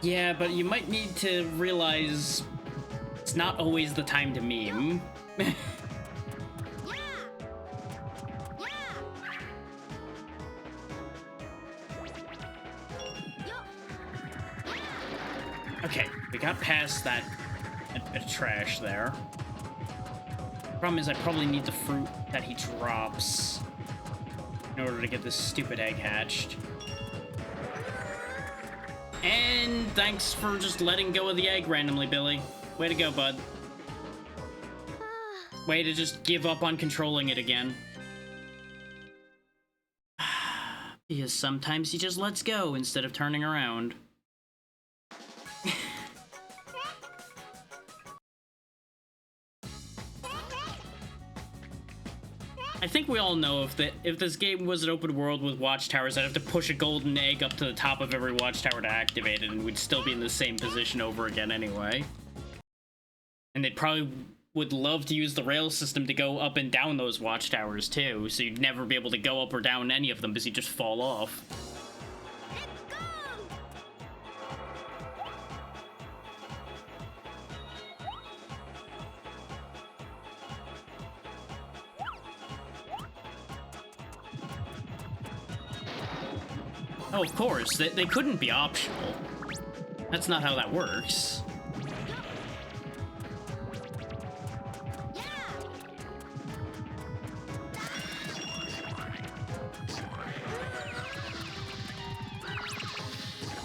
Yeah, but you might need to realize it's not always the time to meme. Okay, we got past that bit of trash there. Problem is I probably need the fruit that he drops in order to get this stupid egg hatched. And thanks for just letting go of the egg randomly, Billy. Way to go, bud. Way to just give up on controlling it again. Because sometimes he just lets go instead of turning around. I think we all know if this game was an open world with watchtowers, I'd have to push a golden egg up to the top of every watchtower to activate it, and we'd still be in the same position over again anyway. And they'd probably would love to use the rail system to go up and down those watchtowers too, so you'd never be able to go up or down any of them because you'd just fall off. Oh, of course, they couldn't be optional. That's not how that works.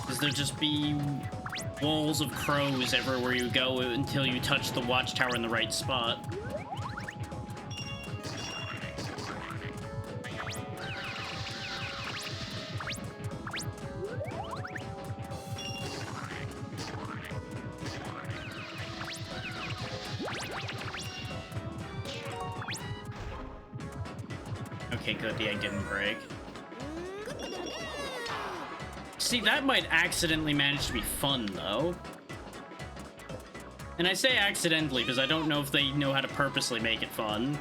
Because there'd just be walls of crows everywhere you go until you touch the watchtower in the right spot. Okay, good, the egg didn't break. See, that might accidentally manage to be fun, though. And I say accidentally because I don't know if they know how to purposely make it fun.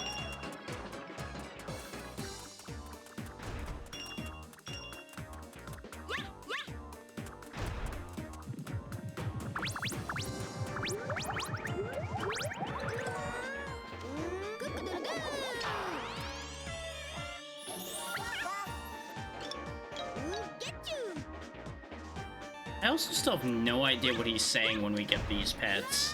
I also still have no idea what he's saying when we get these pets.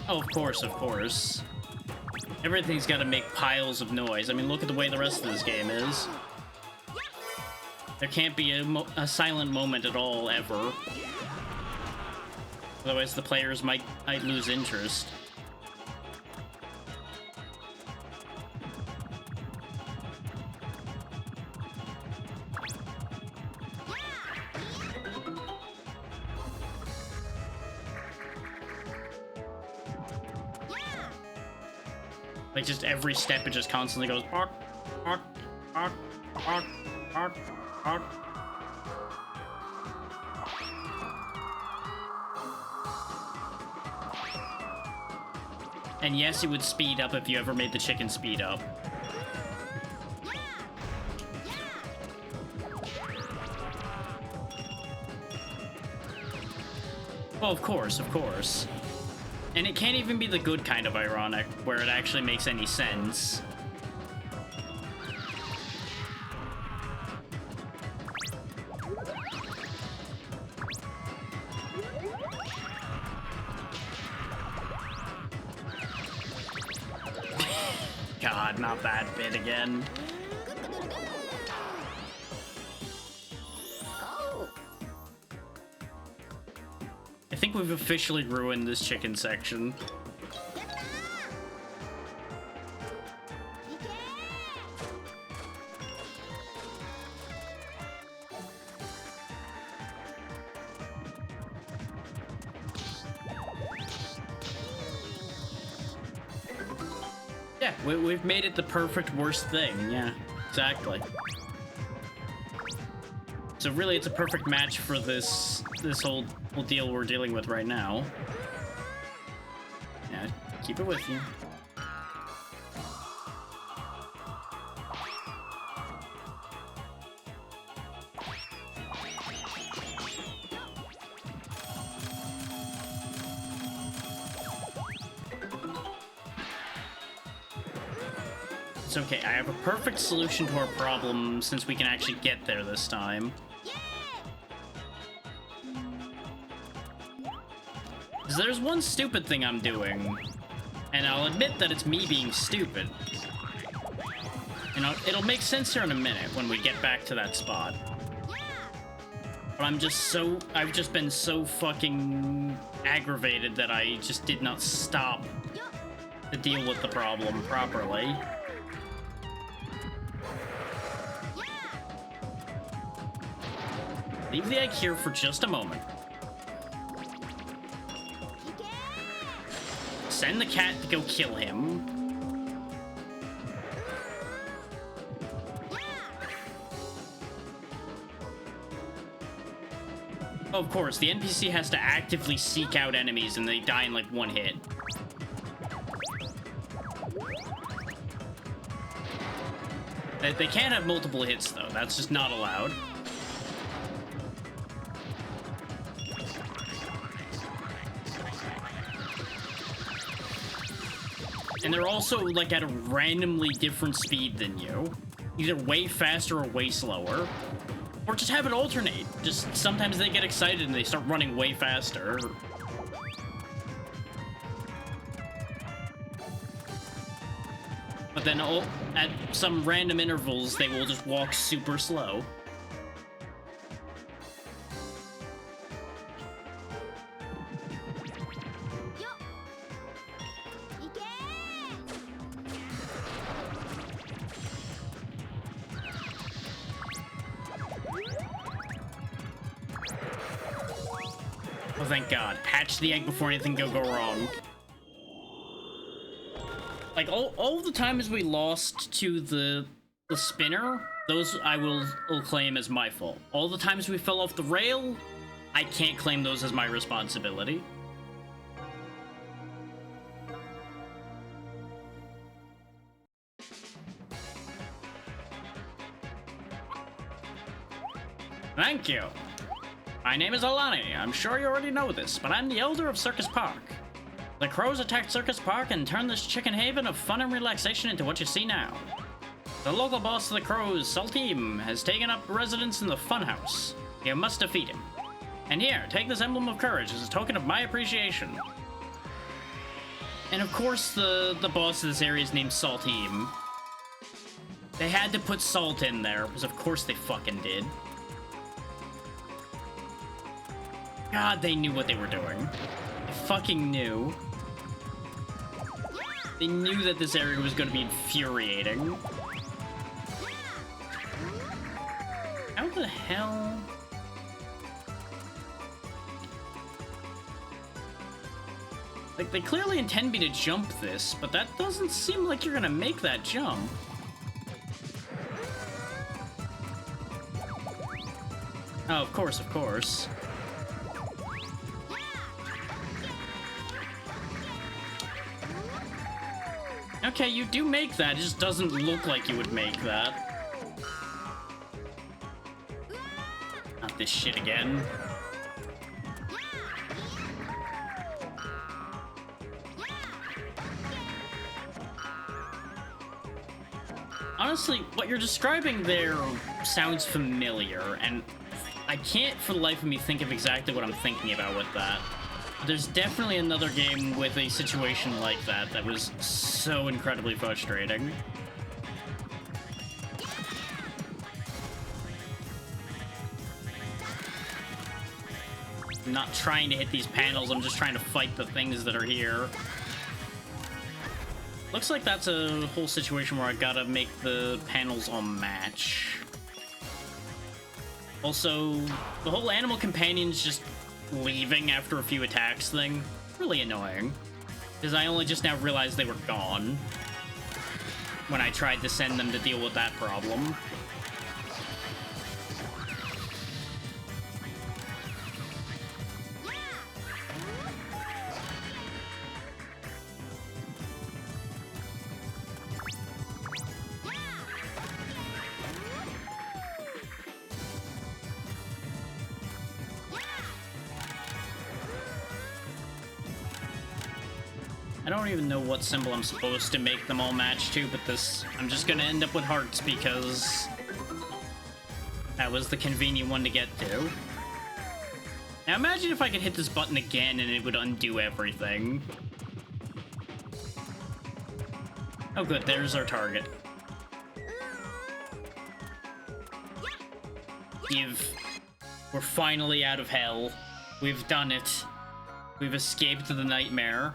Oh, of course, of course. Everything's got to make piles of noise. I mean, look at the way the rest of this game is. There can't be a silent moment at all, ever. Otherwise, the players might lose interest. Like, just every step, it just constantly goes bark, bark, bark, bark, bark, bark. And yes, it would speed up if you ever made the chicken speed up. Well, of course, of course. And it can't even be the good kind of ironic, where it actually makes any sense. God, not that bit again. I think we've officially ruined this chicken section. Yeah, we've made it the perfect worst thing. Yeah, exactly. So really, it's a perfect match for this whole deal we're dealing with right now. Yeah, keep it with you. It's okay, I have a perfect solution to our problem since we can actually get there this time. There's one stupid thing I'm doing, and I'll admit that it's me being stupid. You know, it'll make sense here in a minute when we get back to that spot. But I've just been so fucking aggravated that I just did not stop to deal with the problem properly. Leave the egg here for just a moment. Send the cat to go kill him. Oh, of course, the NPC has to actively seek out enemies and they die in like one hit. They can't have multiple hits though, that's just not allowed. And they're also, like, at a randomly different speed than you. Either way faster or way slower. Or just have it alternate. Just sometimes they get excited and they start running way faster. But then at some random intervals, they will just walk super slow. Oh, thank God. Hatch the egg before anything go wrong. Like, all the times we lost to the spinner, those I will claim as my fault. All the times we fell off the rail, I can't claim those as my responsibility. Thank you. My name is Alani. I'm sure you already know this, but I'm the Elder of Circus Park. The crows attacked Circus Park and turned this chicken haven of fun and relaxation into what you see now. The local boss of the crows, Salteem, has taken up residence in the funhouse. You must defeat him. And here, take this emblem of courage as a token of my appreciation. And of course, the boss of this area is named Salteem. They had to put salt in there, because of course they fucking did. God, they knew what they were doing. They fucking knew. They knew that this area was going to be infuriating. How the hell? Like, they clearly intend me to jump this, but that doesn't seem like you're gonna make that jump. Oh, of course, of course. Okay, you do make that, it just doesn't look like you would make that. Not this shit again. Honestly, what you're describing there sounds familiar, and I can't for the life of me think of exactly what I'm thinking about with that. There's definitely another game with a situation like that that was so incredibly frustrating. I'm not trying to hit these panels, I'm just trying to fight the things that are here. Looks like that's a whole situation where I gotta make the panels all match. Also, the whole animal companions just leaving after a few attacks thing, really annoying. Because I only just now realized they were gone when I tried to send them to deal with that problem. I don't even know what symbol I'm supposed to make them all match to, but I'm just gonna end up with hearts because that was the convenient one to get to. Now imagine if I could hit this button again and it would undo everything. Oh good, there's our target. We're finally out of hell. We've done it. We've escaped the nightmare.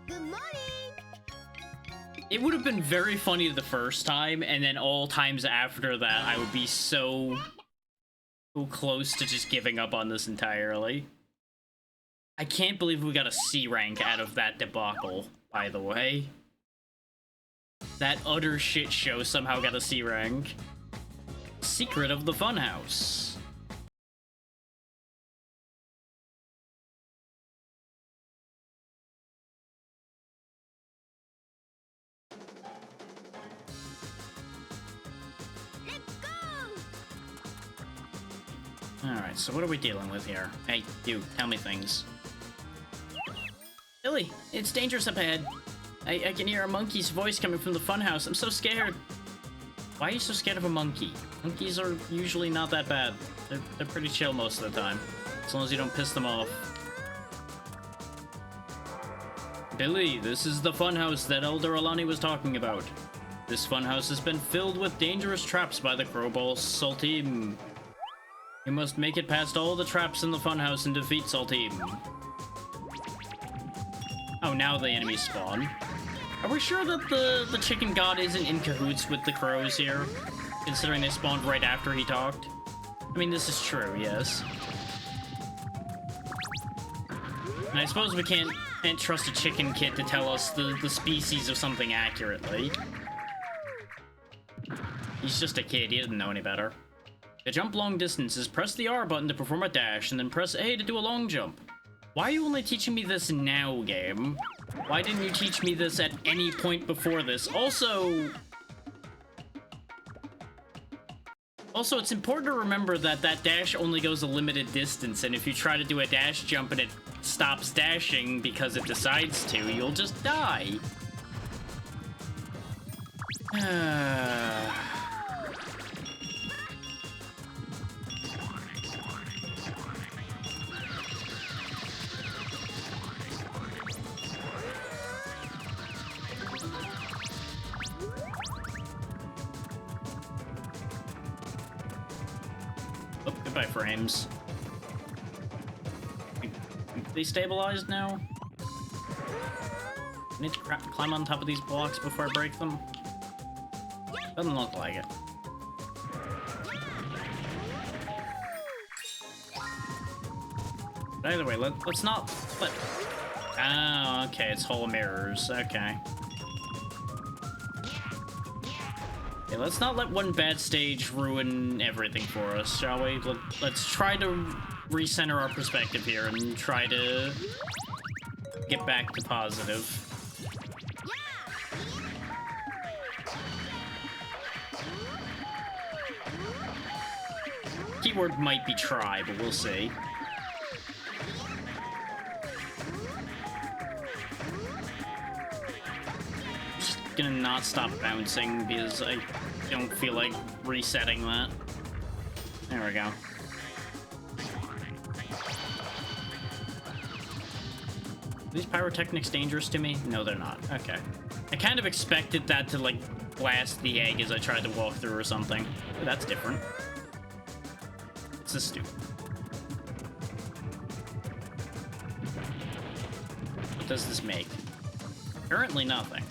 Good morning. It would have been very funny the first time, and then all times after that, I would be so close to just giving up on this entirely. I can't believe we got a C rank out of that debacle, by the way. That utter shit show somehow got a C rank. Secret of the Funhouse. Alright, so what are we dealing with here? Hey, you, tell me things. Billy, it's dangerous up ahead. I can hear a monkey's voice coming from the funhouse. I'm so scared. Why are you so scared of a monkey? Monkeys are usually not that bad. They're pretty chill most of the time. As long as you don't piss them off. Billy, this is the funhouse that Elder Alani was talking about. This funhouse has been filled with dangerous traps by the Crowball Salteem. You must make it past all the traps in the funhouse and defeat Salteem. Oh, now the enemies spawn. Are we sure that the chicken god isn't in cahoots with the crows here? Considering they spawned right after he talked? I mean, this is true, yes. And I suppose we can't trust a chicken kid to tell us the species of something accurately. He's just a kid, he doesn't know any better. To jump long distances, press the R button to perform a dash, and then press A to do a long jump. Why are you only teaching me this now, game? Why didn't you teach me this at any point before this? Also, it's important to remember that that dash only goes a limited distance, and if you try to do a dash jump and it stops dashing because it decides to, you'll just die. Oh, goodbye, frames. They stabilized now? I need to climb on top of these blocks before I break them. Doesn't look like it. But either way, let's not flip. Oh, okay, it's whole mirrors. Okay. Okay, let's not let one bad stage ruin everything for us, shall we? Let's try to recenter our perspective here and try to get back to positive. Keyword might be try, but we'll see. Just gonna not stop bouncing because I don't feel like resetting that. There we go. Are these pyrotechnics dangerous to me? No, they're not. Okay. I kind of expected that to, like, blast the egg as I tried to walk through or something. But that's different. It's a stew. What does this make? Currently nothing.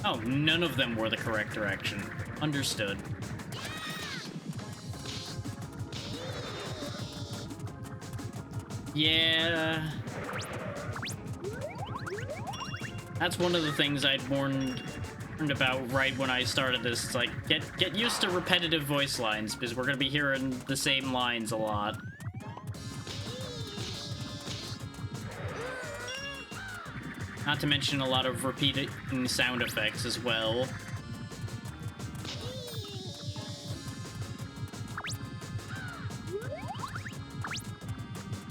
Oh, none of them were the correct direction. Understood. Yeah. That's one of the things I'd warned about right when I started this. It's like, get used to repetitive voice lines, because we're gonna be hearing the same lines a lot. Not to mention a lot of repeating sound effects as well.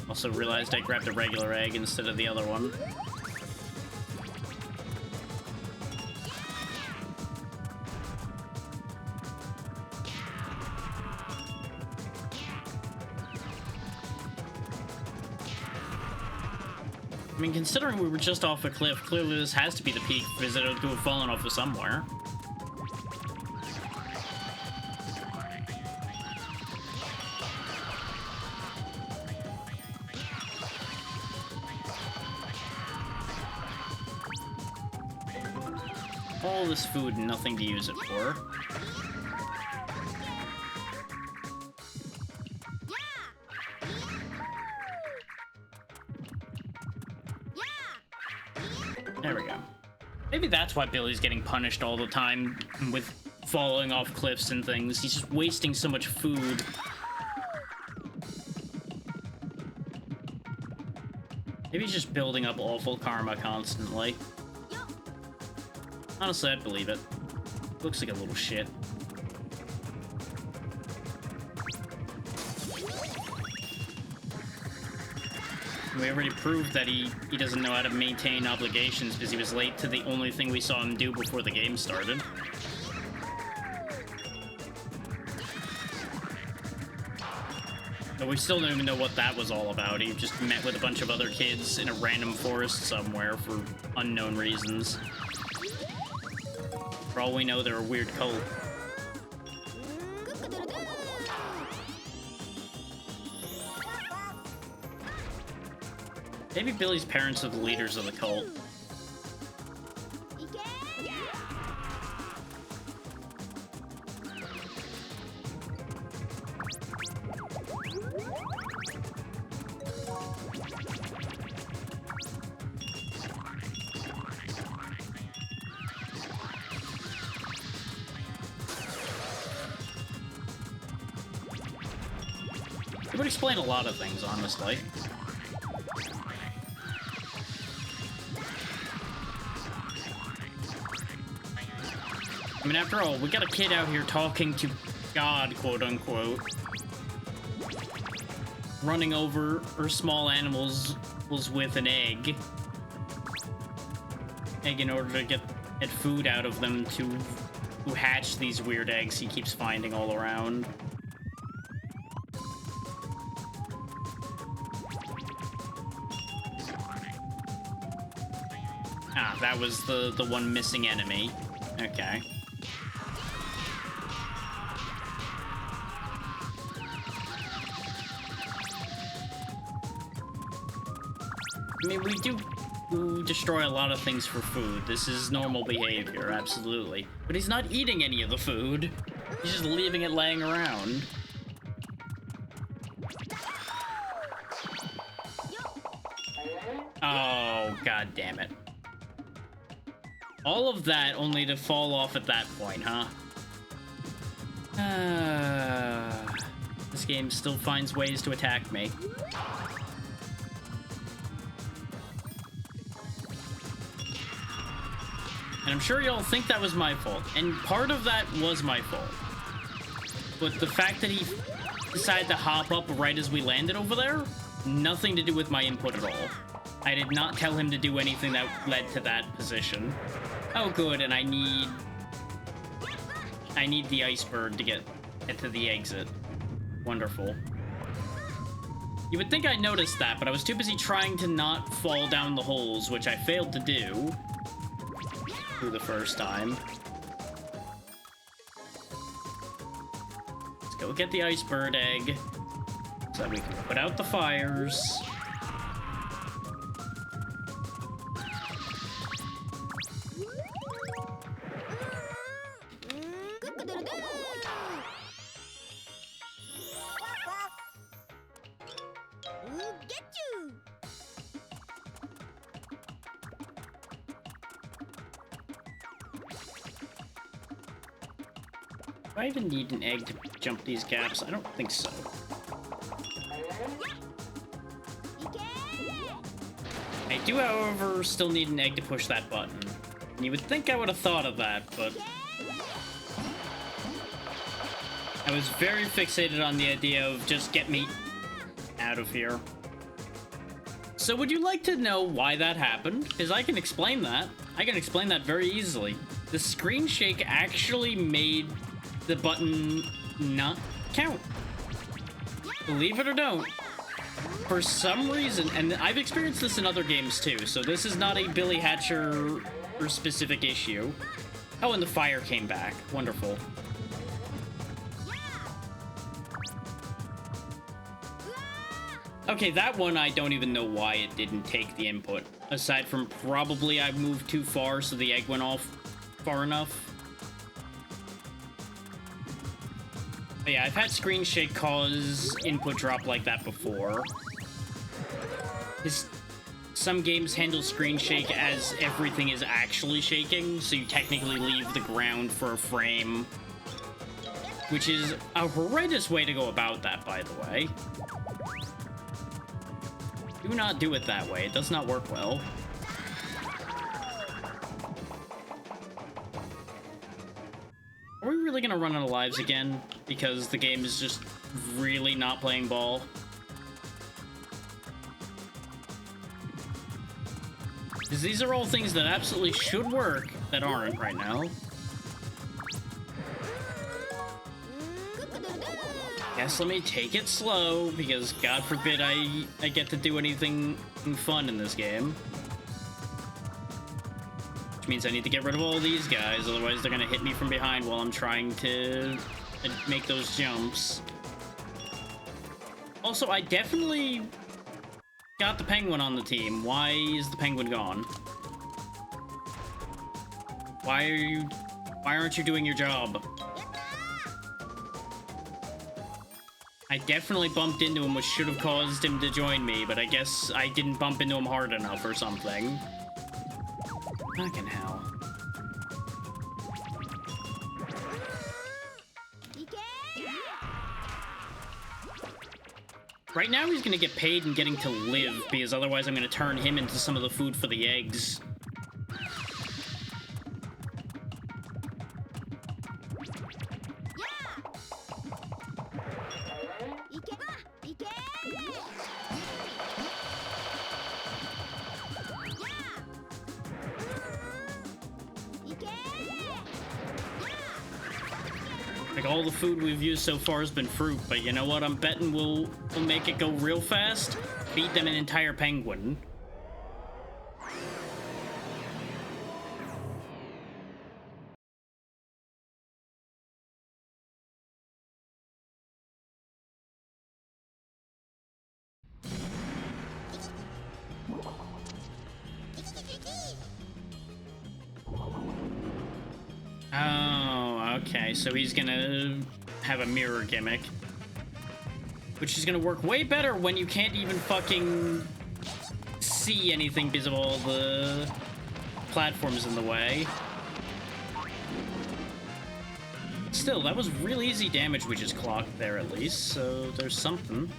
Also realized I grabbed a regular egg instead of the other one. I mean, considering we were just off a cliff, clearly this has to be the peak because it would have fallen off of somewhere. All this food and nothing to use it for. There we go. Maybe that's why Billy's getting punished all the time with falling off cliffs and things. He's just wasting so much food. Maybe he's just building up awful karma constantly. Honestly, I'd believe it. Looks like a little shit. We already proved that he doesn't know how to maintain obligations because he was late to the only thing we saw him do before the game started. But we still don't even know what that was all about. He just met with a bunch of other kids in a random forest somewhere for unknown reasons. For all we know, they're a weird cult. Maybe Billy's parents are the leaders of the cult. It would explain a lot of things, honestly. I mean, after all, we got a kid out here talking to God, quote-unquote. Running over small animals with an egg. In order to get food out of them to hatch these weird eggs he keeps finding all around. Ah, that was the one missing enemy. Okay. I mean, we do destroy a lot of things for food. This is normal behavior, absolutely. But he's not eating any of the food. He's just leaving it laying around. Oh, god damn it. All of that only to fall off at that point, huh? This game still finds ways to attack me. And I'm sure y'all think that was my fault, and part of that was my fault. But the fact that he decided to hop up right as we landed over there, nothing to do with my input at all. I did not tell him to do anything that led to that position. Oh, good, and I need the iceberg to get to the exit. Wonderful. You would think I noticed that, but I was too busy trying to not fall down the holes, which I failed to do through the first time. Let's go get the iceberg egg so that we can put out the fires. Get you! Do I even need an egg to jump these gaps? I don't think so. I do, however, still need an egg to push that button. And you would think I would have thought of that, but I was very fixated on the idea of just get me out of here. So would you like to know why that happened? Because I can explain that. I can explain that very easily. The screen shake actually made the button not count. Believe it or don't. For some reason, and I've experienced this in other games too, so this is not a Billy Hatcher specific issue. Oh, and the fire came back. Wonderful. Okay, that one I don't even know why it didn't take the input. Aside from probably I moved too far so the egg went off far enough. But yeah, I've had screen shake cause input drop like that before. Some games handle screen shake as everything is actually shaking, so you technically leave the ground for a frame. Which is a horrendous way to go about that, by the way. Do not do it that way. It does not work well. Are we really gonna run out of lives again? Because the game is just really not playing ball? Because these are all things that absolutely should work that aren't right now. Guess let me take it slow, because God forbid I get to do anything fun in this game. Which means I need to get rid of all these guys, otherwise they're gonna hit me from behind while I'm trying to make those jumps. Also, I definitely got the penguin on the team. Why is the penguin gone? Why aren't you doing your job? I definitely bumped into him, which should have caused him to join me, but I guess I didn't bump into him hard enough or something. Fucking hell. Right now he's gonna get paid and getting to live, because otherwise I'm gonna turn him into some of the food for the eggs. Like, all the food we've used so far has been fruit, but you know what? I'm betting we'll make it go real fast. Feed them an entire penguin. Oh, okay. So he's gonna have a mirror gimmick. Which is gonna work way better when you can't even fucking see anything because of all the platforms in the way. Still, that was real easy damage we just clocked there at least, so there's something.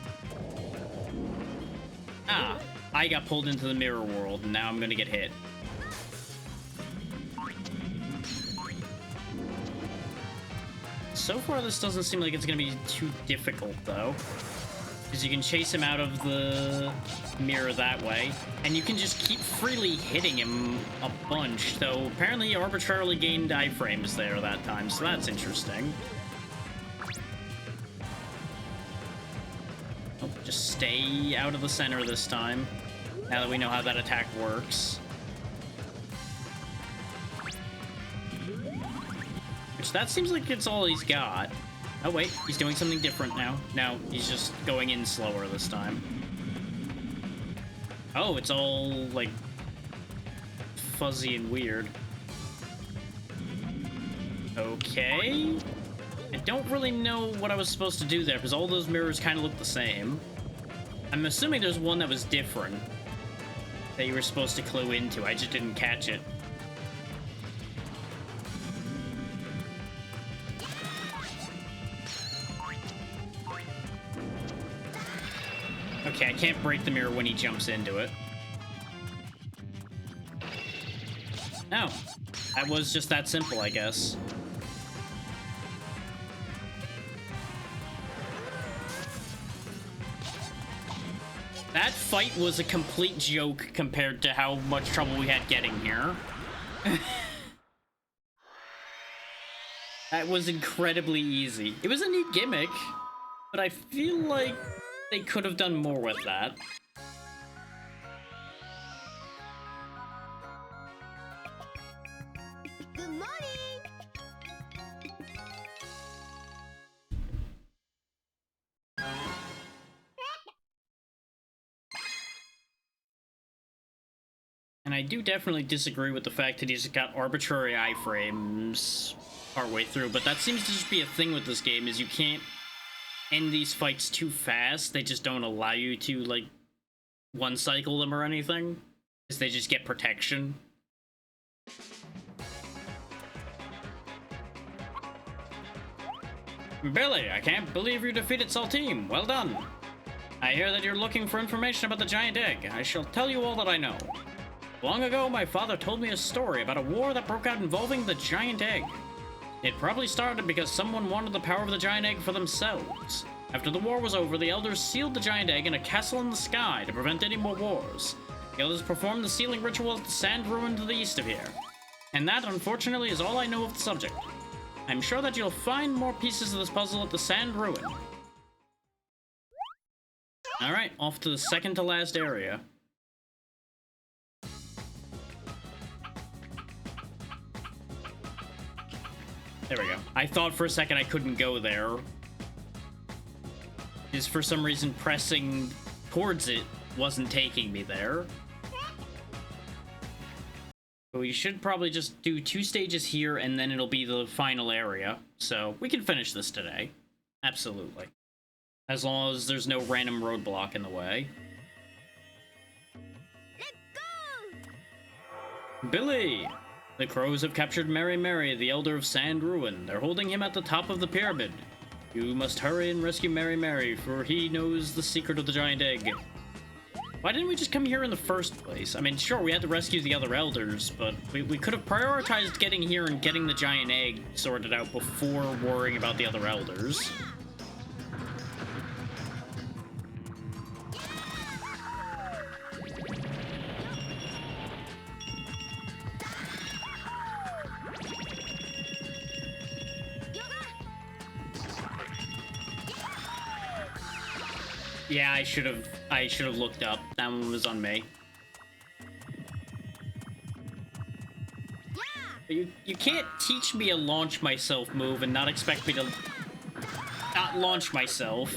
Ah, I got pulled into the mirror world, and now I'm gonna get hit. So far, this doesn't seem like it's gonna be too difficult, though. Because you can chase him out of the mirror that way, and you can just keep freely hitting him a bunch, though apparently he arbitrarily gained iframes there that time, so that's interesting. Oh, just stay out of the center this time, now that we know how that attack works. Which, that seems like it's all he's got. Oh wait, he's doing something different now. Now he's just going in slower this time. Oh, it's all, like, fuzzy and weird. Okay. I don't really know what I was supposed to do there, because all those mirrors kind of look the same. I'm assuming there's one that was different that you were supposed to clue into. I just didn't catch it. Okay, I can't break the mirror when he jumps into it. No. That was just that simple, I guess. That fight was a complete joke compared to how much trouble we had getting here. That was incredibly easy. It was a neat gimmick, but I feel like they could have done more with that. Good morning. And I do definitely disagree with the fact that he's got arbitrary iframes partway through, but that seems to just be a thing with this game, is you can't end these fights too fast. They just don't allow you to, like, one cycle them or anything, because they just get protection. Billy, I can't believe you defeated Saltine. Well done. I hear that you're looking for information about the giant egg. I shall tell you all that I know. Long ago, my father told me a story about a war that broke out involving the giant egg. It probably started because someone wanted the power of the giant egg for themselves. After the war was over, the elders sealed the giant egg in a castle in the sky to prevent any more wars. The elders performed the sealing ritual at the sand ruin to the east of here. And that, unfortunately, is all I know of the subject. I'm sure that you'll find more pieces of this puzzle at the sand ruin. Alright, off to the second to last area. There we go. I thought for a second I couldn't go there. Is for some reason pressing towards it wasn't taking me there. But we should probably just do 2 stages here and then it'll be the final area. So we can finish this today. Absolutely. As long as there's no random roadblock in the way. Let's go. Billy! The crows have captured Mary Mary, the Elder of Sand Ruin. They're holding him at the top of the pyramid. You must hurry and rescue Mary Mary, for he knows the secret of the giant egg. Why didn't we just come here in the first place? I mean, sure, we had to rescue the other elders, but we could have prioritized getting here and getting the giant egg sorted out before worrying about the other elders. Yeah, I should have looked up. That one was on me. But you can't teach me a launch myself move and not expect me to not launch myself.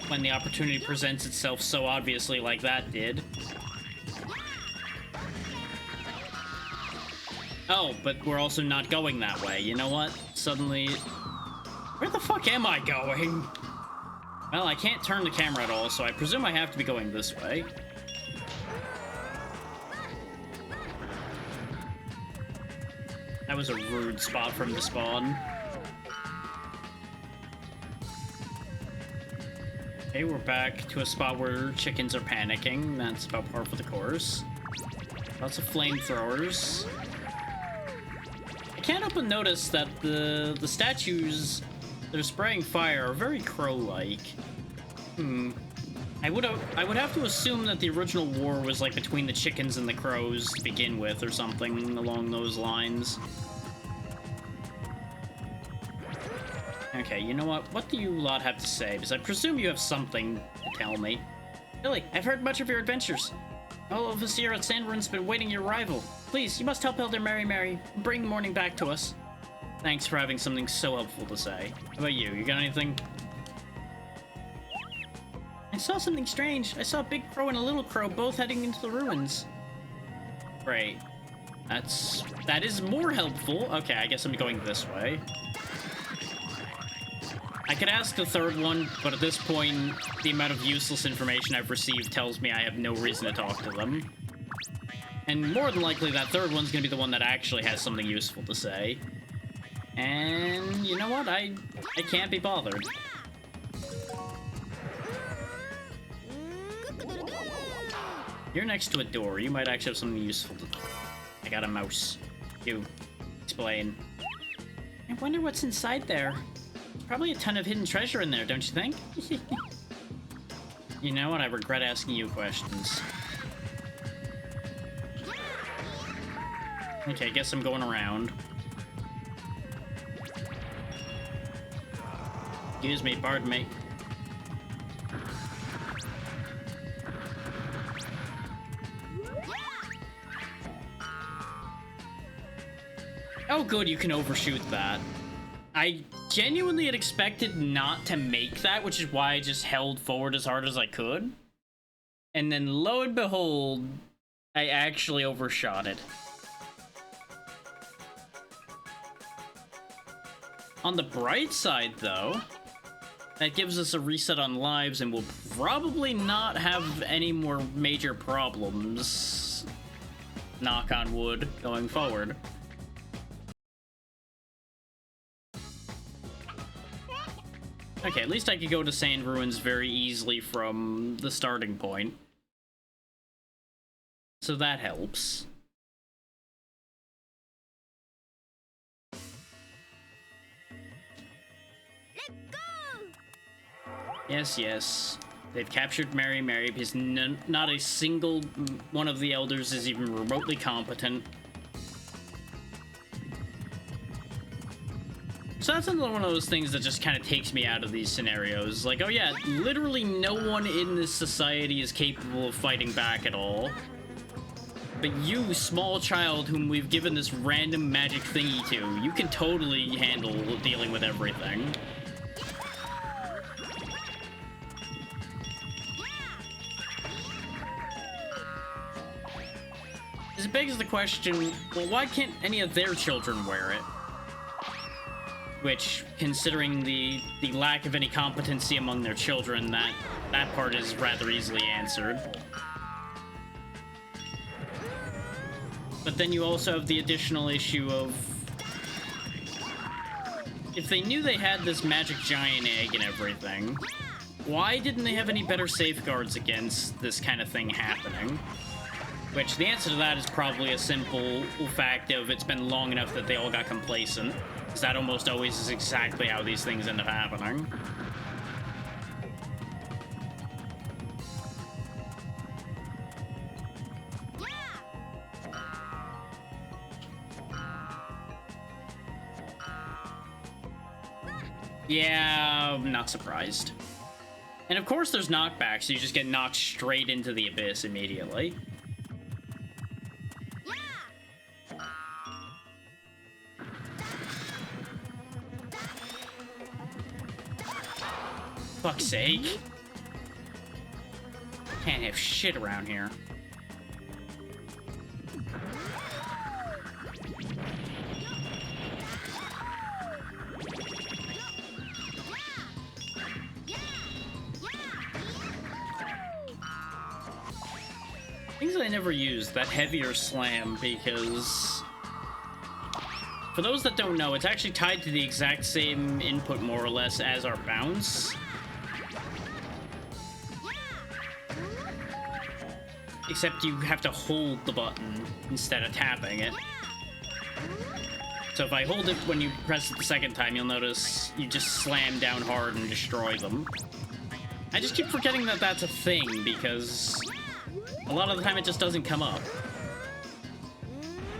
When the opportunity presents itself so obviously like that did. Oh, but we're also not going that way. You know what? Suddenly... Where the fuck am I going? Well, I can't turn the camera at all, so I presume I have to be going this way. That was a rude spot for him to spawn. Okay, we're back to a spot where chickens are panicking. That's about par for the course. Lots of flamethrowers. I can't help but notice that the statues that are spraying fire are very crow-like. I would have to assume that the original war was like between the chickens and the crows to begin with, or something along those lines. Okay, you know what? What do you lot have to say? Because I presume you have something to tell me. Billy, I've heard much of your adventures. All of us here at Sand Ruins been waiting your arrival. Please, you must help Elder Mary and bring morning back to us. Thanks for having something so helpful to say. How about you? You got anything? I saw something strange. I saw a big crow and a little crow both heading into the ruins. Great. That is more helpful. Okay, I guess I'm going this way. I could ask the third one, but at this point, the amount of useless information I've received tells me I have no reason to talk to them. And more than likely, that third one's gonna be the one that actually has something useful to say. And you know what? I can't be bothered. You're next to a door. You might actually have something useful to... I got a mouse. You. Explain. I wonder what's inside there. Probably a ton of hidden treasure in there, don't you think? You know what? I regret asking you questions. Okay, I guess I'm going around. Excuse me, pardon me. Oh good, you can overshoot that. I genuinely had expected not to make that, which is why I just held forward as hard as I could. And then lo and behold, I actually overshot it. On the bright side, though, that gives us a reset on lives and we'll probably not have any more major problems, knock on wood, going forward. Okay, at least I could go to Sand Ruins very easily from the starting point. So that helps. Yes, yes. They've captured Mary because not a single one of the elders is even remotely competent. So that's another one of those things that just kind of takes me out of these scenarios. Like, oh yeah, literally no one in this society is capable of fighting back at all. But you, small child whom we've given this random magic thingy to, you can totally handle dealing with everything. This begs the question, well, why can't any of their children wear it? Which, considering the lack of any competency among their children, that part is rather easily answered. But then you also have the additional issue of... if they knew they had this magic giant egg and everything, why didn't they have any better safeguards against this kind of thing happening? Which, the answer to that is probably a simple fact of it's been long enough that they all got complacent. Because that almost always is exactly how these things end up happening. Yeah, I'm not surprised. And of course there's knockbacks, so you just get knocked straight into the abyss immediately. Fuck's sake. Can't have shit around here. things I never used, that heavier slam, because for those that don't know, it's actually tied to the exact same input, more or less, as our bounce. Except you have to hold the button instead of tapping it. So if I hold it when you press it the second time, you'll notice you just slam down hard and destroy them. I just keep forgetting that that's a thing, because a lot of the time it just doesn't come up.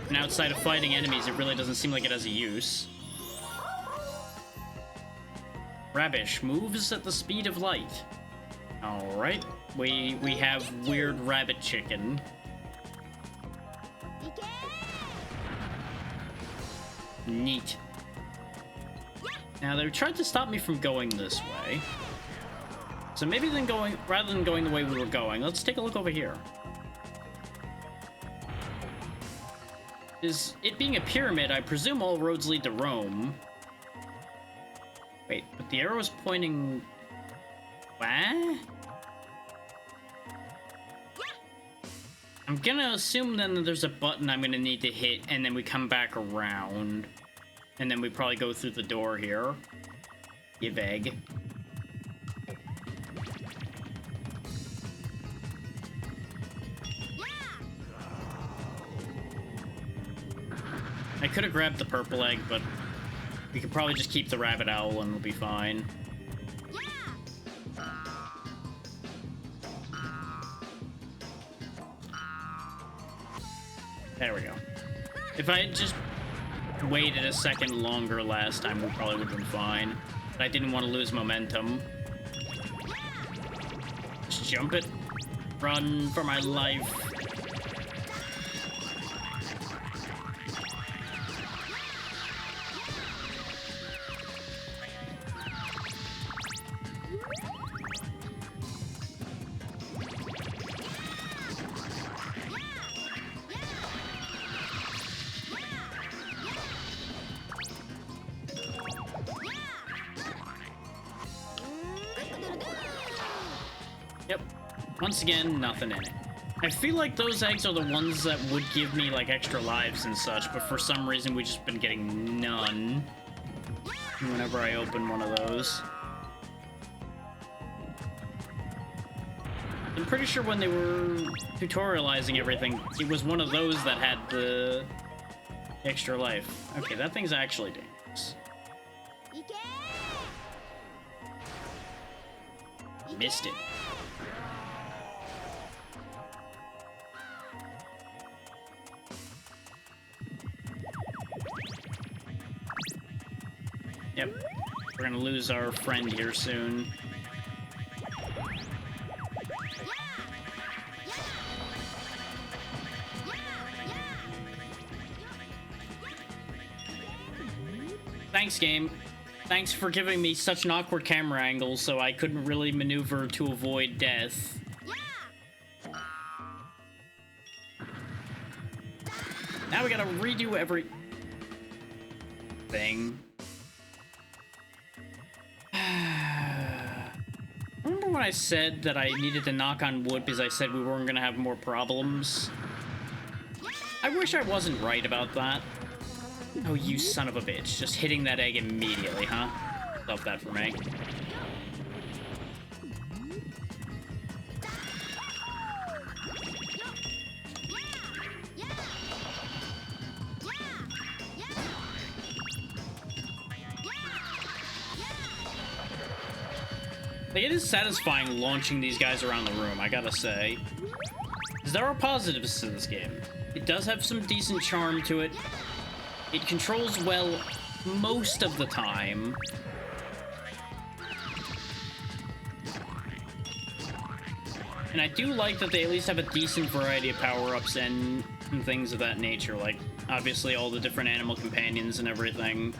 And outside of fighting enemies, it really doesn't seem like it has a use. Rabish moves at the speed of light. Alright, we have weird rabbit chicken. Neat. Now, they tried to stop me from going this way. So maybe rather than going the way we were going, let's take a look over here. Is it being a pyramid, I presume all roads lead to Rome. Wait, but the arrow is pointing... What? I'm gonna assume then that there's a button I'm gonna need to hit, and then we come back around. And then we probably go through the door here. Give egg. I could have grabbed the purple egg, but we could probably just keep the rabbit owl and we'll be fine. There we go. If I had just waited a second longer last time, we probably would have been fine. But I didn't want to lose momentum. Just jump it. Run for my life. Yep. Once again, nothing in it. I feel like those eggs are the ones that would give me, like, extra lives and such, but for some reason we've just been getting none whenever I open one of those. I'm pretty sure when they were tutorializing everything, it was one of those that had the extra life. Okay, that thing's actually dangerous. Missed it. Yep, we're gonna lose our friend here soon. Thanks, game. Thanks for giving me such an awkward camera angle so I couldn't really maneuver to avoid death. Now we gotta redo every thing. Remember when I said that I needed to knock on wood because I said we weren't gonna have more problems? I wish I wasn't right about that. Oh, you son of a bitch. Just hitting that egg immediately, huh? Love that for me. Like, it is satisfying launching these guys around the room, I gotta say. Because there are positives to this game. It does have some decent charm to it. It controls well most of the time. And I do like that they at least have a decent variety of power-ups and things of that nature. Like, obviously all the different animal companions and everything.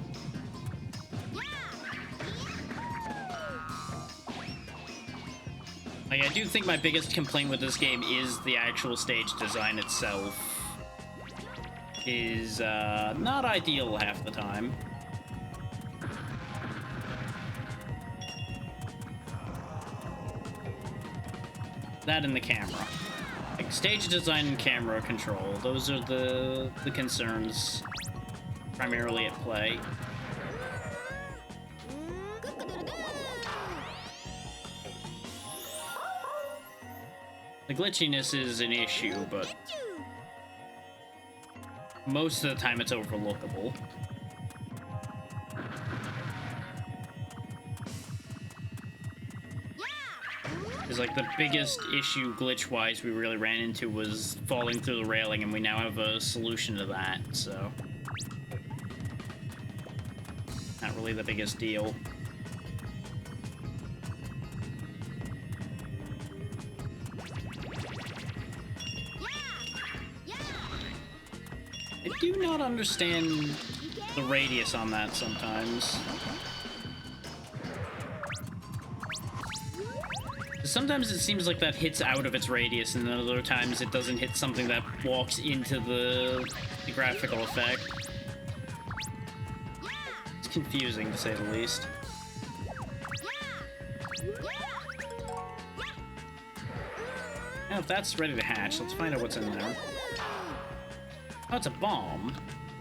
Like, I do think my biggest complaint with this game is the actual stage design itself. Is not ideal half the time. That and the camera. like stage design and camera control. Those are the concerns primarily at play. The glitchiness is an issue, but most of the time it's overlookable. Because like the biggest issue glitch-wise we really ran into was falling through the railing, and we now have a solution to that, so not really the biggest deal. I do not understand the radius on that sometimes. Sometimes it seems like that hits out of its radius, and then other times it doesn't hit something that walks into the graphical effect. It's confusing, to say the least. Now, if that's ready to hatch, let's find out what's in there. Oh, it's a bomb.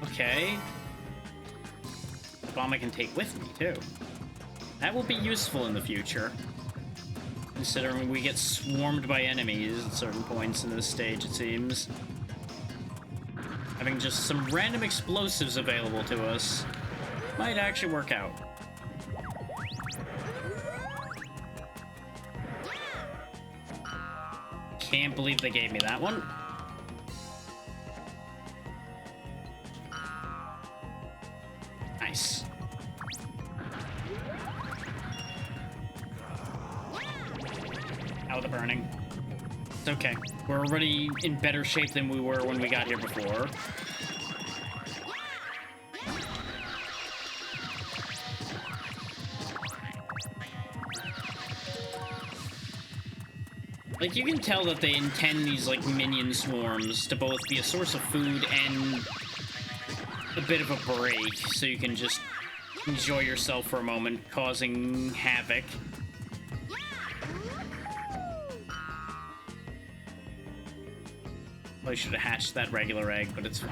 Okay. A bomb I can take with me, too. That will be useful in the future. Considering we get swarmed by enemies at certain points in this stage, it seems. Having just some random explosives available to us might actually work out. Can't believe they gave me that one. Nice. Out of the burning. It's okay. We're already in better shape than we were when we got here before. Like, you can tell that they intend these, like, minion swarms to both be a source of food and a bit of a break, so you can just enjoy yourself for a moment, causing havoc. Probably should have hatched that regular egg, but it's fine.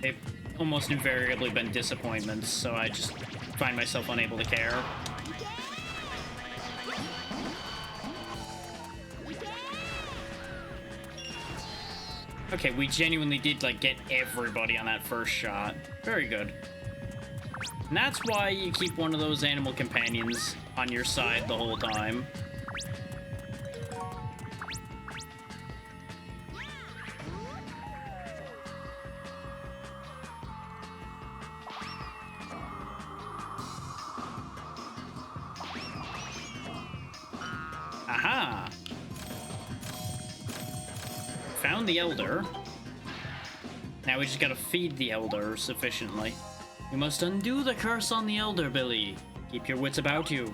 They've almost invariably been disappointments, so I just find myself unable to care. Okay, we genuinely did, like, get everybody on that first shot. Very good. And that's why you keep one of those animal companions on your side the whole time. Aha! Found the Elder. Now we just gotta feed the Elder sufficiently. We must undo the curse on the Elder, Billy. Keep your wits about you.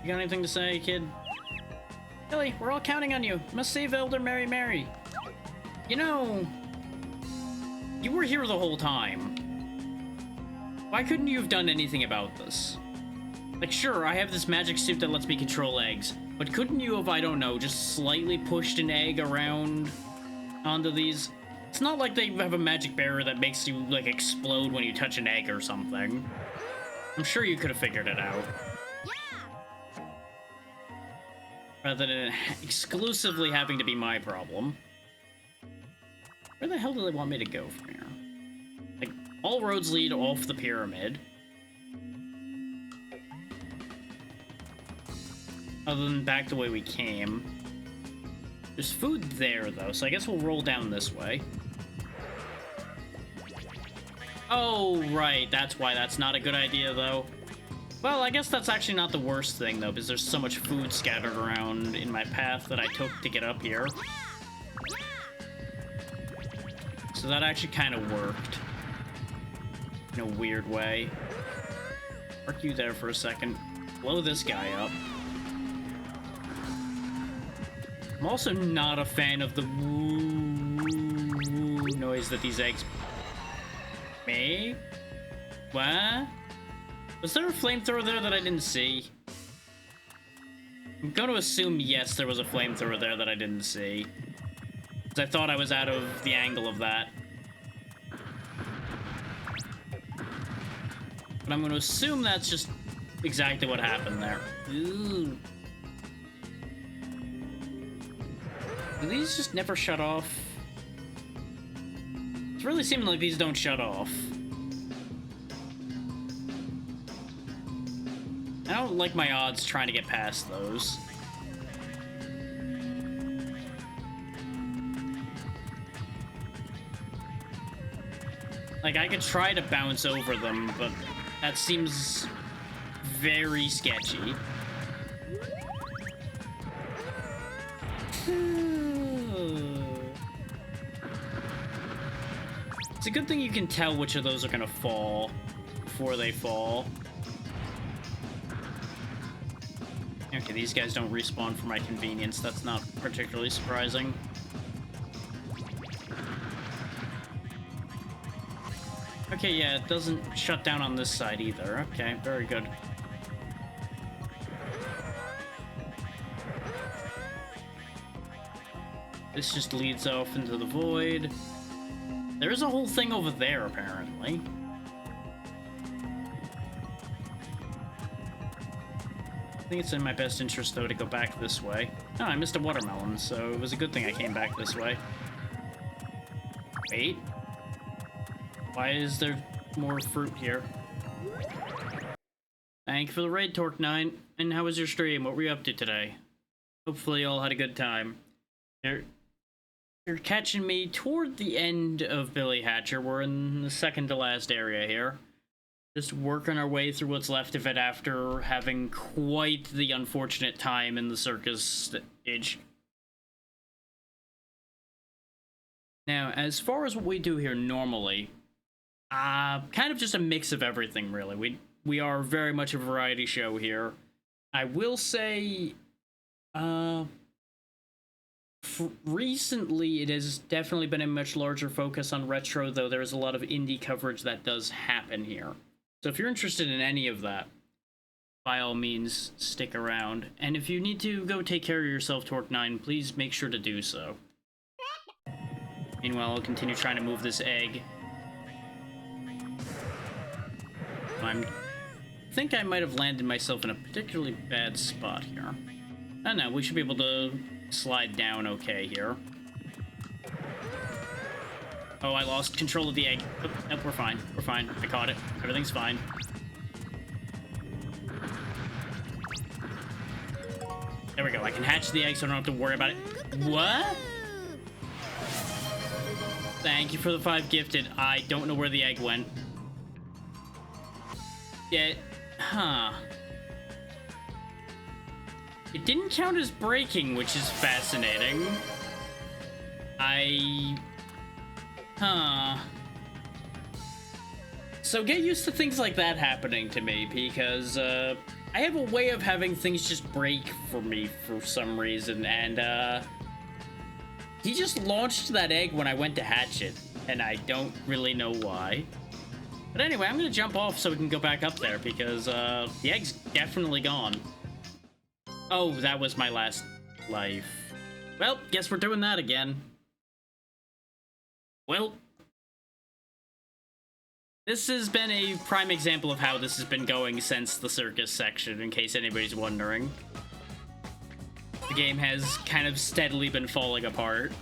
You got anything to say, kid? Billy, we're all counting on you. You must save Elder Mary Mary. You know, you were here the whole time. Why couldn't you have done anything about this? Like, sure, I have this magic suit that lets me control eggs, but couldn't you have, I don't know, just slightly pushed an egg around onto these? It's not like they have a magic barrier that makes you, like, explode when you touch an egg or something. I'm sure you could have figured it out. Rather than exclusively having to be my problem. Where the hell do they want me to go from here? Like, all roads lead off the pyramid. Other than back the way we came. There's food there, though, so I guess we'll roll down this way. Oh, right, that's why that's not a good idea, though. Well, I guess that's actually not the worst thing, though, because there's so much food scattered around in my path that I took to get up here. So that actually kind of worked. In a weird way. Park you there for a second. Blow this guy up. I'm also not a fan of the woo noise that these eggs make. What? Was there a flamethrower there that I didn't see? I'm going to assume, yes, there was a flamethrower there that I didn't see. Because I thought I was out of the angle of that. But I'm going to assume that's just exactly what happened there. Ooh. Do these just never shut off? It's really seeming like these don't shut off. I don't like my odds trying to get past those. Like, I could try to bounce over them, but that seems very sketchy. It's a good thing you can tell which of those are gonna fall before they fall. Okay, these guys don't respawn for my convenience. That's not particularly surprising. Okay, yeah, it doesn't shut down on this side either. Okay, very good. This just leads off into the void. There's a whole thing over there, apparently. I think it's in my best interest, though, to go back this way. Oh, I missed a watermelon, so it was a good thing I came back this way. Wait. Why is there more fruit here? Thank you for the raid, Torque9. And how was your stream? What were you up to today? Hopefully you all had a good time. You're catching me toward the end of Billy Hatcher. We're in the second to last area here. Just working our way through what's left of it after having quite the unfortunate time in the circus stage. Now, as far as what we do here normally, kind of just a mix of everything, really. We are very much a variety show here. I will say, recently it has definitely been a much larger focus on retro, though there is a lot of indie coverage that does happen here. So if you're interested in any of that, by all means, stick around. And if you need to go take care of yourself, Torque9, please make sure to do so. Meanwhile, I'll continue trying to move this egg. I think I might have landed myself in a particularly bad spot here. Oh no, we should be able to slide down okay here. Oh, I lost control of the egg. Oh, nope, we're fine. We're fine. I caught it. Everything's fine. There we go. I can hatch the egg so I don't have to worry about it. What? Thank you for the 5 gifted. I don't know where the egg went. Yeah, huh. It didn't count as breaking, which is fascinating. Huh. So get used to things like that happening to me, because, I have a way of having things just break for me for some reason, and, he just launched that egg when I went to hatch it, and I don't really know why. But anyway, I'm gonna jump off so we can go back up there, because, the egg's definitely gone. Oh, that was my last life. Well, guess we're doing that again. Well, this has been a prime example of how this has been going since the circus section, in case anybody's wondering. The game has kind of steadily been falling apart.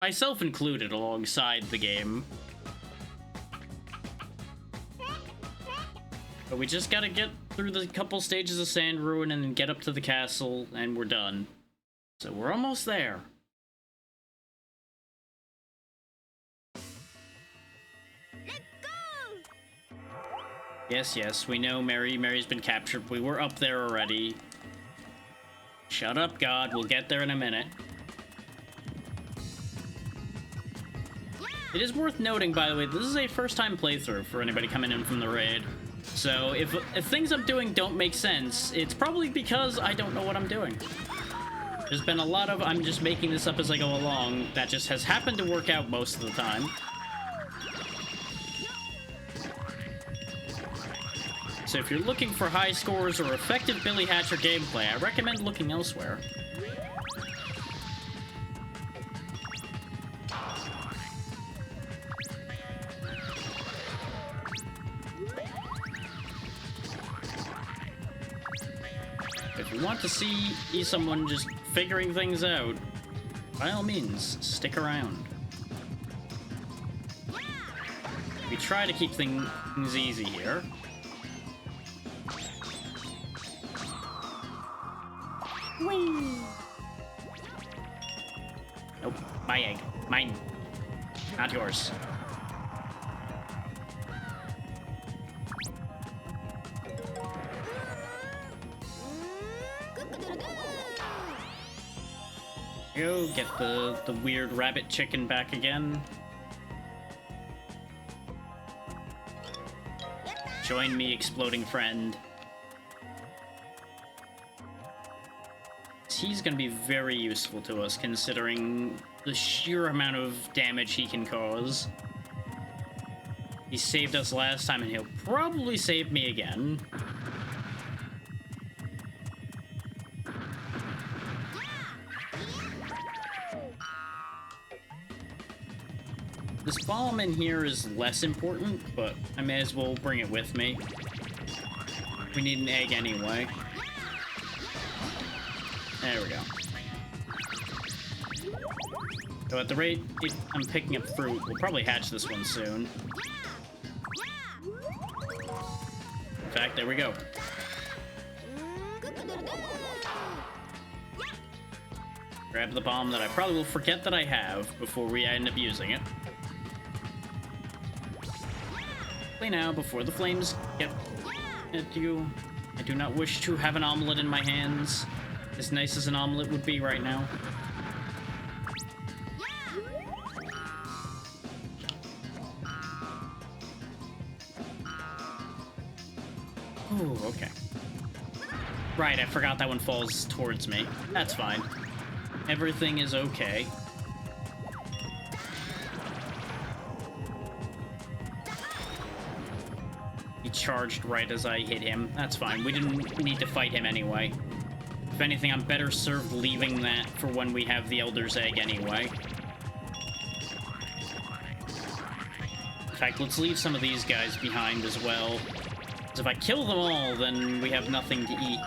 Myself included, alongside the game. But we just gotta get through the couple stages of Sand Ruin and then get up to the castle, and we're done. So we're almost there. Let's go! Yes, yes, we know Mary's been captured. We were up there already. Shut up, God. We'll get there in a minute. It is worth noting, by the way, this is a first-time playthrough for anybody coming in from the raid. So if things I'm doing don't make sense, it's probably because I don't know what I'm doing. There's been a lot of I'm just making this up as I go along that just has happened to work out most of the time. So if you're looking for high scores or effective Billy Hatcher gameplay, I recommend looking elsewhere. If you want to see someone just figuring things out, by all means, stick around. We try to keep things easy here. Whee! Nope, my egg. Mine. Not yours. Go get the weird rabbit chicken back again. Join me, exploding friend. He's gonna be very useful to us, considering the sheer amount of damage he can cause. He saved us last time, and he'll probably save me again. This bomb in here is less important, but I may as well bring it with me. We need an egg anyway. There we go. So at the rate I'm picking up fruit, we'll probably hatch this one soon. In fact, there we go. Grab the bomb that I probably will forget that I have before we end up using it. Play now before the flames get at you. I do not wish to have an omelet in my hands. As nice as an omelet would be right now. Oh, okay. Right, I forgot that one falls towards me. That's fine. Everything is okay. He charged right as I hit him. That's fine. We didn't need to fight him anyway. If anything, I'm better served leaving that for when we have the Elder's Egg anyway. In fact, let's leave some of these guys behind as well. Because if I kill them all, then we have nothing to eat.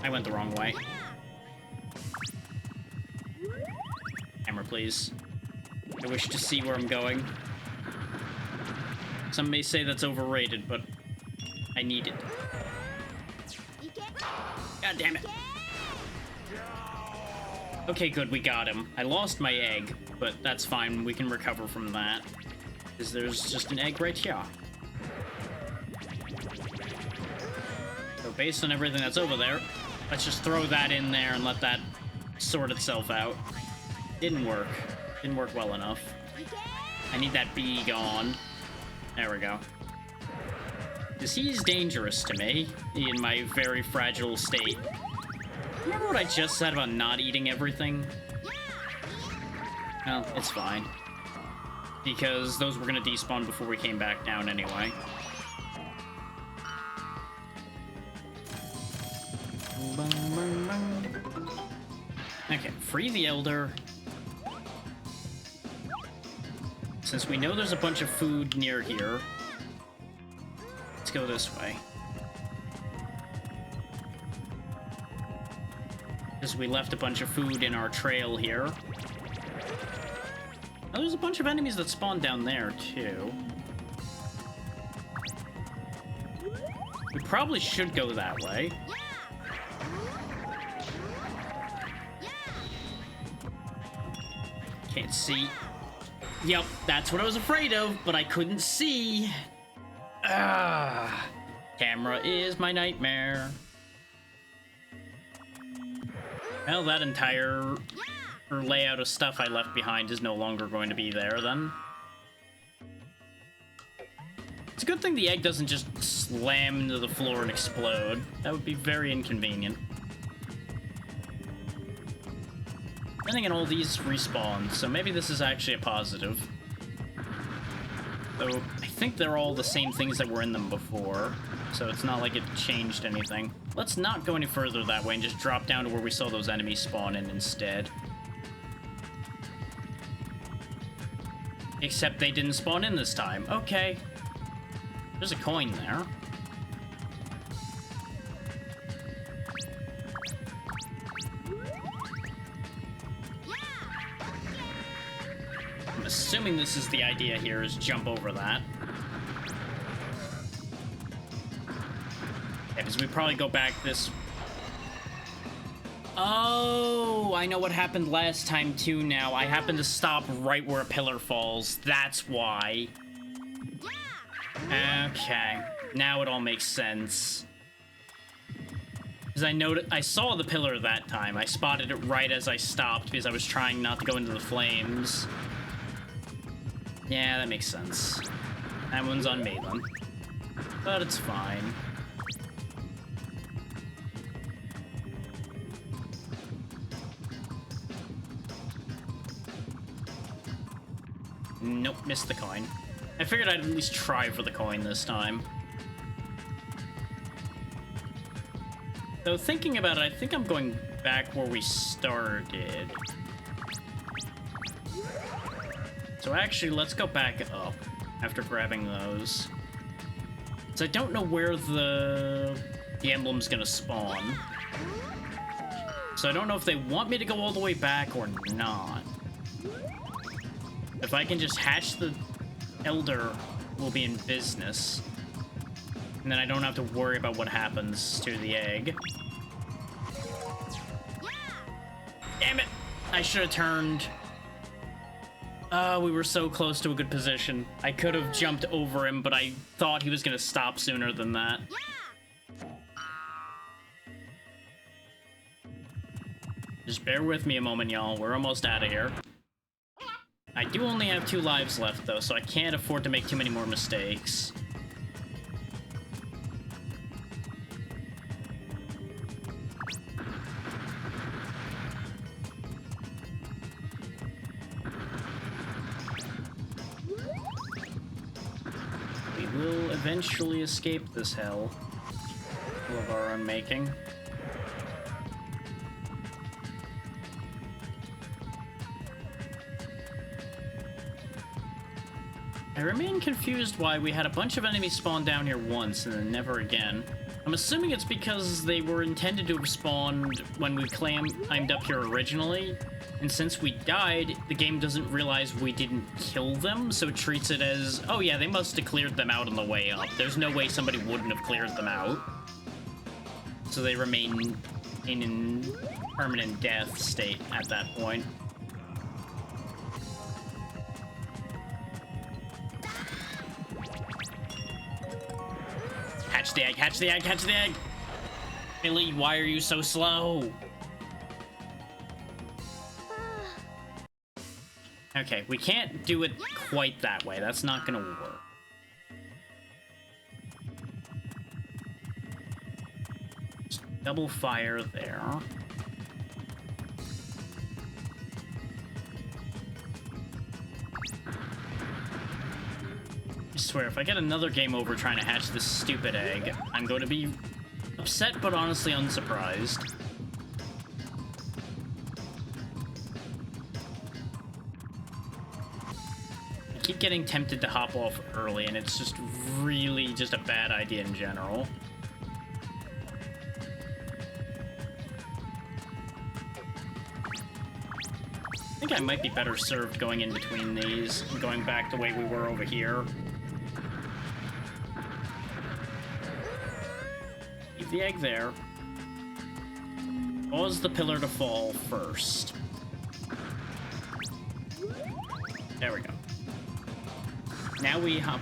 I went the wrong way. Hammer, please. I wish to see where I'm going. Some may say that's overrated, but I need it. God damn it. Okay, good, we got him. I lost my egg, but that's fine. We can recover from that. Because there's just an egg right here. So based on everything that's over there, let's just throw that in there and let that sort itself out. Didn't work. Didn't work well enough. I need that bee gone. There we go. Because he's dangerous to me in my very fragile state. Remember what I just said about not eating everything? Well, it's fine. Because those were going to despawn before we came back down anyway. Okay, free the Elder. Since we know there's a bunch of food near here, let's go this way. Because we left a bunch of food in our trail here. Oh, there's a bunch of enemies that spawn down there, too. We probably should go that way. Can't see. Yep, that's what I was afraid of, but I couldn't see. Ah, camera is my nightmare. Well, that entire layout of stuff I left behind is no longer going to be there, then. It's a good thing the egg doesn't just slam into the floor and explode. That would be very inconvenient. I think all these respawn, so maybe this is actually a positive. Though, I think they're all the same things that were in them before, so it's not like it changed anything. Let's not go any further that way and just drop down to where we saw those enemies spawn in instead. Except they didn't spawn in this time. Okay. There's a coin there. I'm assuming this is the idea here, is jump over that. Yeah, because we probably go back this... Oh, I know what happened last time too now. I happened to stop right where a pillar falls. That's why. Okay, now it all makes sense. Because I saw the pillar that time. I spotted it right as I stopped because I was trying not to go into the flames. Yeah, that makes sense. That one's on me then. But it's fine. Nope, missed the coin. I figured I'd at least try for the coin this time. Though thinking about it, I think I'm going back where we started. So actually, let's go back up after grabbing those. So I don't know where the emblem's gonna spawn. So I don't know if they want me to go all the way back or not. If I can just hatch the Elder, we'll be in business. And then I don't have to worry about what happens to the egg. Damn it! I should have turned. We were so close to a good position. I could have jumped over him, but I thought he was gonna stop sooner than that. Just bear with me a moment, y'all. We're almost out of here. I do only have 2 lives left, though, so I can't afford to make too many more mistakes. We will eventually escape this hell of our own making. I remain confused why we had a bunch of enemies spawn down here once and then never again. I'm assuming it's because they were intended to have spawned when we climbed up here originally, and since we died, the game doesn't realize we didn't kill them, so it treats it as, oh yeah, they must have cleared them out on the way up. There's no way somebody wouldn't have cleared them out. So they remain in permanent death state at that point. Catch the egg, catch the egg, catch the egg! Billy, why are you so slow? Okay, we can't do it quite that way. That's not gonna work. Just double fire there. I swear, if I get another game over trying to hatch this stupid egg, I'm going to be upset but honestly unsurprised. I keep getting tempted to hop off early, and it's just really just a bad idea in general. I think I might be better served going in between these and going back the way we were over here. Leave the egg there. Cause the pillar to fall first. There we go. Now we hop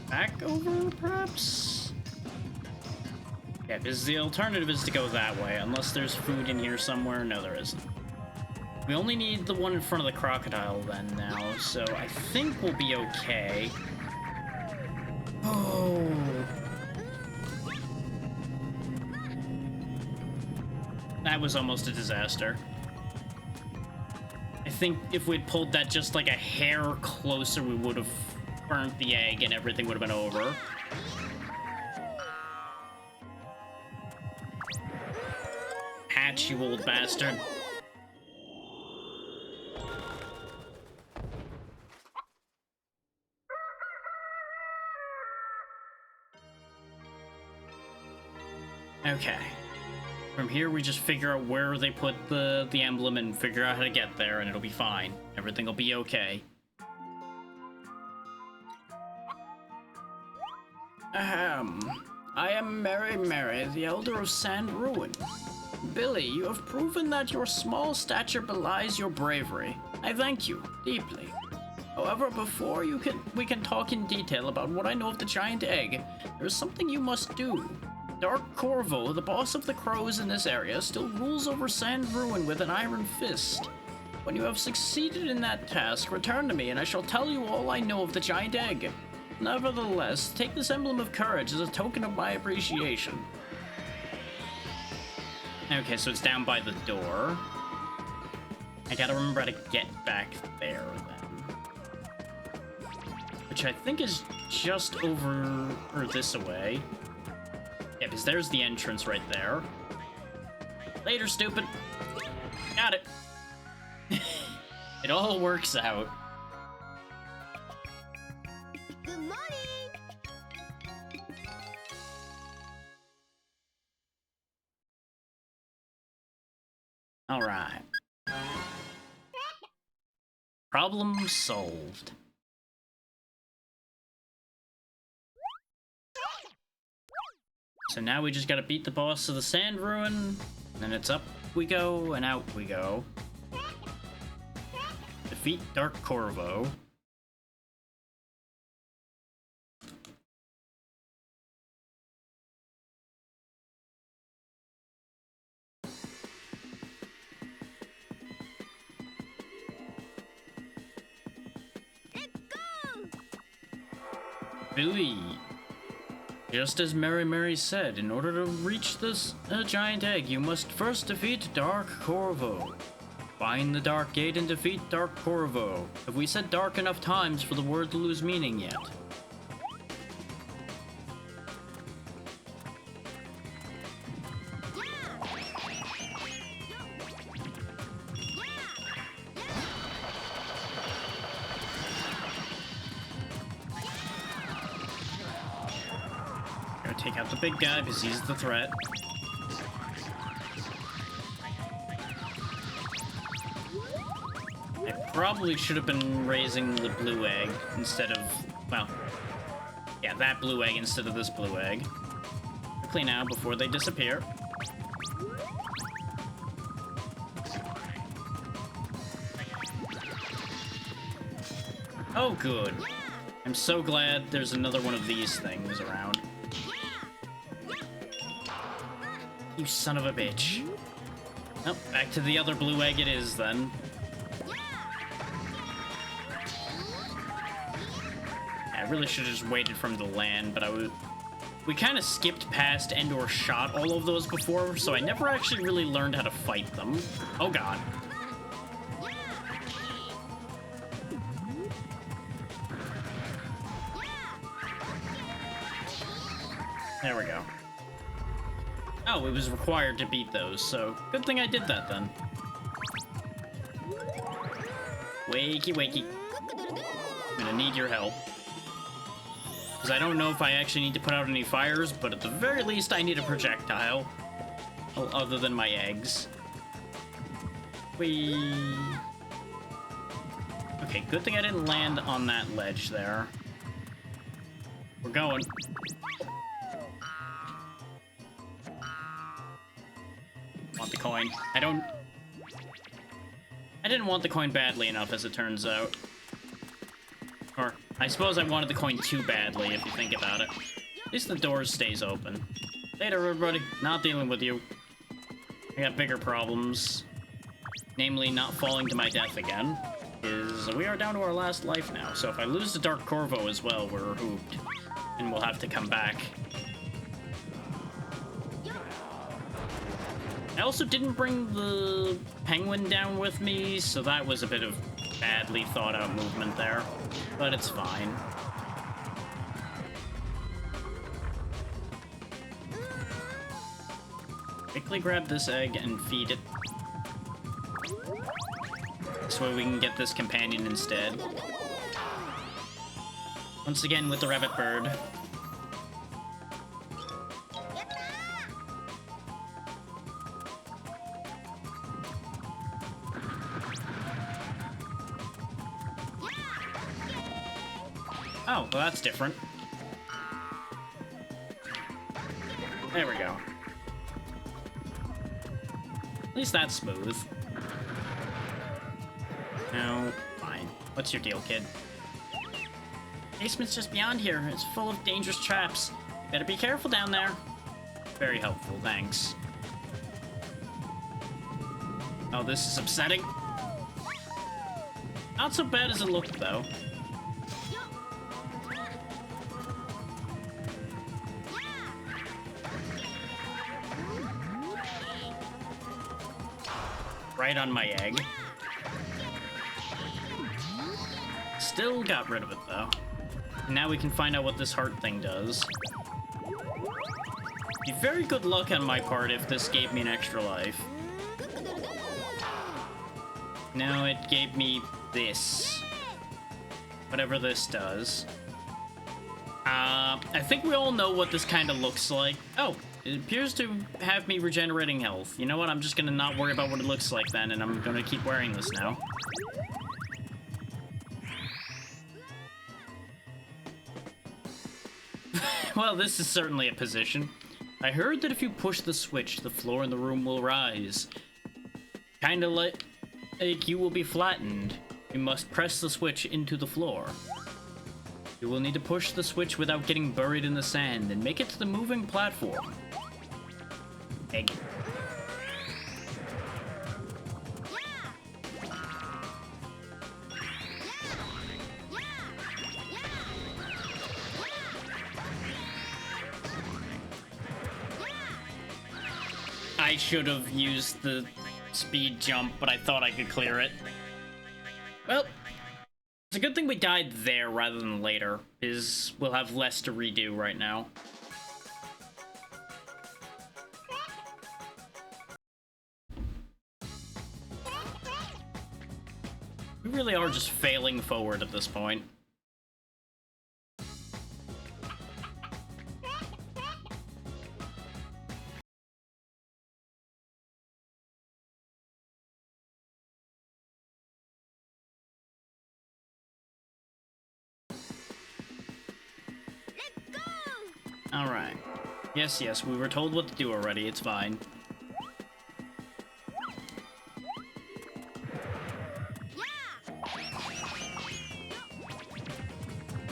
back over, perhaps? Yeah, because the alternative is to go that way, unless there's food in here somewhere. No, there isn't. We only need the one in front of the crocodile then now, so I think we'll be okay. Oh. That was almost a disaster. think if we'd pulled that just like a hair closer, we would have burnt the egg and everything would have been over. Hatch, you old bastard. Okay. From here, we just figure out where they put the emblem and figure out how to get there, and it'll be fine. Everything will be okay. Ahem. I am Mary, the Elder of Sand Ruin. Billy, you have proven that your small stature belies your bravery. I thank you deeply. However, before we can talk in detail about what I know of the giant egg, there is something you must do. Dark Corvo, the boss of the crows in this area, still rules over Sand Ruin with an iron fist. When you have succeeded in that task, return to me and I shall tell you all I know of the giant egg. Nevertheless, take this emblem of courage as a token of my appreciation. Okay, so it's down by the door. I gotta remember how to get back there, then. Which I think is just over, or this way. Yeah, because there's the entrance right there. Later, stupid. Got it. It all works out. Good morning. All right. Problem solved. So now we just gotta beat the boss of the Sand Ruin, and then it's up we go and out we go. Defeat Dark Corvo. Let's go. Billy. Just as Mary said, in order to reach this giant egg, you must first defeat Dark Corvo. Find the Dark Gate and defeat Dark Corvo. Have we said dark enough times for the word to lose meaning yet? Take out the big guy because he's the threat. I probably should have been raising the blue egg instead of, well, yeah, that blue egg instead of this blue egg. Quickly now before they disappear. Oh, good. I'm so glad there's another one of these things around. You son of a bitch. Oh, back to the other blue egg it is, then. I really should have just waited for him to land, but we kind of skipped past and/or shot all of those before, so I never actually really learned how to fight them. Oh, God. There we go. Oh, it was required to beat those, so good thing I did that then. Wakey, wakey. I'm gonna need your help. Because I don't know if I actually need to put out any fires, but at the very least I need a projectile. Oh, other than my eggs. Whee! Okay, good thing I didn't land on that ledge there. We're going. Want the coin. I didn't want the coin badly enough, as it turns out. Or, I suppose I wanted the coin too badly, if you think about it. At least the door stays open. Later, everybody. Not dealing with you. I got bigger problems. Namely, not falling to my death again. We are down to our last life now, so if I lose the Dark Corvo as well, we're hooped. And we'll have to come back. I also didn't bring the penguin down with me, so that was a bit of badly thought out movement there. But it's fine. Quickly grab this egg and feed it. This way we can get this companion instead. Once again with the rabbit bird. Oh, well that's different. There we go. At least that's smooth. No, fine. What's your deal, kid? Basement's just beyond here. It's full of dangerous traps. Better be careful down there. Very helpful, thanks. Oh, this is upsetting. Not so bad as it looked, though. Right on my egg. Still got rid of it, though. And now we can find out what this heart thing does. Be very good luck on my part if this gave me an extra life. No, it gave me this. Whatever this does. I think we all know what this kind of looks like. Oh, it appears to have me regenerating health. You know what? I'm just gonna not worry about what it looks like then, and I'm gonna keep wearing this now. Well, this is certainly a position. I heard that if you push the switch, the floor in the room will rise. Kinda like you will be flattened. You must press the switch into the floor. You will need to push the switch without getting buried in the sand and make it to the moving platform. Egg. I should have used the speed jump, but I thought I could clear it. Well, it's a good thing we died there rather than later, because we'll have less to redo right now. We really are just failing forward at this point. Alright. Yes, we were told what to do already, it's fine.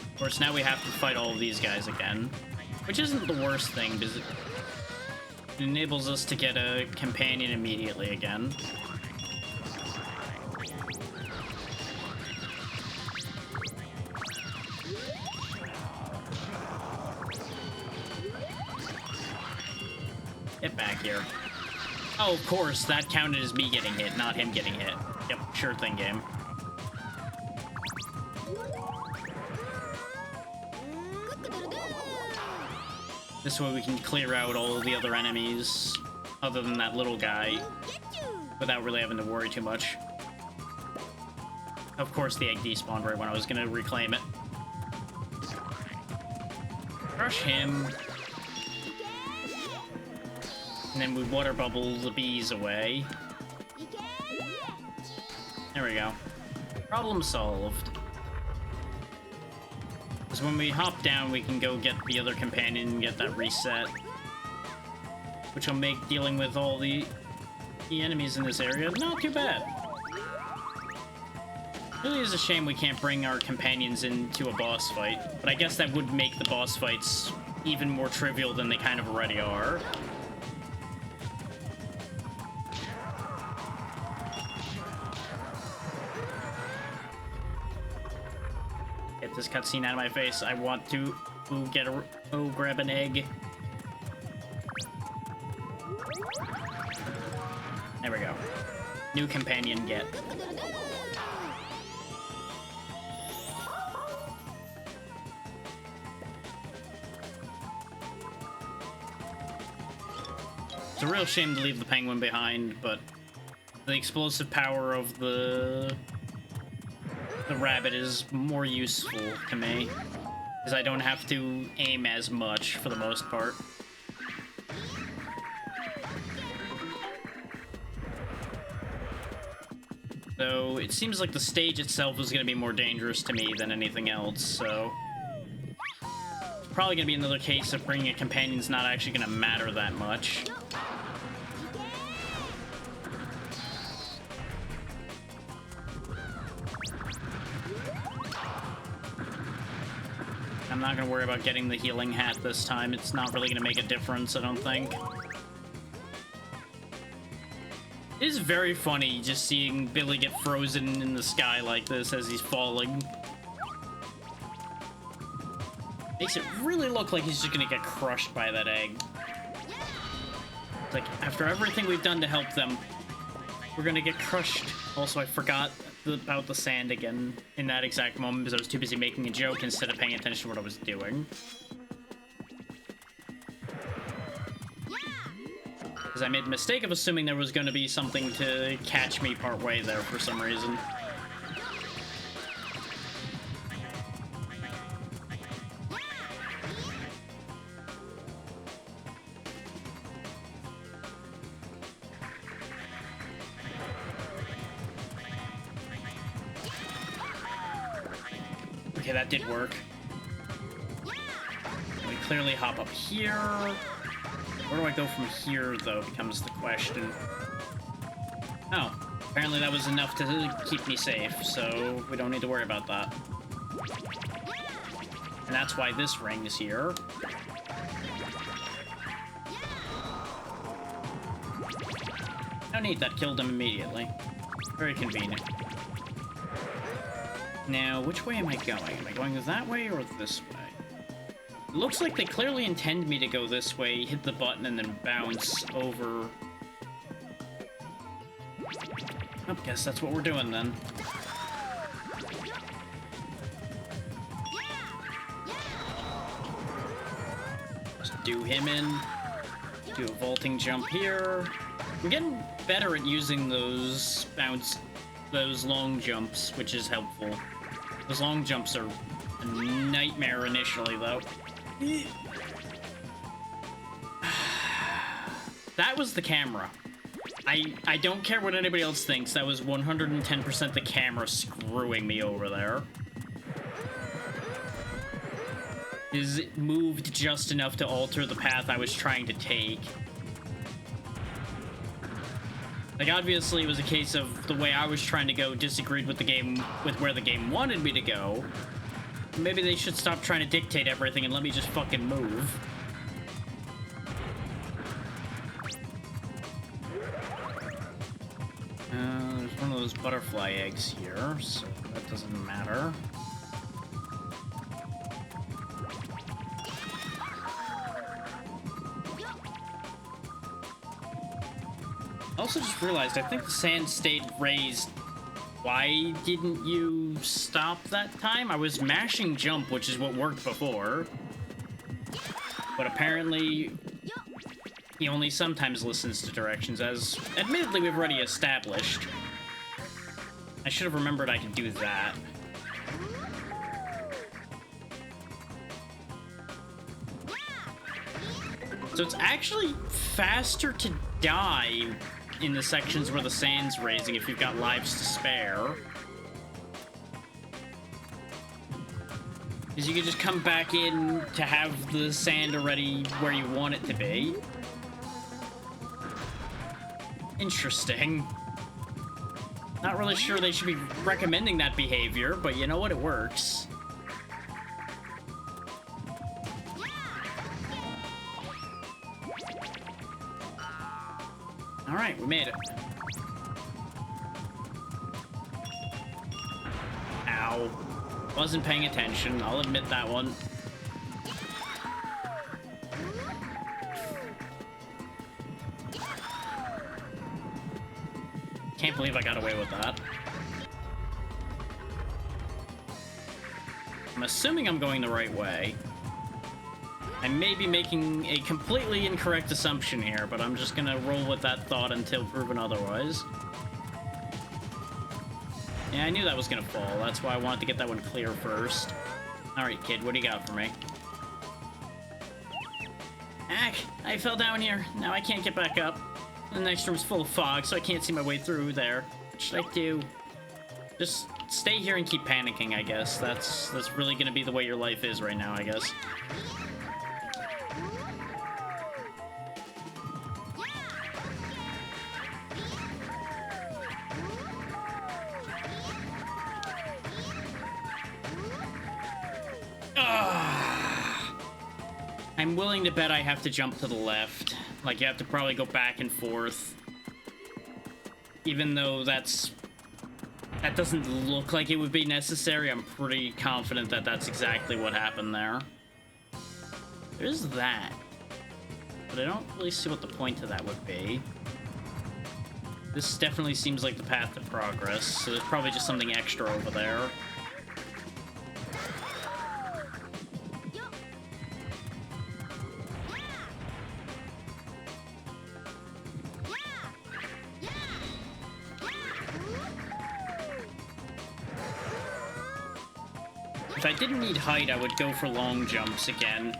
Of course, now we have to fight all of these guys again. Which isn't the worst thing, because it enables us to get a companion immediately again. Get back here. Oh, of course, that counted as me getting hit, not him getting hit. Yep, sure thing, game. This way we can clear out all the other enemies, other than that little guy, without really having to worry too much. Of course, the egg despawned right when I was gonna reclaim it. Crush him. And then we water bubble the bees away. There we go. Problem solved. Because when we hop down, we can go get the other companion and get that reset. Which will make dealing with all the enemies in this area not too bad. Really is a shame we can't bring our companions into a boss fight. But I guess that would make the boss fights even more trivial than they kind of already are. Get this cutscene out of my face. I want to grab an egg. There we go. New companion get. It's a real shame to leave the penguin behind, but the explosive power of the rabbit is more useful to me, because I don't have to aim as much for the most part. So it seems like the stage itself is going to be more dangerous to me than anything else, so it's probably going to be another case of bringing a companion's not actually going to matter that much. I'm not gonna worry about getting the healing hat this time. It's not really gonna make a difference, I don't think. It is very funny just seeing Billy get frozen in the sky like this as he's falling. Makes it really look like he's just gonna get crushed by that egg. It's like, after everything we've done to help them, we're gonna get crushed. Also, I forgot about the sand again in that exact moment because I was too busy making a joke instead of paying attention to what I was doing. Because I made the mistake of assuming there was going to be something to catch me partway there for some reason. Okay, that did work. We clearly hop up here. Where do I go from here, though, becomes the question. Oh, apparently that was enough to keep me safe, so we don't need to worry about that. And that's why this ring is here. No need, that killed him immediately. Very convenient. Now, which way am I going? Am I going that way or this way? It looks like they clearly intend me to go this way, hit the button, and then bounce over. I guess that's what we're doing then. Just do him in. Do a vaulting jump here. We're getting better at using those long jumps, which is helpful. Those long jumps are a nightmare initially, though. That was the camera. I don't care what anybody else thinks. That was 110% the camera screwing me over there. It moved just enough to alter the path I was trying to take. Like, obviously, it was a case of the way I was trying to go disagreed with the game, with where the game wanted me to go. Maybe they should stop trying to dictate everything and let me just fucking move. There's one of those butterfly eggs here, so that doesn't matter. I also just realized, I think the sand stayed raised. Why didn't you stop that time? I was mashing jump, which is what worked before. But apparently, he only sometimes listens to directions, as admittedly we've already established. I should have remembered I could do that. So it's actually faster to die in the sections where the sand's raising if you've got lives to spare. Because you can just come back in to have the sand already where you want it to be. Interesting. Not really sure they should be recommending that behavior, but you know what? It works. Alright, we made it. Ow. Wasn't paying attention, I'll admit that one. Can't believe I got away with that. I'm assuming I'm going the right way. I may be making a completely incorrect assumption here, but I'm just gonna roll with that thought until proven otherwise. Yeah, I knew that was gonna fall. That's why I wanted to get that one clear first. Alright, kid, what do you got for me? Ack, I fell down here. Now I can't get back up. The next room's full of fog, so I can't see my way through there. What should I do? Just stay here and keep panicking, I guess. That's really gonna be the way your life is right now, I guess. I'm willing to bet I have to jump to the left. Like, you have to probably go back and forth. Even though that doesn't look like it would be necessary, I'm pretty confident that that's exactly what happened there. There's that. But I don't really see what the point of that would be. This definitely seems like the path to progress, so there's probably just something extra over there. If I didn't need height, I would go for long jumps again.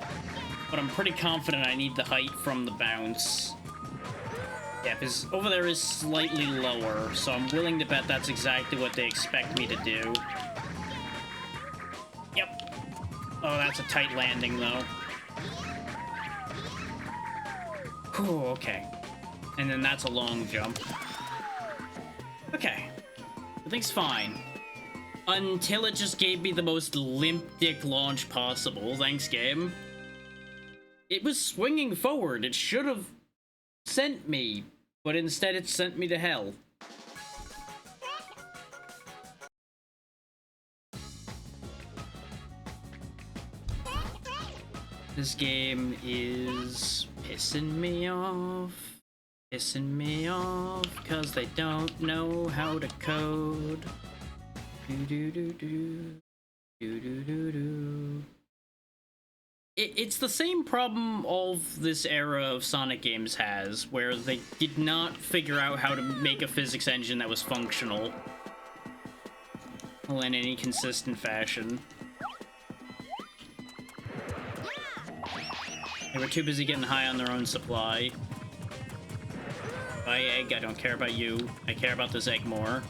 But I'm pretty confident I need the height from the bounce. Yeah, because over there is slightly lower, so I'm willing to bet that's exactly what they expect me to do. Yep. Oh, that's a tight landing, though. Whew, okay. And then that's a long jump. Okay. Everything's fine. Until it just gave me the most limp dick launch possible. Thanks, game. It was swinging forward. It should have sent me, but instead it sent me to hell. This game is pissing me off. Pissing me off, cause they don't know how to code. It's the same problem all of this era of Sonic games has, where they did not figure out how to make a physics engine that was functional. Well, in any consistent fashion. They were too busy getting high on their own supply. Bye, egg, I don't care about you. I care about this egg more.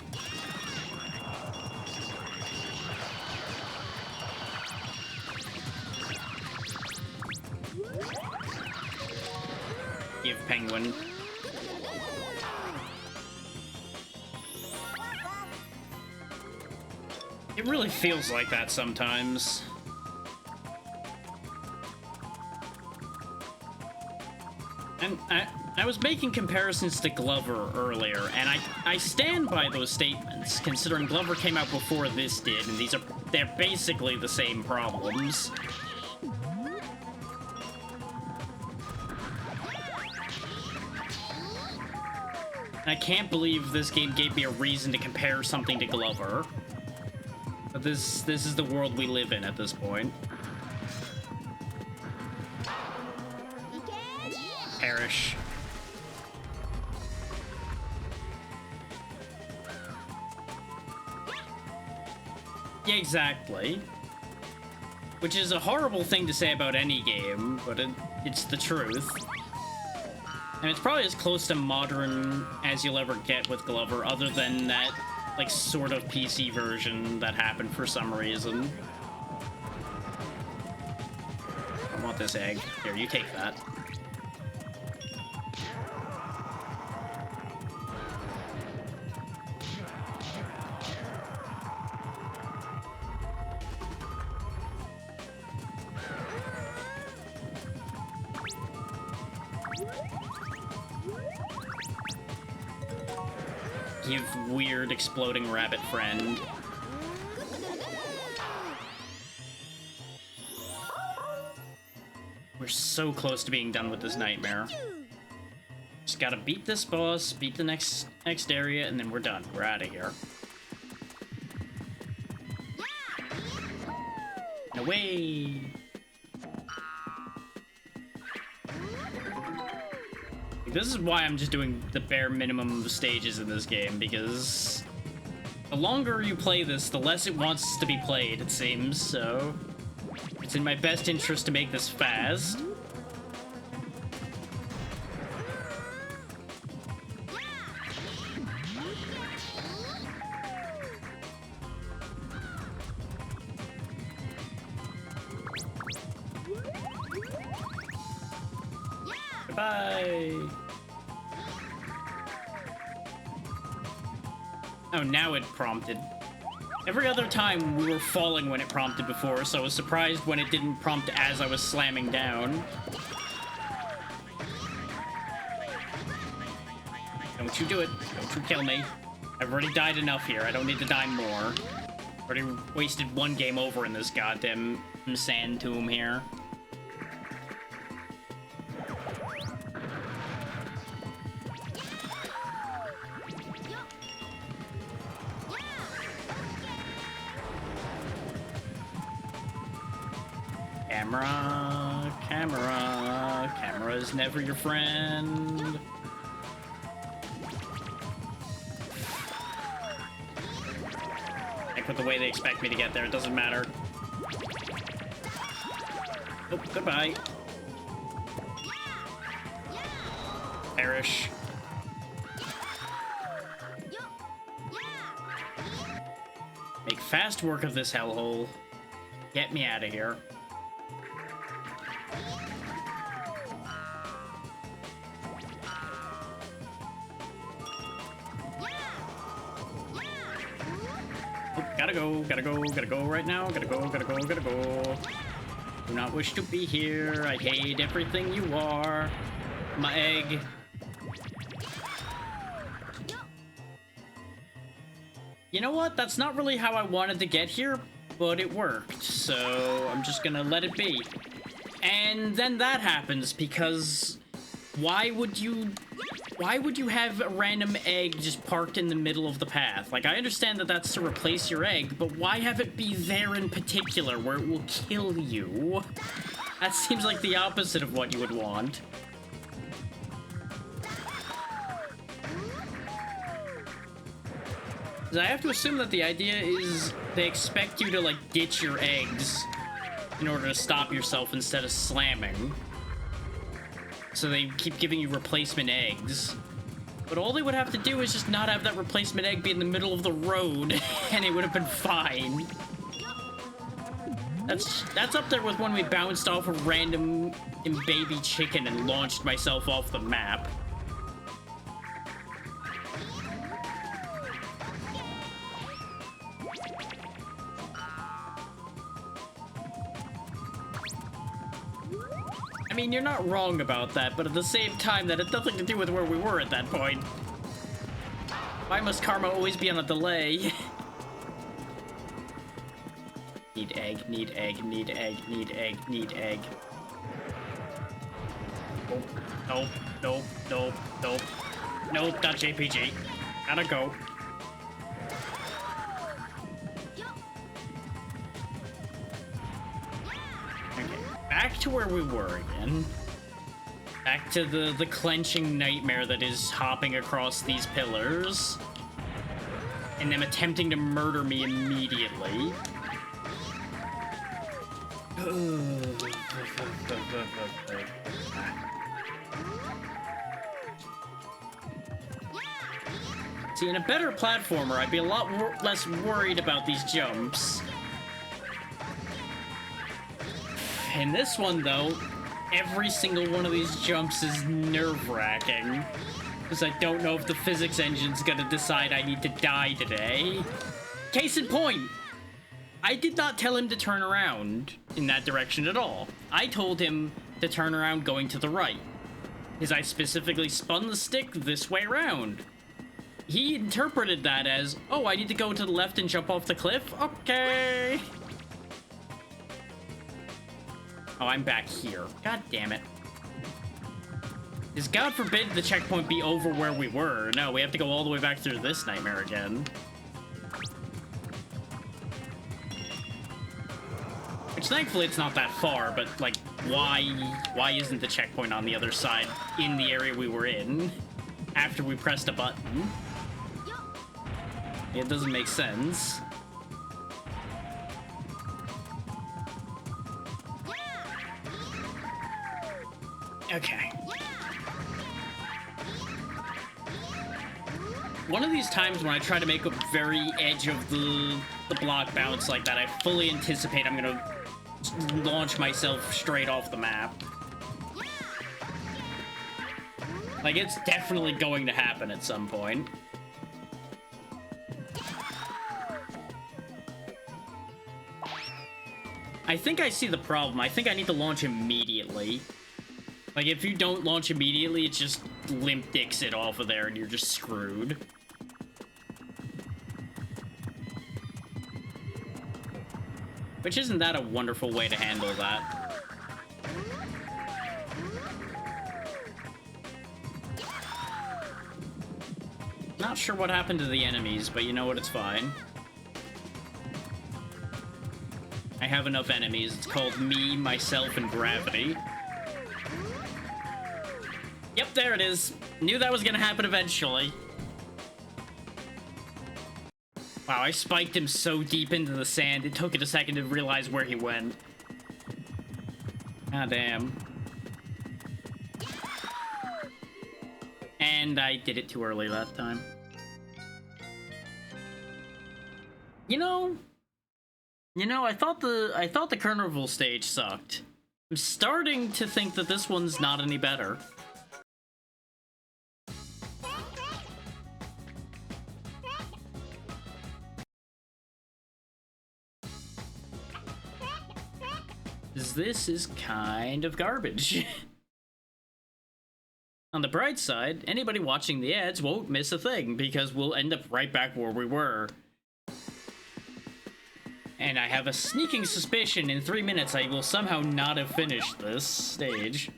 Give penguin. It really feels like that sometimes. And I was making comparisons to Glover earlier, and I stand by those statements, considering Glover came out before this did, and they're basically the same problems. I can't believe this game gave me a reason to compare something to Glover. But this is the world we live in at this point. Perish. Yeah, exactly. Which is a horrible thing to say about any game, but it's the truth. And it's probably as close to modern as you'll ever get with Glover, other than that, like, sort of PC version that happened for some reason. I want this egg. Here, you take that. Give weird exploding rabbit friend. We're so close to being done with this nightmare. Just gotta beat this boss, beat the next area, and then we're done. We're out of here. And away! This is why I'm just doing the bare minimum of stages in this game, because the longer you play this, the less it wants to be played, it seems, so it's in my best interest to make this fast. Goodbye! Oh, now it prompted. Every other time we were falling when it prompted before, so I was surprised when it didn't prompt as I was slamming down. Don't you do it. Don't you kill me. I've already died enough here. I don't need to die more. Already wasted one game over in this goddamn sand tomb here. Camera's never your friend. Heck with the way they expect me to get there, it doesn't matter. Oh, goodbye. Perish. Make fast work of this hellhole. Get me out of here. Gotta go right now. Gotta go. Do not wish to be here. I hate everything you are. My egg. You know what? That's not really how I wanted to get here, but it worked. So I'm just gonna let it be. And then that happens because why would you have a random egg just parked in the middle of the path? Like, I understand that that's to replace your egg, but why have it be there in particular where it will kill you? That seems like the opposite of what you would want. Because I have to assume that the idea is they expect you to, like, ditch your eggs in order to stop yourself instead of slamming. So they keep giving you replacement eggs. But all they would have to do is just not have that replacement egg be in the middle of the road, and it would have been fine. That's up there with when we bounced off a random baby chicken and launched myself off the map. I mean, you're not wrong about that, but at the same time, that had nothing to do with where we were at that point. Why must karma always be on a delay? Need egg, need egg, need egg, need egg, need egg. Nope, nope, nope, nope. Nope, not JPG. Gotta go. Back to where we were again. Back to the clenching nightmare that is hopping across these pillars. And them attempting to murder me immediately. See, in a better platformer, I'd be a lot less worried about these jumps. In this one, though, every single one of these jumps is nerve-wracking. Because I don't know if the physics engine's gonna decide I need to die today. Case in point, I did not tell him to turn around in that direction at all. I told him to turn around going to the right. Because I specifically spun the stick this way around. He interpreted that as, oh, I need to go to the left and jump off the cliff? Okay. Oh, I'm back here. God damn it. Because God forbid the checkpoint be over where we were. No, we have to go all the way back through this nightmare again. Which thankfully it's not that far, but like, why isn't the checkpoint on the other side in the area we were in after we pressed a button? It doesn't make sense. Okay. One of these times when I try to make a very edge of the block bounce like that, I fully anticipate I'm gonna launch myself straight off the map. Like, it's definitely going to happen at some point. I think I see the problem. I think I need to launch immediately. Like, if you don't launch immediately, it just limp dicks it off of there and you're just screwed. Which isn't that a wonderful way to handle that? Not sure what happened to the enemies, but you know what, it's fine. I have enough enemies. It's called me, myself, and gravity. Yep, there it is. Knew that was gonna happen eventually. Wow, I spiked him so deep into the sand, it took it a second to realize where he went. Ah, damn. And I did it too early that time. You know, I thought the carnival stage sucked. I'm starting to think that this one's not any better. This is kind of garbage. On the bright side, anybody watching the ads won't miss a thing, because we'll end up right back where we were. And I have a sneaking suspicion in 3 minutes I will somehow not have finished this stage.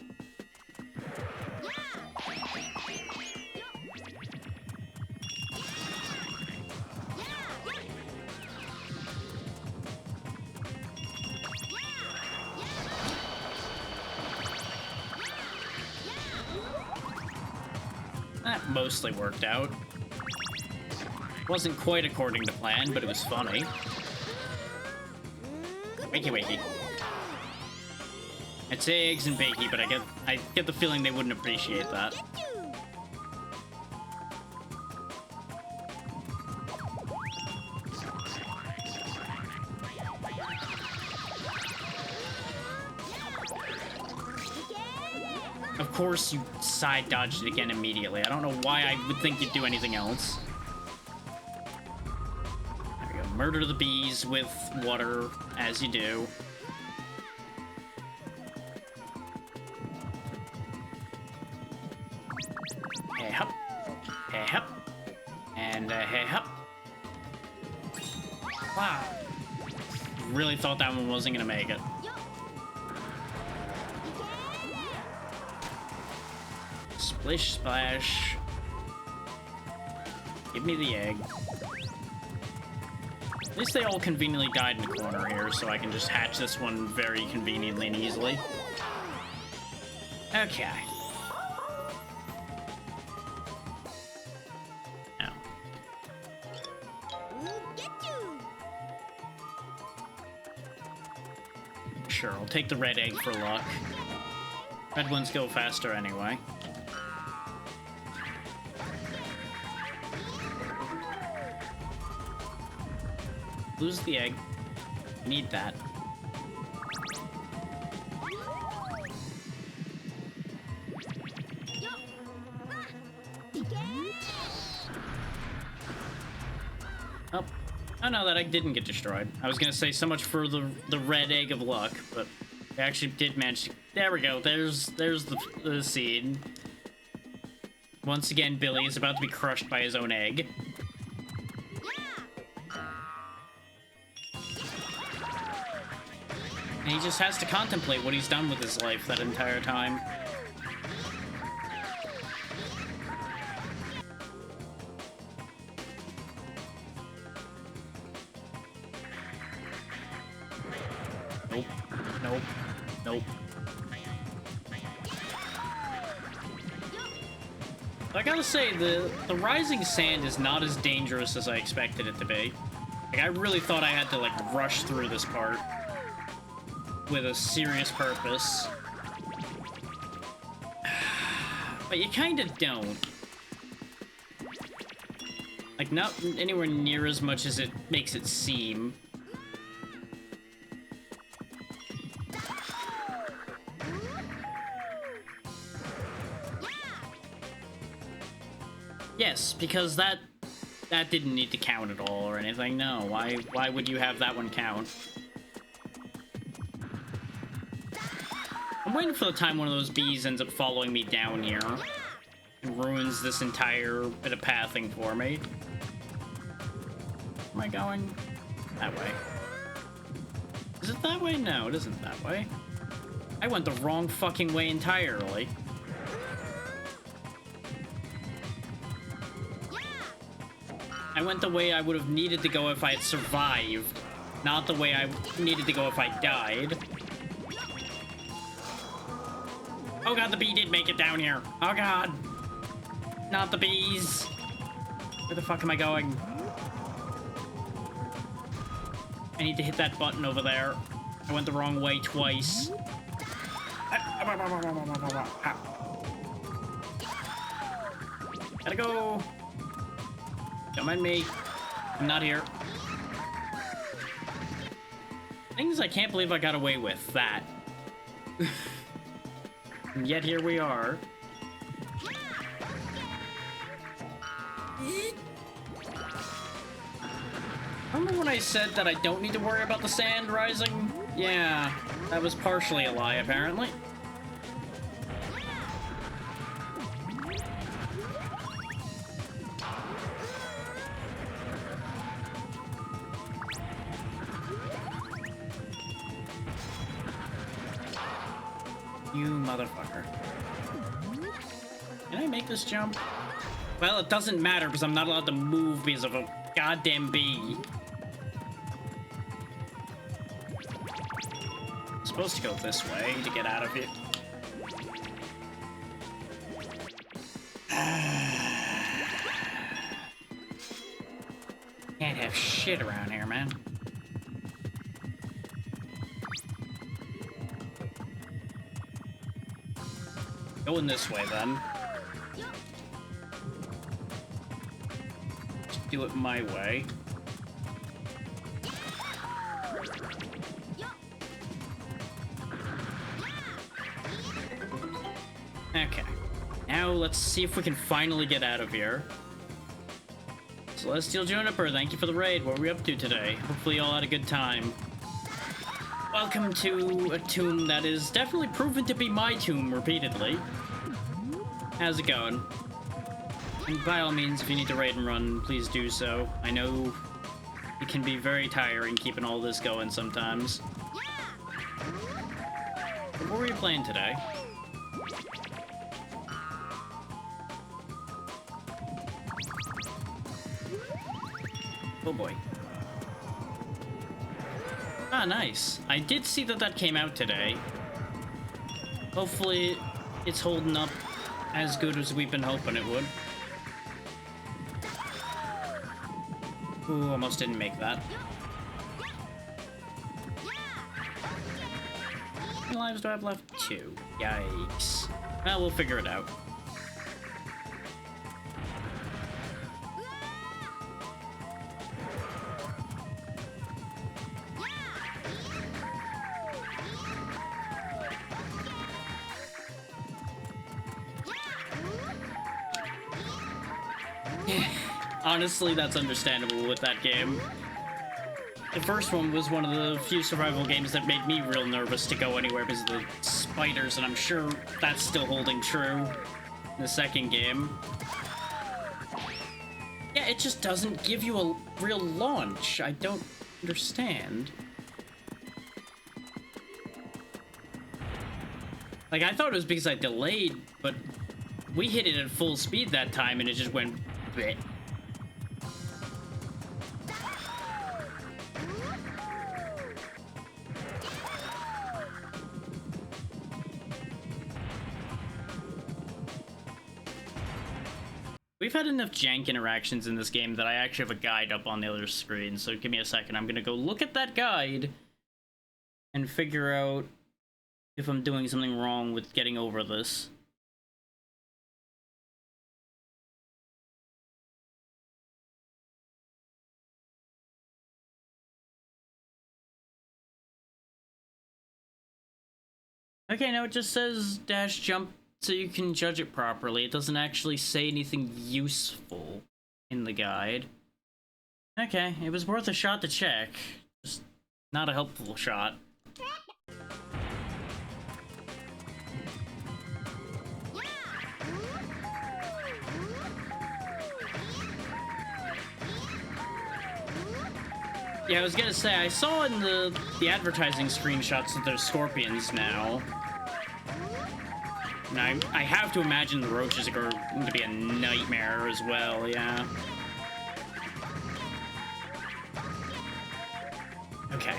That mostly worked out. Wasn't quite according to plan, but it was funny. Wakey wakey. I'd say eggs and bakey, but I get the feeling they wouldn't appreciate that. Of course you side dodged it again immediately. I don't know why I would think you'd do anything else. There we go. Murder the bees with water, as you do. Hey hop. Hey hop. And hey hop. Wow. Really thought that one wasn't gonna make it. Splish splash. Give me the egg. At least they all conveniently died in the corner here, so I can just hatch this one very conveniently and easily. Okay. Now. Sure, I'll take the red egg for luck. Red ones go faster anyway. Lose the egg. Need that. Oh no, that egg didn't get destroyed. I was gonna say so much for the red egg of luck, but I actually did manage to... There we go. There's the seed. Once again, Billy is about to be crushed by his own egg. And he just has to contemplate what he's done with his life that entire time. Nope. I gotta say, the rising sand is not as dangerous as I expected it to be. Like, I really thought I had to, like, rush through this part with a serious purpose. But you kinda don't. Like, not anywhere near as much as it makes it seem. Yes, because that didn't need to count at all or anything. No, why would you have that one count? I'm waiting for the time one of those bees ends up following me down here and ruins this entire bit of pathing for me. Am I going that way? Is it that way? No, it isn't that way. I went the wrong fucking way entirely. I went the way I would have needed to go if I had survived, not the way I needed to go if I died. Oh god, the bee did make it down here. Oh god. Not the bees. Where the fuck am I going? I need to hit that button over there. I went the wrong way twice. Gotta go. Don't mind me. I'm not here. Things I can't believe I got away with. That. And yet here we are. Remember when I said that I don't need to worry about the sand rising? Yeah, that was partially a lie, apparently. You motherfucker. Can I make this jump? Well, it doesn't matter because I'm not allowed to move because of a goddamn bee. I'm supposed to go this way to get out of here. Can't have shit around here, man. Going this way, then. Just do it my way. Okay. Now let's see if we can finally get out of here. Celestial Juniper, thank you for the raid. What were we up to today? Hopefully you all had a good time. Welcome to a tomb that is definitely proven to be my tomb repeatedly. How's it going? And by all means, if you need to raid and run, please do so. I know it can be very tiring keeping all this going sometimes. What were you playing today? Oh boy. Ah, nice. I did see that that came out today. Hopefully, it's holding up as good as we've been hoping it would. Ooh, almost didn't make that. How many lives do I have left? 2. Yikes. Well, we'll figure it out. Honestly, that's understandable with that game. The first one was one of the few survival games that made me real nervous to go anywhere because of the spiders, and I'm sure that's still holding true in the second game. Yeah, it just doesn't give you a real launch. I don't understand. Like, I thought it was because I delayed, but we hit it at full speed that time and it just went bleh. We've had enough jank interactions in this game that I actually have a guide up on the other screen, so give me a second. I'm gonna go look at that guide and figure out if I'm doing something wrong with getting over this. Okay, now it just says dash jump so you can judge it properly. It doesn't actually say anything useful in the guide. Okay, it was worth a shot to check. Just not a helpful shot. Yeah, I was gonna say, I saw in the advertising screenshots that there's scorpions now. And I have to imagine the roaches are going to be a nightmare as well, yeah. Okay.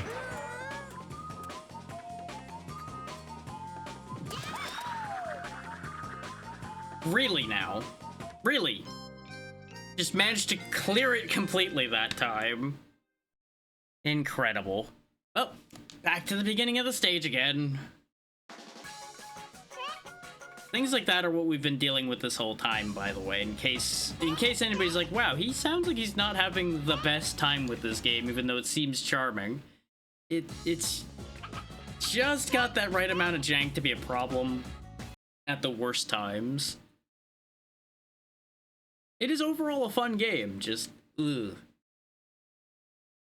Really now? Really? Just managed to clear it completely that time. Incredible. Oh, back to the beginning of the stage again. Things like that are what we've been dealing with this whole time, by the way, in case anybody's like, wow, he sounds like he's not having the best time with this game, even though it seems charming. It's just got that right amount of jank to be a problem at the worst times. It is overall a fun game, just, ugh.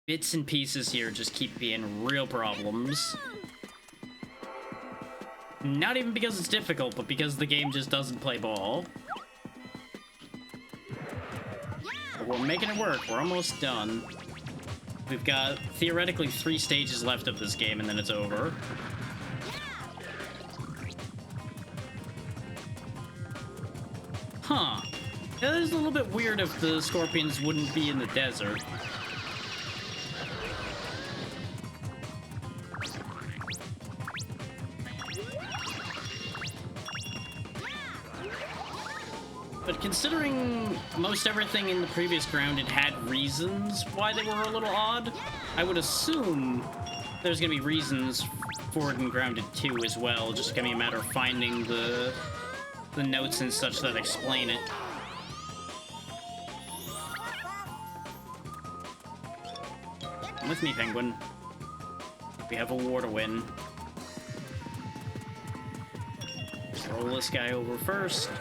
Bits and pieces here just keep being real problems. Not even because it's difficult, but because the game just doesn't play ball. But we're making it work. We're almost done. We've got, theoretically, 3 stages left of this game, and then it's over. Huh. Yeah, that is a little bit weird if the scorpions wouldn't be in the desert. But considering most everything in the previous ground, it had reasons why they were a little odd, I would assume there's gonna be reasons for it in Grounded 2 as well, just gonna be a matter of finding the notes and such that explain it. Come with me, Penguin. We have a war to win. Roll this guy over first.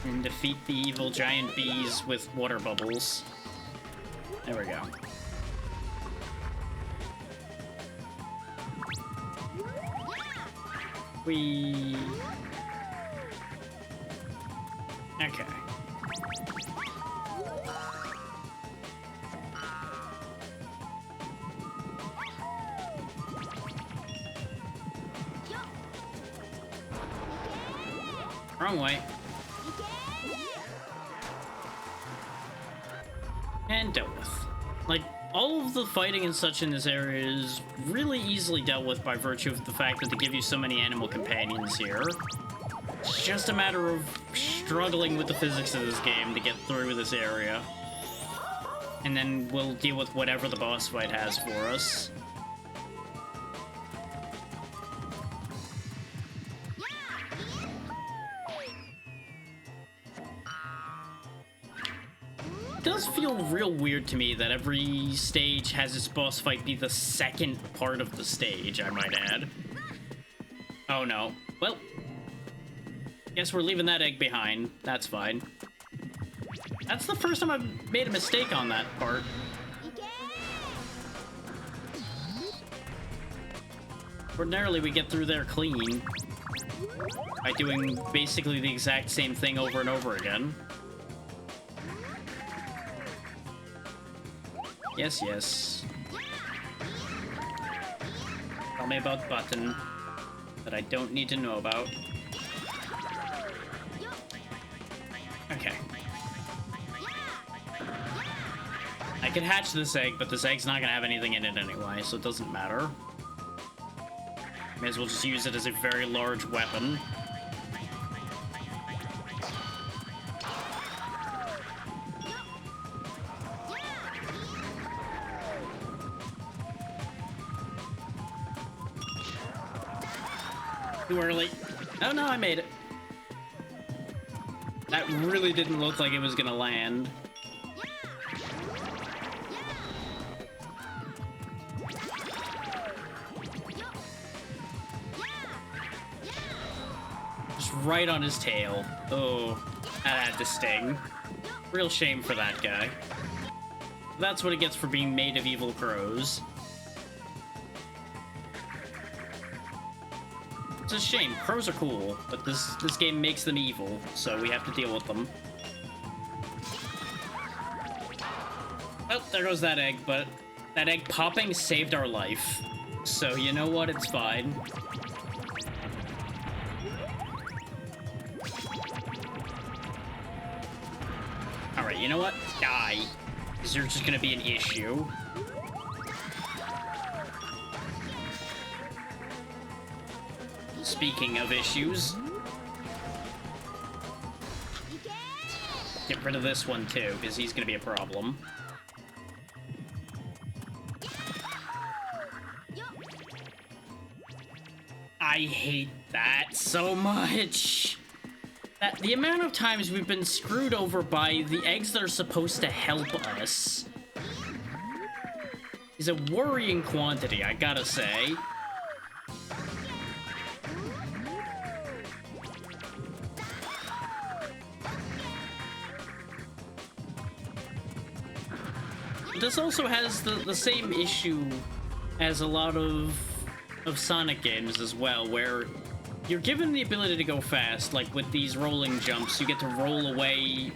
And defeat the evil giant bees with water bubbles. There we go. Okay. Wrong way. And dealt with. Like, all of the fighting and such in this area is really easily dealt with by virtue of the fact that they give you so many animal companions here. It's just a matter of struggling with the physics of this game to get through this area. And then we'll deal with whatever the boss fight has for us. It does feel real weird to me that every stage has its boss fight be the second part of the stage, I might add. Oh no. Well, guess we're leaving that egg behind. That's fine. That's the first time I've made a mistake on that part. Ordinarily, we get through there clean by doing basically the exact same thing over and over again. Yes, yes. Tell me about Button that I don't need to know about. Okay. I could hatch this egg, but this egg's not gonna have anything in it anyway, so it doesn't matter. May as well just use it as a very large weapon. Too early. Oh no, I made it. That really didn't look like it was gonna land. Just right on his tail. Oh, that had to sting. Real shame for that guy. That's what it gets for being made of evil crows. It's a shame. Crows are cool, but this game makes them evil, so we have to deal with them. Oh, there goes that egg, but that egg popping saved our life. So you know what? It's fine. Alright, you know what? Die. Because you're just gonna be an issue. Speaking of issues, get rid of this one too, because he's gonna be a problem. I hate that so much. The amount of times we've been screwed over by the eggs that are supposed to help us is a worrying quantity, I gotta say. This also has the same issue as a lot of Sonic games as well, where you're given the ability to go fast, like with these rolling jumps. You get to roll away,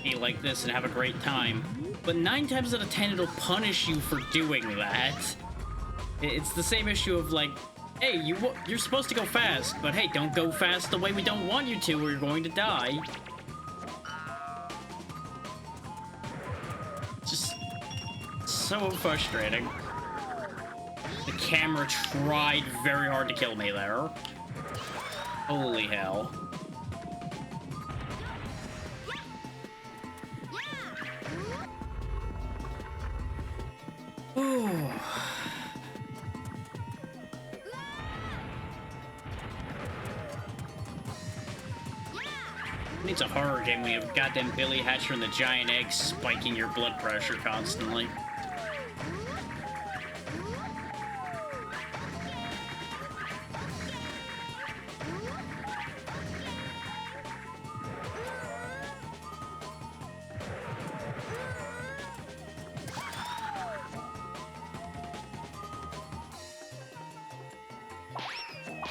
be like this, and have a great time. But 9 times out of 10, it'll punish you for doing that. It's the same issue of like, hey, you're supposed to go fast, but hey, don't go fast the way we don't want you to, or you're going to die. Just so frustrating. The camera tried very hard to kill me there. Holy hell. Ooh. It's a horror game when you have goddamn Billy Hatcher and the giant egg spiking your blood pressure constantly.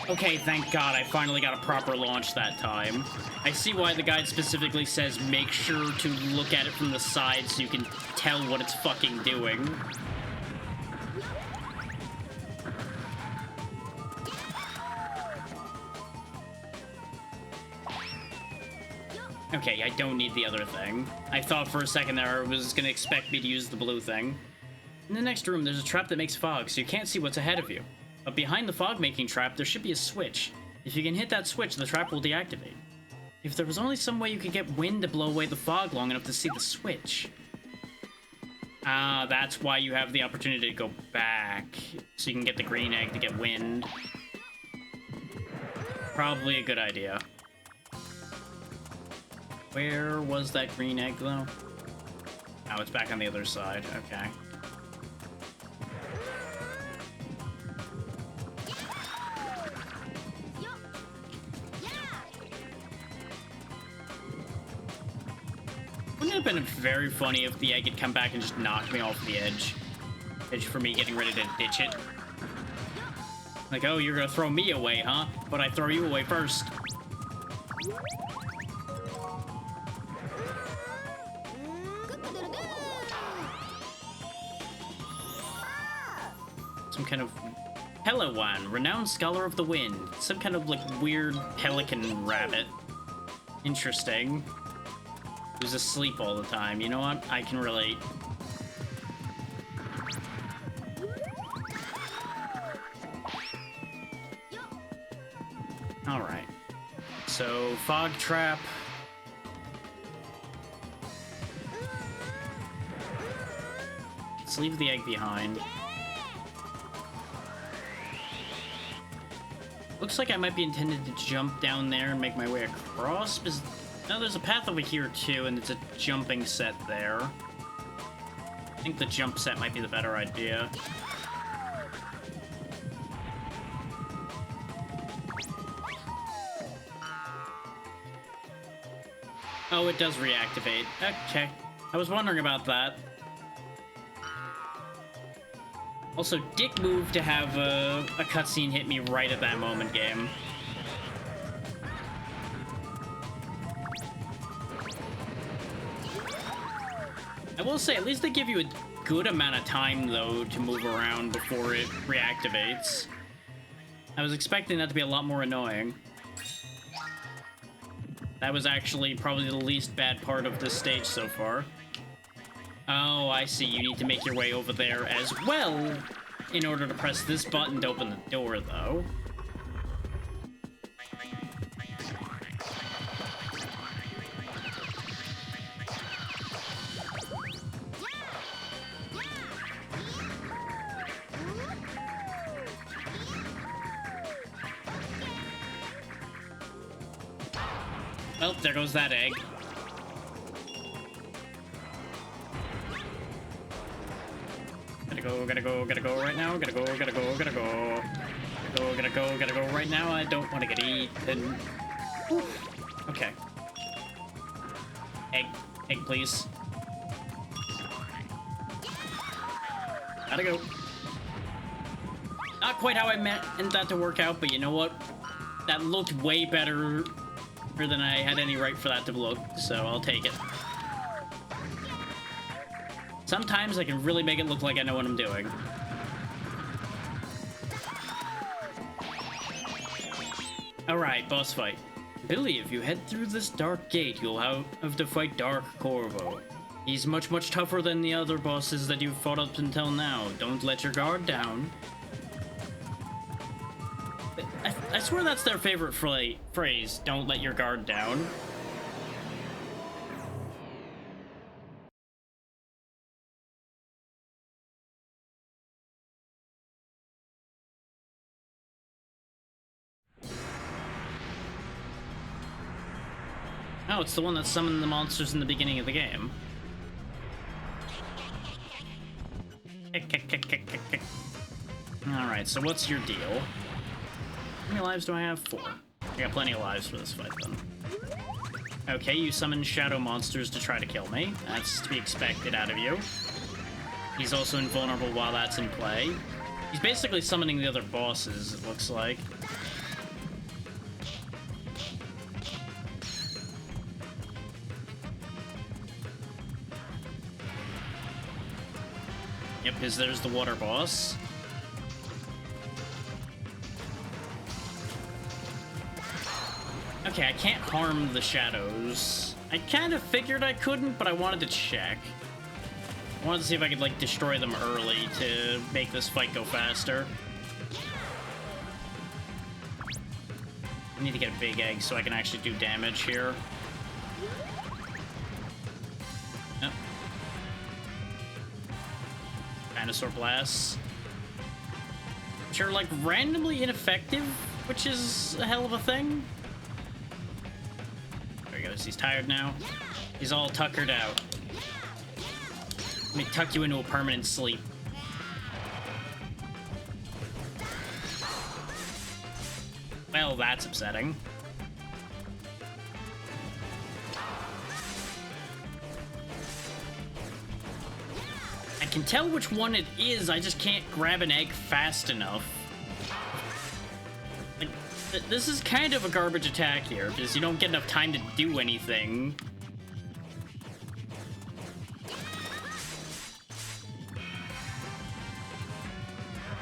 Okay, thank God, I finally got a proper launch that time. I see why the guide specifically says make sure to look at it from the side so you can tell what it's fucking doing. Okay, I don't need the other thing. I thought for a second there it was gonna expect me to use the blue thing. In the next room, there's a trap that makes fog, so you can't see what's ahead of you. But behind the fog-making trap, there should be a switch. If you can hit that switch, the trap will deactivate. If there was only some way you could get wind to blow away the fog long enough to see the switch. Ah, that's why you have the opportunity to go back. So you can get the green egg to get wind. Probably a good idea. Where was that green egg, though? Oh, it's back on the other side. Okay. Wouldn't it have been very funny if the egg had come back and just knocked me off the edge? Edge for me getting ready to ditch it. Like, oh, you're gonna throw me away, huh? But I throw you away first. Some kind of Pelawan, renowned scholar of the wind. Some kind of, like, weird pelican rabbit. Interesting. Who's asleep all the time. You know what? I can relate. Alright. So, fog trap. Let's leave the egg behind. Looks like I might be intended to jump down there and make my way across. No, there's a path over here too, and it's a jumping set there. I think the jump set might be the better idea. Oh, it does reactivate. Okay. I was wondering about that. Also, dick move to have a cutscene hit me right at that moment, game. I will say, at least they give you a good amount of time, though, to move around before it reactivates. I was expecting that to be a lot more annoying. That was actually probably the least bad part of this stage so far. Oh, I see. You need to make your way over there as well in order to press this button to open the door, though. Well, there goes that egg. Gotta go right now. Gotta go right now. I don't want to get eaten. Oof. Okay. Egg, please. Gotta go. Not quite how I meant that to work out, but you know what? That looked way better than I had any right for that to look, so I'll take it. Sometimes I can really make it look like I know what I'm doing. Alright, boss fight. Billy, if you head through this dark gate, you'll have to fight Dark Corvo. He's much tougher than the other bosses that you've fought up until now. Don't let your guard down. I swear that's their favorite phrase, don't let your guard down. Oh, it's the one that summoned the monsters in the beginning of the game. Alright, so what's your deal? How many lives do I have? 4. I got plenty of lives for this fight, then. Okay, you summon shadow monsters to try to kill me. That's to be expected out of you. He's also invulnerable while that's in play. He's basically summoning the other bosses, it looks like. Yep, there's the water boss. Okay, I can't harm the shadows. I kind of figured I couldn't, but I wanted to check. I wanted to see if I could, like, destroy them early to make this fight go faster. I need to get a big egg so I can actually do damage here. Yep. Dinosaur blasts. Which are, like, randomly ineffective, which is a hell of a thing. There he goes. He's tired now. He's all tuckered out. Let me tuck you into a permanent sleep. Well, that's upsetting. I can tell which one it is, I just can't grab an egg fast enough. Like, this is kind of a garbage attack here, because you don't get enough time to do anything.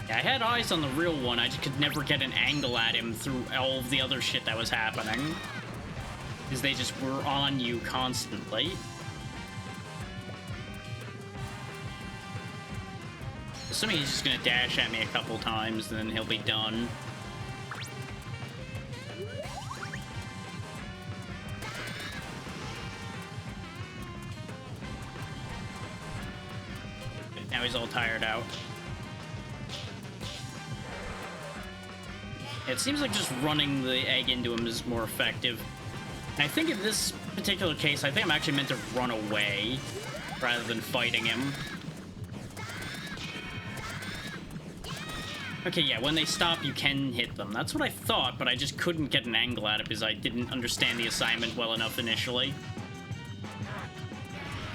Yeah, I had eyes on the real one, I just could never get an angle at him through all of the other shit that was happening. Because they just were on you constantly. Assuming he's just gonna dash at me a couple times, then he'll be done. Now he's all tired out. It seems like just running the egg into him is more effective. And I think in this particular case, I think I'm actually meant to run away rather than fighting him. Okay, yeah, when they stop, you can hit them. That's what I thought, but I just couldn't get an angle at it because I didn't understand the assignment well enough initially.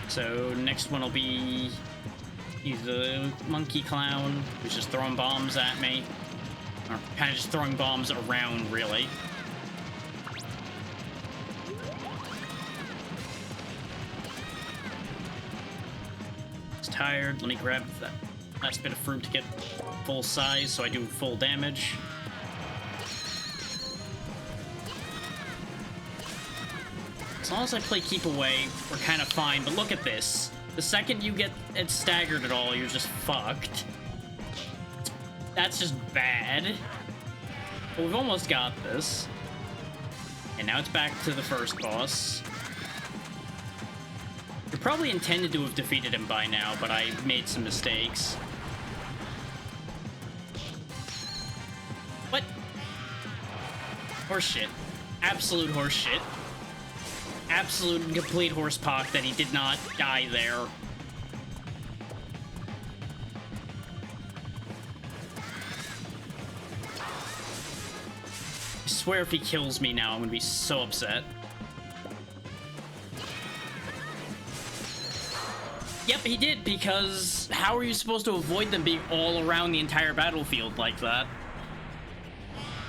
So next one will be the monkey clown, who's just throwing bombs at me. Or kind of just throwing bombs around, really. It's tired. Let me grab that last bit of fruit to get full size so I do full damage. As long as I play keep away, we're kind of fine, but look at this. The second you get it staggered at all, you're just fucked. That's just bad. But we've almost got this. And now it's back to the first boss. We probably intended to have defeated him by now, but I made some mistakes. What? Horseshit. Absolute horseshit. Absolute and complete horsepock that he did not die there. I swear if he kills me now, I'm gonna be so upset. Yep, he did, because how are you supposed to avoid them being all around the entire battlefield like that?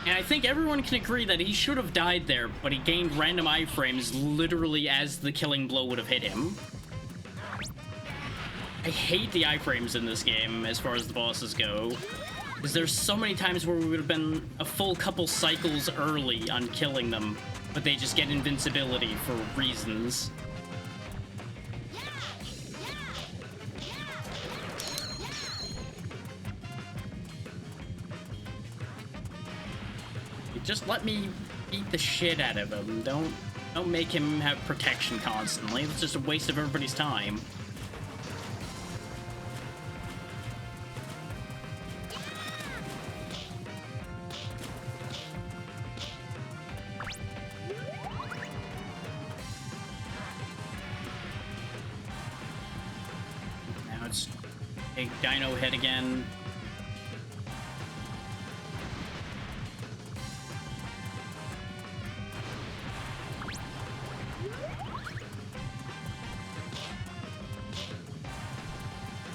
And I think everyone can agree that he should have died there, but he gained random iframes literally as the killing blow would have hit him. I hate the iframes in this game as far as the bosses go, because there's so many times where we would have been a full couple cycles early on killing them, but they just get invincibility for reasons. Just let me beat the shit out of him. Don't make him have protection constantly. It's just a waste of everybody's time. Now it's big dino head again.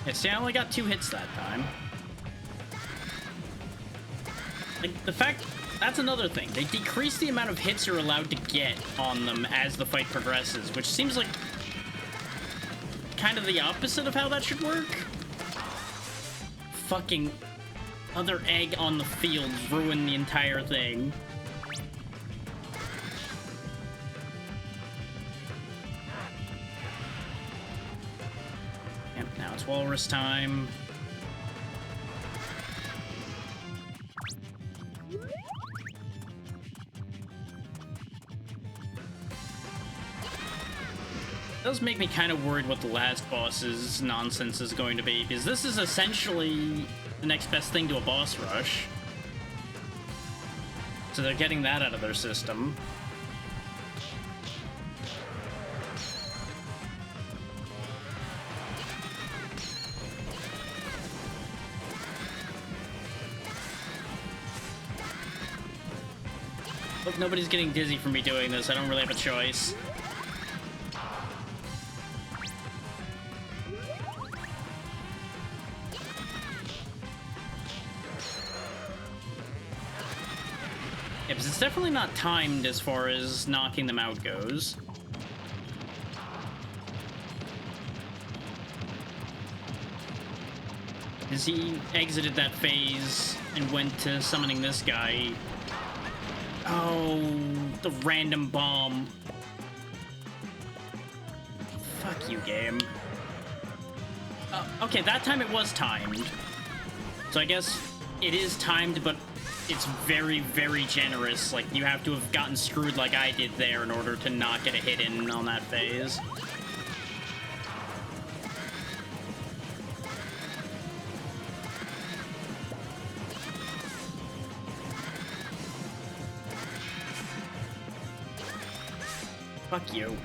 Yeah, see, I only got 2 hits that time. Like, the fact... That's another thing. They decrease the amount of hits you're allowed to get on them as the fight progresses, which seems like kind of the opposite of how that should work. Fucking other egg on the field ruined the entire thing. Now it's walrus time. It does make me kind of worried what the last boss's nonsense is going to be, because this is essentially the next best thing to a boss rush. So they're getting that out of their system. Look, nobody's getting dizzy from me doing this. I don't really have a choice. Yeah, because it's definitely not timed as far as knocking them out goes. As he exited that phase and went to summoning this guy. Oh, the random bomb. Fuck you, game. Okay, that time it was timed. So I guess it is timed, but it's very, very generous. Like, you have to have gotten screwed like I did there in order to not get a hit in on that phase. Fuck you.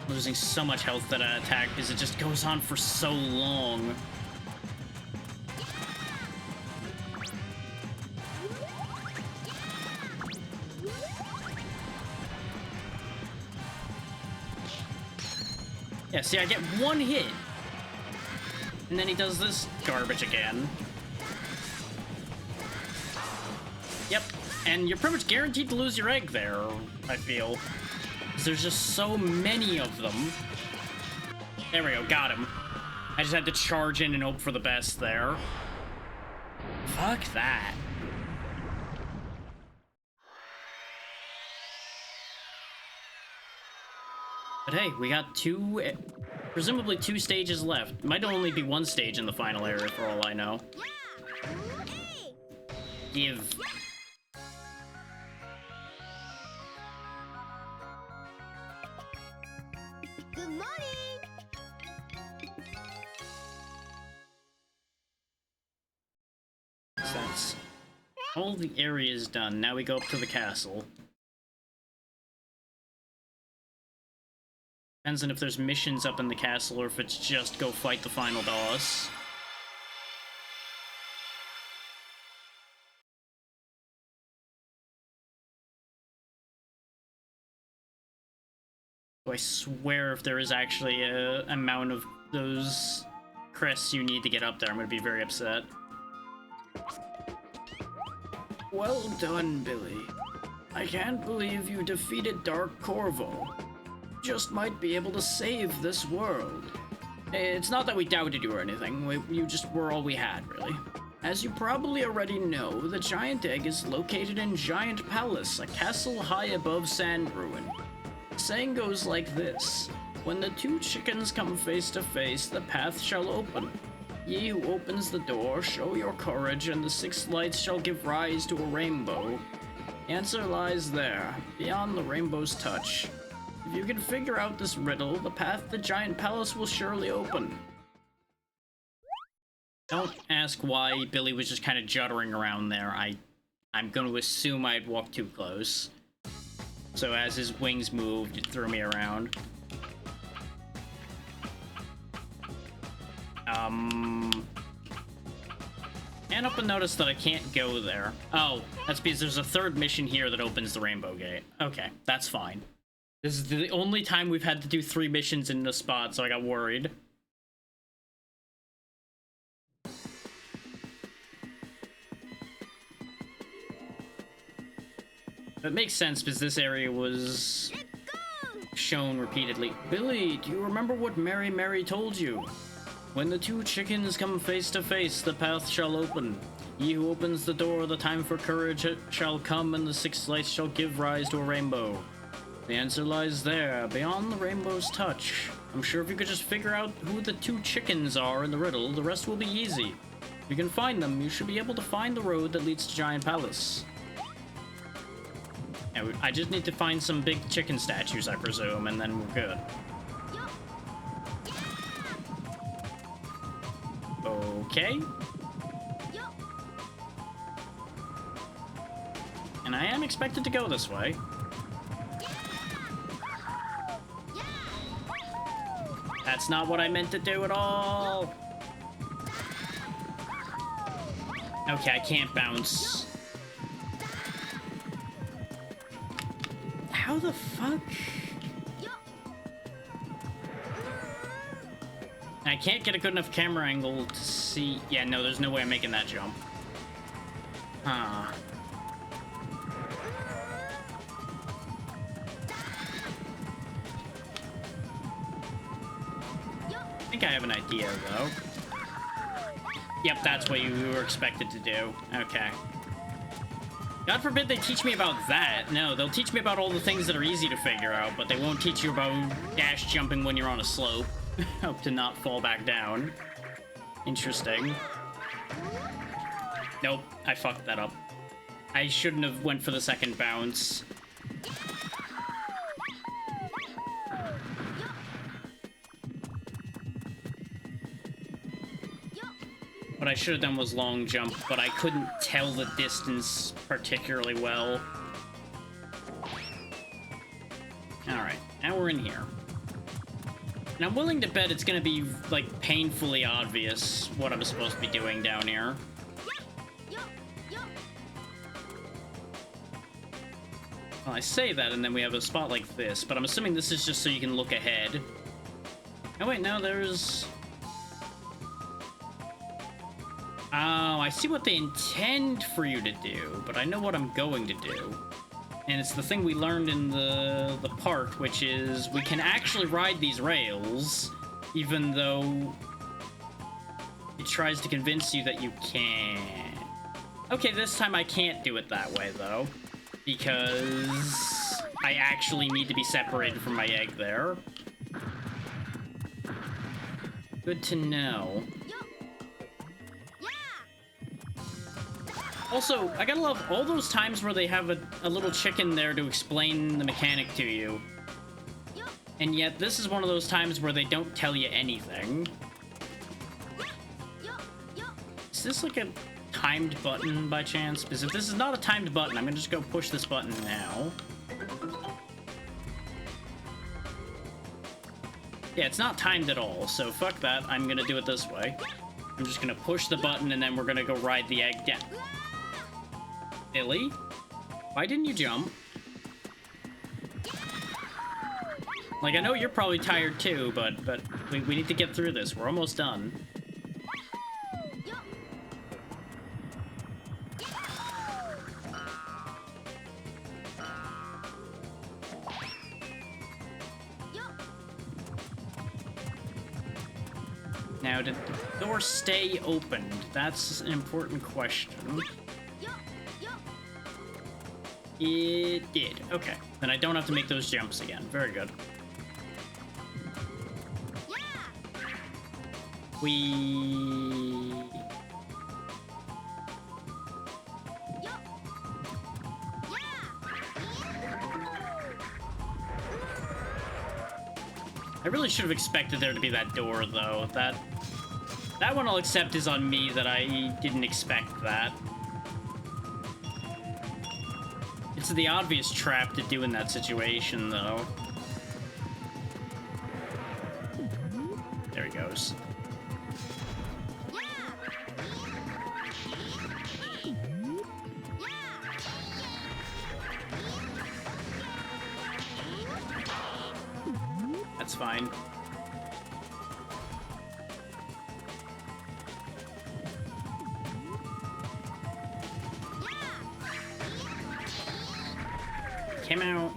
Losing so much health that I attack because it just goes on for so long. Yeah, see, I get one hit. And then he does this garbage again. Yep, and you're pretty much guaranteed to lose your egg there, I feel. Because there's just so many of them. There we go, got him. I just had to charge in and hope for the best there. Fuck that. But hey, we got presumably two stages left. Might only be one stage in the final area for all I know. Give. Good morning. So that's all the areas done. Now we go up to the castle. Depends on if there's missions up in the castle or if it's just go fight the final boss. So I swear if there is actually a amount of those crests you need to get up there, I'm gonna be very upset. Well done, Billy. I can't believe you defeated Dark Corvo. Just might be able to save this world. It's not that we doubted you or anything, you just were all we had, really. As you probably already know, the Giant Egg is located in Giant Palace, a castle high above Sand Ruin. The saying goes like this: when the two chickens come face to face, the path shall open. Ye who opens the door, show your courage, and the 6 lights shall give rise to a rainbow. The answer lies there, beyond the rainbow's touch. If you can figure out this riddle, the path to Giant Palace will surely open. Don't ask why Billy was just kind of juddering around there. I'm going to assume I'd walked too close. So as his wings moved, it threw me around. And up and notice that I can't go there. Oh, that's because there's a third mission here that opens the Rainbow Gate. Okay, that's fine. This is the only time we've had to do 3 missions in a spot, so I got worried. It makes sense because this area was shown repeatedly. Billy, do you remember what Mary Mary told you? When the 2 chickens come face to face, the path shall open. He who opens the door, the time for courage shall come, and the 6 lights shall give rise to a rainbow. The answer lies there, beyond the rainbow's touch. I'm sure if you could just figure out who the 2 chickens are in the riddle, the rest will be easy. If you can find them, you should be able to find the road that leads to Giant Palace. And I just need to find some big chicken statues, I presume, and then we're good. Okay. And I am expected to go this way. That's not what I meant to do at all. Okay, I can't bounce. How the fuck? I can't get a good enough camera angle to see. Yeah, no, there's no way I'm making that jump. Huh. I think I have an idea, though. Yep, that's what you were expected to do. Okay. God forbid they teach me about that. No, they'll teach me about all the things that are easy to figure out, but they won't teach you about dash jumping when you're on a slope. Hope to not fall back down. Interesting. Nope, I fucked that up. I shouldn't have went for the second bounce. What I should have done was long jump, but I couldn't tell the distance particularly well. Alright, now we're in here. And I'm willing to bet it's gonna be, like, painfully obvious what I'm supposed to be doing down here. Well, I say that, and then we have a spot like this, but I'm assuming this is just so you can look ahead. Oh, wait, no, there's... Oh, I see what they intend for you to do, but I know what I'm going to do. And it's the thing we learned in the park, which is we can actually ride these rails, even though it tries to convince you that you can't. Okay, this time I can't do it that way, though, because I actually need to be separated from my egg there. Good to know. Also, I gotta love all those times where they have a little chicken there to explain the mechanic to you. And yet, this is one of those times where they don't tell you anything. Is this like a timed button by chance? Because if this is not a timed button, I'm gonna just go push this button now. Yeah, it's not timed at all, so fuck that. I'm gonna do it this way. I'm just gonna push the button and then we're gonna go ride the egg down. Billy? Why didn't you jump? Like, I know you're probably tired too, but we need to get through this. We're almost done. Now, did the door stay opened? That's an important question. It did. Okay. Then I don't have to make those jumps again. Very good. We... I really should have expected there to be that door, though. That one I'll accept is on me that I didn't expect that. It's the obvious trap to do in that situation, though. There he goes. That's fine. Came out.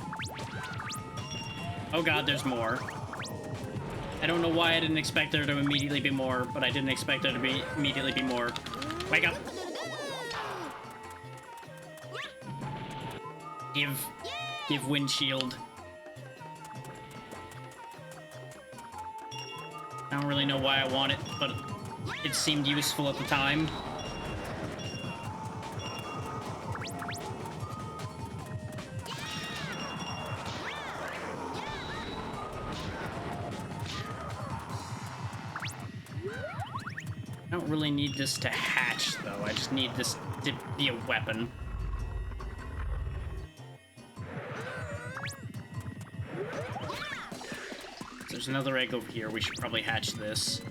Oh god, there's more. I don't know why I didn't expect there to immediately be more, but I didn't expect there to immediately be more. Wake up! Give windshield. I don't really know why I want it, but it seemed useful at the time. I don't really need this to hatch, though. I just need this to be a weapon. There's another egg over here. We should probably hatch this.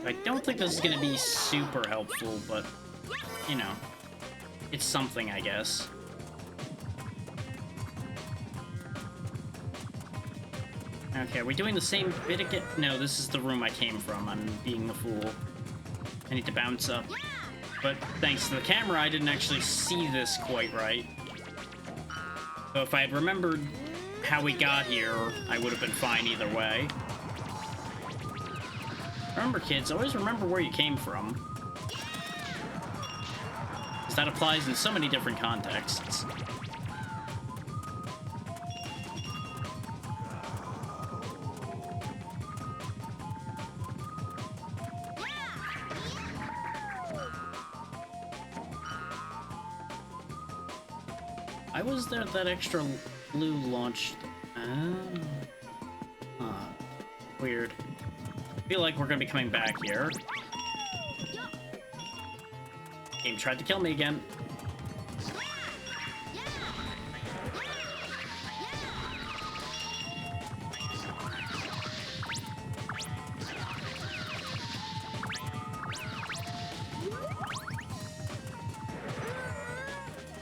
I don't think this is going to be super helpful, but, you know, it's something, I guess. Okay, are we doing the same bit again? No, this is the room I came from. I'm being the fool. I need to bounce up. But thanks to the camera, I didn't actually see this quite right. So if I had remembered how we got here, I would have been fine either way. Remember, kids, always remember where you came from. Because that applies in so many different contexts. Why was there that extra blue launched? Oh. Weird. Feel like we're gonna be coming back here. Game tried to kill me again.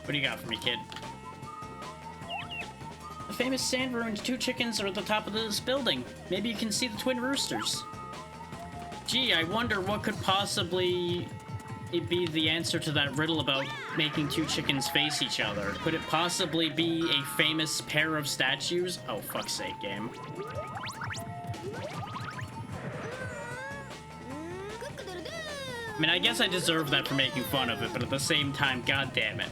What do you got for me, kid? The famous sand ruined 2 chickens are at the top of this building. Maybe you can see the twin roosters. Gee, I wonder what could possibly be the answer to that riddle about making 2 chickens face each other. Could it possibly be a famous pair of statues? Oh, fuck's sake, game. I mean, I guess I deserve that for making fun of it, but at the same time, god damn it.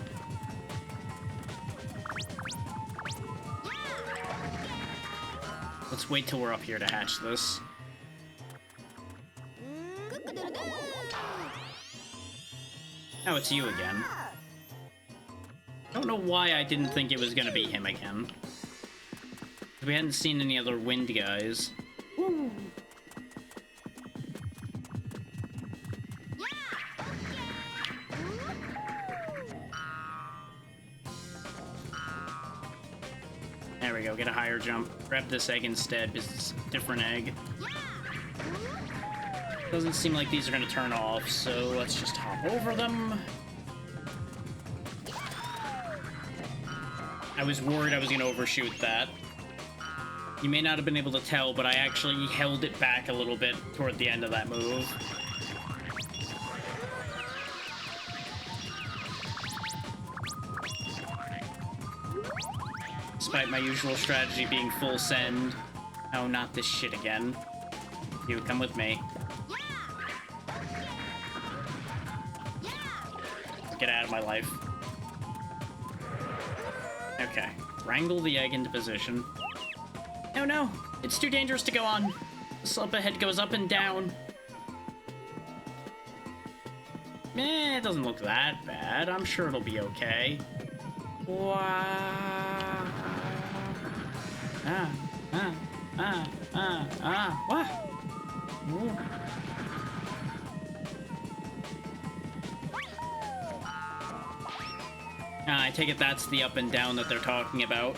Let's wait till we're up here to hatch this. Now it's you again. I don't know why I didn't think it was gonna be him again. We hadn't seen any other wind guys. Woo. There we go, get a higher jump. Grab this egg instead, because it's a different egg. Doesn't seem like these are gonna turn off, so let's just hop over them. I was worried I was gonna overshoot that. You may not have been able to tell, but I actually held it back a little bit toward the end of that move. Despite my usual strategy being full send. Oh, not this shit again. You, come with me. Get out of my life. Okay. Wrangle the egg into position. No, no! It's too dangerous to go on. The slope ahead goes up and down. It doesn't look that bad. I'm sure it'll be okay. Wow. What? Ooh. I take it that's the up and down that they're talking about.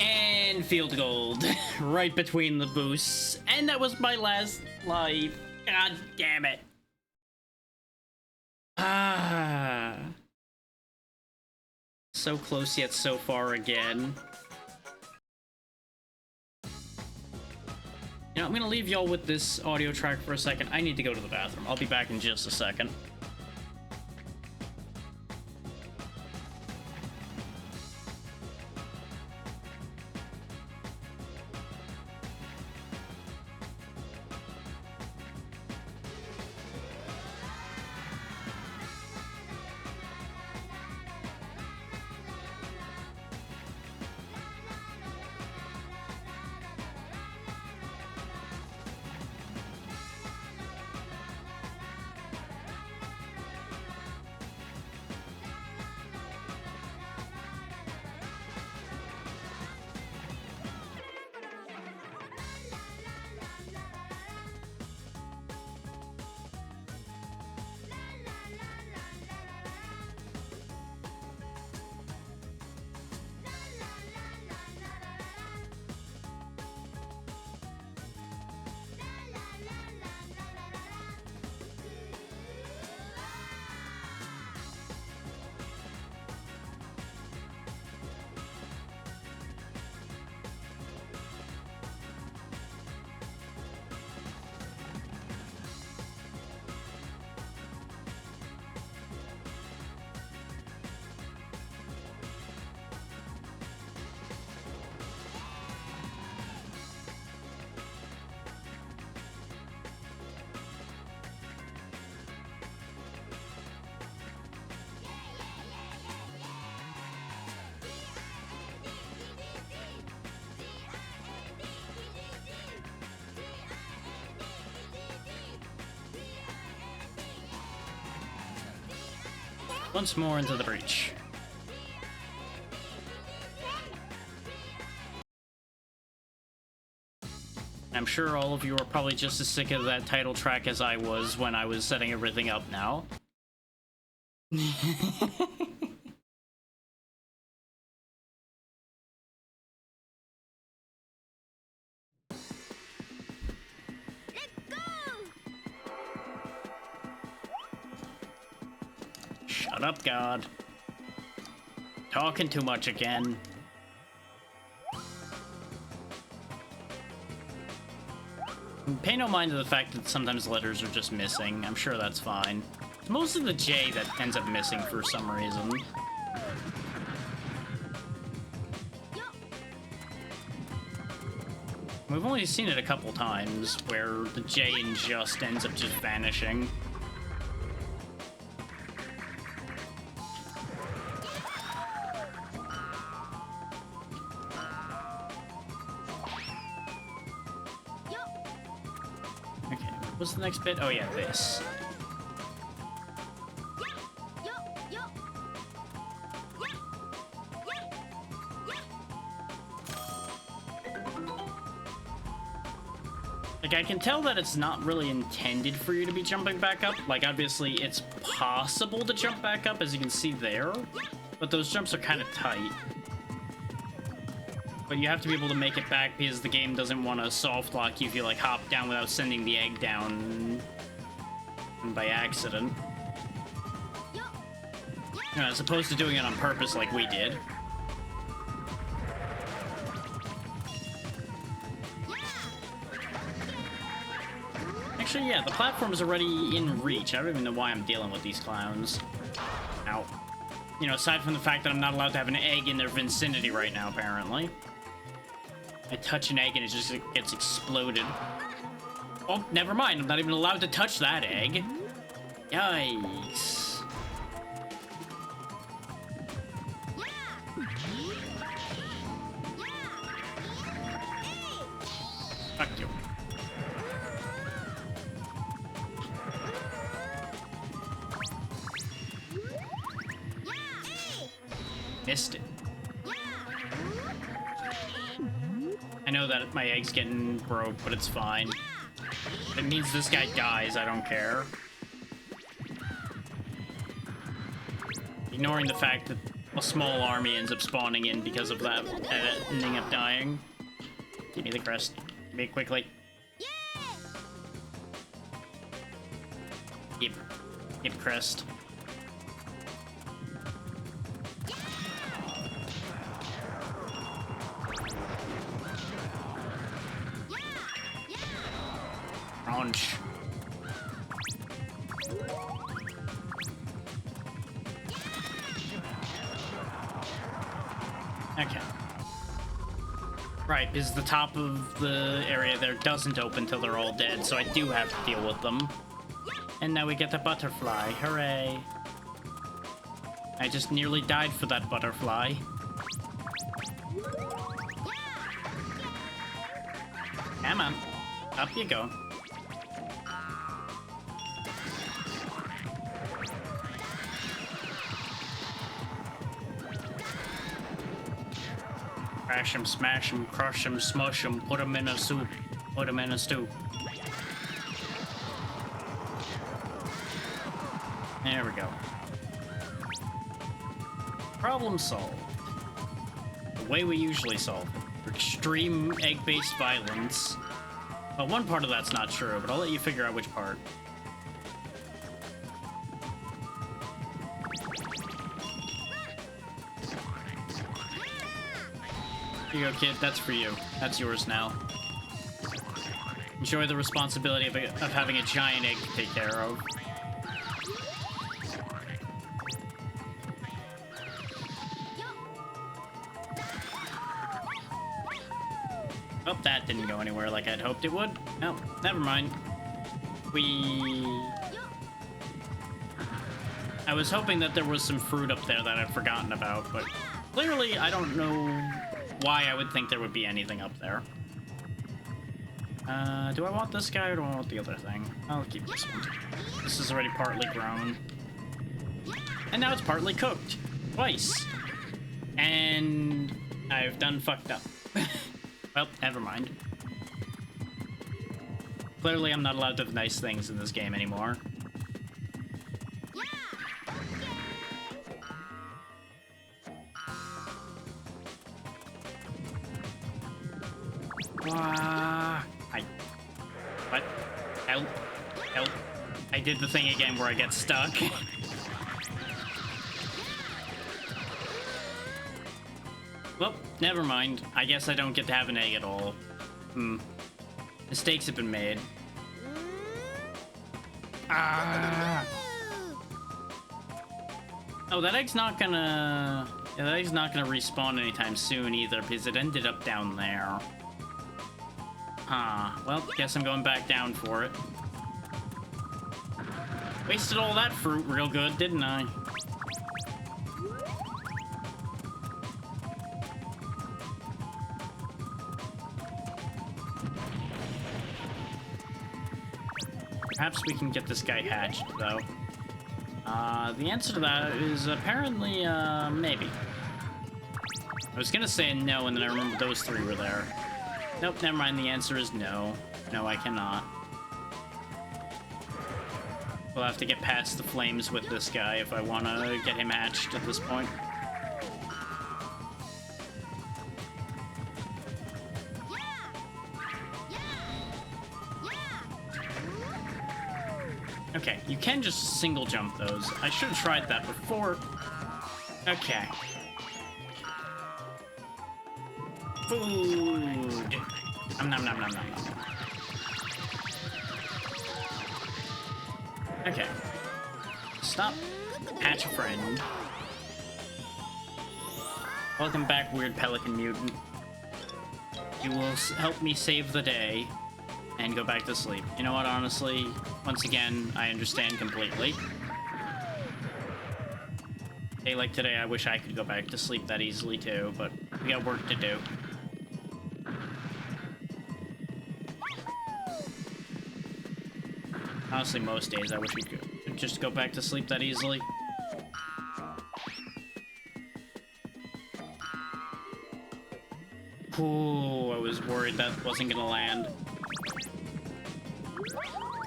And field gold. Right between the boosts. And that was my last life. God damn it. Ah. So close yet so far again. You know, I'm gonna leave y'all with this audio track for a second. I need to go to the bathroom. I'll be back in just a second. Once more into the breach. I'm sure all of you are probably just as sick of that title track as I was when I was setting everything up now. Shut up, God. Talking too much again. Pay no mind to the fact that sometimes letters are just missing. I'm sure that's fine. It's mostly the J that ends up missing for some reason. We've only seen it a couple times where the J in just ends up just vanishing. What's the next bit? Oh yeah, this. Like, I can tell that it's not really intended for you to be jumping back up. Like, obviously, it's possible to jump back up, as you can see there. But those jumps are kind of tight. But you have to be able to make it back because the game doesn't want to soft lock you if you, like, hop down without sending the egg down by accident. As opposed to doing it on purpose like we did. Actually, yeah, the platform is already in reach. I don't even know why I'm dealing with these clowns. Ow. You know, aside from the fact that I'm not allowed to have an egg in their vicinity right now, apparently. I touch an egg and it just gets exploded. Oh, never mind. I'm not even allowed to touch that egg. Yikes. Fuck you. Missed it. I know that my egg's getting broke, but it's fine. It means this guy dies, I don't care. Ignoring the fact that a small army ends up spawning in because of that ending up dying. Give me the crest. Give me it quickly. Give crest. Crunch. Okay. Right, because the top of the area there doesn't open till they're all dead, so I do have to deal with them. And now we get the butterfly. Hooray. I just nearly died for that butterfly. Come on. Up you go. Crash 'em, smash 'em, crush 'em, smush 'em, put 'em in a soup, put 'em in a stew. There we go. Problem solved. The way we usually solve it. Extreme egg-based violence. Well, one part of that's not true, but I'll let you figure out which part. Here you go, kid. That's for you. That's yours now. Enjoy the responsibility of having a giant egg to take care of. Oh, that didn't go anywhere like I'd hoped it would. No, never mind. I was hoping that there was some fruit up there that I'd forgotten about, but clearly I don't know why I would think there would be anything up there. Do I want this guy or do I want the other thing? I'll keep this one. This is already partly grown. And now it's partly cooked. Twice. And I've done fucked up. Well, never mind. Clearly, I'm not allowed to have nice things in this game anymore. Yeah. What? Help. Help. I did the thing again where I get stuck. Well, never mind. I guess I don't get to have an egg at all. Mistakes have been made. Ah! Oh, that egg's not gonna... Yeah, that egg's not gonna respawn anytime soon either, because it ended up down there. Huh. Well, guess I'm going back down for it. Wasted all that fruit real good, didn't I? Perhaps we can get this guy hatched, though. The answer to that is apparently, maybe. I was gonna say no, and then I remembered those three were there. Nope, never mind, the answer is no. No, I cannot. We'll have to get past the flames with this guy if I want to get him hatched at this point. Okay, you can just single jump those. I should have tried that before. Okay. Food! Nom nom nom nom nom. Okay. Stop. Hatch a friend. Welcome back, weird pelican mutant. You will help me save the day and go back to sleep. You know what, honestly, once again, I understand completely. Day like today, I wish I could go back to sleep that easily too, but we got work to do. Honestly, most days I wish we could just go back to sleep that easily. Ooh, I was worried that wasn't gonna land.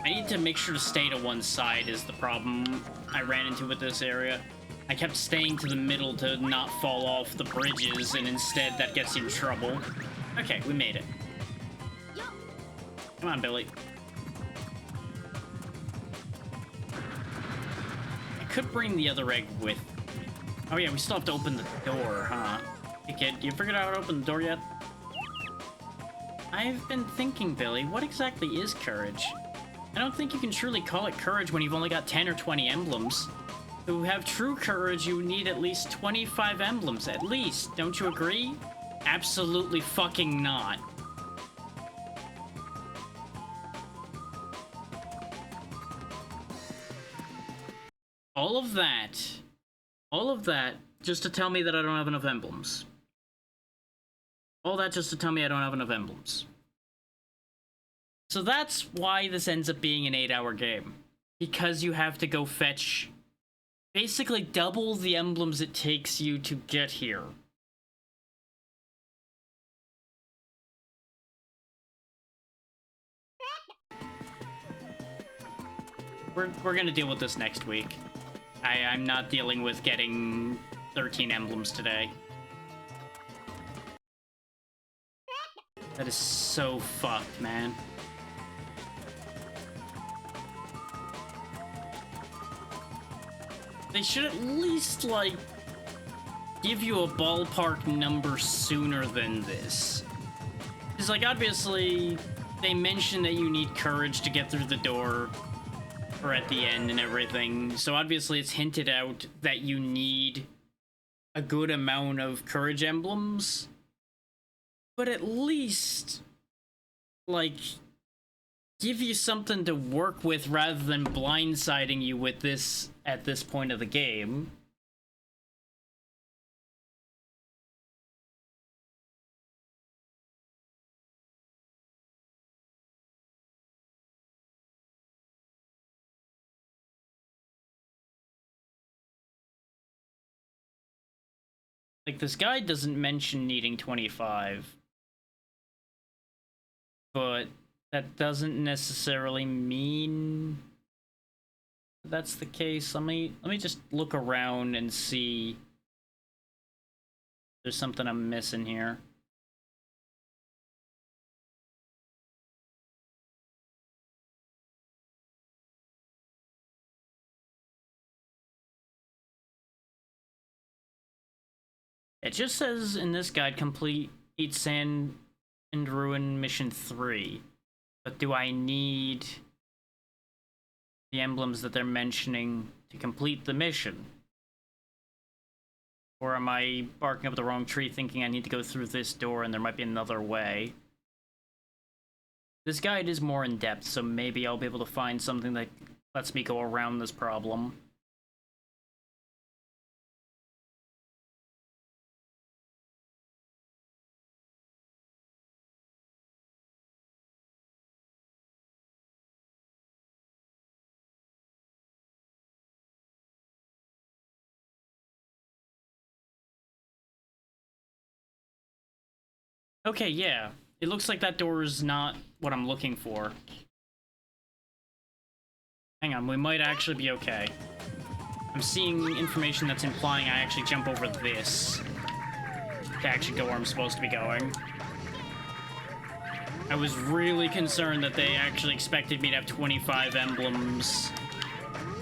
I need to make sure to stay to one side is the problem I ran into with this area. I kept staying to the middle to not fall off the bridges, and instead that gets you in trouble. Okay, we made it. Come on, Billy. I could bring the other egg with me. Oh yeah, we still have to open the door, huh? Hey kid, you figured out how to open the door yet? I've been thinking, Billy, what exactly is courage? I don't think you can truly call it courage when you've only got 10 or 20 emblems. To have true courage, you need at least 25 emblems, at least. Don't you agree? Absolutely fucking not. All of that, just to tell me that I don't have enough emblems. All that just to tell me I don't have enough emblems. So that's why this ends up being an 8-hour game. Because you have to go fetch basically double the emblems it takes you to get here. We're gonna deal with this next week. I'm not dealing with getting 13 emblems today. That is so fucked, man. They should at least, like, give you a ballpark number sooner than this. Because, like, obviously, they mention that you need courage to get through the door, or at the end and everything. So obviously it's hinted out that you need a good amount of courage emblems. But at least, like, give you something to work with rather than blindsiding you with this at this point of the game. Like, this guide doesn't mention needing 25. But that doesn't necessarily mean that's the case. Let me just look around and see if there's something I'm missing here. It just says in this guide, complete Eat Sand and Ruin Mission 3. But do I need the emblems that they're mentioning to complete the mission? Or am I barking up the wrong tree thinking I need to go through this door and there might be another way? This guide is more in depth, so maybe I'll be able to find something that lets me go around this problem. Okay, yeah. It looks like that door is not what I'm looking for. Hang on, we might actually be okay. I'm seeing information that's implying I actually jump over this to actually go where I'm supposed to be going. I was really concerned that they actually expected me to have 25 emblems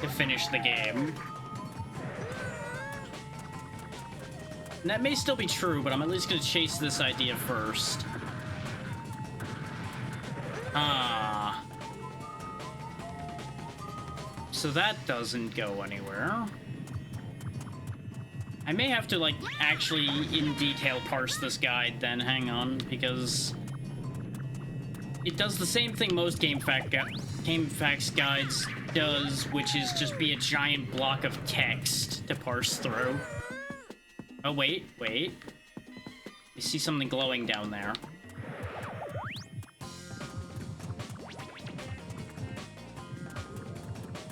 to finish the game. And that may still be true, but I'm at least gonna chase this idea first. Ah. So that doesn't go anywhere. I may have to, like, actually in detail parse this guide then, hang on, because it does the same thing most GameFAQs guides does, which is just be a giant block of text to parse through. Oh, wait. I see something glowing down there.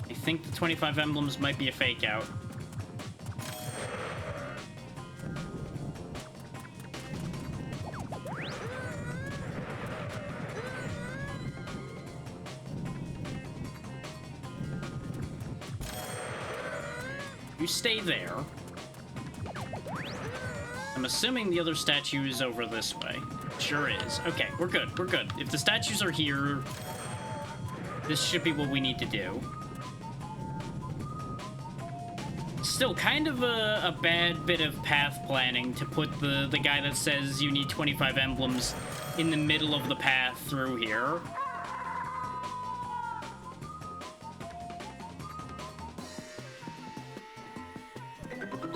I think the 25 emblems might be a fake out. You stay there. I'm assuming the other statue is over this way. Sure is. Okay, we're good. If the statues are here, this should be what we need to do. Still, kind of a bad bit of path planning to put the guy that says you need 25 emblems in the middle of the path through here.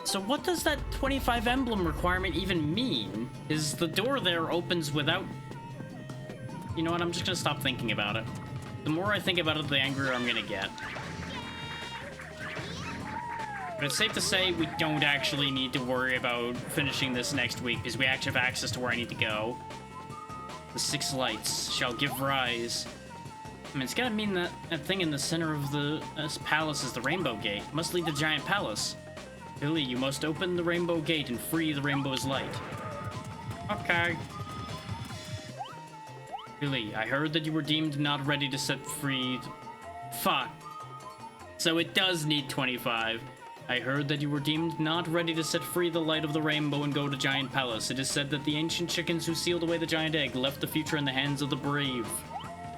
So what does that 25 emblem requirement even mean? Is the door there opens without... You know what, I'm just gonna stop thinking about it. The more I think about it, the angrier I'm gonna get. But it's safe to say we don't actually need to worry about finishing this next week, because we actually have access to where I need to go. The 6 lights shall give rise. I mean, it's gotta mean that thing in the center of the palace is the Rainbow Gate. Must lead to Giant Palace. Billy, you must open the Rainbow Gate and free the Rainbow's light. Okay. Billy, I heard that you were deemed not ready to set free... Fuck. So it does need 25. I heard that you were deemed not ready to set free the light of the rainbow and go to Giant Palace. It is said that the ancient chickens who sealed away the giant egg left the future in the hands of the brave.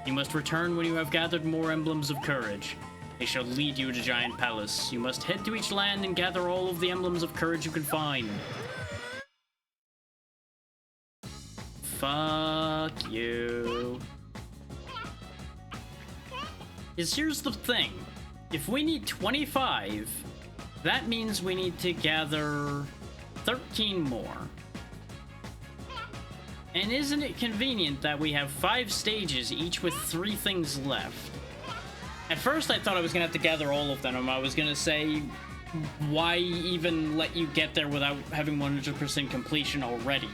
You must return when you have gathered more emblems of courage. They shall lead you to Giant Palace. You must head to each land and gather all of the emblems of courage you can find. Fuck you. Because here's the thing. If we need 25, that means we need to gather 13 more. And isn't it convenient that we have 5 stages, each with 3 things left? At first, I thought I was gonna have to gather all of them. I was gonna say, why even let you get there without having 100% completion already?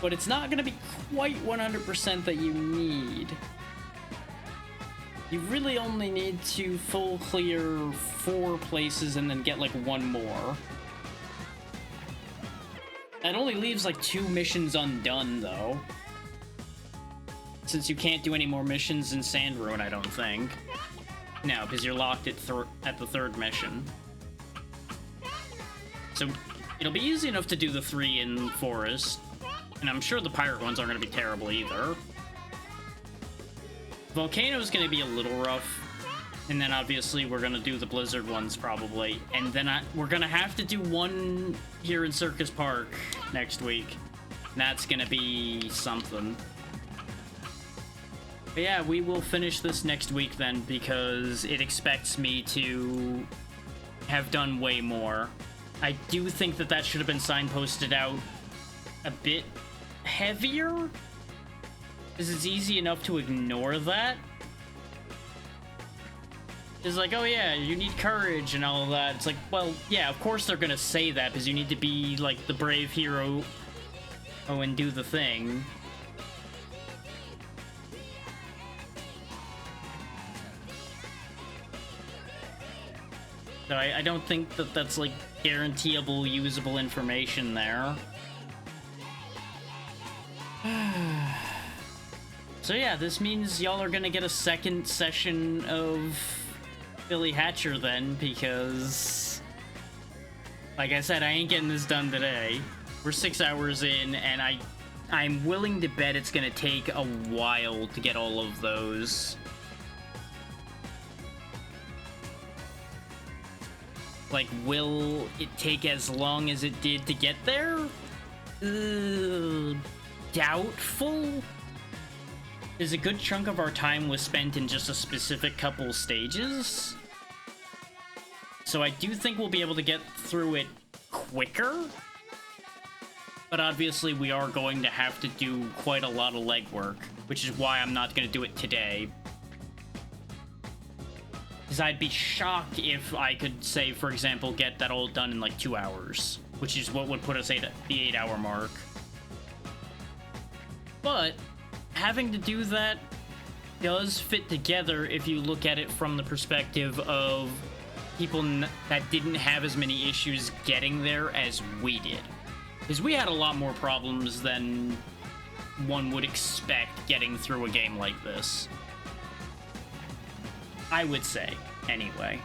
But it's not gonna be quite 100% that you need. You really only need to full clear 4 places and then get like 1 more. That only leaves like 2 missions undone, though. Since you can't do any more missions in Sandruin, I don't think. No, because you're locked at the third mission. So it'll be easy enough to do the 3 in Forest. And I'm sure the pirate ones aren't going to be terrible either. Volcano's going to be a little rough. And then obviously we're going to do the Blizzard ones probably. And then we're going to have to do one here in Circus Park next week. And that's going to be something. But yeah, we will finish this next week then, because it expects me to have done way more. I do think that that should have been signposted out a bit heavier, because it's easy enough to ignore that. It's like, oh yeah, you need courage and all of that. It's like, well, yeah, of course they're gonna say that, because you need to be like the brave hero and do the thing. So I don't think that that's like guaranteeable, usable information there. So yeah, this means y'all are gonna get a second session of Billy Hatcher then, because like I said, I ain't getting this done today. We're 6 hours in, and I'm willing to bet it's gonna take a while to get all of those. Like, will it take as long as it did to get there? Doubtful? Because a good chunk of our time was spent in just a specific couple stages. So I do think we'll be able to get through it quicker. But obviously we are going to have to do quite a lot of legwork, which is why I'm not going to do it today. Because I'd be shocked if I could, say, for example, get that all done in like 2 hours, which is what would put us at the 8-hour mark. But having to do that does fit together if you look at it from the perspective of people that didn't have as many issues getting there as we did. Because we had a lot more problems than one would expect getting through a game like this. I would say, anyway.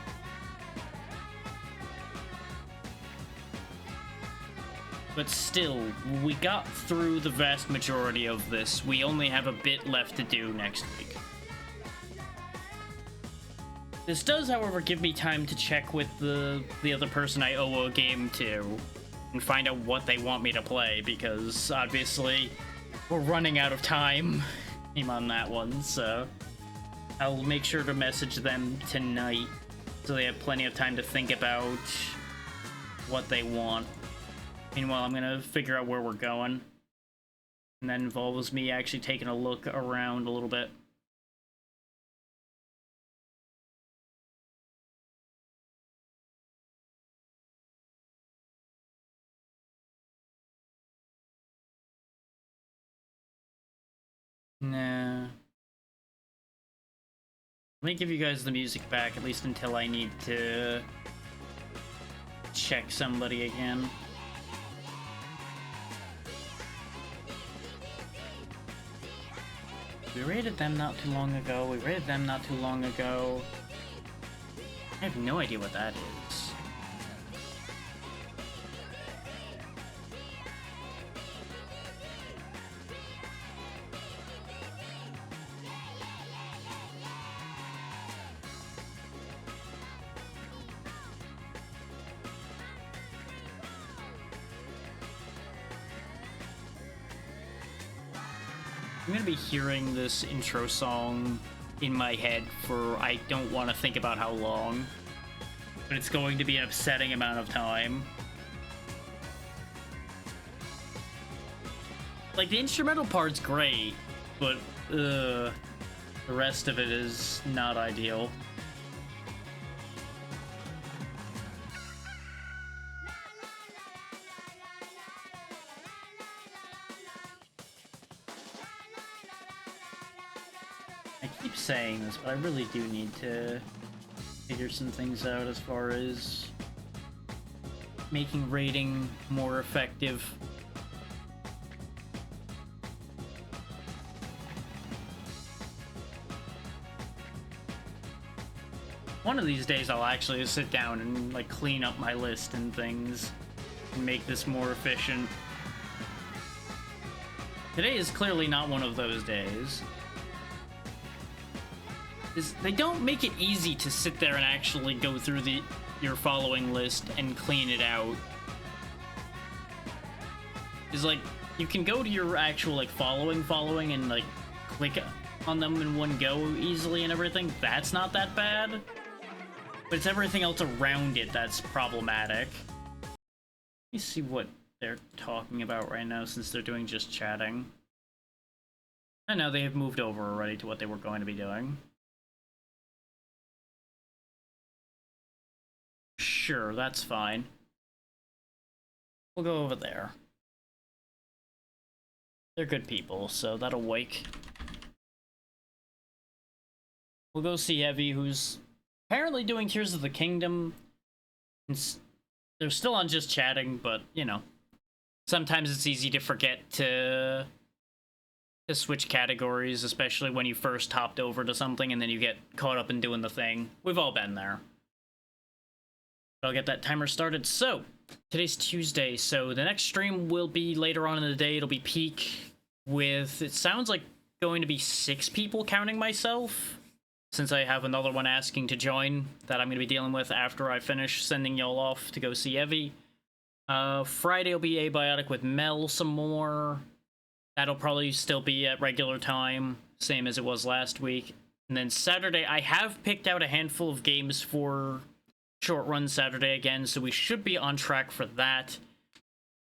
But still, we got through the vast majority of this. We only have a bit left to do next week. This does, however, give me time to check with the other person I owe a game to and find out what they want me to play, because obviously we're running out of time on that one, so I'll make sure to message them tonight so they have plenty of time to think about what they want. Meanwhile, I'm gonna figure out where we're going, and that involves me actually taking a look around a little bit. Nah. Let me give you guys the music back, at least until I need to check somebody again. We raided them not too long ago. We raided them not too long ago. I have no idea what that is. I'm gonna be hearing this intro song in my head for I don't want to think about how long, but it's going to be an upsetting amount of time. Like, the instrumental part's great, but the rest of it is not ideal. Saying this, but I really do need to figure some things out as far as making raiding more effective. One of these days I'll actually sit down and like clean up my list and things and make this more efficient. Today is clearly not one of those days. They don't make it easy to sit there and actually go through your following list and clean it out. It's like, you can go to your actual like following and like click on them in one go easily and everything. That's not that bad. But it's everything else around it that's problematic. Let me see what they're talking about right now since they're doing just chatting. I know they have moved over already to what they were going to be doing. Sure, that's fine. We'll go over there. They're good people, so that'll wake. We'll go see Evie, who's apparently doing Tears of the Kingdom. They're still on just chatting, but, you know. Sometimes it's easy to forget to switch categories, especially when you first hopped over to something and then you get caught up in doing the thing. We've all been there. I'll get that timer started. So, today's Tuesday, so the next stream will be later on in the day. It'll be peak with, it sounds like, going to be 6 people, counting myself, since I have another one asking to join that I'm going to be dealing with after I finish sending y'all off to go see Evie. Friday will be Abiotic with Mel some more. That'll probably still be at regular time, same as it was last week. And then Saturday, I have picked out a handful of games for Short Run Saturday again, so we should be on track for that.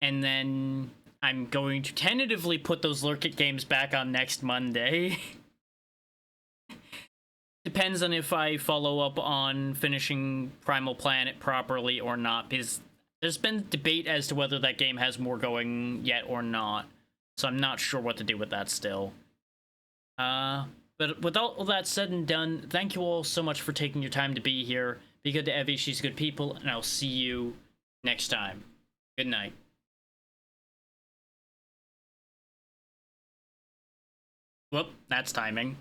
And then I'm going to tentatively put those Lurk It games back on next Monday. Depends on if I follow up on finishing Primal Planet properly or not, because there's been debate as to whether that game has more going yet or not. So I'm not sure what to do with that still. But with all that said and done, thank you all so much for taking your time to be here. Be good to Evie, she's good people, and I'll see you next time. Good night. Whoop, that's timing.